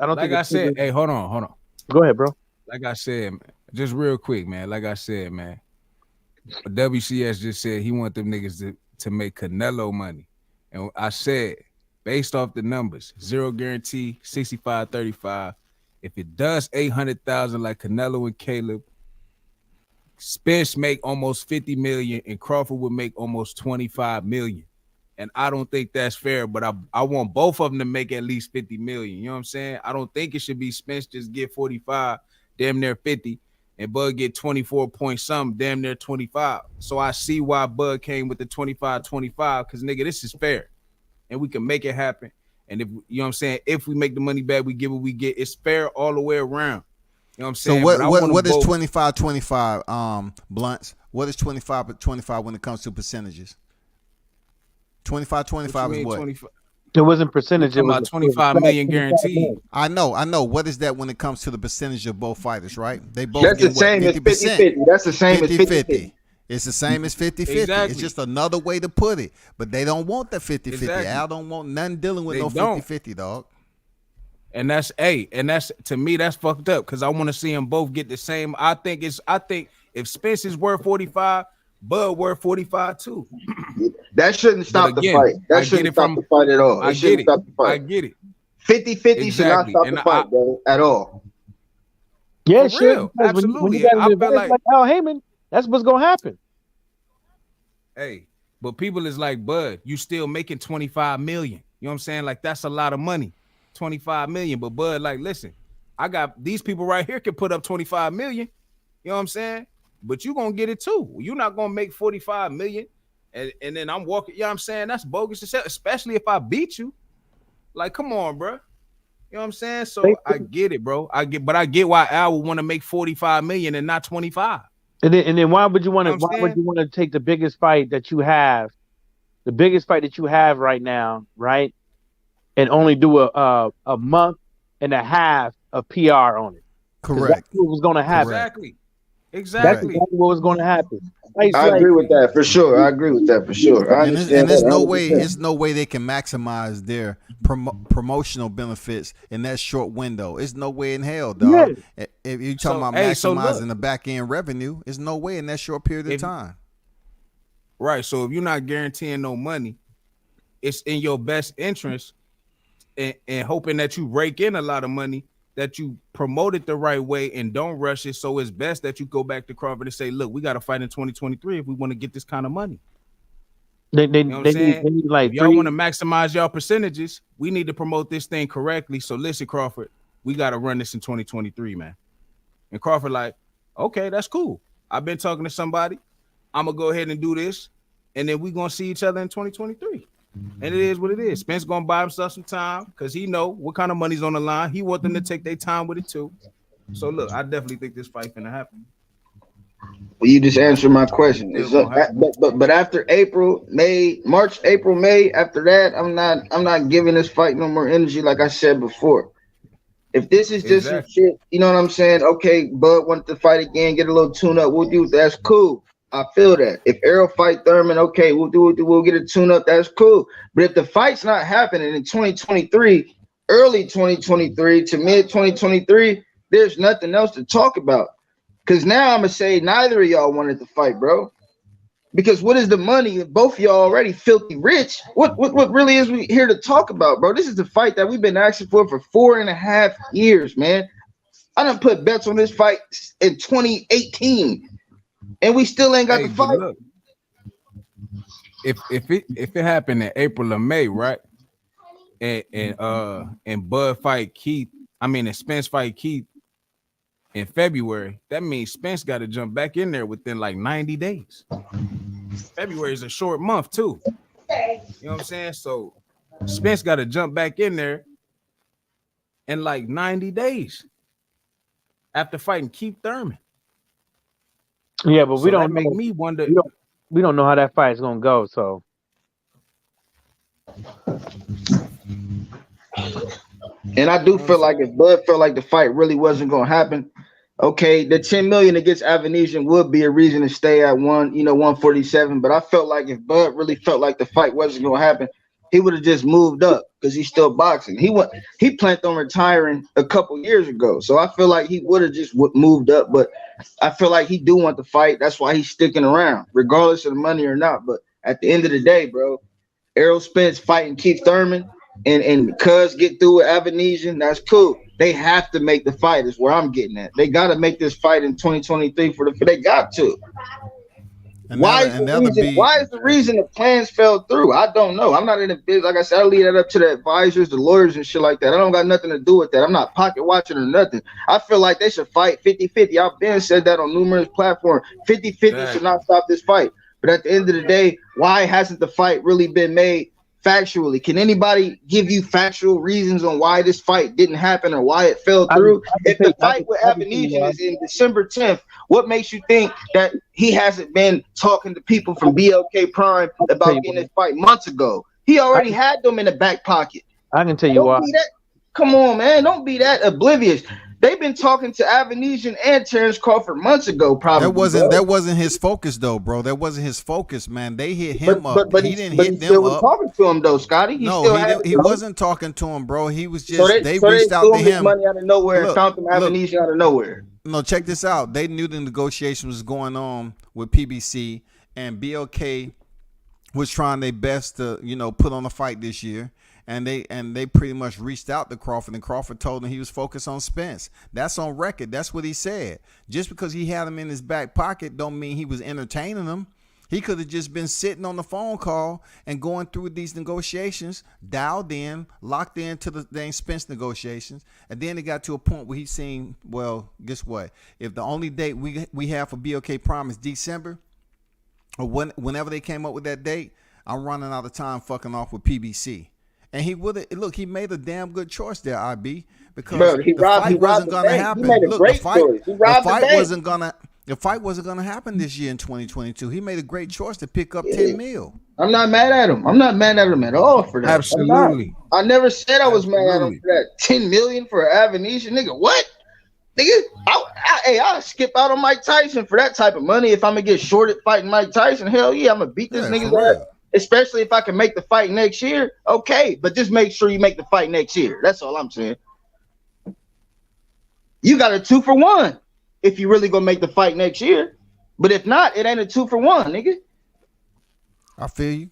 I don't think I said. Hey, hold on. Go ahead, bro. Like I said, just real quick, man. Like I said, man. WCS just said he want them niggas to make Canelo money. And I said, based off the numbers, 0 guarantee, 65-35. If it does 800,000 like Canelo and Caleb, Spence make almost 50 million and Crawford would make almost 25 million. And I don't think that's fair, but I want both of them to make at least 50 million. You know what I'm saying? I don't think it should be Spence just get 45, damn near 50. And Bud get 24 point something, damn near 25. So I see why Bud came with the 25-25, because nigga, this is fair. And we can make it happen. And if you know what I'm saying, if we make the money back, we get what we get. It's fair all the way around. You know what I'm saying? So what is 25-25 blunts? What is 25-25 when it comes to percentages? 25-25 is what? 25? It wasn't percentage. It was about 25 million guaranteed. I know. What is that when it comes to the percentage of both fighters, right? They both That's the same as 50-50. That's the same as 50-50. It's the same as 50-50. Exactly. It's just another way to put it. But they don't want the 50-50. Exactly. Al don't want nothing dealing with They no don't. 50-50, dog. And that's to me, that's fucked up, because I want to see them both get the same. I think if Spence is worth 45, Bud worth 45 too. That shouldn't stop the fight. That shouldn't stop the fight at all. I get it. I get it. 50-50 should not stop the fight, bro, at all. Yeah, For real. Absolutely. When you got I feel like Al Heyman, that's what's gonna happen. Hey, but people is like, Bud, you still making 25 million. You know what I'm saying? Like, that's a lot of money, 25 million. But Bud, like, listen, I got these people right here can put up 25 million. You know what I'm saying? But you gonna get it too. You're not gonna make 45 million, and then I'm walking. You know what I'm saying? That's bogus, especially if I beat you. Like, come on, bro. You know what I'm saying? So I get it, bro. I get why Al would want to make 45 million and not 25. And then why would you want to? Why would you want to take the biggest fight that you have, right now, right, and only do a month and a half of PR on it? Correct. That's what was going to happen. Exactly. That's exactly what was going to happen. I agree with that for sure. I understand. And there's no way. There's no way they can maximize their promotional benefits in that short window. It's no way in hell, dog. Yeah. If you're talking about maximizing the back end revenue, it's no way in that short period of time. Right. So if you're not guaranteeing no money, it's in your best interest, and hoping that you rake in a lot of money, that you promote it the right way and don't rush it. So it's best that you go back to Crawford and say, look, we got to fight in 2023 if we want to get this kind of money. You know what I'm saying? If y'all want to maximize y'all percentages, we need to promote this thing correctly. So listen, Crawford, we got to run this in 2023, man. And Crawford like, okay, that's cool. I've been talking to somebody. I'm going to go ahead and do this. And then we're going to see each other in 2023. And it is what it is. Spence gonna buy himself some time because he know what kind of money's on the line. He want them to take their time with it too. So look, I definitely think this fight gonna happen. Well, you just answered my question. But after March, April, May, after that, I'm not giving this fight no more energy. Like I said before, if this is just some shit, you know what I'm saying? Okay, Bud wanted to fight again, get a little tune up. We'll do that's cool. I feel that. If Errol fight Thurman, okay, we'll get a tune up. That's cool. But if the fight's not happening in 2023, early 2023 to mid 2023, there's nothing else to talk about. Because now I'm gonna say neither of y'all wanted to fight, bro. Because what is the money if both of y'all already filthy rich? What really is we here to talk about, bro? This is the fight that we've been asking for 4.5 years, man. I done put bets on this fight in 2018. And we still ain't got the fight. Look, if it happened in April or May, right? And Bud fight Keith, and Spence fight Keith in February, that means Spence got to jump back in there within like 90 days. February is a short month too. You know what I'm saying? So Spence got to jump back in there in like 90 days after fighting Keith Thurman. Yeah, but we don't make me wonder. We don't know how that fight is gonna go. So, and I do feel like if Bud felt like the fight really wasn't gonna happen, okay, the 10 million against Avanesian would be a reason to stay at 147. But I felt like if Bud really felt like the fight wasn't gonna happen, he would have just moved up because he's still boxing. He planned on retiring a couple years ago, so I feel like he would have just moved up. But I feel like he do want the fight. That's why he's sticking around, regardless of the money or not. But at the end of the day, bro, Errol Spence fighting Keith Thurman and Cuz get through with Avanesian, that's cool. They have to make the fight is where I'm getting at. They got to make this fight in 2023 they got to. Why is the reason the plans fell through? I don't know. I'm not in the business. Like I said, I leave that up to the advisors, the lawyers, and shit like that. I don't got nothing to do with that. I'm not pocket watching or nothing. I feel like they should fight 50-50. I've been said that on numerous platforms. 50-50 should not stop this fight. But at the end of the day, why hasn't the fight really been made factually? Can anybody give you factual reasons on why this fight didn't happen or why it fell through? If the fight with Avanesian is in December 10th, what makes you think that he hasn't been talking to people from BLK Prime about getting this fight months ago? He already had them in the back pocket. I can tell you why. Come on, man. Don't be that oblivious. They've been talking to Avanesian and Terrence Crawford months ago, probably. That wasn't his focus, though, bro. That wasn't his focus, man. They hit him up. But he didn't hit them up. Talking to him, though, Scotty. He wasn't talking to him, bro. He was just they reached out to him. Money out of nowhere and found them Avanesian out of nowhere. No, check this out. They knew the negotiation was going on with PBC, and BLK was trying their best to, put on a fight this year. And they pretty much reached out to Crawford, and Crawford told him he was focused on Spence. That's on record. That's what he said. Just because he had him in his back pocket don't mean he was entertaining him. He could have just been sitting on the phone call and going through these negotiations, dialed in, locked into the dang Spence negotiations, and then it got to a point where he's saying, well, guess what? If the only date we have for BOK Prime is December, or whenever they came up with that date, I'm running out of time fucking off with PBC. And he would have, look, he made a damn good choice there, IB, because the fight wasn't going to happen. Look, the fight wasn't gonna happen this year in 2022. He made a great choice to pick up 10 mil. I'm not mad at him. I'm not mad at him at all for that. Absolutely. I never said I was mad at him for that. 10 million for Avenetia, nigga. What? Nigga, I'll skip out on Mike Tyson for that type of money. If I'm gonna get shorted fighting Mike Tyson, hell yeah, I'm gonna beat this nigga's ass. Especially if I can make the fight next year. Okay, but just make sure you make the fight next year. That's all I'm saying. You got a 2-for-1 if you really gonna make the fight next year. But if not, it ain't a 2-for-1, nigga. I feel you.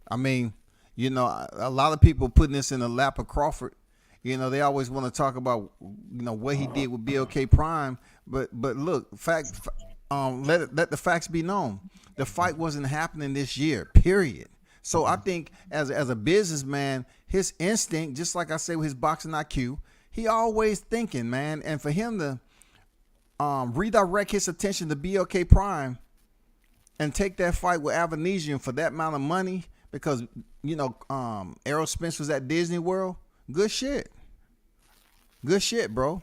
I mean, you know, a lot of people putting this in the lap of Crawford. You know, they always want to talk about, you know, what he did with BOK Prime. But look, let the facts be known. The fight wasn't happening this year, period. So I think as a businessman, his instinct, just like I say with his boxing IQ, he always thinking, man. And for him to redirect his attention to BOK Prime and take that fight with Avenesia for that amount of money because, you know, Errol Spence was at Disney World, good shit. Good shit, bro.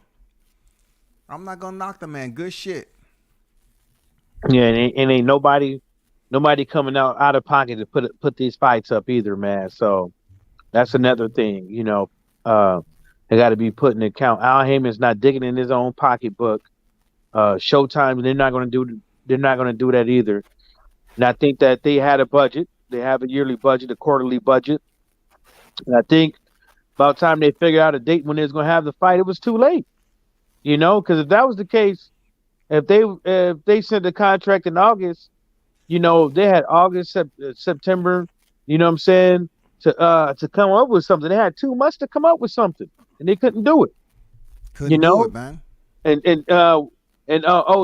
I'm not going to knock the man. Good shit. Yeah, and ain't nobody coming out of pocket to put these fights up either, man. So that's another thing, you know. They got to be put in account. Al Heyman's not digging in his own pocketbook. Showtime, they're not going to do that either. And I think that they had a budget. They have a yearly budget, a quarterly budget. And I think about time they figured out a date when they was going to have the fight, it was too late. You know, because if that was the case, if they sent the contract in August, you know, they had August, September, you know what I'm saying, to come up with something. They had 2 months to come up with something, and they couldn't do it. Couldn't do it, man.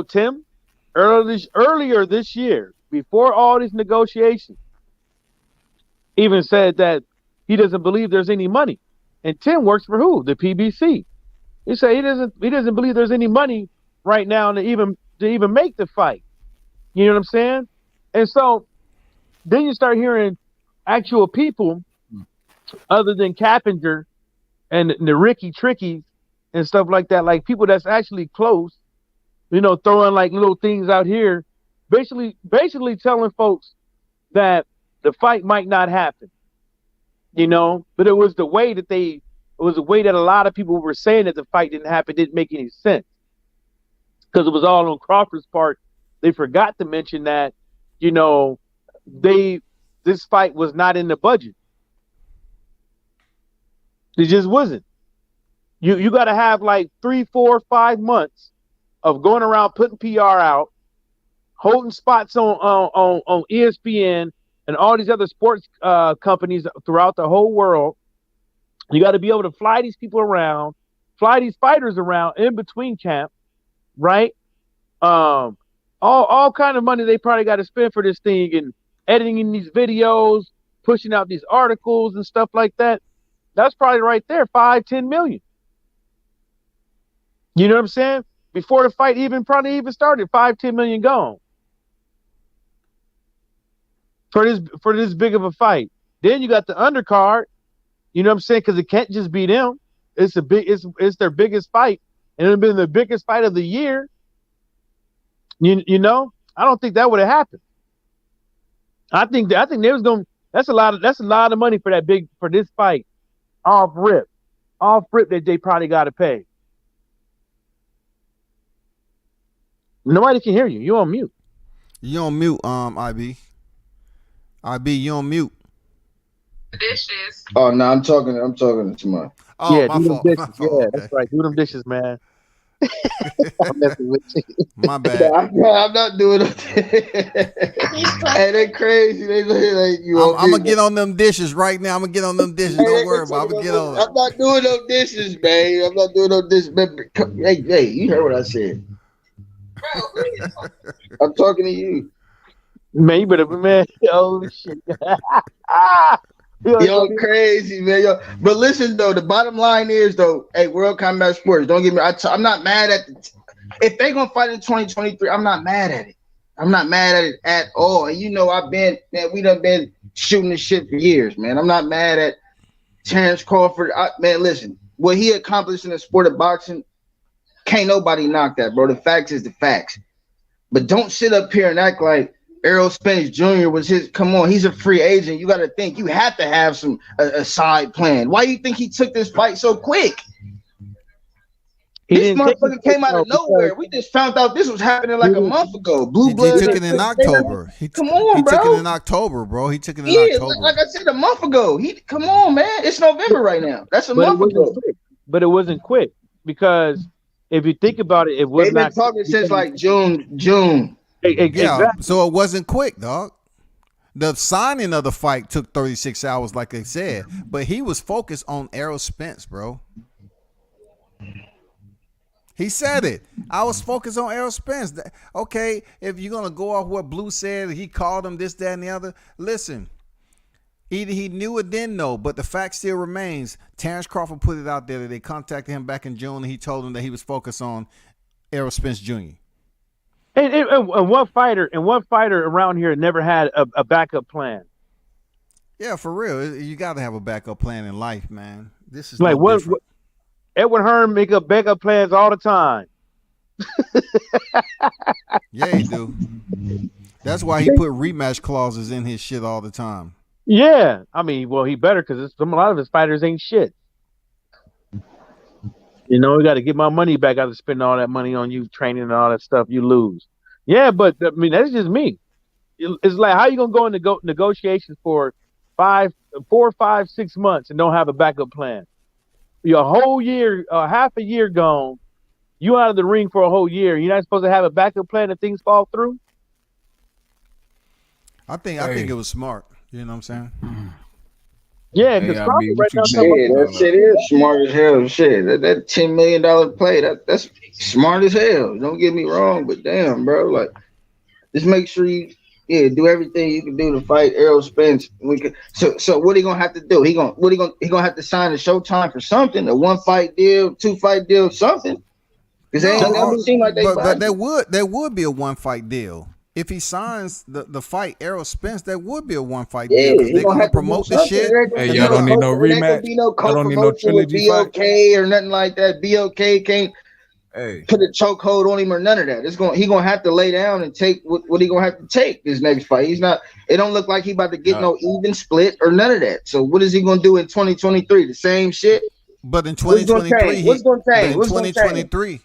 Tim, earlier this year, before all these negotiations, even said that he doesn't believe there's any money. And Tim works for who? The PBC. He said he doesn't believe there's any money right now to even make the fight. You know what I'm saying? And so then you start hearing actual people other than Cappinger and the Ricky Trickies and stuff like that, like people that's actually close, you know, throwing like little things out here, basically telling folks that the fight might not happen. You know, but it was the way that a lot of people were saying that the fight didn't happen, didn't make any sense. Because it was all on Crawford's part. They forgot to mention that, you know, this fight was not in the budget. It just wasn't. You got to have like 3, 4, 5 months of going around putting PR out, holding spots on ESPN and all these other sports companies throughout the whole world. You got to be able to fly these people around, fly these fighters around in between camp, right? All kind of money they probably got to spend for this thing and editing these videos, pushing out these articles and stuff like that. That's probably right there, 5-10 million. You know what I'm saying? Before the fight probably even started, 5-10 million gone for this big of a fight. Then you got the undercard. You know what I'm saying? Because it can't just be them. It's their biggest fight, and it'll be the biggest fight of the year. You know, I don't think that would have happened. I think they was going. That's a lot of money for this fight. Off rip that they probably got to pay. Nobody can hear you. You on mute. You on mute, IB. IB, you on mute. Dishes. Oh no, I'm talking to somebody. Oh, yeah, my fault. Dishes. My fault. Yeah, Okay. that's right. Do them dishes, man. I'm messing with you. My bad. I'm not doing it. Hey, they crazy. They look like you. I'm gonna get on them dishes right now. I'm gonna get on them dishes. Don't worry about it. I'm gonna get on it. I'm not doing no dishes, man. I'm not doing no dishes. Hey, you heard what I said. I'm talking to you. Man, you better, man. Oh shit. Yo, crazy, man. Yo, but listen though, the bottom line is though, hey, World Combat Sports. Don't get me. I'm not mad at if they gonna fight in 2023. I'm not mad at it. I'm not mad at it at all. And you know, we done been shooting this shit for years, man. I'm not mad at Terrence Crawford. Man, listen, what he accomplished in the sport of boxing, can't nobody knock that, bro. The facts is the facts. But don't sit up here and act like Errol Spence Jr. was his. Come on, he's a free agent. You got to think you have to have a side plan. Why do you think he took this fight so quick? This motherfucker came out of nowhere. We just found out this was happening like a month ago. Blue Blood. He took it in October. Come on, bro. He took it in October, bro. He took it in October. Like I said, a month ago. Come on, man. It's November right now. That's a month ago. But it wasn't quick because if you think about it, it was not. They've been talking since like June. Exactly. Yeah, so it wasn't quick, dog. The signing of the fight took 36 hours, like they said, but he was focused on Errol Spence, bro. He said it. I was focused on Errol Spence. Okay, if you're going to go off what Blue said, he called him this, that, and the other, listen, either he knew or didn't know, but the fact still remains, Terrence Crawford put it out there that they contacted him back in June, and he told him that he was focused on Errol Spence Jr. And one fighter around here never had a backup plan. Yeah, for real. You got to have a backup plan in life, man. This is like what Edward Hearn make up backup plans all the time. Yeah, he do. That's why he put rematch clauses in his shit all the time. Yeah, I mean, well, he better because a lot of his fighters ain't shit. You know, we got to get my money back. I got to spend all that money on you training and all that stuff. You lose. Yeah, but I mean, that's just me. It's like, how you gonna go into negotiations for 4, 5, 6 months and don't have a backup plan? Your whole year, half a year gone. You out of the ring for a whole year. You're not supposed to have a backup plan if things fall through. I think it was smart. You know what I'm saying? Yeah, because that shit is smart as hell. Shit, that $10 million play, that's smart as hell. Don't get me wrong, but damn, bro, like, just make sure you do everything you can do to fight Errol Spence. So what he gonna have to do? He gonna have to sign a Showtime for something, a 1-fight deal, 2-fight deal, something. Because they ain't never seem like they. But there would be a 1-fight deal. If he signs the fight Errol Spence, that would be a 1-fight deal because they're gonna promote the shit. Hey, y'all don't need no rematch. I don't need no trilogy fight. BOK or nothing like that. BOK can't put a chokehold on him or none of that. He gonna have to lay down and take what he gonna have to take this next fight. He's not. It don't look like he about to get no even split or none of that. So what is he gonna do in 2023? The same shit. But in 2023, what's gonna change? In 2023,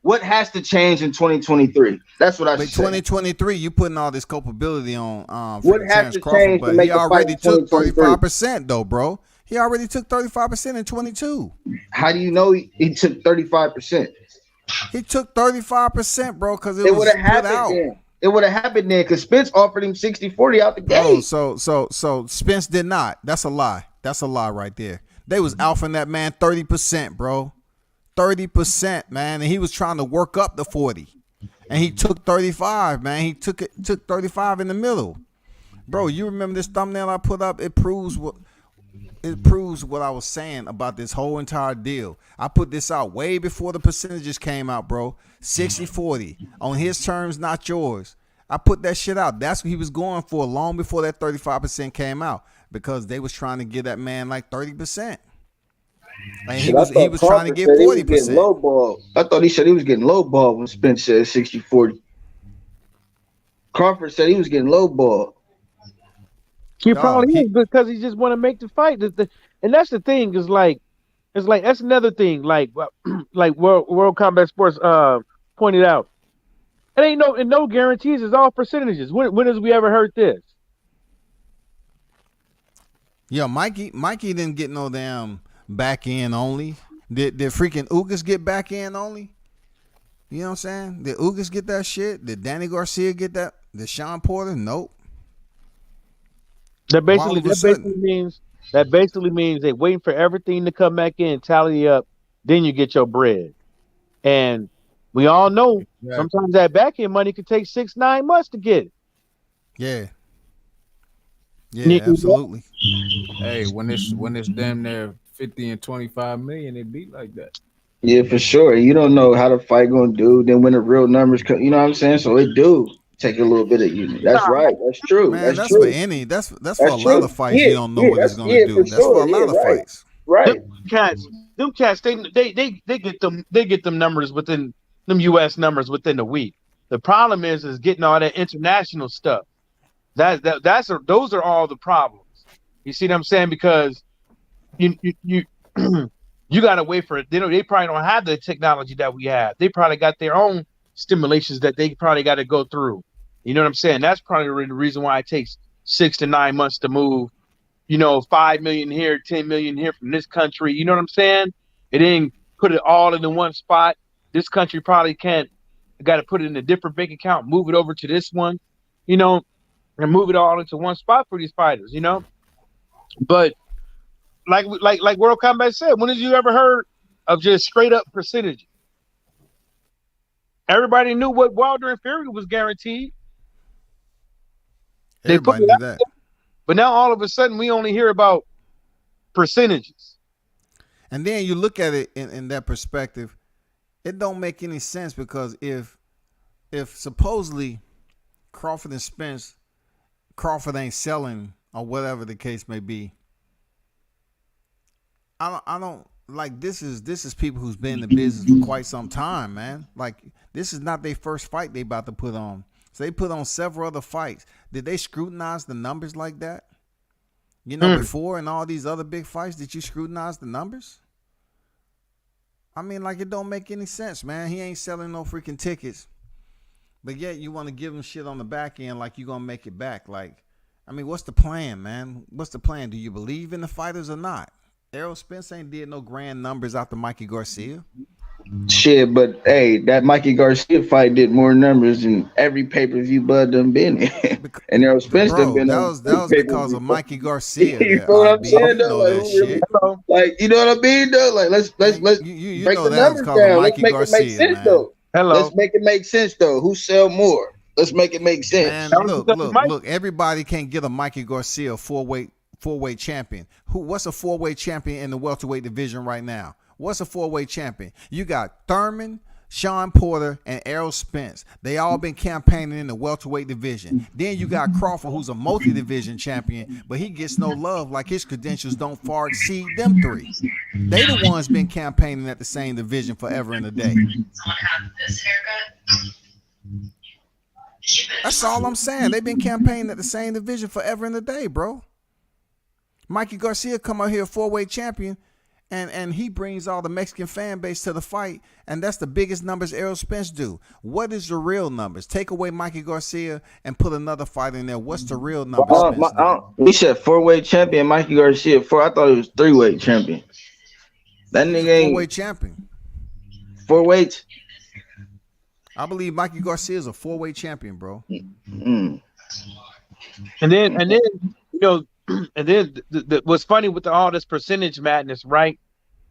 what has to change in 2023? That's what I said. 2023, you putting all this culpability on what has to change to make he already took 35% though, bro. He already took 35% in 22. How do you know he took 35%? He took 35%, bro, because it would have happened then. It would have happened then because Spence offered him 60-40 out the gate. So Spence did not. That's a lie. That's a lie right there. They was alphing that man 30%, bro. 30%, man, and he was trying to work up the 40, and he took 35, man. He took 35 in the middle, bro. You remember this thumbnail I put up? It proves what I was saying about this whole entire deal. I put this out way before the percentages came out, bro. 60-40 on his terms, not yours. I put that shit out. That's what he was going for long before that 35% came out because they was trying to give that man like 30%. And he was trying to get 40%. I thought he said he was getting lowball when Spence said 60-40. Crawford said he was getting lowball. He probably is because he just want to make the fight. And that's the thing is like, that's another thing. Like World Combat Sports pointed out, it ain't no guarantees. It's all percentages. When has we ever heard this? Yeah, Mikey didn't get no damn back end only. Did freaking Ugas get back end only? You know what I'm saying? Did Ugas get that shit? Did Danny Garcia get that? Did Sean Porter? Nope. That basically means they waiting for everything to come back in, tally up, then you get your bread. And We all know Exactly. sometimes that back end money could take 6-9 months to get it. Yeah. Yeah, absolutely. Hey, when it's damn near 50 and 25 million, it be like that. Yeah, for sure. You don't know how the fight gonna do. Then when the real numbers come, you know what I'm saying? So it do take a little bit of you. That's right. That's true. Man, That's that's for true. any. That's for a That's lot true. of fights. Yeah, You don't know yeah, what it's that's gonna do. for That's for sure. a Yeah, lot of right. fights. Right. Them cats, they get them numbers within them US numbers within a week. The problem is getting all that international stuff. Those are all the problems. You see what I'm saying? Because you you gotta wait for it. They probably don't have the technology that we have. They probably got their own stimulations that they probably got to go through. You know what I'm saying? That's probably the reason why it takes 6 to 9 months to move. 5 million here, 10 million here from this country. You know what I'm saying? It didn't put it all in the one spot. This country probably can't. Got to put it in a different bank account, move it over to this one, and move it all into one spot for these fighters. But like World Combat said, when have you ever heard of just straight up percentages? Everybody knew what Wilder and Fury was guaranteed. Everybody knew that. But now all of a sudden we only hear about percentages. And then you look at it in that perspective, it don't make any sense because if supposedly Crawford and Spence, Crawford ain't selling or whatever the case may be, I don't like this is people who's been in the business for quite some time, man. Like this is not their first fight they about to put on. So they put on several other fights. Did they scrutinize the numbers like that? Before in all these other big fights, did you scrutinize the numbers? I mean, like, it don't make any sense, man. He ain't selling no freaking tickets. But yet you want to give him shit on the back end like you're going to make it back. Like, I mean, what's the plan, man? What's the plan? Do you believe in the fighters or not? Errol Spence ain't did no grand numbers after Mikey Garcia. Shit, but hey, that Mikey Garcia fight did more numbers than every pay-per-view Bud done been in. And Errol Spence done been that on was because of Mikey Garcia. You know what I'm saying, though? Like, you know what I mean, though? Like, let's you break know the that numbers was down. Let's Mikey make Garcia, it make sense, man. though. Hello. Let's make it make sense, though. Who sell more? Let's make it make sense. Man, look. Everybody can't get a Mikey Garcia four-way champion. What's a four-way champion in the welterweight division right now? What's a four-way champion? You got Thurman, Sean Porter, and Errol Spence. They all been campaigning in the welterweight division. Then you got Crawford, who's a multi-division champion, but he gets no love. Like his credentials don't far exceed them three. They the ones been campaigning at the same division forever and a day. That's all I'm saying. They've been campaigning at the same division forever and a day, bro. Mikey Garcia come out here four-way champion, and he brings all the Mexican fan base to the fight, and that's the biggest numbers Errol Spence do. What is the real numbers? Take away Mikey Garcia and put another fight in there. What's the real numbers? We said four-way champion, Mikey Garcia. I thought it was three-way champion. That nigga ain't four-way champion. Four weights. I believe Mikey Garcia is a four-way champion, bro. And then and then what's funny with all this percentage madness, right?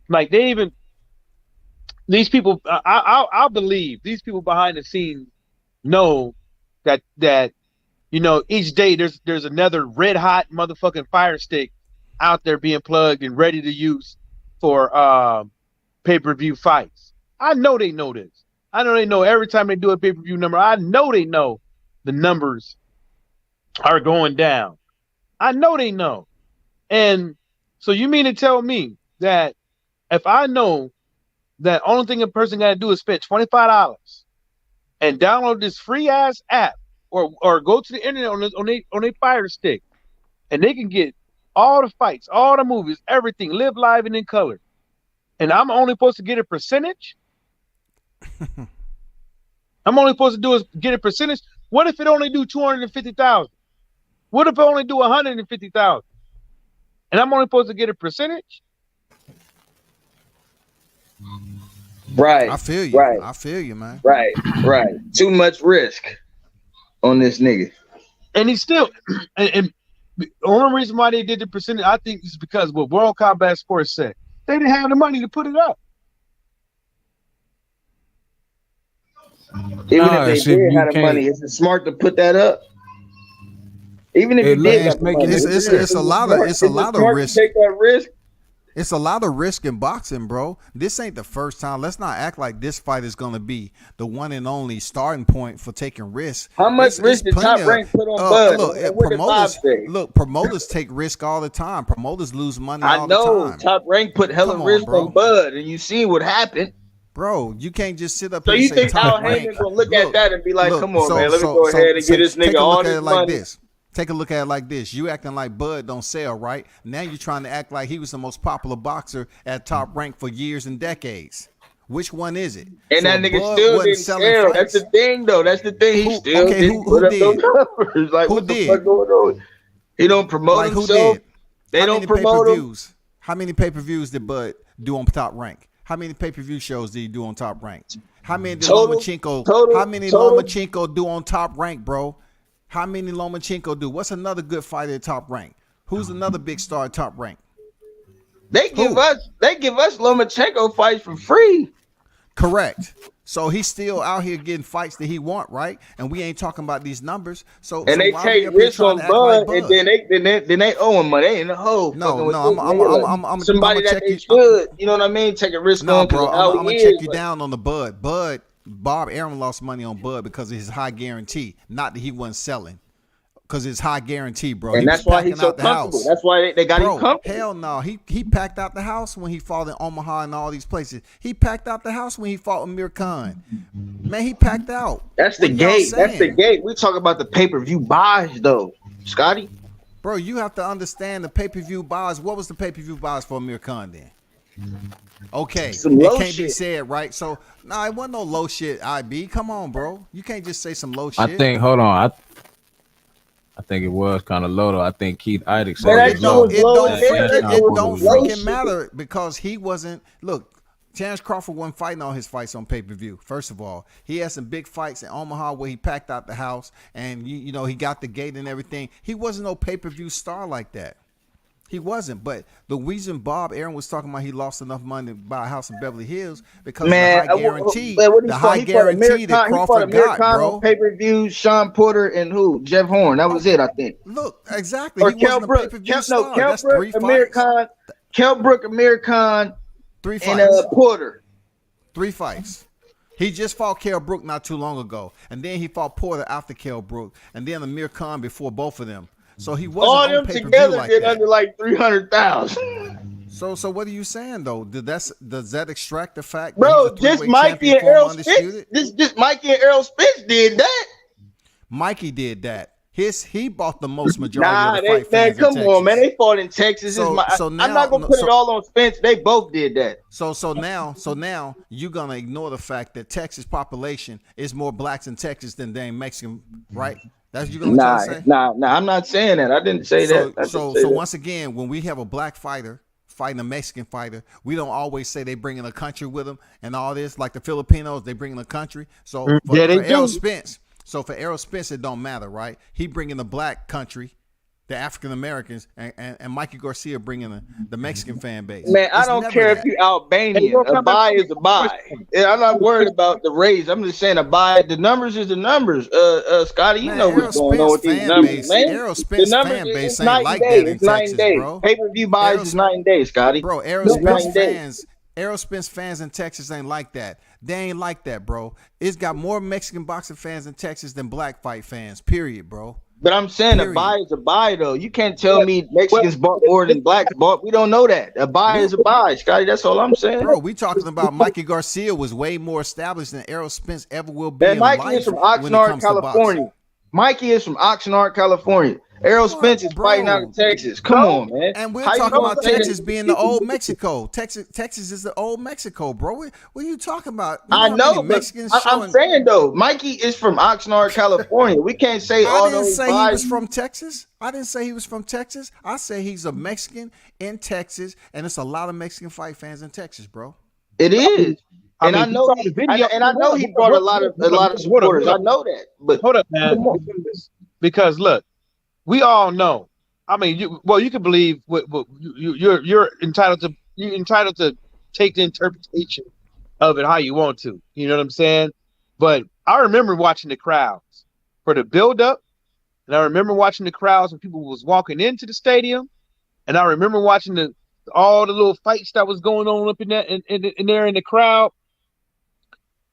Like these people, I believe these people behind the scenes know that each day there's another red hot motherfucking fire stick out there being plugged and ready to use for pay-per-view fights. I know they know this. I know they know every time they do a pay-per-view number. I know they know the numbers are going down. I know they know. And so you mean to tell me that if I know that only thing a person got to do is spend $25 and download this free ass app or go to the internet on their Fire Stick, and they can get all the fights, all the movies, everything, live live and in color, and I'm only supposed to get a percentage? I'm only supposed to get a percentage? What if it only do 250,000? What if I only do 150,000? And I'm only supposed to get a percentage? Right. I feel you. Right. I feel you, man. Right. Too much risk on this nigga. And he's still and the only reason why they did the percentage, I think, is because what World Combat Sports said. They didn't have the money to put it up. Even if Nah, they shit, did you have the can't. money, is it smart to put that up? Even if Hey, you look, did it's have the making money, it is clear. It's a it lot smart, of is it smart to risk. take that risk? It's a lot of risk in boxing, bro. This ain't the first time. Let's not act like this fight is gonna be the one and only starting point for taking risks. How much It's risk did plenty Top of Rank put on Bud? look. And what did Bob say? Promoters take risk all the time. Promoters lose money I all know the time. Top Rank put hella Come on, risk bro. on Bud, and you seen what happened. Bro, you can't just sit up So here and you say think Top Al Rank. Heyman gonna look at that and be like, "Come on, man, let me go ahead and get this take nigga a all look at this it like money"? this. Take a look at it like this. You acting like Bud don't sell, right? Now you're trying to act like he was the most popular boxer at Top Rank for years and decades. Which one is it? And So that if nigga Bud still wasn't didn't selling sell. fights, That's the thing, though. That's the thing. He still didn't put up those numbers. Like, what the fuck going on? He don't promote like who himself. did? They How don't many promote him. pay-per-views? How many pay-per-views did Bud do on Top Rank? How many pay-per-view shows did he do on Top Rank? How many did Lomachenko do on Top Rank, bro? How many Lomachenko do? What's another good fighter at Top Rank? Who's another big star at Top Rank? They give us Lomachenko fights for free. Correct. So he's still out here getting fights that he want, right? And we ain't talking about these numbers. So they why take we up here risks trying on to act like Bud, and then they owe him money. They in the hole. No, I'm somebody that check they you. should. You know what I mean? Take a risk No, on. bro, I'm gonna check you down on the Bud. Bob Aaron lost money on Bud because of his high guarantee, not that he wasn't selling. Because it's high guarantee, bro. And that's why he's so comfortable. That's why they got him comfortable. Hell no. He packed out the house when he fought in Omaha and all these places. He packed out the house when he fought Amir Khan. Man, he packed out. That's the gate. That's the gate. We talk about the pay-per-view buys, though, Scotty. Bro, you have to understand the pay-per-view buys. What was the pay-per-view buys for Amir Khan then? Okay, it can't be said, right? So, nah, it wasn't no low shit, IB. Come on, bro. You can't just say some low shit. Hold on. I think it was kind of low though. I think Keith Idec said it don't freaking matter because he wasn't. Look, Terrence Crawford wasn't fighting all his fights on pay-per-view. First of all, he had some big fights in Omaha where he packed out the house and you know he got the gate and everything. He wasn't no pay-per-view star like that. He wasn't, but the reason Bob Aaron was talking about he lost enough money to buy a house in Beverly Hills because of the high guarantee that Crawford got, bro. Pay-per-view, Sean Porter and who? Jeff Horn. That was it, I think. Look, exactly. Or he wasn't a pay-per-view star. That's three fights. Kell Brook, Amir Khan, and Porter. 3 fights. He just fought Kell Brook not too long ago, and then he fought Porter after Kell Brook, and then Amir Khan before both of them. So he wasn't all on them pay-per-view together like did that. under like 300,000. So what are you saying though? Does that extract the fact, bro? Just Mikey and Errol Spence. Just Mikey and Errol Spence did that. Mikey did that. He bought the most majority of the fight fans come in on, man. They fought in Texas. So now, I'm not gonna put it all on Spence. They both did that. So now you're gonna ignore the fact that Texas population is more blacks in Texas than they Mexican, right? That's you gonna say? Nah. I'm not saying that. I didn't say that. So once again, when we have a black fighter fighting a Mexican fighter, we don't always say they bring in a country with them and all this. Like the Filipinos, they bring in a country. So for Errol Spence, it don't matter, right? He bring in the black country, the African Americans, and Mikey Garcia bringing the Mexican fan base. Man, I don't care if you're Albanian. A buy is a buy. I'm not worried about the raise. I'm just saying a buy. The numbers is the numbers. Scotty, you know what's going on with these numbers, man. Errol Spence fan base ain't like that in Texas, bro. Pay-per-view buys is 9 days, Scotty. Bro, Errol Spence fans in Texas ain't like that. They ain't like that, bro. It's got more Mexican boxing fans in Texas than black fight fans, period, bro. But I'm saying a buy is a buy, though. You can't tell me Mexicans bought more than blacks bought. We don't know that. A buy is a buy, Scotty. That's all I'm saying. Bro, we talking about Mikey Garcia was way more established than Errol Spence ever will be. And Mikey is from Oxnard, California. Mikey is from Oxnard, California. Errol Spence is fighting out of Texas. Come on, man. And we're talking about Texas being the old Mexico. Texas is the old Mexico, bro. What are you talking about? I know, but I'm saying, though, Mikey is from Oxnard, California. We can't say all those I didn't say he was from Texas. I didn't say he was from Texas. I say he's a Mexican in Texas, and it's a lot of Mexican fight fans in Texas, bro. It is. And I know he brought a lot of supporters. I know that. But hold up, man. Because look, we all know. I mean, you can believe what you're entitled to. You're entitled to take the interpretation of it how you want to. You know what I'm saying? But I remember watching the crowds for the build up, and I remember watching the crowds when people was walking into the stadium, and I remember watching all the little fights that was going on up in that in there in the crowd.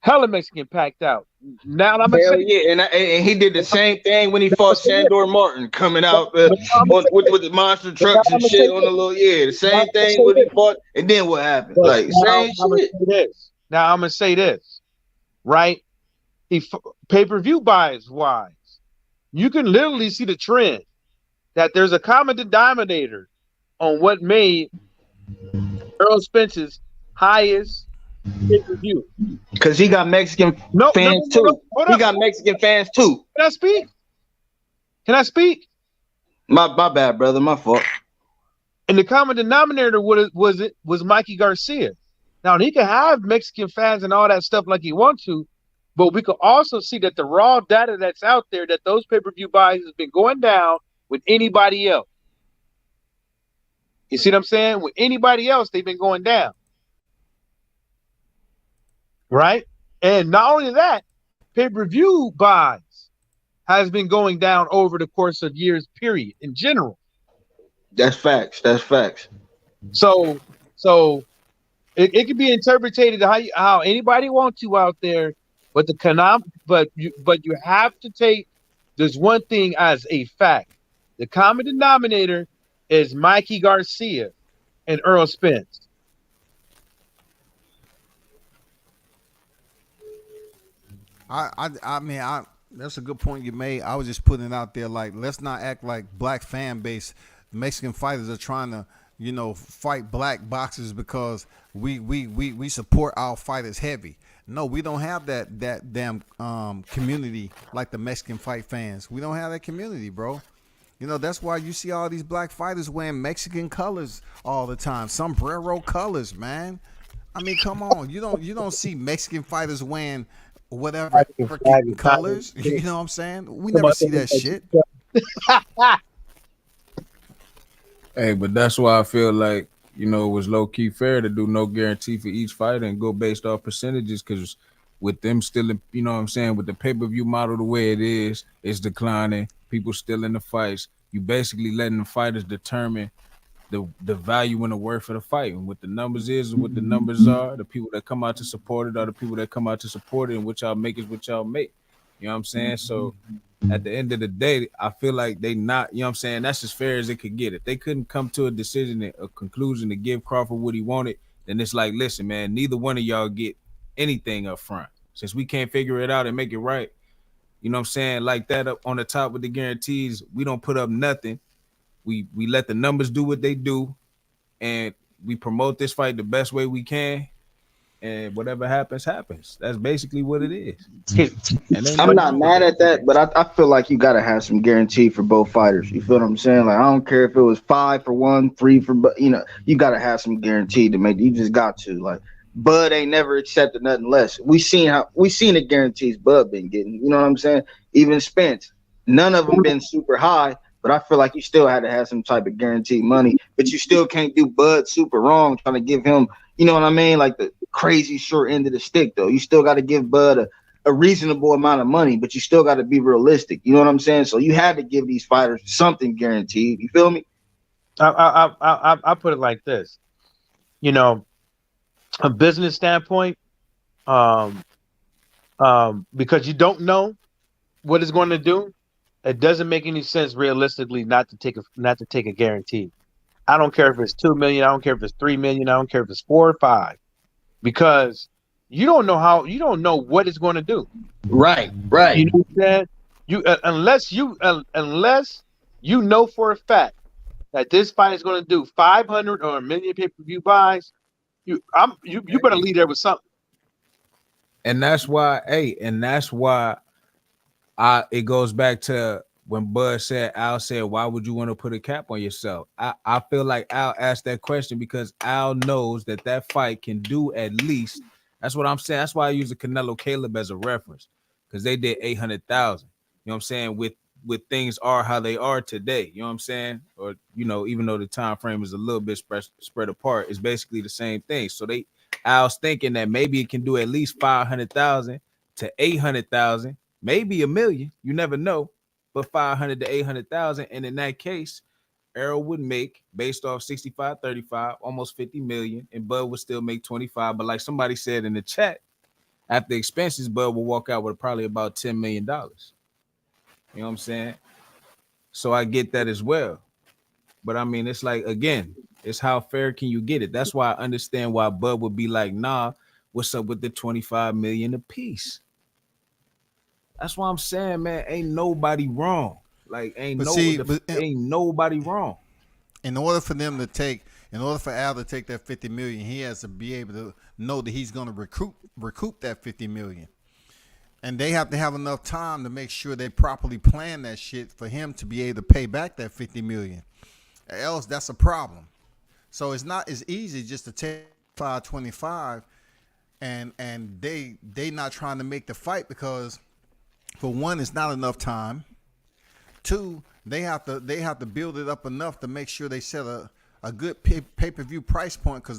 Hella Mexican packed out. Now I'm gonna Hell say, yeah, and he did the same thing when he fought Sandor Martin, coming out with the monster trucks and shit on the little the same thing when he fought, and then what happened? Like same shit. Now I'm gonna say this, right? Pay-per-view buys wise, you can literally see the trend that there's a common denominator on what made Earl Spence's highest pay-per-view. Because he got Mexican fans too. He got Mexican fans too. Can I speak? Can I speak? My bad, brother. My fault. And the common denominator was Mikey Garcia. Now he can have Mexican fans and all that stuff like he wants to, but we could also see that the raw data that's out there that those pay-per-view buys has been going down with anybody else. You see what I'm saying? With anybody else, they've been going down. Right? And not only that, pay-per-view buys has been going down over the course of years, period, in general. That's facts. That's facts. So it can be interpreted how anybody wants to out there, but you have to take this one thing as a fact. The common denominator is Mikey Garcia and Earl Spence. I mean, that's a good point you made. I was just putting it out there, like, let's not act like black fan base Mexican fighters are trying to, fight black boxers because we support our fighters heavy. No, we don't have that damn community like the Mexican fight fans. We don't have that community, bro. That's why you see all these black fighters wearing Mexican colors all the time, sombrero colors, man. I mean, come on, you don't see Mexican fighters wearing whatever African colors. You know what I'm saying? We never see that shit. Hey, but that's why I feel like, it was low key fair to do no guarantee for each fighter and go based off percentages, because with them still, with the pay-per-view model the way it is, it's declining. People still in the fights. You basically letting the fighters determine the value and the worth of the fight. And what the numbers is and what the numbers are, the people that come out to support it are the people that come out to support it, and what y'all make is what y'all make. You know what I'm saying? So at the end of the day, I feel like they not, that's as fair as it could get. If they couldn't come to a decision, a conclusion to give Crawford what he wanted, then it's like, listen, man, neither one of y'all get anything up front. Since we can't figure it out and make it right, like that up on the top with the guarantees, we don't put up nothing. We let the numbers do what they do, and we promote this fight the best way we can, and whatever happens, happens. That's basically what it is. I'm not mad at that, but I feel like you gotta have some guarantee for both fighters. You feel what I'm saying? Like, I don't care if it was 5 for one, 3 for, you gotta have some guarantee to make. You just got to. Like, Bud ain't never accepted nothing less. We seen the guarantees Bud been getting. You know what I'm saying? Even Spence, none of them been super high. But I feel like you still had to have some type of guaranteed money, but you still can't do Bud super wrong trying to give him, you know what I mean? Like the crazy short end of the stick, though. You still got to give Bud a reasonable amount of money, but you still got to be realistic. You know what I'm saying? So you had to give these fighters something guaranteed. You feel me? I put it like this, a business standpoint, because you don't know what it's going to do. It doesn't make any sense realistically not to take a guarantee. I don't care if it's 2 million. I don't care if it's 3 million. I don't care if it's 4 or 5, because you don't know what it's going to do. Right. You know what I'm saying? Unless you know for a fact that this fight is going to do 500 or 1 million pay-per-view buys, you better leave there with something. And that's why, it goes back to when Al said, why would you want to put a cap on yourself? I feel like Al asked that question because Al knows that fight can do at least, that's what I'm saying. That's why I use the Canelo Caleb as a reference, because they did 800,000. You know what I'm saying? With things are how they are today. You know what I'm saying? Or, even though the time frame is a little bit spread apart, it's basically the same thing. So Al's thinking that maybe it can do at least 500,000. to 800,000, maybe a million. You never know, but 500 to 800,000, and in that case, Errol would make, based off 65, 35, almost 50 million, and Bud would still make 25. But like somebody said in the chat, after expenses, Bud will walk out with probably about $10 million. You know what I'm saying? So I get that as well. But I mean, it's like, again, it's how fair can you get it? That's why I understand why Bud would be like, nah, what's up with the 25 million a piece? That's why I'm saying, man, ain't nobody wrong. Like, ain't nobody wrong. In order for Al to take that 50 million, he has to be able to know that he's going to recoup that 50 million. And they have to have enough time to make sure they properly plan that shit for him to be able to pay back that 50 million. Else, that's a problem. So it's not as easy just to take 525 and they not trying to make the fight because, for one, it's not enough time. Two, they have to build it up enough to make sure they set a good pay-per-view price point, because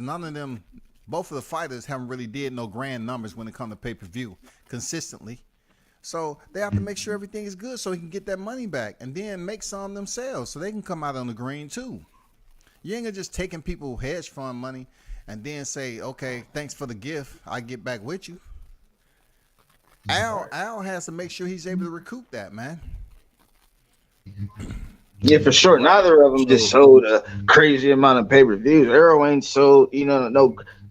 both of the fighters haven't really did no grand numbers when it comes to pay-per-view consistently. So they have to make sure everything is good so he can get that money back and then make some themselves so they can come out on the green too. You ain't gonna just taking people hedge fund money and then say, okay, thanks for the gift, I get back with you. Al has to make sure he's able to recoup that, man. Yeah, for sure. Neither of them just sold a crazy amount of pay-per-views. Arrow ain't sold,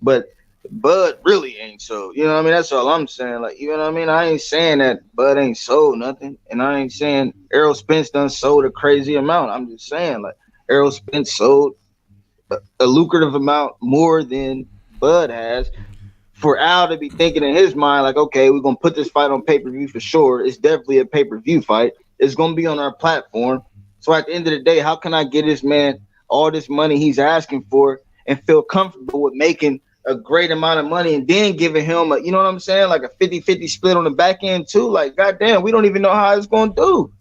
but Bud really ain't sold. You know what I mean? That's all I'm saying. Like, you know what I mean? I ain't saying that Bud ain't sold nothing, and I ain't saying Errol Spence done sold a crazy amount. I'm just saying, like, Errol Spence sold a lucrative amount more than Bud has. For Al to be thinking in his mind, like, okay, we're gonna put this fight on pay-per-view for sure. It's definitely a pay-per-view fight. It's gonna be on our platform. So at the end of the day, how can I get this man all this money he's asking for and feel comfortable with making a great amount of money and then giving him a, you know what I'm saying, like a 50-50 split on the back end too? Like, goddamn, we don't even know how it's gonna do.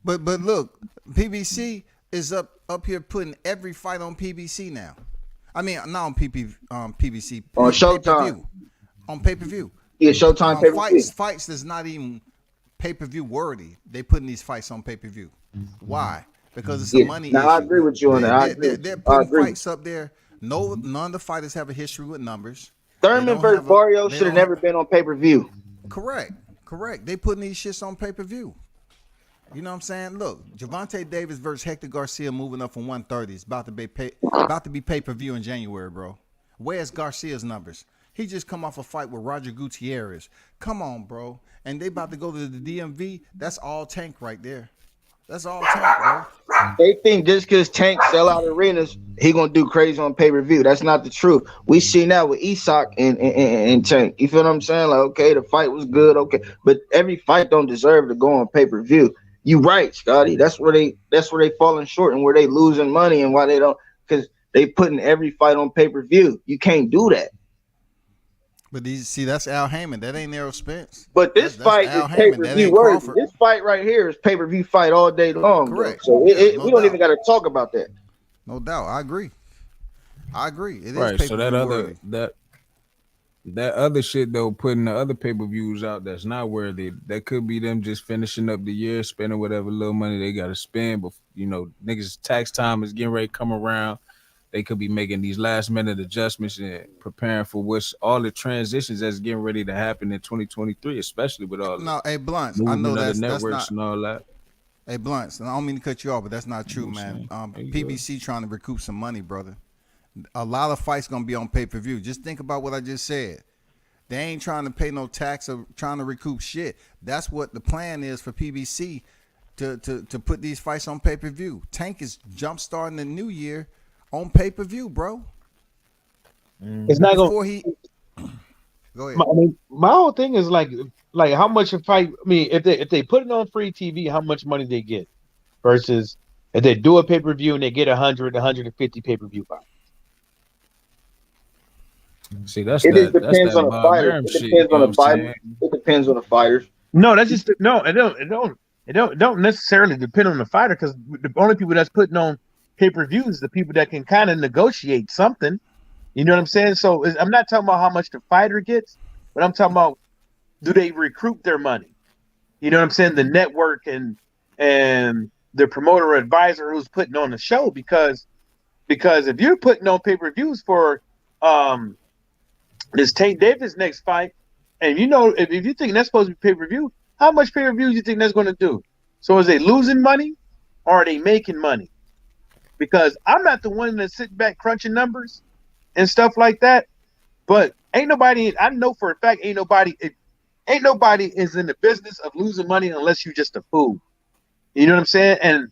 But look, PBC is up here putting every fight on PBC now. I mean, not on PBC. On Showtime. On pay-per-view. Yeah, Showtime pay-per-view. Fights that's not even pay-per-view worthy. They putting these fights on pay-per-view. Why? Because it's a money issue. I agree with you on that. They're putting fights up there. None of the fighters have a history with numbers. Thurman versus Barrio should have never been on pay-per-view. Correct. They putting these shits on pay-per-view. You know what I'm saying? Look, Gervonta Davis versus Hector Garcia moving up from 130. It's about to be pay-per-view in January, bro. Where's Garcia's numbers? He just come off a fight with Roger Gutierrez. Come on, bro. And they about to go to the DMV. That's all Tank right there. That's all Tank, bro. They think just because Tank sell out arenas, he gonna do crazy on pay-per-view. That's not the truth. We see now with Isak and Tank. You feel what I'm saying? Like, okay, the fight was good, okay, but every fight don't deserve to go on pay-per-view. You right, Scotty. That's where they falling short and where they losing money and why they don't, because they putting every fight on pay-per-view. You can't do that. But that's Al Heyman. That ain't Errol Spence. But this fight is pay-per-view worthy. This fight right here is pay-per-view fight all day long. Correct. Bro. So we don't even got to talk about that. No doubt. I agree. It is right. So that other shit though, putting the other pay-per-views out that's not worthy. That could be them just finishing up the year, spending whatever little money they got to spend. But niggas' tax time is getting ready to come around. They could be making these last minute adjustments and preparing for what's all the transitions that's getting ready to happen in 2023, especially with all Blunts. I know that's networks not, and all that. Hey, Blunts, and I don't mean to cut you off, but that's not true, man. PBC trying to recoup some money, brother. A lot of fights gonna be on pay-per-view. Just think about what I just said. They ain't trying to pay no tax or trying to recoup shit. That's what the plan is for PBC to put these fights on pay-per-view. Tank is jump starting the new year on pay-per-view, bro. It's not going. Go ahead. My whole thing is like how much a fight. I mean, if they put it on free TV, how much money they get versus if they do a pay-per-view and they get 150 pay-per-view fights. See, it depends on the fighter. It depends on the fighter. It depends on the fighters. No, that's just no. It don't necessarily depend on the fighter, because the only people that's putting on pay-per-view is the people that can kind of negotiate something. You know what I'm saying? So I'm not talking about how much the fighter gets, but I'm talking about do they recruit their money? You know what I'm saying? The network and the promoter or advisor who's putting on the show, because if you're putting on pay-per-views for um this Tank Davis next fight, and you know if you think that's supposed to be pay-per-view, how much pay-per-view do you think that's going to do? So is they losing money or are they making money? Because I'm not the one that's sitting back crunching numbers and stuff like that. But ain't nobody, I know for a fact, ain't nobody is in the business of losing money unless you're just a fool. You know what I'm saying? And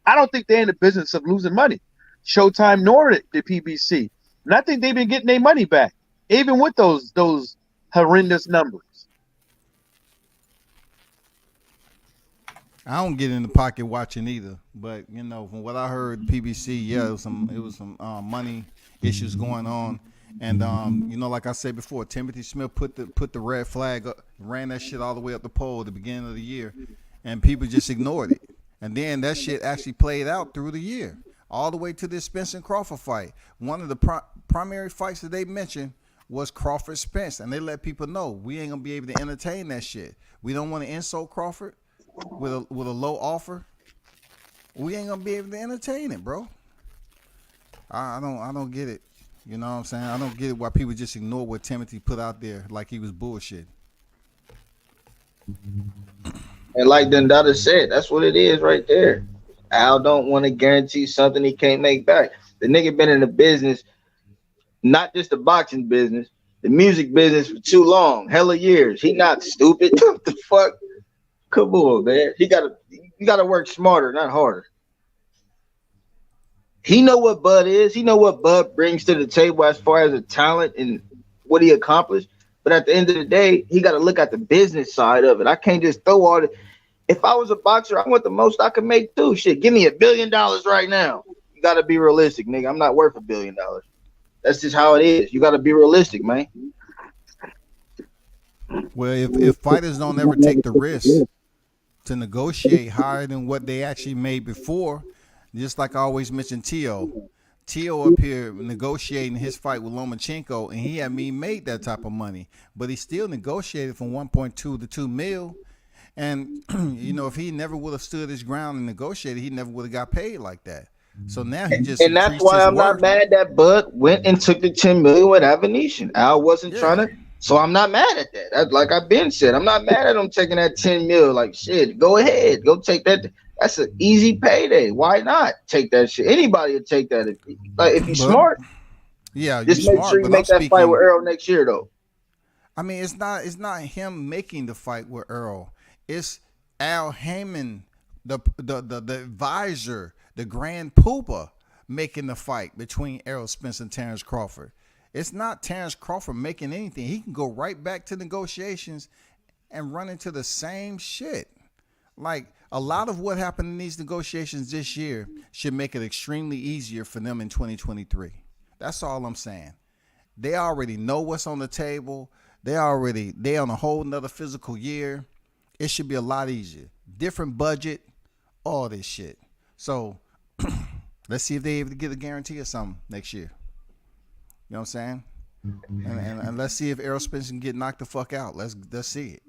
I don't think they're in the business of losing money. Showtime nor the PBC. And I think they've been getting their money back, even with those horrendous numbers. I don't get in the pocket watching either, but you know, from what I heard, PBC, yeah, it was some money issues going on, and you know, like I said before, Timothy Smith put the red flag up, ran that shit all the way up the pole at the beginning of the year, and people just ignored it, and then that shit actually played out through the year, all the way to this Spence and Crawford fight. One of the primary fights that they mentioned was Crawford Spence, and they let people know we ain't gonna be able to entertain that shit. We don't want to insult Crawford with a low offer. We ain't gonna be able to entertain it, bro. I don't get it. You know what I'm saying? I don't get it why people just ignore what Timothy put out there like he was bullshit. And like Dundada said, that's what it is right there. Al don't want to guarantee something he can't make back. The nigga been in the business, not just the boxing business, the music business for too long, hella years. He not stupid. What the fuck? Come on, man. You gotta work smarter, not harder. He know what Bud is. He know what Bud brings to the table as far as a talent and what he accomplished. But at the end of the day, he got to look at the business side of it. I can't just throw all the. If I was a boxer, I want the most I could make too. Shit, give me $1 billion right now. You got to be realistic, nigga. I'm not worth $1 billion. That's just how it is. You got to be realistic, man. Well, if fighters don't ever take the risk to negotiate higher than what they actually made before, just like I always mention Tio up here negotiating his fight with Lomachenko, and he hadn't even made that type of money, but he still negotiated from 1.2 to 2 mil. And you know, if he never would have stood his ground and negotiated, he never would have got paid like that. So now he just, and that's why I'm not mad that Bud went and took the 10 million with Venetian. Al wasn't trying to. So I'm not mad at that. Like I've been said, I'm not mad at him taking that 10 mil. Like shit, go ahead, go take that. That's an easy payday. Why not take that shit? Anybody would take that if you're smart. Yeah, just make sure you make that fight with Earl next year, though. I mean, it's not him making the fight with Earl. It's Al Heyman, the advisor, the Grand Poopa, making the fight between Errol Spence and Terrence Crawford. It's not Terrence Crawford making anything. He can go right back to negotiations and run into the same shit. Like, a lot of what happened in these negotiations this year should make it extremely easier for them in 2023. That's all I'm saying. They already know what's on the table. They on a whole nother physical year. It should be a lot easier. Different budget, all this shit. So let's see if they're able to get a guarantee or something next year. You know what I'm saying? And let's see if Errol Spence can get knocked the fuck out. Let's see it.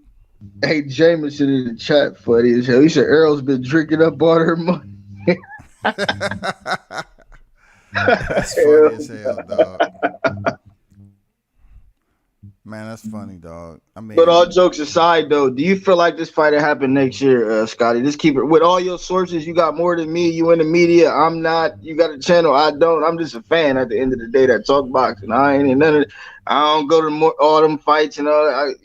Hey, Jameson in the chat funny as hell. He said Errol's been drinking up all her money. That's funny as hell, dog. Man, that's funny, dog. I mean, but all jokes aside, though, do you feel like this fight will happen next year, Scotty? Just keep it with all your sources. You got more than me. You in the media. I'm not. You got a channel. I don't. I'm just a fan at the end of the day that talk boxing. I ain't in none of it. I don't go to all them fights and all that.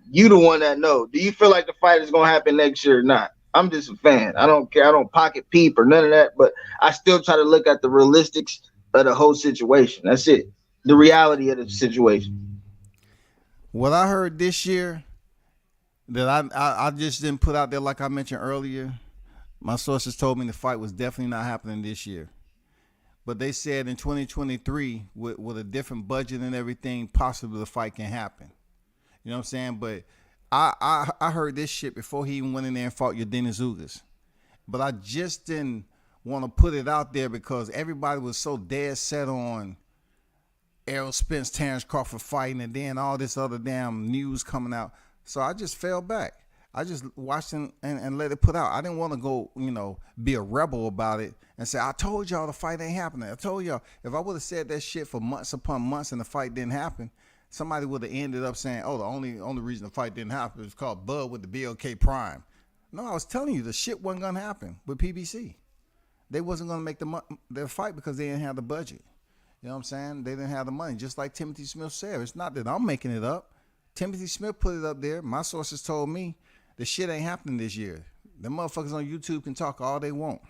You the one that know. Do you feel like the fight is gonna happen next year or not? I'm just a fan. I don't care. I don't pocket peep or none of that. But I still try to look at the realistics of the whole situation. That's it. The reality of the situation. What I heard this year that I just didn't put out there, like I mentioned earlier, my sources told me the fight was definitely not happening this year. But they said in 2023, with a different budget and everything, possibly the fight can happen. You know what I'm saying? But I heard this shit before he even went in there and fought Yordenis Ugas. But I just didn't want to put it out there because everybody was so dead set on Errol Spence, Terrence Crawford fighting, and then all this other damn news coming out. So I just fell back. I just watched and let it put out. I didn't want to go, be a rebel about it and say, I told y'all the fight ain't happening. I told y'all. If I would have said that shit for months upon months and the fight didn't happen, somebody would have ended up saying, oh, the only reason the fight didn't happen is called Bud with the BLK Prime. No, I was telling you the shit wasn't going to happen with PBC. They wasn't going to make their fight because they didn't have the budget. You know what I'm saying? They didn't have the money. Just like Timothy Smith said. It's not that I'm making it up. Timothy Smith put it up there. My sources told me the shit ain't happening this year. The motherfuckers on YouTube can talk all they want.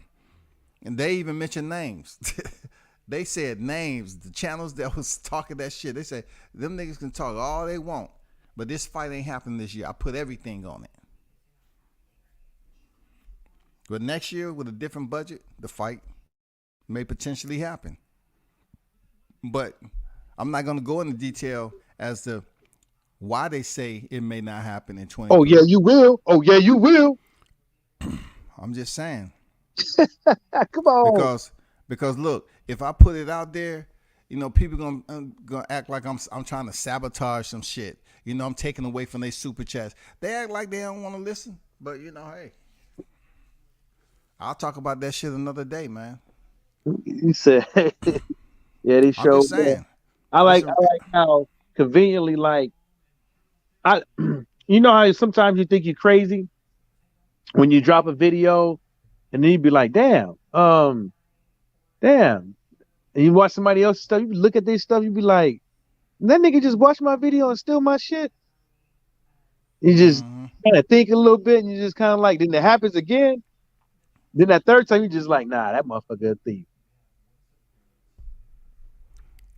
And they even mentioned names. They said names. The channels that was talking that shit, they said, them niggas can talk all they want. But this fight ain't happening this year. I put everything on it. But next year, with a different budget, the fight may potentially happen. But I'm not going to go into detail as to why they say it may not happen in 2020. Oh, yeah, you will. Oh, yeah, you will. I'm just saying. Come on. Because look, if I put it out there, people gonna act like I'm trying to sabotage some shit. I'm taking away from their super chats. They act like they don't want to listen. But hey, I'll talk about that shit another day, man. You said, yeah, they show. I'm just saying. I like how conveniently, how sometimes you think you're crazy when you drop a video, and then you be like, damn. And you watch somebody else's stuff, you look at their stuff, you be like, that nigga just watched my video and steal my shit. You just kind of think a little bit, and you just kind of like, then it happens again. Then that third time, you just like, nah, that motherfucker a thief.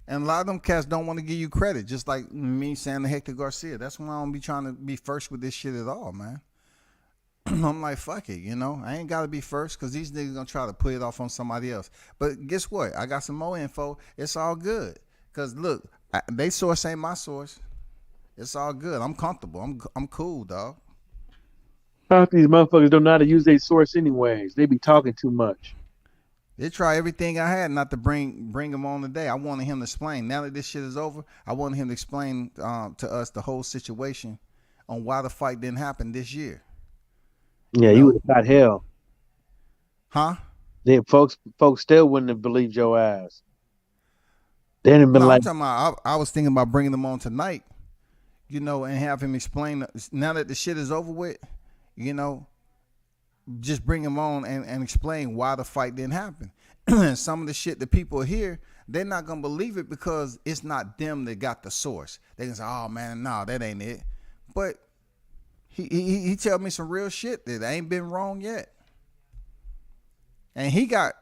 And a lot of them cats don't want to give you credit, just like me saying to Hector Garcia. That's why I don't be trying to be first with this shit at all, man. I'm like, fuck it, I ain't got to be first because these niggas going to try to put it off on somebody else. But guess what? I got some more info. It's all good. Because, look, they source ain't my source. It's all good. I'm comfortable. I'm cool, dog. Half these motherfuckers don't know how to use their source anyways. They be talking too much. They try everything I had not to bring him on today. I wanted him to explain. Now that this shit is over, I wanted him to explain to us the whole situation on why the fight didn't happen this year. Yeah, you would have got hell. Huh? Then folks still wouldn't have believed your ass. They'd have been no, like, I'm talking about, I was thinking about bringing him on tonight, and have him explain. Now that the shit is over with, just bring him on and explain why the fight didn't happen. And some of the shit that people hear, they're not gonna believe it because it's not them that got the source. They can say, "Oh man, no, that ain't it." But he tell me some real shit that ain't been wrong yet, and he got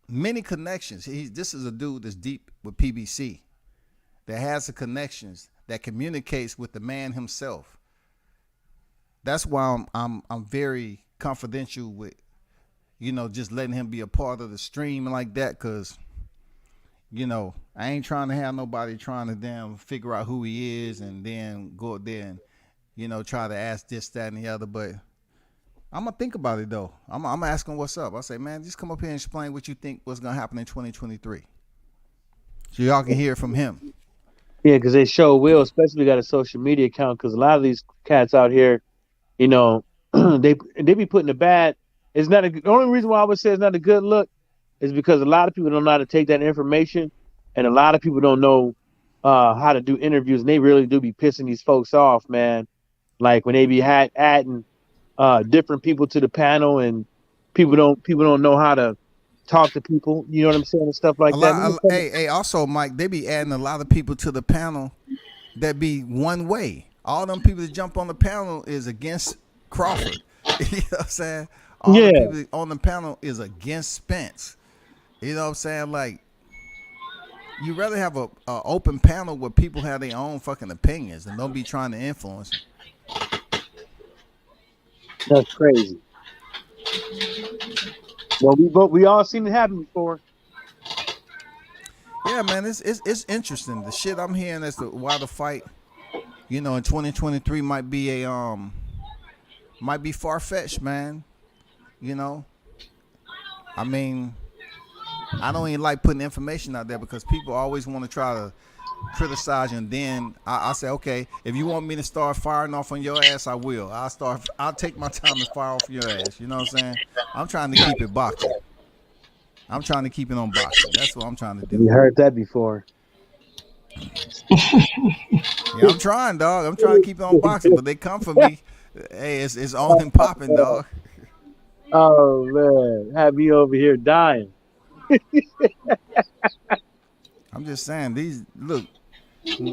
many connections. This is a dude that's deep with PBC, that has the connections, that communicates with the man himself. That's why I'm very confidential with, just letting him be a part of the stream like that, because, I ain't trying to have nobody trying to damn figure out who he is and then go up there and, try to ask this, that, and the other. But I'm gonna think about it though. I'm gonna ask him what's up. I say, man, just come up here and explain what you think what's gonna happen in 2023, so y'all can hear it from him. Yeah, because they sure will, especially got a social media account. Because a lot of these cats out here, they be putting a bad. It's not the only reason why I would say it's not a good look is because a lot of people don't know how to take that information, and a lot of people don't know how to do interviews, and they really do be pissing these folks off, man. Like when they be adding different people to the panel, and people don't know how to talk to people. You know what I'm saying, and stuff like that. Hey, also, Mike, they be adding a lot of people to the panel that be one way. All them people that jump on the panel is against Crawford. You know what I'm saying? All the people on the panel is against Spence. You know what I'm saying? Like, you rather have a open panel where people have their own fucking opinions and don't be trying to influence them. That's crazy. Well, we all seen it happen before. Yeah, man, it's interesting. The shit I'm hearing as to why the fight, in 2023 might be far fetched, man. I mean, I don't even like putting information out there because people always want to try to criticize you, and then I say, okay, if you want me to start firing off on your ass, I will. I'll take my time to fire off your ass. You know what I'm saying? I'm trying to keep it boxing. I'm trying to keep it on boxing. That's what I'm trying to do. We heard that before. Yeah, I'm trying, dog. I'm trying to keep it on boxing, but they come for me. Hey, it's on and popping, dog. Oh man, have me over here dying. I'm just saying, look,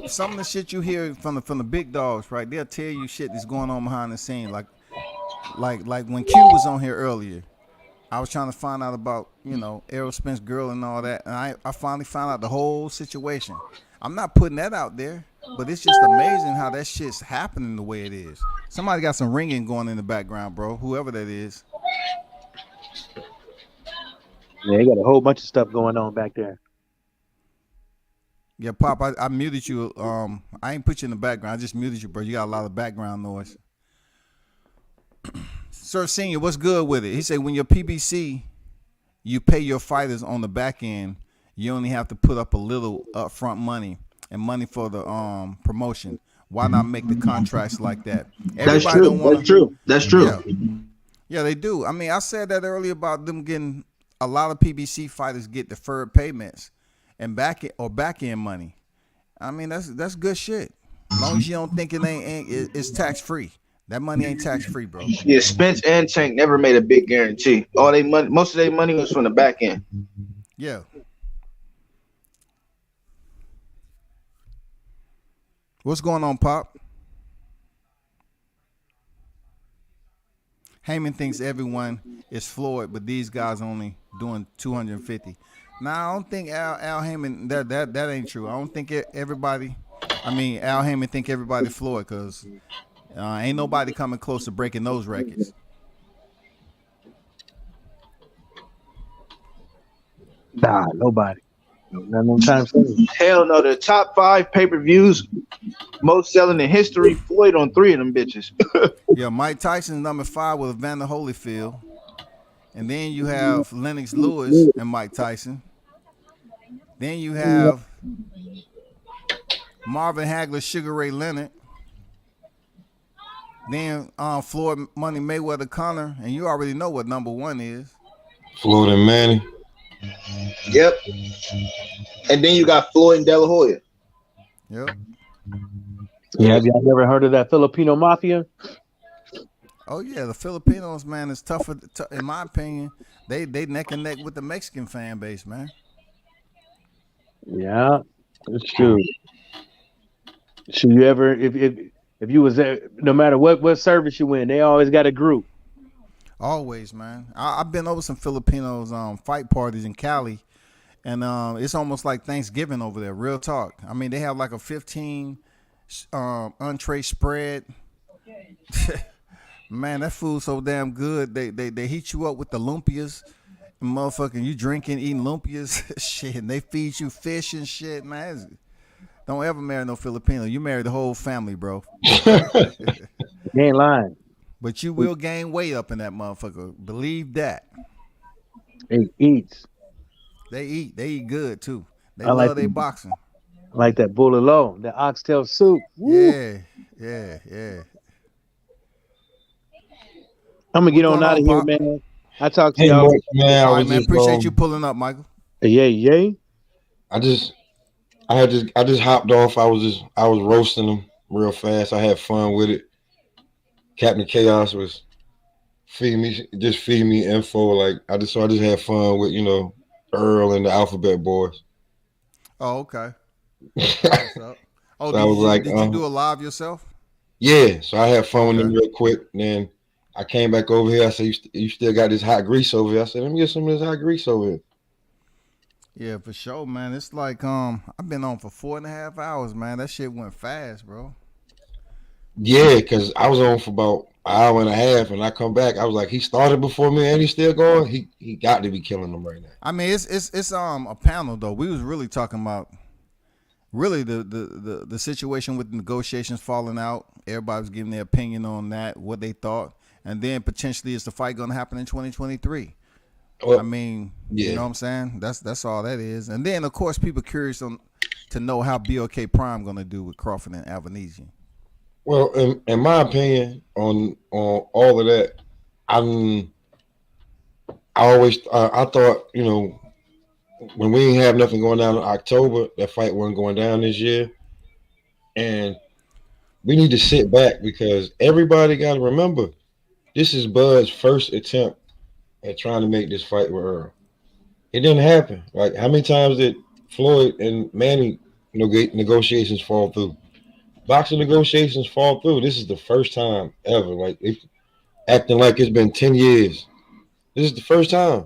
some of the shit you hear from the big dogs, right? They'll tell you shit that's going on behind the scene. Like when Q was on here earlier, I was trying to find out about, Errol Spence girl and all that, and I finally found out the whole situation. I'm not putting that out there, but it's just amazing how that shit's happening the way it is. Somebody got some ringing going in the background, bro. Whoever that is. Yeah, they got a whole bunch of stuff going on back there. Yeah, Pop, I muted you. I ain't put you in the background. I just muted you, bro. You got a lot of background noise. Sir Senior, what's good with it? He said when your PBC, you pay your fighters on the back end, you only have to put up a little upfront money and money for the promotion. Why not make the contracts like that? That's true. That's true. Yeah, they do. I mean, I said that earlier about them getting a lot of PBC fighters get deferred payments and back end money. I mean, that's good shit. As long as you don't think it's tax free. That money ain't tax free, bro. Yeah, Spence and Tank never made a big guarantee. All they money, most of their money was from the back end. Yeah. What's going on, Pop? Heyman thinks everyone is Floyd, but these guys only doing 250. Now, I don't think Al Heyman, that ain't true. I don't think everybody, Al Heyman think everybody Floyd, because ain't nobody coming close to breaking those records. Nah, nobody. No time soon. Hell no, the top 5 pay-per-views most selling in history, Floyd on 3 of them bitches. Yeah, Mike Tyson's number 5 with Evander Holyfield. And then you have Lennox Lewis and Mike Tyson. Then you have Marvin Hagler, Sugar Ray Leonard. Then Floyd Money Mayweather Conor. And you already know what number 1 is. Floyd and Manny. Yep. And then you got Floyd and De La Hoya. Yep. Yeah, have y'all ever heard of that Filipino Mafia? Oh yeah, the Filipinos, man, is tougher. In my opinion, they neck and neck with the Mexican fan base, man. Yeah, it's true. Should you ever, if you was there, no matter what service you in, they always got a group. Always, man. I've been over some Filipinos fight parties in Cali, and it's almost like Thanksgiving over there. Real talk. I mean, they have like a 15 entree spread. Man, that food's so damn good. They heat you up with the lumpias, and motherfucking you drinking, eating lumpias, shit. And they feed you fish and shit, man. Don't ever marry no Filipino. You marry the whole family, bro. You ain't lying. But you will gain weight up in that motherfucker. Believe that. They eats. They eat good too. They I like love their boxing. I like that bulalo, the oxtail soup. Yeah. I'm gonna get on out of here, Pop? man. I talk to Hey, y'all. man, All right, man. Appreciate you pulling up, Michael. Yay. I just hopped off. I was roasting them real fast. I had fun with it. Captain Chaos was feeding me info. Like I just had fun with Earl and the Alphabet Boys. Oh, okay. What's up? Oh, So did you do a live yourself? Yeah, so I had fun with them real quick. And then I came back over here. I said, you still got this hot grease over here. I said, let me get some of this hot grease over here. Yeah, for sure, man. It's like I've been on for 4.5 hours, man. That shit went fast, bro. Yeah, because I was on for about an hour and a half, and I come back. I was like, he started before me, and he's still going. He got to be killing them right now. I mean, it's a panel though. We was really talking about the situation with the negotiations falling out. Everybody was giving their opinion on that, what they thought, and then potentially is the fight going to happen in 2023? Well, I mean, you know what I'm saying? That's all that is. And then of course people curious on to know how BOK Prime gonna do with Crawford and Albanese. Well, in my opinion, on all of that, I'm I always I thought when we didn't have nothing going down in October, that fight wasn't going down this year, and we need to sit back because everybody got to remember this is Bud's first attempt at trying to make this fight with Earl. It didn't happen. Like how many times did Floyd and Manny negotiations fall through? Boxing negotiations fall through. This is the first time ever. Like it's acting like it's been 10 years. This is the first time.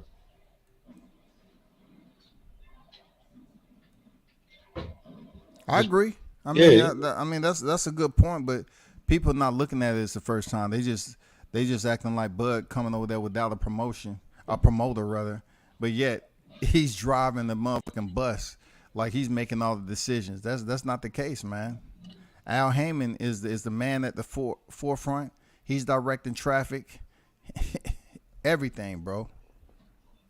I agree. I mean that's a good point, but people not looking at it as the first time. They just acting like Bud coming over there without a promoter rather, but yet he's driving the motherfucking bus like he's making all the decisions. That's not the case, man. Al Heyman is the man at the forefront. He's directing traffic, everything, bro.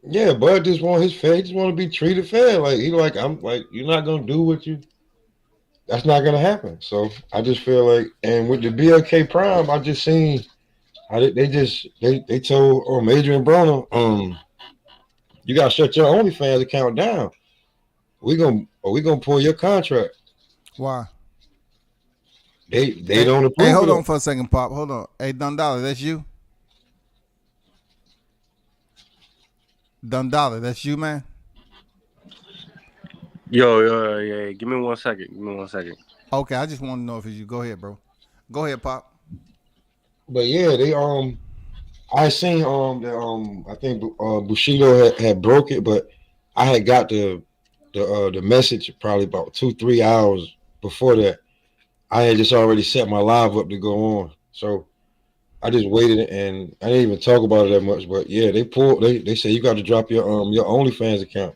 Yeah, Bud just want his fair. He just want to be treated fair. Like I'm like you're not gonna do what you. That's not gonna happen. So I just feel like, and with the BLK Prime, I just seen how they told Adrian Broner, you gotta shut your OnlyFans account down. We gonna pull your contract. Why? They don't approve. Hey, hold it. on for a second, Pop. Hold on. Hey, Dundalli, that's you? Dundalli, that's you, man? Yo, yeah. Give me 1 second. Okay, I just want to know if it's you. Go ahead, bro. Go ahead, Pop. But yeah, they I seen that I think Bushido had broke it, but I had got the message probably about 2-3 hours before that. I had just already set my live up to go on, so I just waited and I didn't even talk about it that much. But yeah, they say you got to drop your OnlyFans account.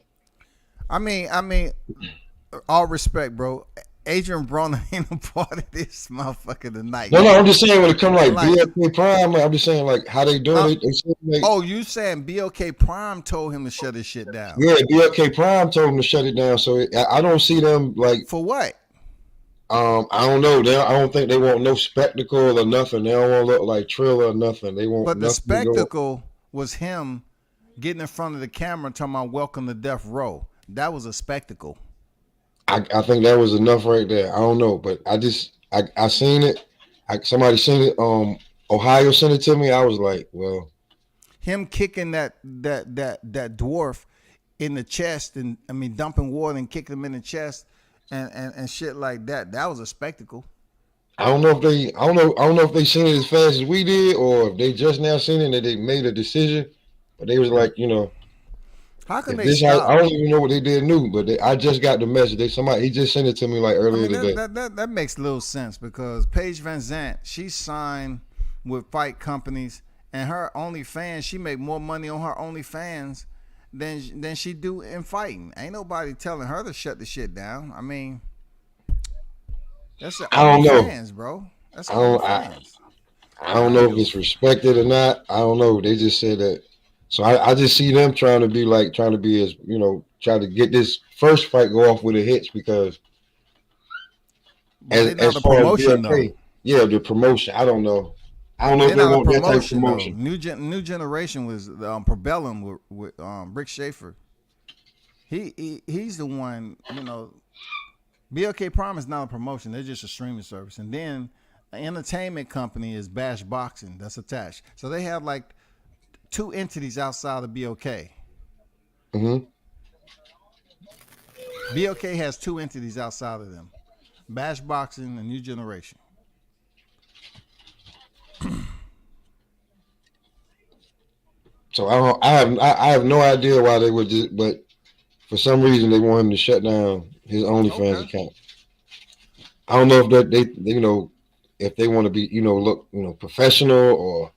I mean, all respect, bro. Adrian Broner ain't a part of this motherfucker tonight. No, I'm just saying when it comes like BLK Prime, I'm just saying like how they doing it. Oh, you saying BLK Prime told him to shut his shit down? Yeah, BLK Prime told him to shut it down. So I don't see them like for what? I don't know. I don't think they want no spectacle or nothing. They don't want to look like Trill or nothing. They want. But the spectacle was him getting in front of the camera talking about "Welcome to Death Row." That was a spectacle. I think that was enough right there. I don't know, but I seen it. Somebody seen it. Ohio sent it to me. I was like, well, him kicking that dwarf in the chest, and I mean dumping water and kicking him in the chest, and shit like that. That was a spectacle. I don't know if they seen it as fast as we did, or if they just now seen it and they made a decision. But they was like, how can they stop? I don't even know what they did new, but I just got the message. He just sent it to me like earlier today. That makes little sense because Paige Van Zandt, she signed with fight companies, and her OnlyFans, she make more money on her OnlyFans than she do in fighting. Ain't nobody telling her to shut the shit down. I mean, that's the OnlyFans, bro. That's OnlyFans. I don't know if it's respected or not. I don't know. They just said that. So I just see them trying to be as, try to get this first fight go off with the hits because as the far promotion, as BLK, yeah, the promotion. I don't know. I don't know if they want that type of promotion. New Generation was Probellum with Rick Schaefer. He's the one, BLK Prime is not a promotion. They're just a streaming service. And then the entertainment company is Bash Boxing that's attached. So they have like 2 entities outside of BOK. Mm-hmm. BOK has 2 entities outside of them: Bash Boxing and New Generation. So I have no idea why they would just, but for some reason they want him to shut down his OnlyFans account. I don't know if that they if they want to be look professional or.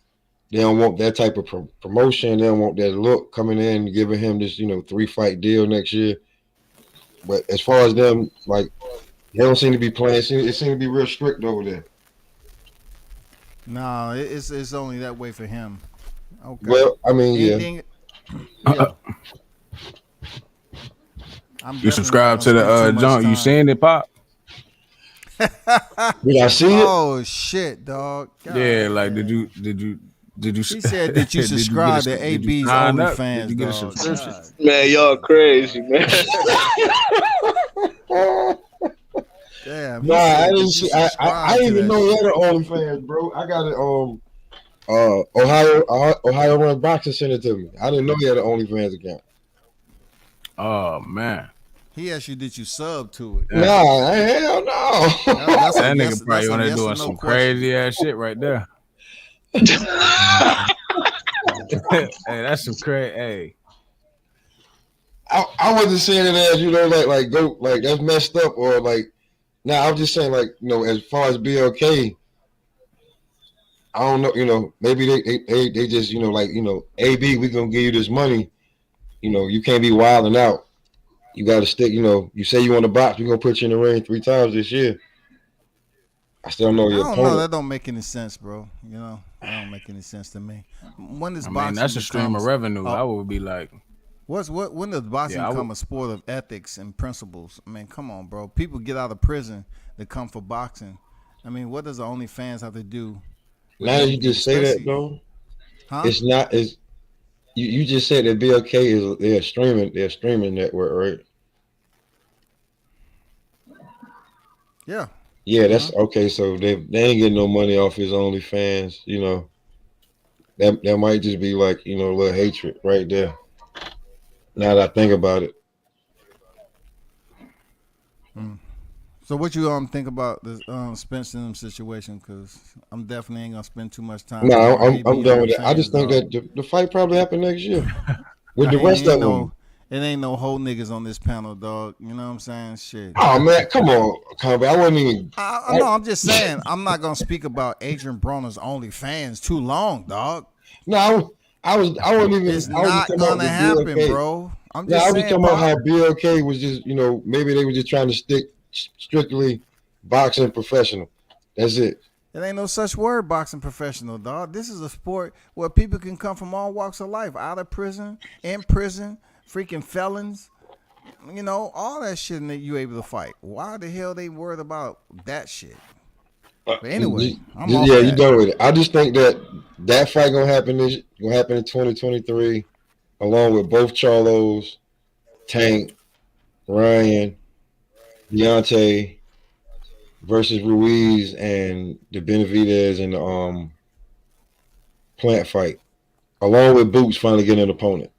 They don't want that type of promotion. They don't want that look coming in, giving him this, 3-fight deal next year. But as far as them, like, they don't seem to be playing. It seems to be real strict over there. No, it's only that way for him. Okay. Well, I mean, anything, yeah. I'm You definitely not subscribe gonna to spend too the much junk. You time. seen it pop? Did I see it? Oh shit, dog. Yeah, God like damn. did you He said that you did you get subscribe to did you AB's sign up? Did OnlyFans, you get a dog. subscription? God. Man, y'all crazy, man. Damn, Nah, he I said didn't that you see. I subscribe didn't to even that know he shit. had an OnlyFans, bro. I got it. Ohio Run Boxing sent it to me. I didn't know he had an OnlyFans account. Oh man. He asked you, did you sub to it? Yeah. Nah, hell no. That's a That yes. nigga probably That's a on there yes or doing no some question. crazy ass shit right there. Hey, that's some crazy. Hey, I wasn't saying it as like go like that's messed up or like. Nah, I'm just saying like as far as BLK, I don't know. Maybe they just AB, we gonna give you this money. You can't be wilding out. You got to stick. You say you want to box, we're gonna put you in the ring 3 times this year. I still don't know I your don't know. opponent. That don't make any sense, bro. That don't make any sense to me. When does I mean boxing that's a stream of becomes revenue. I would be like, when does boxing yeah, I would. become a sport of ethics and principles? I mean, come on, bro. People get out of prison to come for boxing. I mean, what does the OnlyFans have to do with Now that you anything? just say that Especially, though, huh? it's not as you just said that BLK is they're streaming network, right? Yeah. Yeah, that's okay. So they ain't getting no money off his OnlyFans. That might just be like a little hatred right there. Now that I think about it, So what you think about this Spence and them situation? Because I'm definitely ain't gonna spend too much time no, talking about I'm AB done with it. I OnlyFans, just think dog. that the fight probably happen next year with I the ain't, rest ain't of no them. it ain't no whole niggas on this panel, dog. You know what I'm saying? Shit. Oh man, come on, Conway. I wasn't even. I know. I'm just saying. I'm not gonna speak about Adrian Broner's OnlyFans too long, dog. No, I wasn't even. It's I was just not talking about gonna the happen, BLK. bro. I'm No, just I was just saying, talking about Pop. how BLK was just maybe they were just trying to stick strictly boxing professional. That's it. It ain't no such word, boxing professional, dog. This is a sport where people can come from all walks of life, out of prison, in prison, freaking felons. All that shit that you able to fight. Why the hell they worried about that shit? But anyway, I'm off Yeah, you that. done with it. I just think that fight gonna happen in 2023, along with both Charlos, Tank, Ryan, Deontay versus Ruiz and the Benavidez and the Plant fight, along with Boots finally getting an opponent.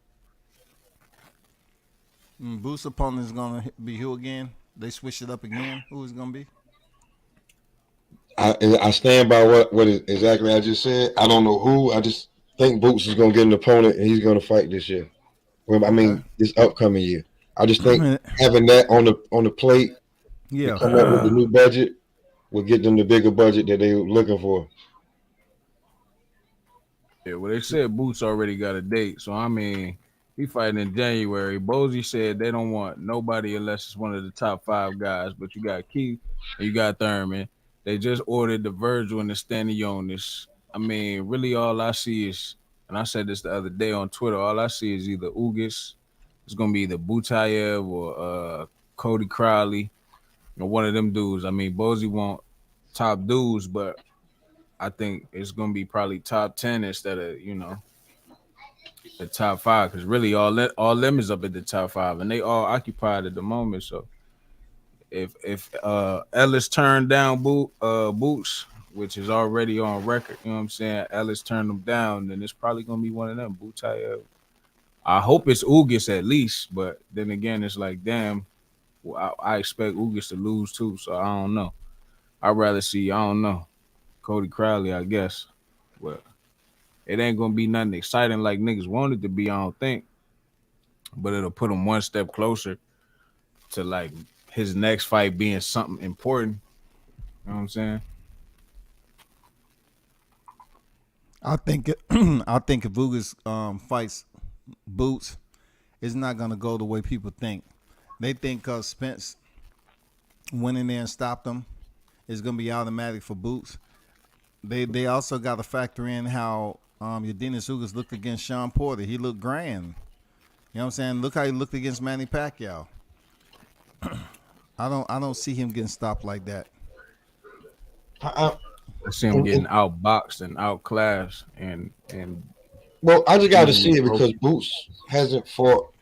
Boost opponent is gonna be who again? They switched it up again. Who is gonna be? I stand by what exactly I just said. I don't know who. I just think Boots is gonna get an opponent and he's gonna fight this year. Well, I Okay. mean this upcoming year. I just think having that on the plate to Yeah. come up with the new budget will get them the bigger budget that they were looking for. yeah. Well, they said Boots already got a date, so I mean, he fighting in January. Bozy said they don't want nobody unless it's one of the top 5 guys. But you got Keith and you got Thurman. They just ordered the Virgil and the Stanionis. I mean, really, all I see is, and I said this the other day on Twitter. All I see is either Ugas, it's gonna be either Butayev or Cody Crowley, or one of them dudes. I mean, Bozy want top dudes, but I think it's gonna be probably top 10 instead of the top 5, because really all them is up at the top 5, and they all occupied at the moment. So if Ellis turned down Boots, which is already on record, you know what I'm saying? Ellis turned them down, then it's probably gonna be one of them. I hope it's Ugas at least, but then again, it's like, damn, well, I expect Ugas to lose too, so I don't know. I'd rather see, I don't know, Cody Crowley, I guess. But it ain't gonna be nothing exciting like niggas want it to be, I don't think. But it'll put him one step closer to like his next fight being something important. You know what I'm saying? I think I think if Ugas fights Boots, it's not gonna go the way people think. They think cause Spence went in there and stopped them, it's gonna be automatic for Boots. They also got to factor in how Yordenis Ugas looked against Sean Porter. He looked grand. You know what I'm saying? Look how he looked against Manny Pacquiao. I don't see him getting stopped like that. I, I see him getting outboxed and outclassed and well, I just got to see easily it because broken. Boots hasn't fought.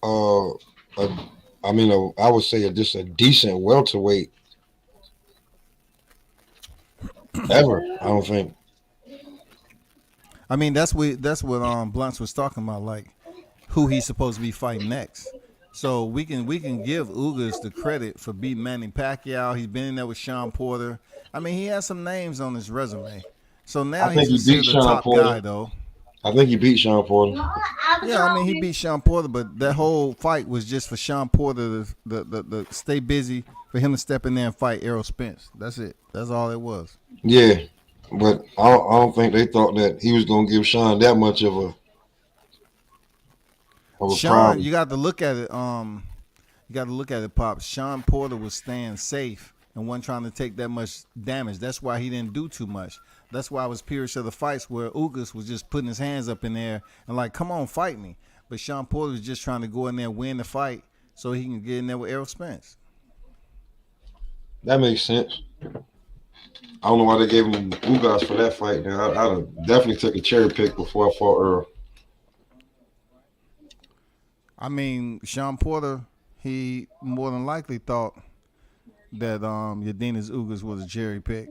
Uh, a, I mean, I would say just a decent welterweight ever. I don't think. I mean, that's what Blunts was talking about, like who he's supposed to be fighting next. So we can give Ugas the credit for beating Manny Pacquiao. He's been in there with Sean Porter. I mean, he has some names on his resume. So now I he's think he beat considered a Sean top guy, Porter. though. I think he beat Sean Porter. Yeah, I mean, he beat Sean Porter, but that whole fight was just for Sean Porter to stay busy, for him to step in there and fight Errol Spence. That's it. That's all it was. Yeah, but I don't think they thought that he was going to give Sean that much of a Sean, problem. you got to look at it. You got to look at it, Pop. Sean Porter was staying safe and wasn't trying to take that much damage. That's why he didn't do too much. That's why it was periods of the fights where Ugas was just putting his hands up in there and like, come on, fight me. But Sean Porter was just trying to go in there and win the fight so he can get in there with Errol Spence. That makes sense. I don't know why they gave him Ugas for that fight. Now I'd definitely took a cherry pick before I fought Earl. I mean, Sean Porter, he more than likely thought that Yadina's Ugas was a cherry pick.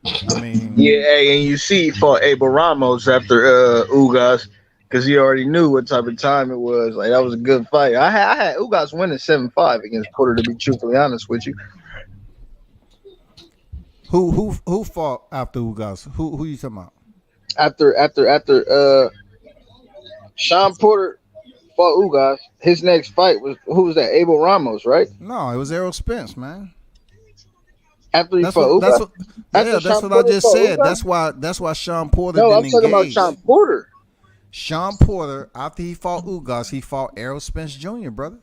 I mean, Yeah, hey, and you see, he fought Abel Ramos after Ugas because he already knew what type of time it was. Like that was a good fight. I had Ugas winning 7-5 against Porter. To be truthfully honest with you, who fought after Ugas? Who you talking about? after Sean Porter fought Ugas, his next fight was who was that? Abel Ramos, right? No, it was Errol Spence, man. After he That's fought what, Ugas. that's what I just said. That's why Sean Porter No, didn't I'm talking engage. about Sean Porter. Sean Porter, after he fought Ugas, he fought Errol Spence Jr., brother.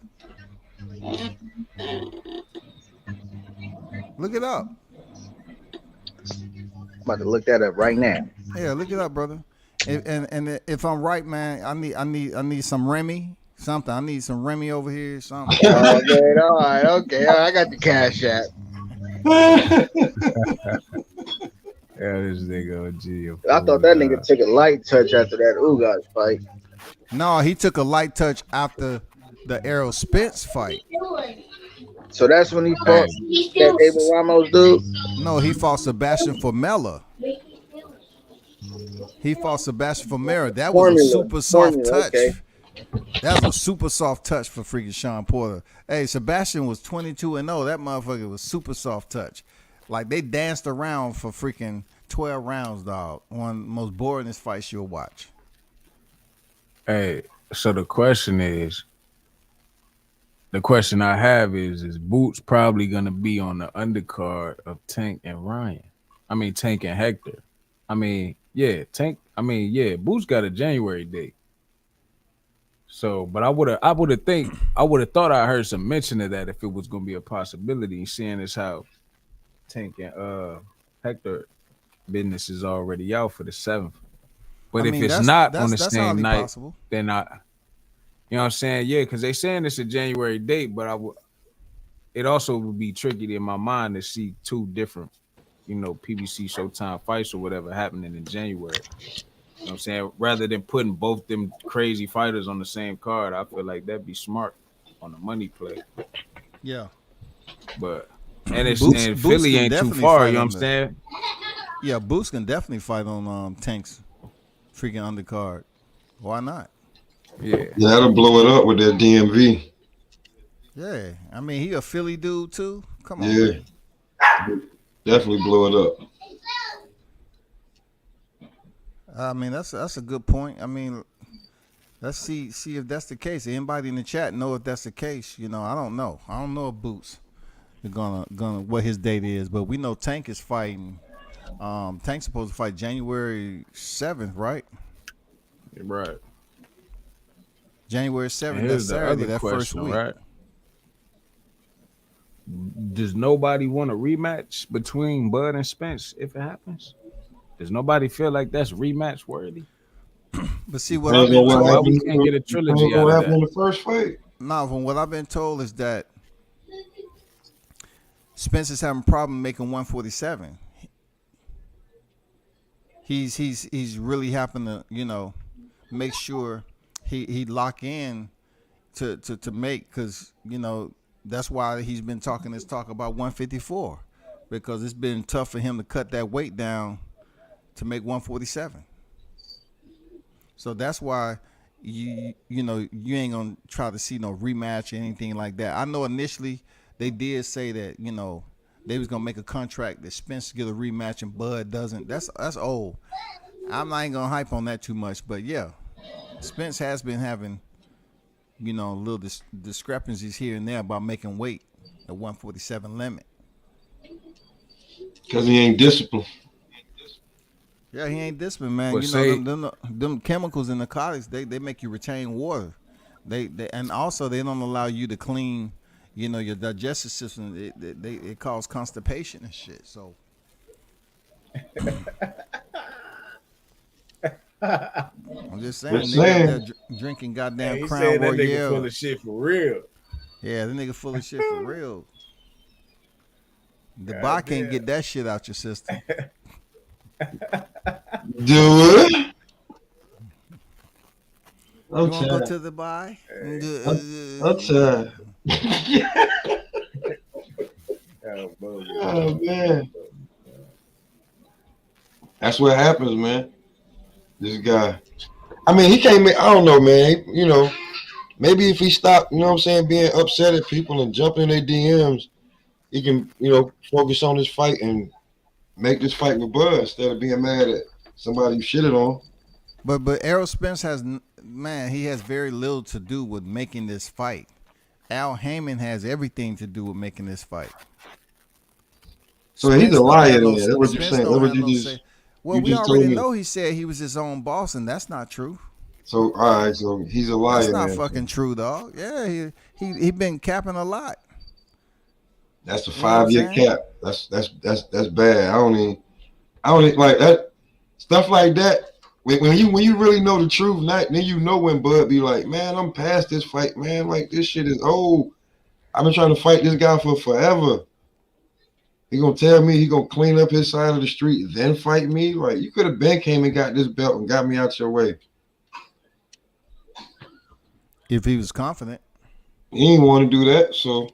Look it up. I'm about to look that up right now. Yeah, look it up, brother. And if I'm right, man, I need some Remy, something. I need some Remy over here, something. Oh, man, all right, okay, all right, I got the cash app. Yeah, this nigga OG. I thought that nigga took a light touch after that Ugas fight. No, he took a light touch after the Errol Spence fight. So that's when he fought that Abel Ramos dude. No, he fought Sebastian Formella. He fought Sebastian Formella. That was a super soft touch. Okay. That was a super soft touch for freaking Sean Porter. Hey, Sebastian was 22-0. That motherfucker was super soft touch. Like they danced around for freaking 12 rounds, dog. One of the most boringest fights you'll watch. Hey, so the question I have is Boots probably gonna be on the undercard of Tank and Ryan? I mean Tank and Hector. I mean, yeah, Boots got a January date. So, but I would have thought I heard some mention of that if it was gonna be a possibility, seeing as how Tank and Hector business is already out for the 7th. But if it's not on the same night, possible. Then you know what I'm saying? Yeah, because they saying it's a January date, but it also would be tricky in my mind to see two different, PBC Showtime fights or whatever happening in January. You know what I'm saying? Rather than putting both them crazy fighters on the same card, I feel like that'd be smart on the money play. Yeah. But and Philly ain't too far, you know what I'm saying? Yeah, Boots can definitely fight on Tank's freaking undercard. Why not? Yeah. That'll blow it up with that DMV. Yeah. I mean, he a Philly dude too. Come on. Yeah. Man. Definitely blow it up. I mean, that's a good point. I mean, let's see if that's the case. Anybody in the chat know if that's the case? I don't know. I don't know if Boots is gonna what his date is, but we know Tank is fighting. Tank's supposed to fight January 7th, right? Right. January 7th. That's Saturday. That first week. Right? Does nobody want a rematch between Bud and Spence if it happens? Does nobody feel like that's rematch worthy? But see what I've been told, we can't get a trilogy out of that. In the first fight. No, from what I've been told is that Spence is having a problem making 147. He's really having to, make sure he lock in to make, because that's why he's been talking this talk about 154, because it's been tough for him to cut that weight down to make 147. So that's why you ain't gonna try to see no rematch or anything like that. I know initially they did say that they was gonna make a contract that Spence get a rematch and Bud doesn't. That's old. I'm not even gonna hype on that too much, but yeah, Spence has been having little discrepancies here and there about making weight at 147 limit. Because he ain't disciplined. Yeah, he ain't disciplined, man. Well, Them chemicals in the narcotics, they make you retain water. They and also they don't allow you to clean, your digestive system. It causes constipation and shit. So I'm just saying, nigga out there drinking goddamn he Crown said that Royale. nigga full of shit for real. Yeah, the nigga full of shit for real. The bar can't get that shit out your system. Do it. You want to go to the bar? I'm tired. Oh man, that's what happens, man. This guy. I mean, he can't make. I don't know, man. Maybe if he stopped, being upset at people and jumping in their DMs, he can, focus on his fight and make this fight with Bud instead of being mad at somebody you shitted on. But Errol Spence he has very little to do with making this fight. Al Heyman has everything to do with making this fight. So Spence, he's a liar. That's what you're saying. That's what you just. Well, we already know he said he was his own boss, and that's not true. So all right, so he's a liar. That's not fucking true, dog. Yeah, he been capping a lot. That's a 5-year cap. That's bad. I don't even like that stuff like that. When you really know the truth, then when Bud be like, man, I'm past this fight, man. Like this shit is old. I've been trying to fight this guy for forever. He gonna tell me he gonna clean up his side of the street, then fight me? Like you could have came and got this belt and got me out your way. If he was confident. He didn't want to do that, so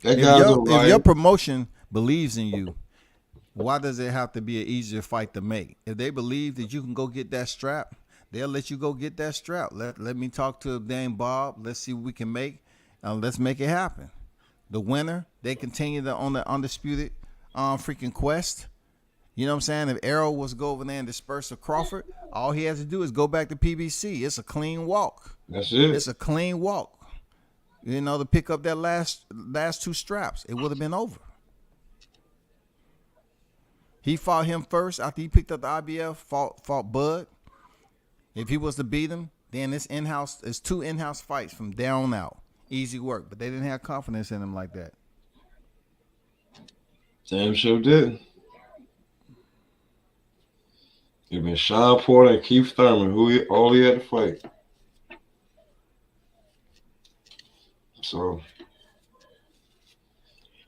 that guy's a liar. If your promotion believes in you, why does it have to be an easier fight to make? If they believe that you can go get that strap, they'll let you go get that strap. Let me talk to Dame Bob. Let's see what we can make. Let's make it happen. The winner, they continue on the undisputed freaking quest. You know what I'm saying? If Errol was to go over there and disperse of Crawford, all he has to do is go back to PBC. It's a clean walk. That's it. It's a clean walk. To pick up that last two straps, it would have been over. He fought him first after he picked up the IBF, fought Bud. If he was to beat him, then it's two in-house fights from down out. Easy work, but they didn't have confidence in him like that. Damn sure did. It'd been Sean Porter and Keith Thurman, all he had to fight. So,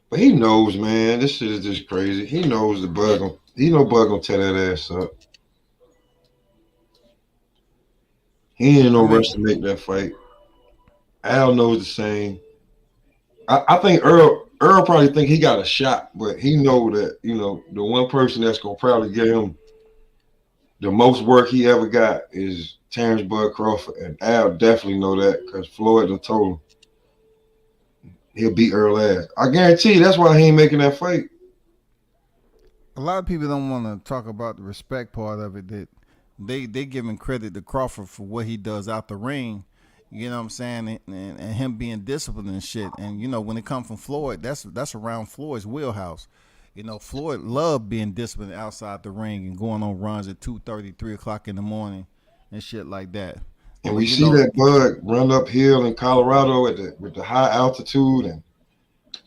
but he knows, man. This shit is just crazy. He knows Bud gonna tear that ass up. He ain't in no rush to make that fight. Al knows the same. I think Earl probably think he got a shot, but he know that, the one person that's gonna probably get him the most work he ever got is Terrence Bud Crawford, and Al definitely know that because Floyd done told him he'll beat Earl ass. I guarantee you that's why he ain't making that fight. A lot of people don't want to talk about the respect part of it. That they giving credit to Crawford for what he does out the ring. You know what I'm saying? And him being disciplined and shit. And, when it comes from Floyd, that's around Floyd's wheelhouse. Floyd loved being disciplined outside the ring and going on runs at 2:30, 3 o'clock in the morning and shit like that. And we see that Bud run uphill in Colorado with the high altitude. And,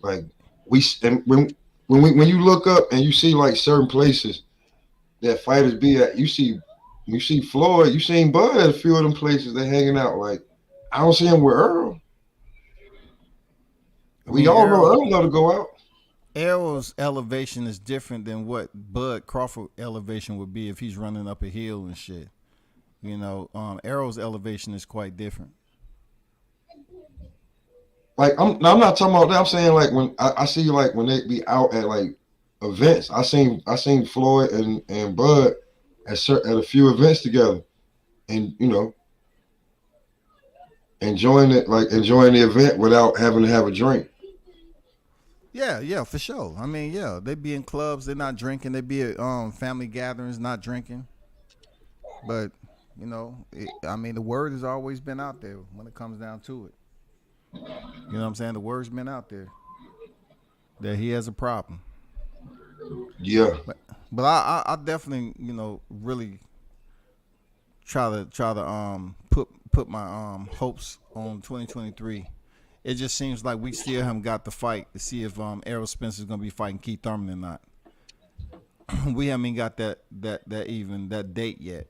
like, when you look up and you see, like, certain places that fighters be at, you see Floyd, you seen Bud at a few of them places they hanging out, like, I don't see him with Earl. We all know Earl love to go out. Errol's elevation is different than what Bud Crawford elevation would be if he's running up a hill and shit. You know, Errol's elevation is quite different. Like I'm not talking about that. I'm saying like when I see like when they be out at like events. I seen Floyd and Bud at a few events together, and you know enjoying the event without having to have a drink. Yeah, for sure. I mean, yeah, they be in clubs, they're not drinking. They be at family gatherings, not drinking. But you know, I mean, the word has always been out there when it comes down to it. You know what I'm saying? The word's been out there that he has a problem. Yeah, But I definitely really try to put my hopes on 2023. It just seems like we still haven't got the fight to see if Errol Spence is gonna be fighting Keith Thurman or not. We haven't even got that date yet.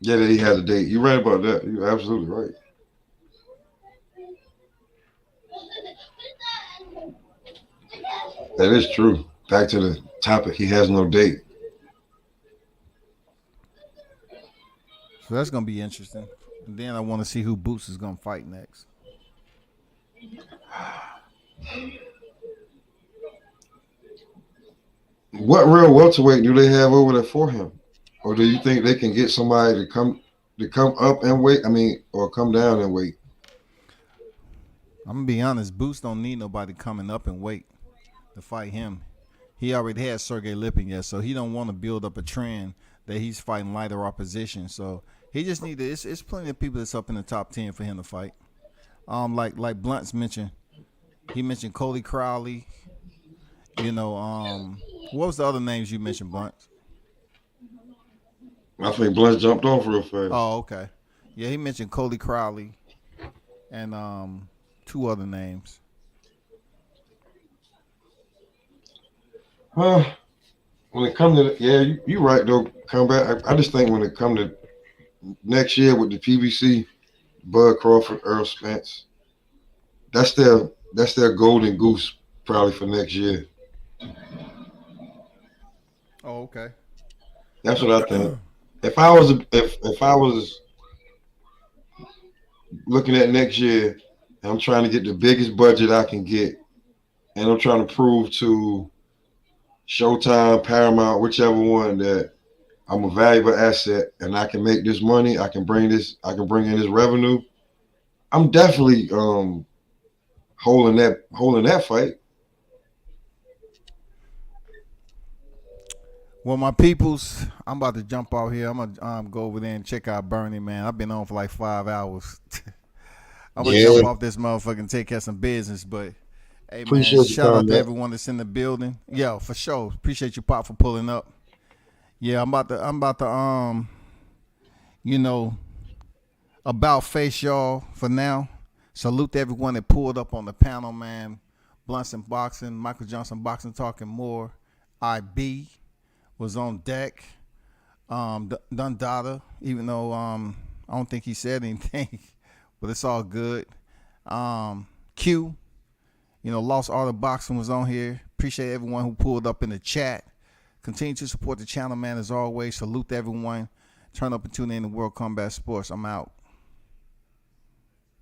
yeah, that he had a date. You're right about that. You're absolutely right. That is true. Back to the topic, he has no date. So that's gonna be interesting. And then I want to see who Boots is gonna fight next. What real welterweight do they have over there for him, or do you think they can get somebody to come up and weight? I mean, or come down and weight? I'm gonna be honest. Boots don't need nobody coming up and weight to fight him. He already has Sergey Lipin, so he don't want to build up a trend that he's fighting lighter opposition. So he just need to. It's plenty of people that's up in the top 10 for him to fight. Like Blunt's mentioned, he mentioned Cody Crowley. You know, what was the other names you mentioned, Blunt? I think Blunt jumped off real fast. Oh, okay. Yeah, he mentioned Cody Crowley and two other names. When it comes to you're right though. Come back. I just think when it comes to next year with the PBC, Bud Crawford, Earl Spence, that's their golden goose probably for next year. Oh, okay. That's what I think. If I was looking at next year, and I'm trying to get the biggest budget I can get, and I'm trying to prove to Showtime, Paramount, whichever one, that I'm a valuable asset and I can make this money, I can bring in this revenue. I'm definitely holding that fight. Well, my peoples, I'm about to jump out here. I'm gonna go over there and check out Bernie, man. I've been on for like 5 hours. I'm gonna jump off this motherfucker and take care of some business. But hey, man, shout out to everyone that's in the building. Yeah, for sure. Appreciate you, Pop, for pulling up. Yeah, I'm about to about face y'all for now. Salute to everyone that pulled up on the panel, man. Blunts Boxing, Michael Johnson Boxing Talking More, IB was on deck. Dundada, even though I don't think he said anything, but it's all good. Q, Lost Art of Boxing was on here. Appreciate everyone who pulled up in the chat. Continue to support the channel, man, as always. Salute to everyone. Turn up and tune in to World Combat Sports. I'm out.